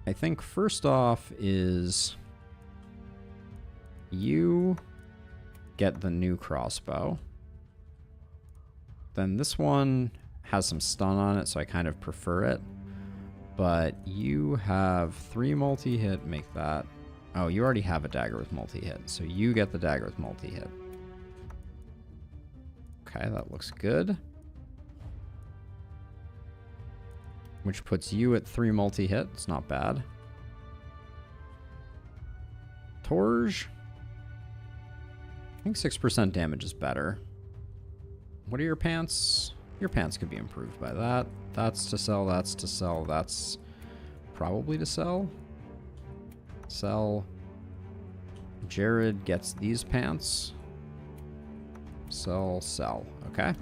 S2: I think first off is you get the new crossbow. Then this one has some stun on it, so I kind of prefer it. But you have 3 multi-hit, make that. Oh, you already have a dagger with multi-hit, so you get the dagger with multi-hit. Okay, that looks good. Which puts you at 3 multi-hit. It's not bad. Torge. I think 6% damage is better. What are your pants? Your pants could be improved by that. That's to sell, that's to sell, that's probably to sell. Sell. Jared gets these pants. Sell, sell. Okay.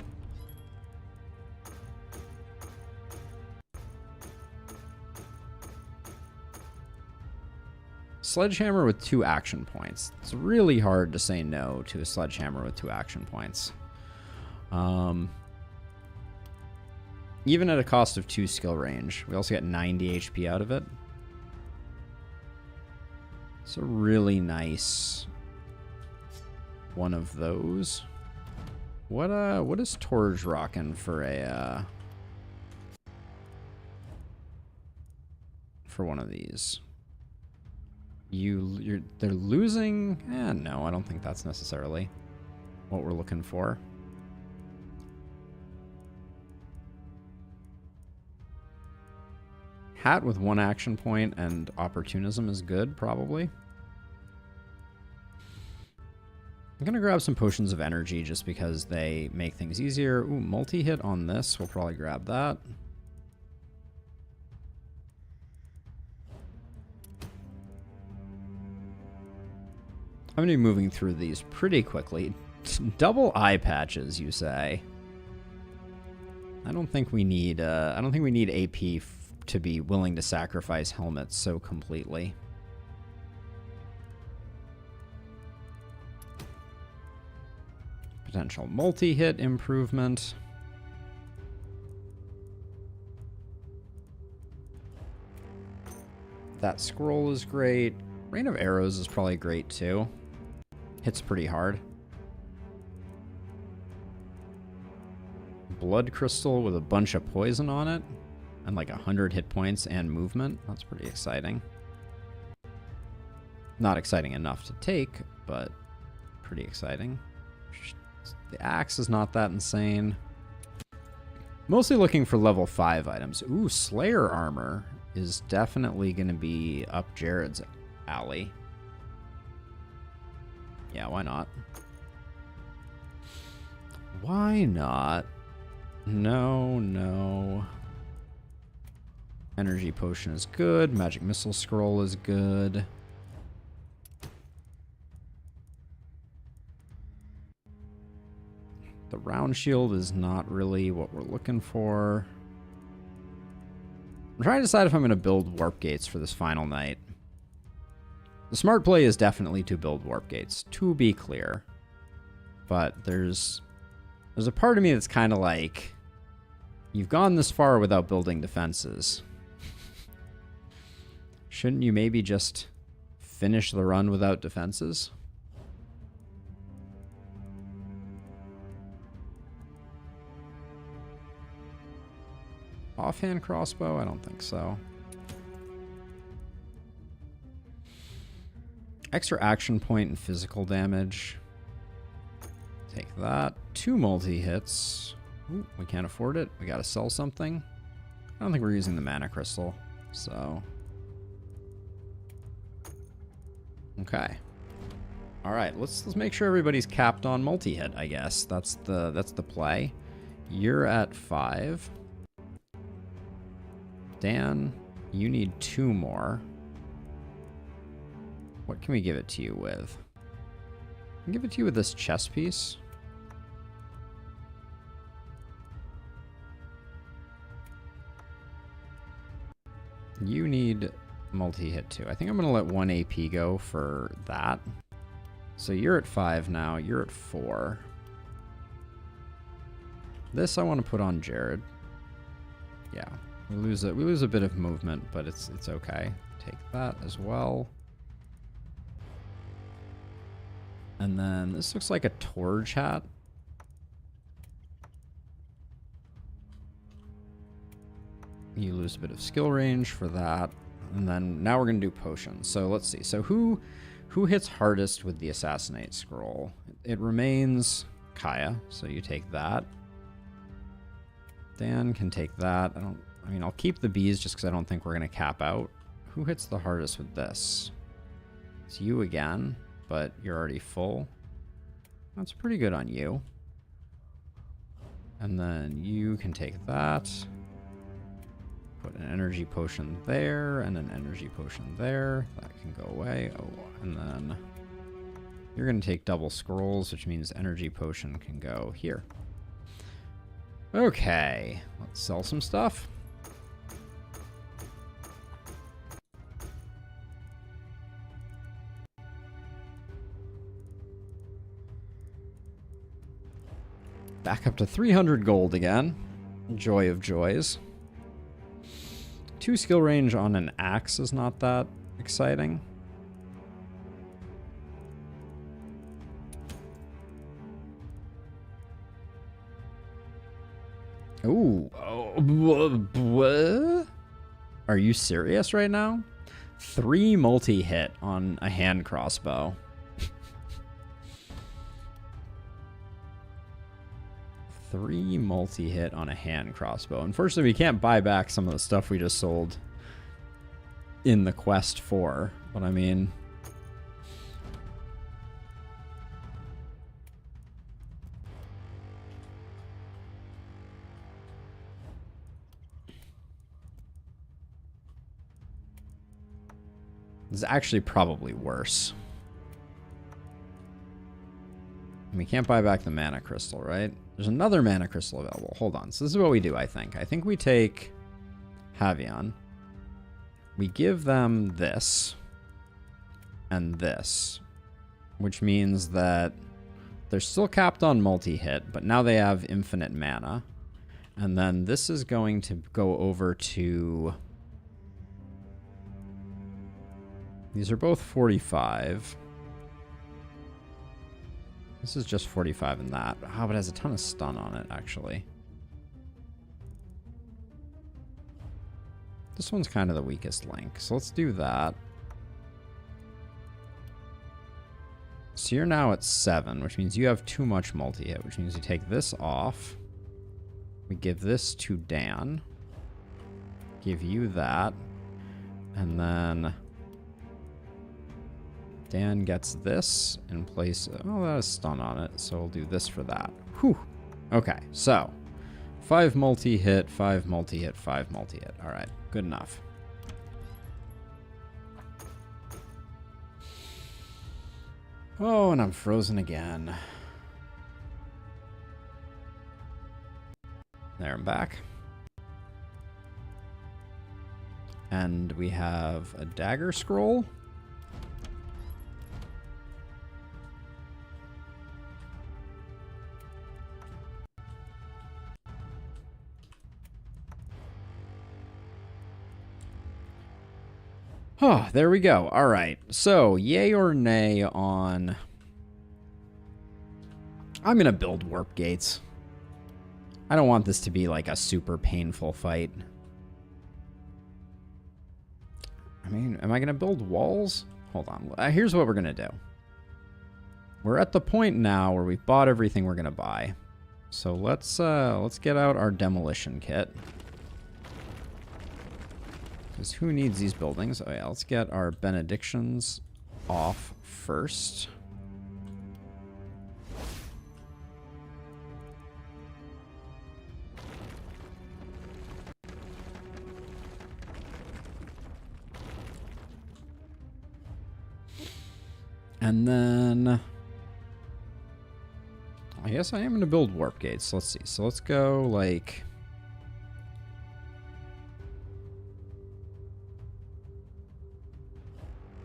S2: Sledgehammer with 2 action points. It's really hard to say no to a sledgehammer with 2 action points. Even at a cost of 2 skill range. We also get 90 HP out of it. It's a really nice one of those. What is Torge rocking for a for one of these? They're losing? No, I don't think that's necessarily what we're looking for. Hat with 1 action point and opportunism is good, probably. I'm gonna grab some potions of energy just because they make things easier. Ooh, multi-hit on this. We'll probably grab that. I'm gonna be moving through these pretty quickly. Double eye patches, you say? I don't think we need. I don't think we need AP to be willing to sacrifice helmets so completely. Potential multi-hit improvement. That scroll is great. Rain of Arrows is probably great too. Hits pretty hard. Blood Crystal with a bunch of poison on it. And like 100 hit points and movement. That's pretty exciting. Not exciting enough to take, but pretty exciting. The axe is not that insane. Mostly looking for level 5 items. Ooh, Slayer armor is definitely going to be up Jared's alley. Yeah, why not? Why not? No, no. Energy potion is good. Magic missile scroll is good. The round shield is not really what we're looking for. I'm trying to decide if I'm going to build warp gates for this final night. The smart play is definitely to build warp gates, to be clear. But there's a part of me that's kind of like, you've gone this far without building defenses. Shouldn't you maybe just finish the run without defenses? Offhand crossbow? I don't think so. Extra action point and physical damage. Take that. 2 multi-hits. Ooh, we can't afford it. We gotta sell something. I don't think we're using the mana crystal, so... Okay. All right, let's make sure everybody's capped on multi-hit, I guess. That's the play. You're at 5. Dan, you need 2 more. What can we give it to you with? I can give it to you with this chess piece. You need multi-hit too. I think I'm going to let 1 AP go for that. So you're at 5 now. You're at 4. This I want to put on Jared. Yeah, we lose a bit of movement, but it's okay. Take that as well. And then this looks like a Torge hat. You lose a bit of skill range for that. And then now we're going to do potions. So let's see. So who hits hardest with the Assassinate Scroll? It remains Kaya, so you take that. Dan can take that. I mean, I'll keep the bees just because I don't think we're going to cap out. Who hits the hardest with this? It's you again, but you're already full. That's pretty good on you. And then you can take that. Put an energy potion there and an energy potion there. That can go away. Oh, and then you're going to take double scrolls, which means energy potion can go here. Okay, let's sell some stuff. Back up to 300 gold again. Joy of joys. 2 skill range on an axe is not that exciting. Ooh. Oh, are you serious right now? 3 multi-hit on a hand crossbow. 3 multi-hit on a hand crossbow. Unfortunately, we can't buy back some of the stuff we just sold in the quest for, but I mean... This is actually probably worse. We can't buy back the mana crystal, right? There's another mana crystal available. Hold on. So this is what we do, I think. I think we take Havion. We give them this and this, which means that they're still capped on multi-hit, but now they have infinite mana. And then this is going to go over to... These are both 45. This is just 45 in that. Oh, but it has a ton of stun on it, actually. This one's kind of the weakest link, so let's do that. So you're now at 7, which means you have too much multi-hit, which means you take this off. We give this to Dan. Give you that. And then... Dan gets this in place. Oh, that has stun on it, so we'll do this for that. Whew. Okay, so 5 multi-hit, 5 multi-hit, 5 multi-hit. All right, good enough. Oh, and I'm frozen again. There, I'm back. And we have a dagger scroll. Oh, there we go. All right. So, yay or nay on... I'm going to build warp gates. I don't want this to be like a super painful fight. I mean, am I going to build walls? Hold on. Here's what we're going to do. We're at the point now where we've bought everything we're going to buy. So let's get out our demolition kit. Because who needs these buildings? Oh yeah, let's get our benedictions off first. And then... I guess I am going to build warp gates. Let's see. So let's go, like...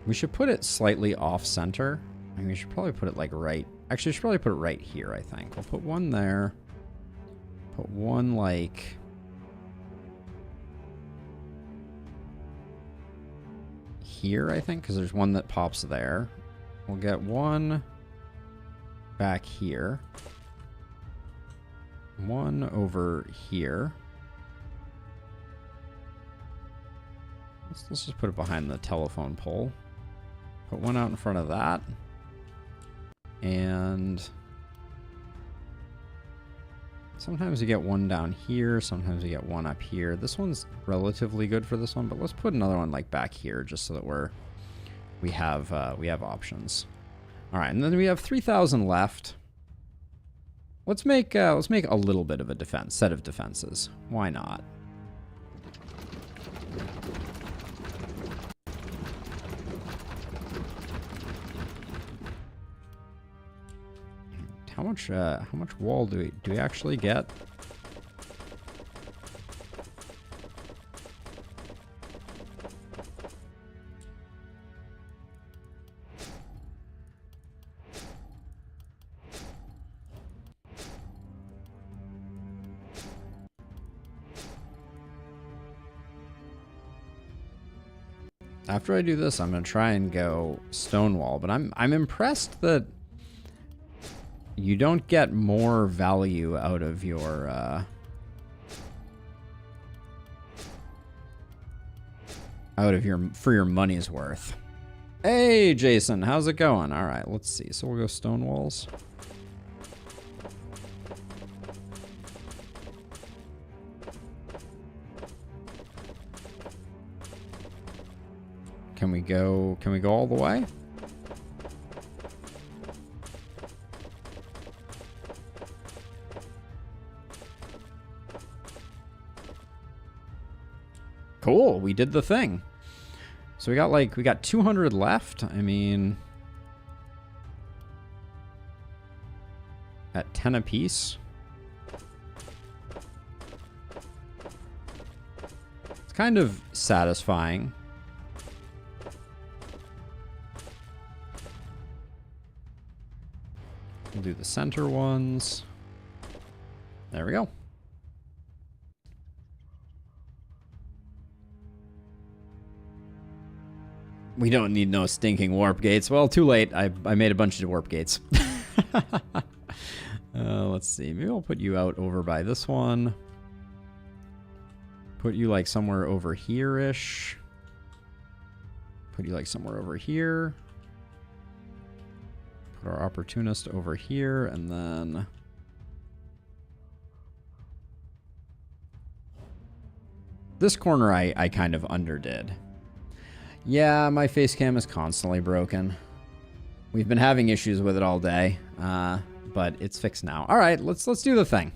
S2: We should put it slightly off-center. I mean, we should probably put it, like, right... Actually, we should probably put it right here, I think. We'll put one there. put one, like... here, I think, because there's one that pops there. We'll get one back here. One over here. Let's just put it behind the telephone pole. Put one out in front of that. And sometimes you get one down here, sometimes you get one up here. This one's relatively good for this one, but let's put another one like back here just so that we have options. All right, and then we have 3,000 left. Let's make a little bit of a set of defenses. Why not? How much wall do we actually get? After I do this, I'm gonna try and go Stonewall, but I'm impressed that you don't get more value out of your for your money's worth. Hey, Jason, how's it going? All right, let's see. So we'll go Stonewalls. Can we go all the way? Cool, we did the thing. So we got 200 left. I mean, at 10 apiece. It's kind of satisfying. We'll do the center ones. There we go. We don't need no stinking warp gates. Well, too late. I made a bunch of warp gates. Let's see. Maybe I'll put you out over by this one. Put you like somewhere over here-ish. Put you like somewhere over here. Put our opportunist over here, and then... this corner I kind of underdid. Yeah, my face cam is constantly broken. We've been having issues with it all day, but it's fixed now. All right, let's do the thing.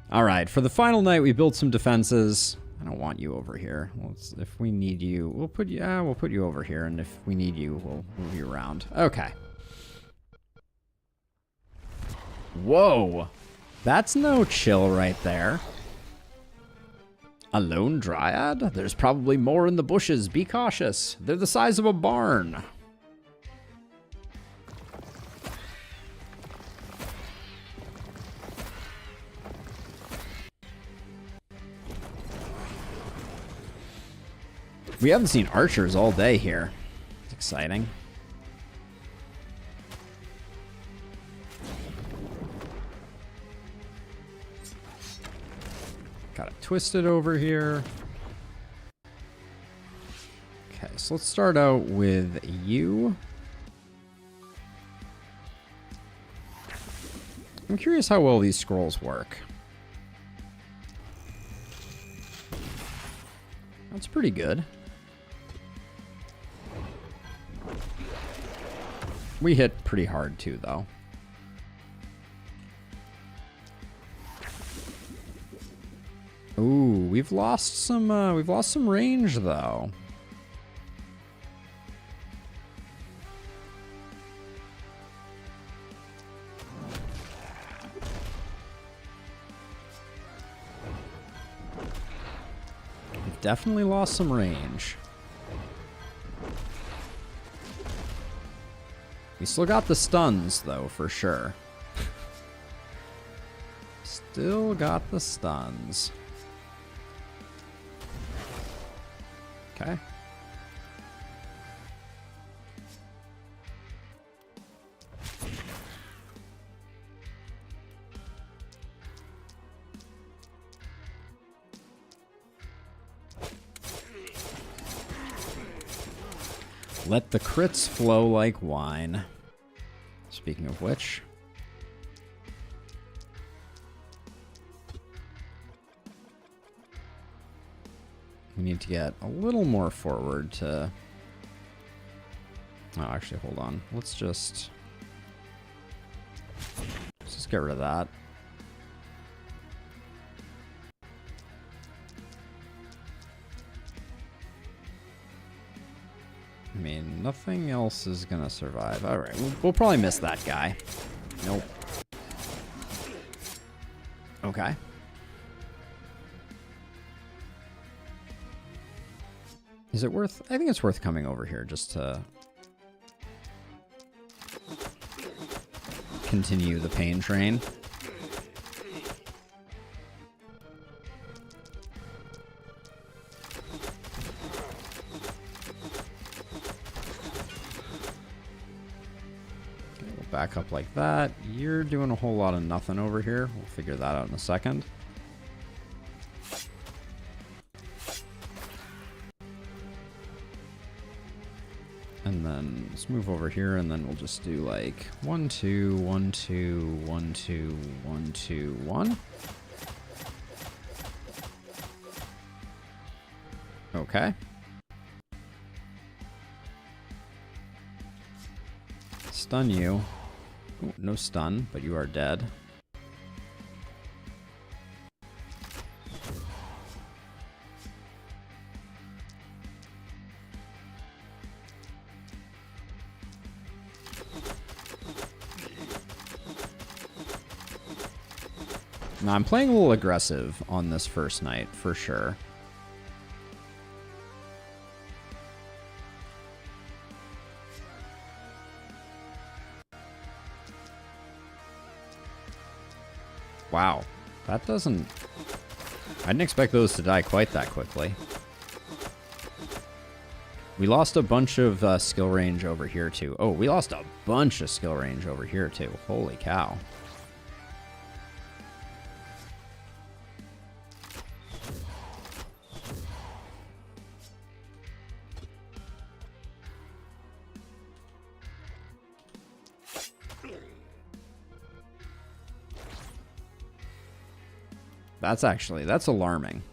S2: All right, for the final night, we built some defenses. I don't want you over here. If we need you, we'll put you over here, and if we need you, we'll move you around. Okay. Whoa, that's no chill right there. A lone dryad? There's probably more in the bushes. Be cautious. They're the size of a barn. We haven't seen archers all day here. It's exciting. Got it twisted over here. Okay, so let's start out with you. I'm curious how well these scrolls work. That's pretty good. We hit pretty hard too, though. Ooh, we've lost some range though. We've definitely lost some range. We still got the stuns, though, for sure. Still got the stuns. Okay. Let the crits flow like wine. Speaking of which, we need to get a little more forward to... Oh, actually, hold on. Let's just get rid of that. I mean, nothing else is gonna survive. Alright, we'll probably miss that guy. Nope. Okay. Is it worth... I think it's worth coming over here just to continue the pain train. Back up like that. You're doing a whole lot of nothing over here. We'll figure that out in a second. And then let's move over here, and then we'll just do like 1, 2, 1, 2, 1, 2, 1, 2, 1. Okay. Stun you. Ooh, no stun, but you are dead. Now, I'm playing a little aggressive on this first night, for sure. Wow, that doesn't... I didn't expect those to die quite that quickly. We lost a bunch of skill range over here, too. Oh, we lost a bunch of skill range over here, too. Holy cow. That's alarming.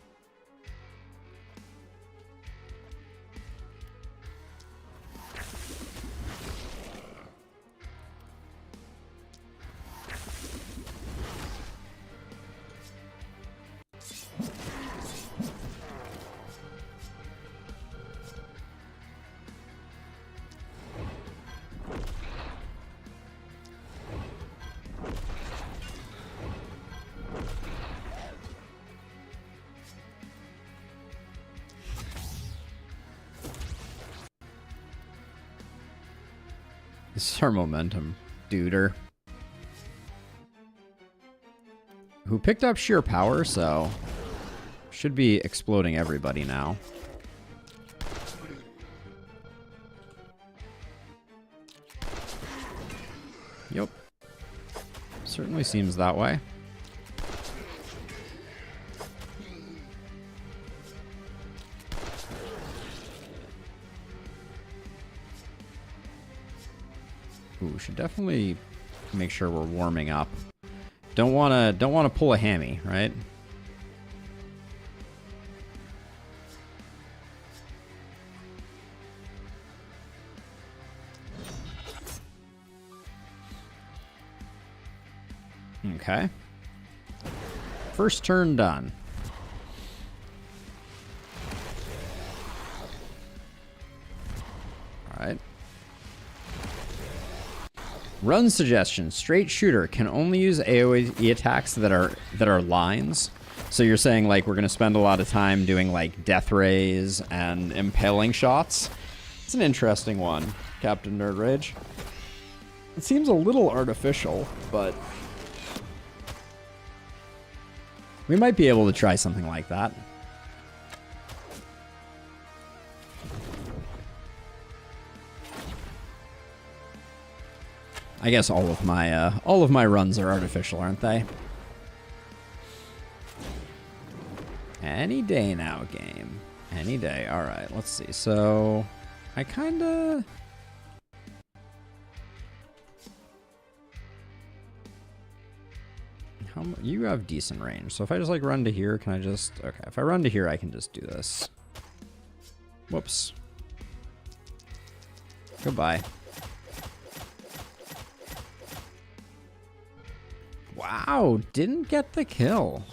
S2: This is our momentum, duder. Who picked up sheer power, so should be exploding everybody now. Yep. Certainly seems that way. Ooh, should definitely make sure we're warming up. Don't wanna pull a hammy, right? Okay. First turn done. All right. Run suggestion. Straight shooter can only use AoE attacks that are lines. So you're saying like we're gonna spend a lot of time doing like death rays and impaling shots. It's an interesting one, Captain Nerd Rage. It seems a little artificial, but we might be able to try something like that. I guess all of my runs are artificial, aren't they? Any day now, game. Any day. All right, let's see. So, I kind of... You have decent range. So if I just like run to here, can I just... Okay, if I run to here, I can just do this. Whoops. Goodbye. Wow, didn't get the kill.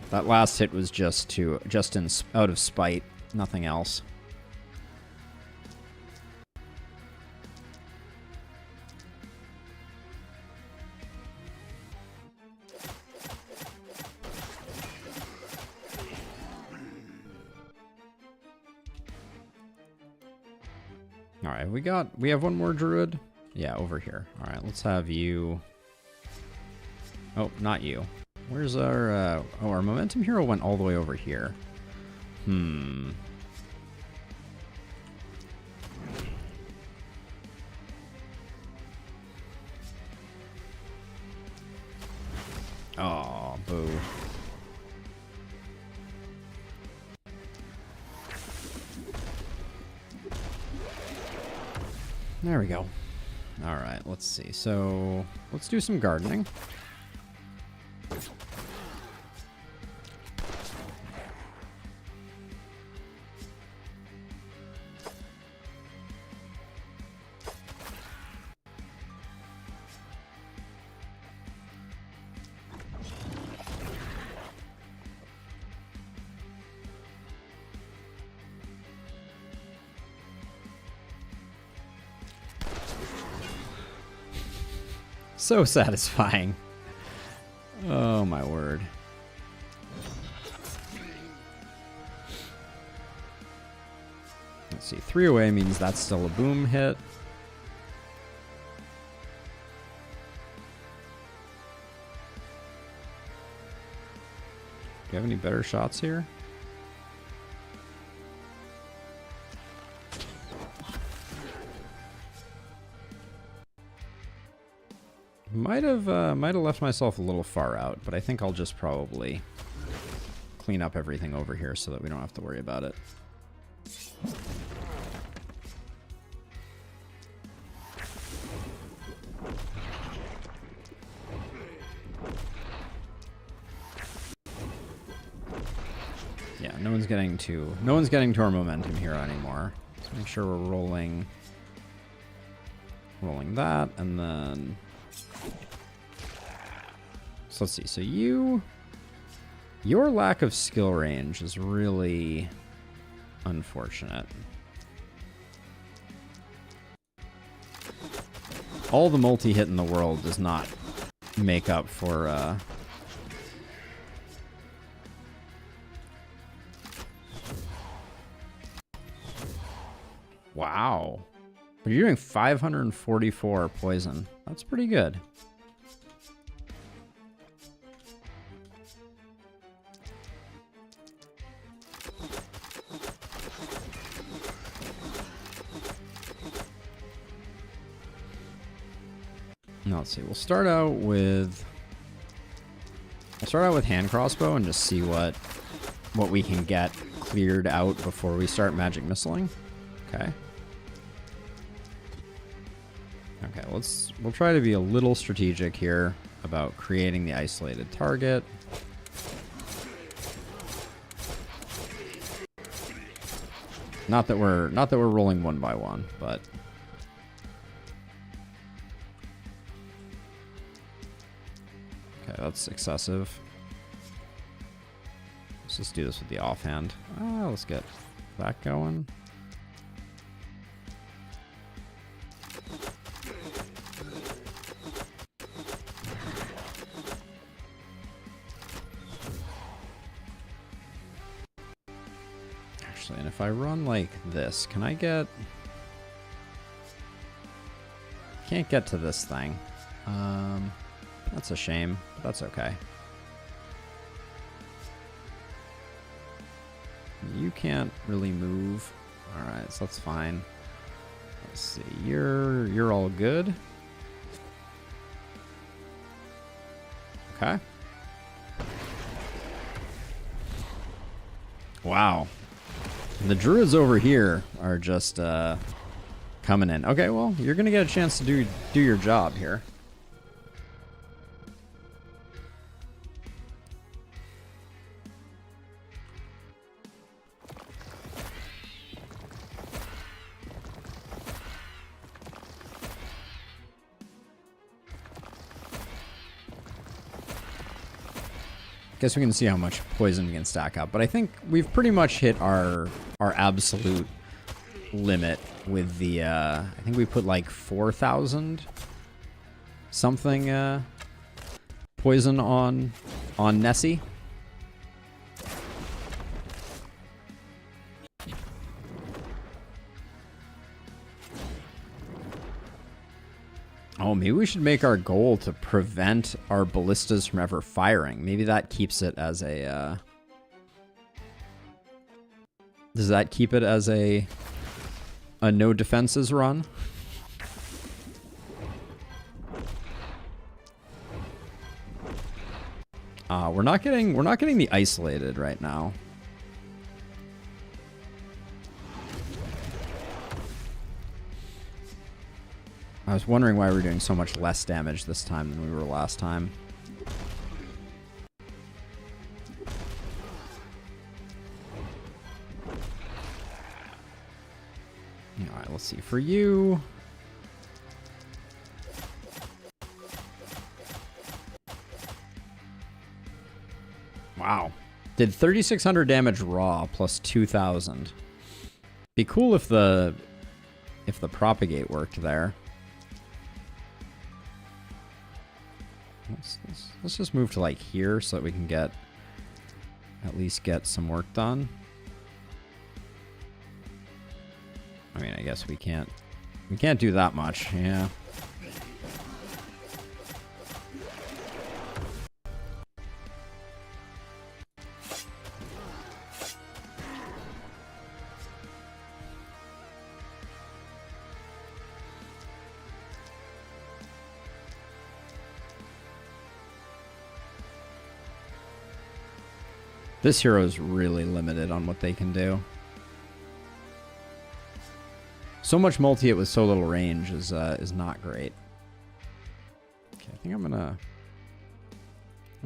S2: That last hit was just out of spite, nothing else. All right, we have one more druid. Yeah, over here. All right, let's have you. Oh, not you. Where's our, our momentum hero went all the way over here. Oh, boo. There we go. All right, let's see. So let's do some gardening. So satisfying. Oh my word. Let's see, 3 away means that's still a boom hit. Do you have any better shots here? Might have left myself a little far out, but I think I'll just probably clean up everything over here so that we don't have to worry about it. Yeah, no one's getting to our momentum hero anymore. Let's make sure we're rolling that, and then so let's see. So your lack of skill range is really unfortunate. All the multi-hit in the world does not make up for wow. But you're doing 544 poison. That's pretty good. Now let's see. We'll start out with hand crossbow and just see what we can get cleared out before we start magic missiling. Okay. Okay, we'll try to be a little strategic here about creating the isolated target. Not that we're rolling one by one, but okay, that's excessive. Let's just do this with the offhand. Let's get that going. Actually, and if I run like this, can I get... Can't get to this thing. That's a shame, but that's okay. You can't really move. Alright, so that's fine. Let's see. You're all good. Okay. Wow. And the druids over here are just coming in. Okay, well, you're gonna get a chance to do your job here. Guess we can see how much poison we can stack up, but I think we've pretty much hit our absolute limit with the I think we put like 4,000 something poison on Nessie. Oh, maybe we should make our goal to prevent our ballistas from ever firing. Maybe that keeps it as a... Does that keep it as a no defenses run? We're not getting the isolated right now. I was wondering why we were doing so much less damage this time than we were last time. Alright, let's see. For you... Wow. Did 3,600 damage raw plus 2,000. Be cool if the propagate worked there. Let's just move to like here so that we can at least get some work done. I mean, I guess we can't do that much. Yeah. This hero is really limited on what they can do. So much multi-hit with so little range is not great. Okay, I think I'm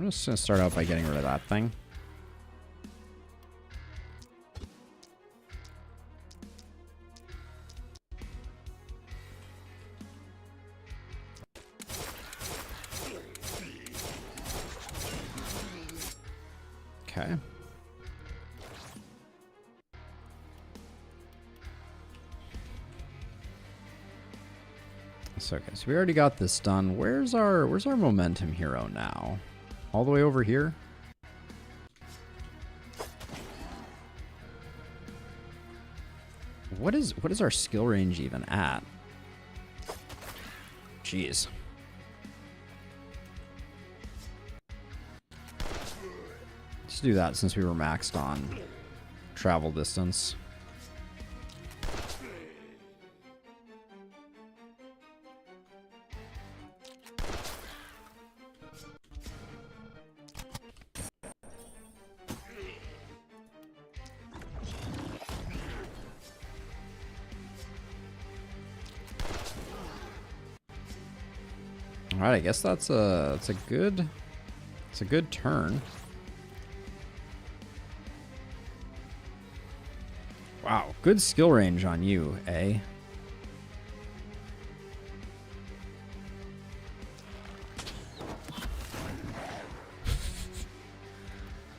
S2: just gonna start out by getting rid of that thing. Okay. So, okay, so we already got this done. Where's our momentum hero now? All the way over here? What is our skill range even at? Jeez. Let's do that since we were maxed on travel distance. All right, I guess that's a good turn. Wow, good skill range on you, eh?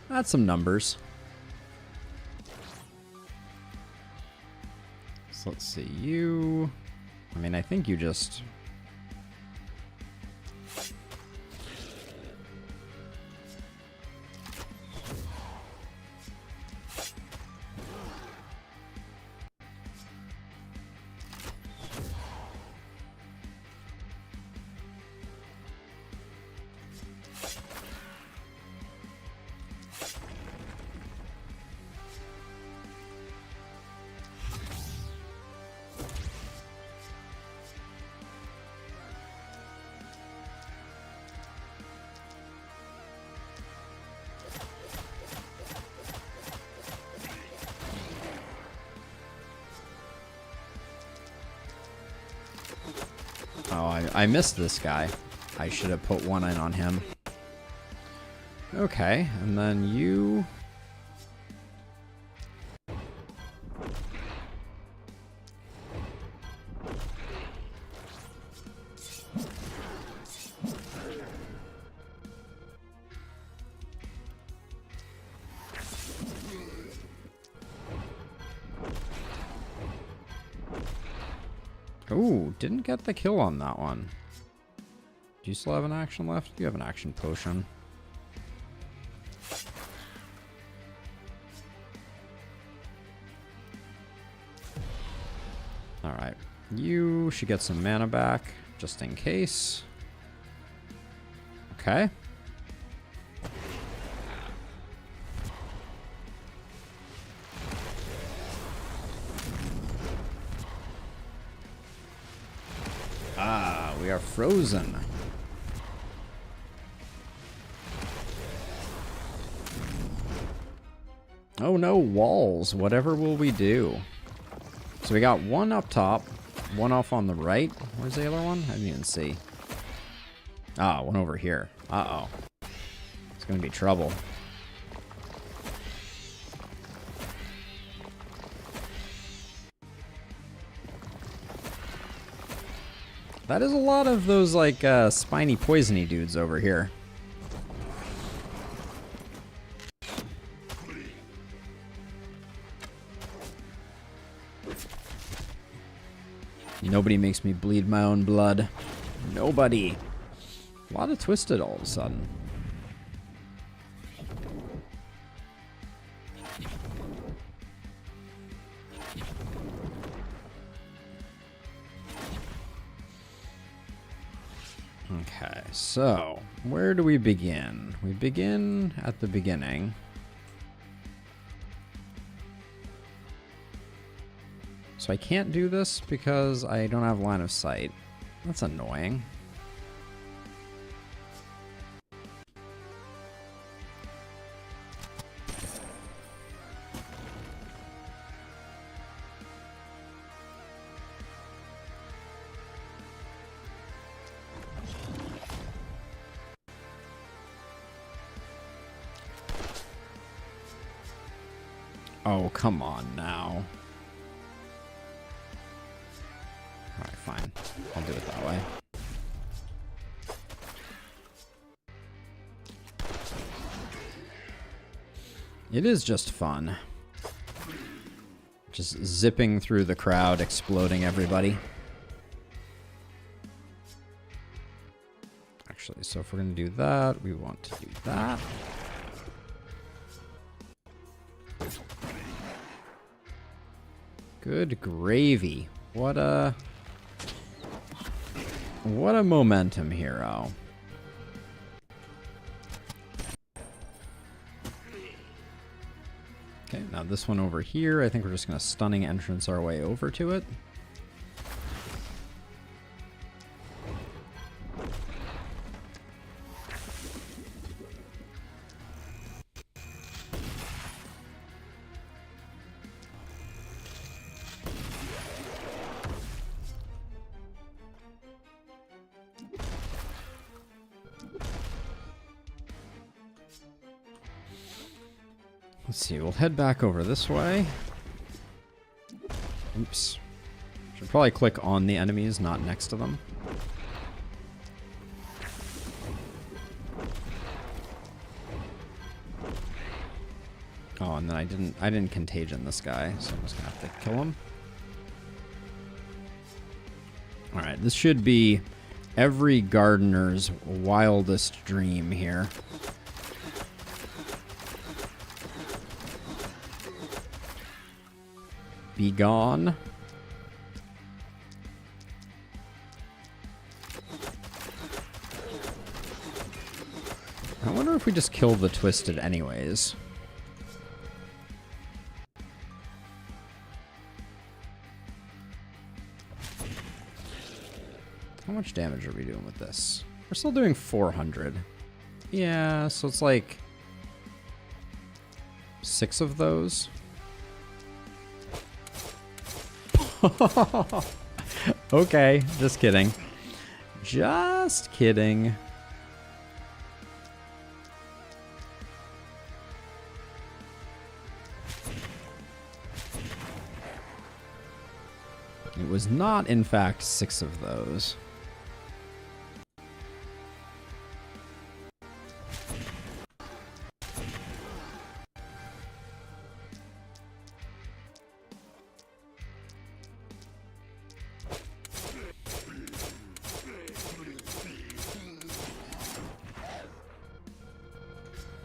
S2: That's some numbers. So let's see, you... I mean, I think you just... Oh, I missed this guy. I should have put one in on him. Okay, and then you... Ooh, didn't get the kill on that one. Do you still have an action left? You have an action potion. Alright. You should get some mana back, just in case. Okay. Ah, we are frozen. Oh no, walls. Whatever will we do? So we got one up top, one off on the right. Where's the other one? I didn't even see. Ah, one over here. Uh-oh. It's gonna be trouble. That is a lot of those, like, spiny, poisony dudes over here. Nobody makes me bleed my own blood. Nobody. A lot of twisted all of a sudden. Okay, so where do we begin? We begin at the beginning. So I can't do this because I don't have line of sight. That's annoying. Oh, come on now. Alright, fine. I'll do it that way. It is just fun. Just zipping through the crowd, exploding everybody. Actually, so if we're going to do that, we want to do that. Good gravy. What a momentum hero. Okay, now this one over here, I think we're just going to stunning entrance our way over to it. Let's see, we'll head back over this way. Oops. Should probably click on the enemies, not next to them. Oh, and then I didn't contagion this guy, so I'm just gonna have to kill him. this should be every gardener's wildest dream here. Be gone. I wonder if we just kill the twisted anyways. How much damage are we doing with this? We're still doing 400. Yeah, so it's like 6 of those. Okay, just kidding. Just kidding. It was not, in fact, 6 of those.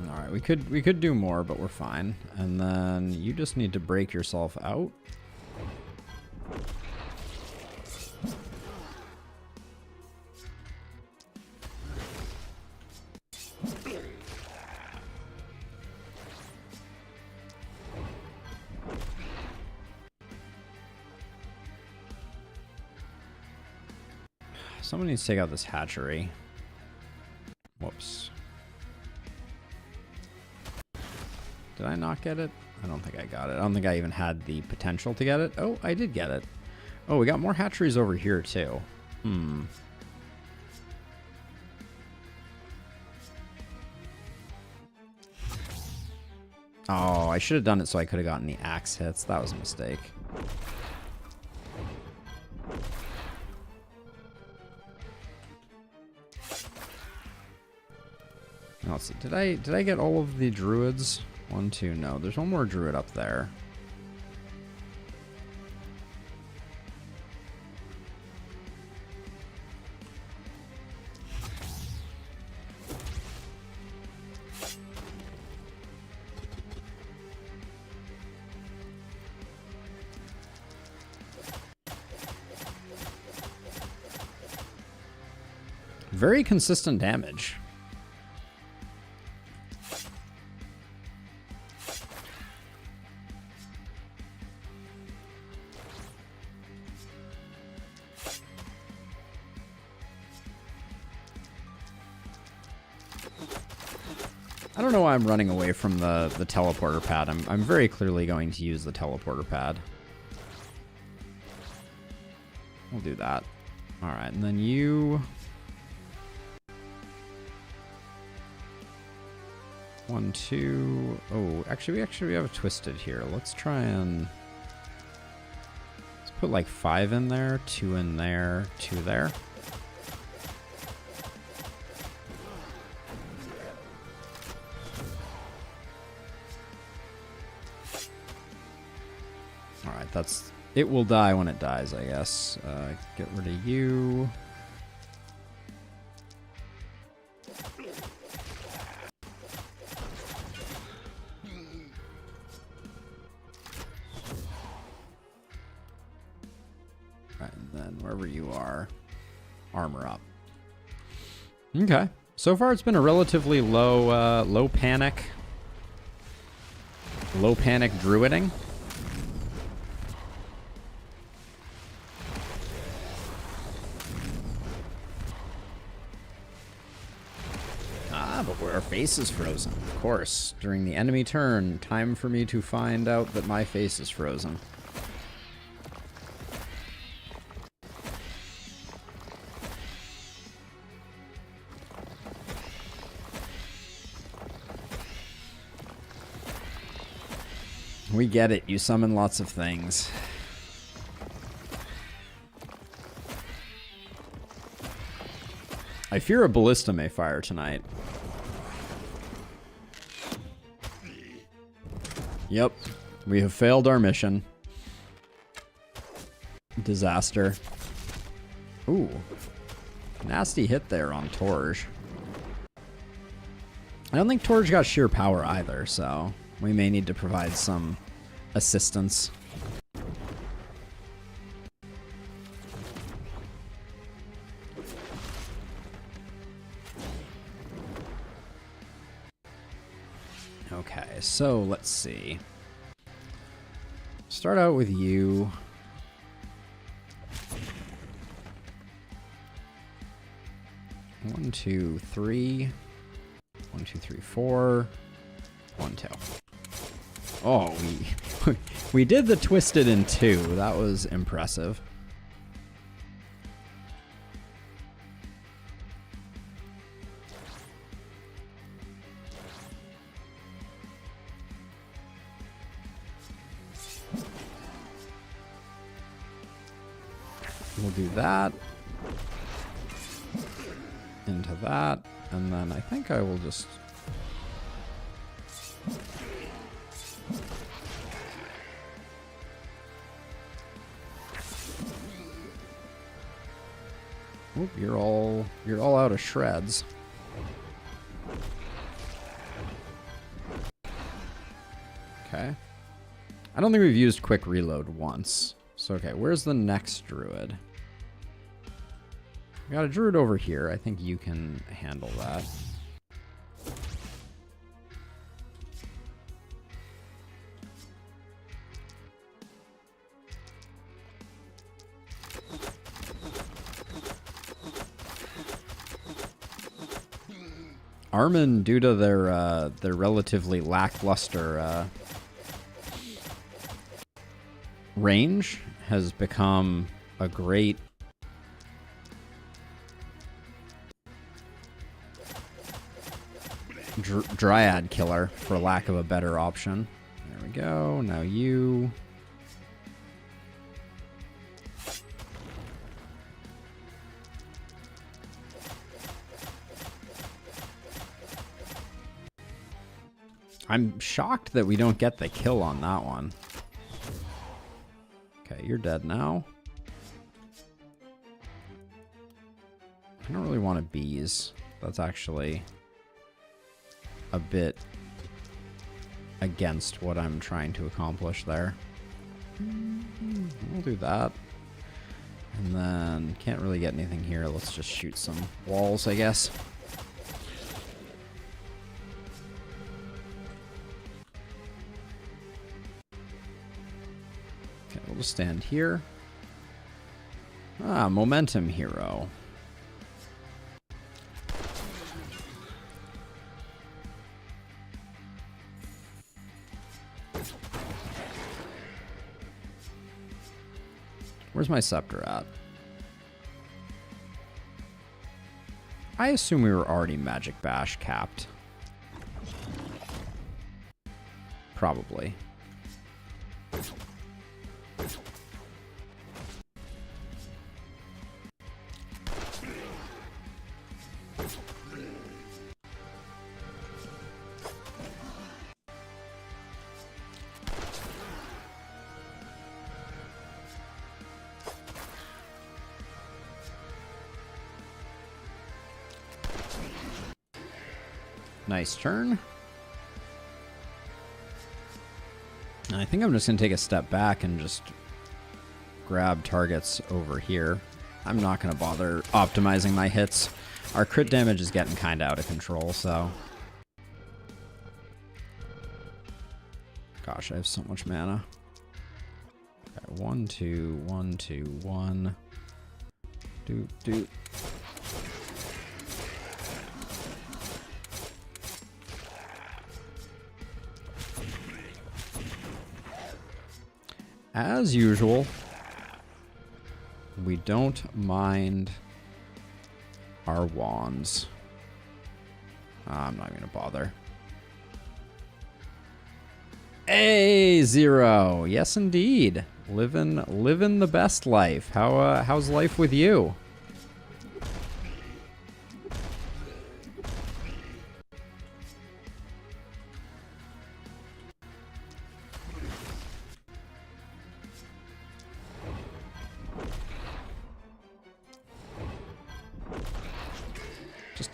S2: Alright, we could do more, but we're fine. And then you just need to break yourself out. Someone needs to take out this hatchery. Whoops. Did I not get it? I don't think I got it. I don't think I even had the potential to get it. Oh, I did get it. Oh, we got more hatcheries over here too. Oh, I should have done it so I could have gotten the axe hits. That was a mistake. Let's see. Did I get all of the druids? 1, 2, no. There's one more druid up there. Very consistent damage. I don't know why I'm running away from the teleporter pad. I'm very clearly going to use the teleporter pad. We'll do that. Alright, and then you... 1, 2... Oh, actually we have a twisted here. Let's try and... Let's put like 5 in there, 2 in there, 2 there. Alright, that's... It will die when it dies, I guess. Get rid of you. Alright, and then wherever you are, armor up. Okay. So far it's been a relatively low panic druiding. But our face is frozen, of course. During the enemy turn, time for me to find out that my face is frozen. We get it, you summon lots of things. I fear a ballista may fire tonight. Yep, we have failed our mission. Disaster. Ooh. Nasty hit there on Torge. I don't think Torge got sheer power either, so we may need to provide some assistance. Okay, so let's see. Start out with you. One, two, three. 1, 2, 3, 4. 1, 2. Oh, we did the twisted in 2. That was impressive. We'll do that. Into that. And then I think I will just... Oop, you're all out of shreds. Okay. I don't think we've used quick reload once. So okay, where's the next druid? We got a druid over here. I think you can handle that. Armin, due to their relatively lackluster range, has become a great dryad killer, for lack of a better option. There we go. Now you. I'm shocked that we don't get the kill on that one. Okay, you're dead now. I don't really want to bees. That's actually a bit against what I'm trying to accomplish there. We'll do that. And then can't really get anything here. Let's just shoot some walls, I guess. Okay, we'll just stand here. Ah, momentum hero. Where's my scepter at? I assume we were already Magic Bash capped. Probably. Nice turn. And I think I'm just going to take a step back and just grab targets over here. I'm not going to bother optimizing my hits. Our crit damage is getting kind of out of control, so... Gosh, I have so much mana. Okay, 1, 2, 1, 2, 1. Do. As usual, we don't mind our wands. I'm not going to bother. Hey, Zero. Yes, indeed. Living the best life. How's life with you?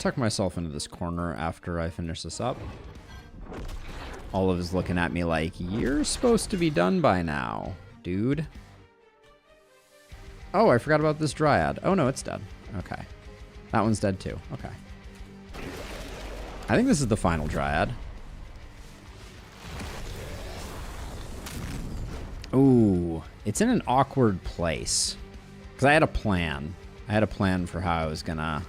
S2: tuck myself into this corner after I finish this up. Olive is looking at me like, you're supposed to be done by now, dude. Oh, I forgot about this Dryad. Oh, no, it's dead. Okay. That one's dead, too. Okay. I think this is the final Dryad. Ooh, it's in an awkward place. Because I had a plan. I had a plan for how I was going to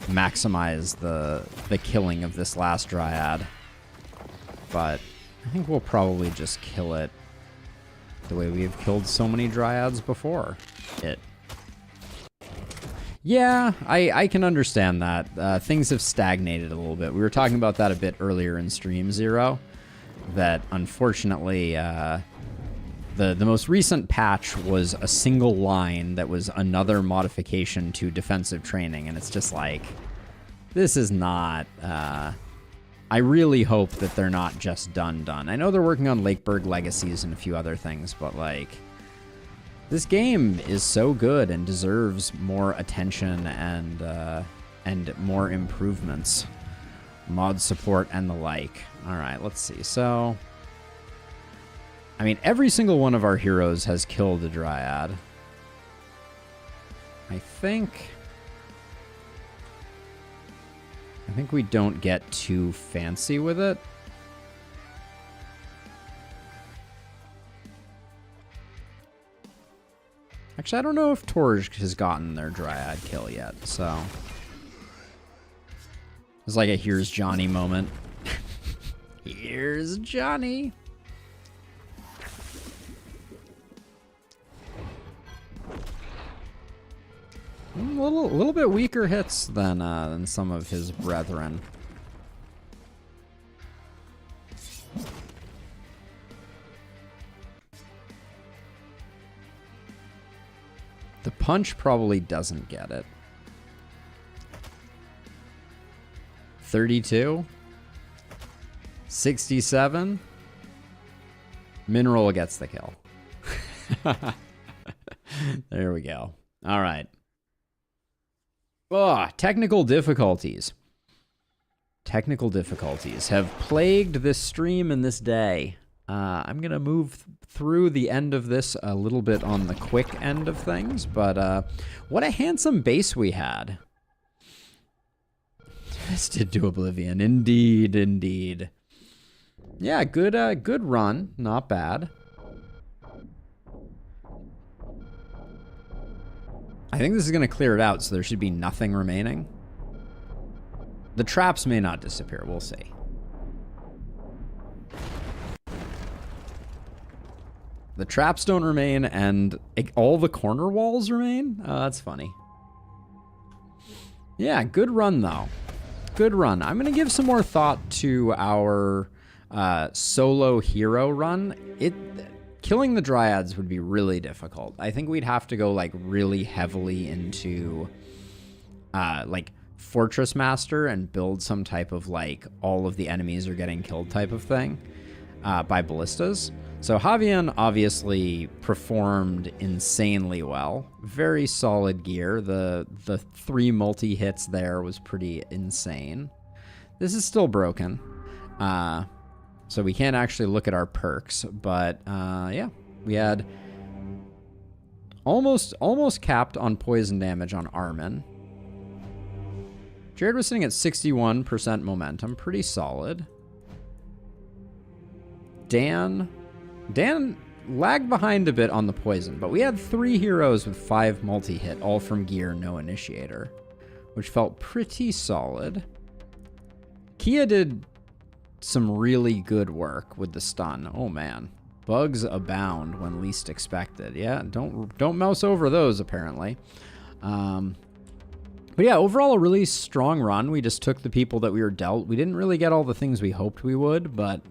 S2: maximize the killing of this last Dryad. But I think we'll probably just kill it the way we have killed so many Dryads before. Yeah, I can understand that. Things have stagnated a little bit. We were talking about that a bit earlier in Stream Zero. That unfortunately, the most recent patch was a single line that was another modification to defensive training, and it's just like, this is not... I really hope that they're not just done. I know they're working on Lakeburg Legacies and a few other things, but like, this game is so good and deserves more attention and more improvements, mod support and the like. All right, let's see. So, I mean, every single one of our heroes has killed a Dryad. I think we don't get too fancy with it. Actually, I don't know if Torj has gotten their Dryad kill yet, so... It's like a here's Johnny moment. Here's Johnny! A little bit weaker hits than some of his brethren. The punch probably doesn't get it. 32. 67. Mineral gets the kill. There we go. All right. Oh, technical difficulties. Technical difficulties have plagued this stream and this day. I'm going to move through the end of this a little bit on the quick end of things, but what a handsome base we had. Twisted to Oblivion. Indeed, indeed. Yeah, good run. Not bad. I think this is going to clear it out, so there should be nothing remaining. The traps may not disappear. We'll see. The traps don't remain, and all the corner walls remain? Oh, that's funny. Yeah, good run, though. Good run. I'm going to give some more thought to our solo hero run. Killing the Dryads would be really difficult. I think we'd have to go like really heavily into like Fortress Master and build some type of like all of the enemies are getting killed type of thing by ballistas. So Javian obviously performed insanely well. Very solid gear. The 3 multi-hits there was pretty insane. This is still broken. So we can't actually look at our perks, but yeah, we had almost capped on poison damage on Armin. Jared was sitting at 61% momentum, pretty solid. Dan lagged behind a bit on the poison, but we had 3 heroes with 5 multi-hit, all from gear, no initiator, which felt pretty solid. Kia did some really good work with the stun. Oh man, bugs abound when least expected. Yeah, don't mouse over those apparently. But yeah, overall a really strong run. We just took the people that we were dealt. We didn't really get all the things we hoped we would, but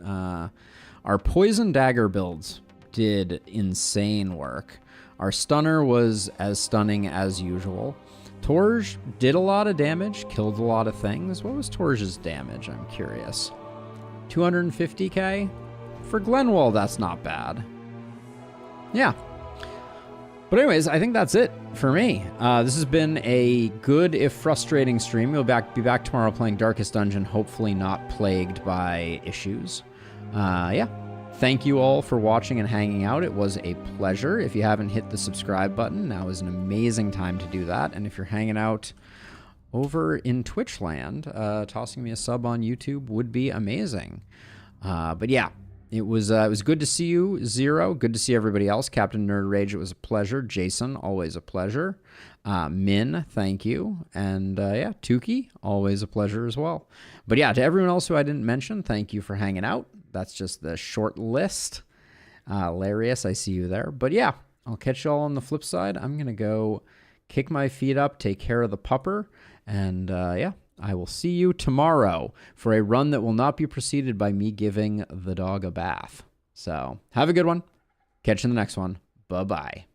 S2: our poison dagger builds did insane work. Our stunner was as stunning as usual. Torj did a lot of damage, killed a lot of things. What was Torj's damage? I'm curious. 250k? For Glenwall, that's not bad. Yeah. But anyways, I think that's it for me. This has been a good, if frustrating stream. We'll be back tomorrow playing Darkest Dungeon, hopefully not plagued by issues. Yeah. Thank you all for watching and hanging out. It was a pleasure. If you haven't hit the subscribe button, now is an amazing time to do that. And if you're hanging out over in Twitch land, tossing me a sub on YouTube would be amazing. But yeah. It was good to see you, Zero. Good to see everybody else. Captain Nerd Rage, it was a pleasure. Jason, always a pleasure. Min, thank you. And yeah, Tuki, always a pleasure as well. But yeah, to everyone else who I didn't mention, thank you for hanging out. That's just the short list. Larius, I see you there. But yeah, I'll catch y'all on the flip side. I'm going to go kick my feet up, take care of the pupper, and yeah. I will see you tomorrow for a run that will not be preceded by me giving the dog a bath. So have a good one. Catch you in the next one. Bye-bye.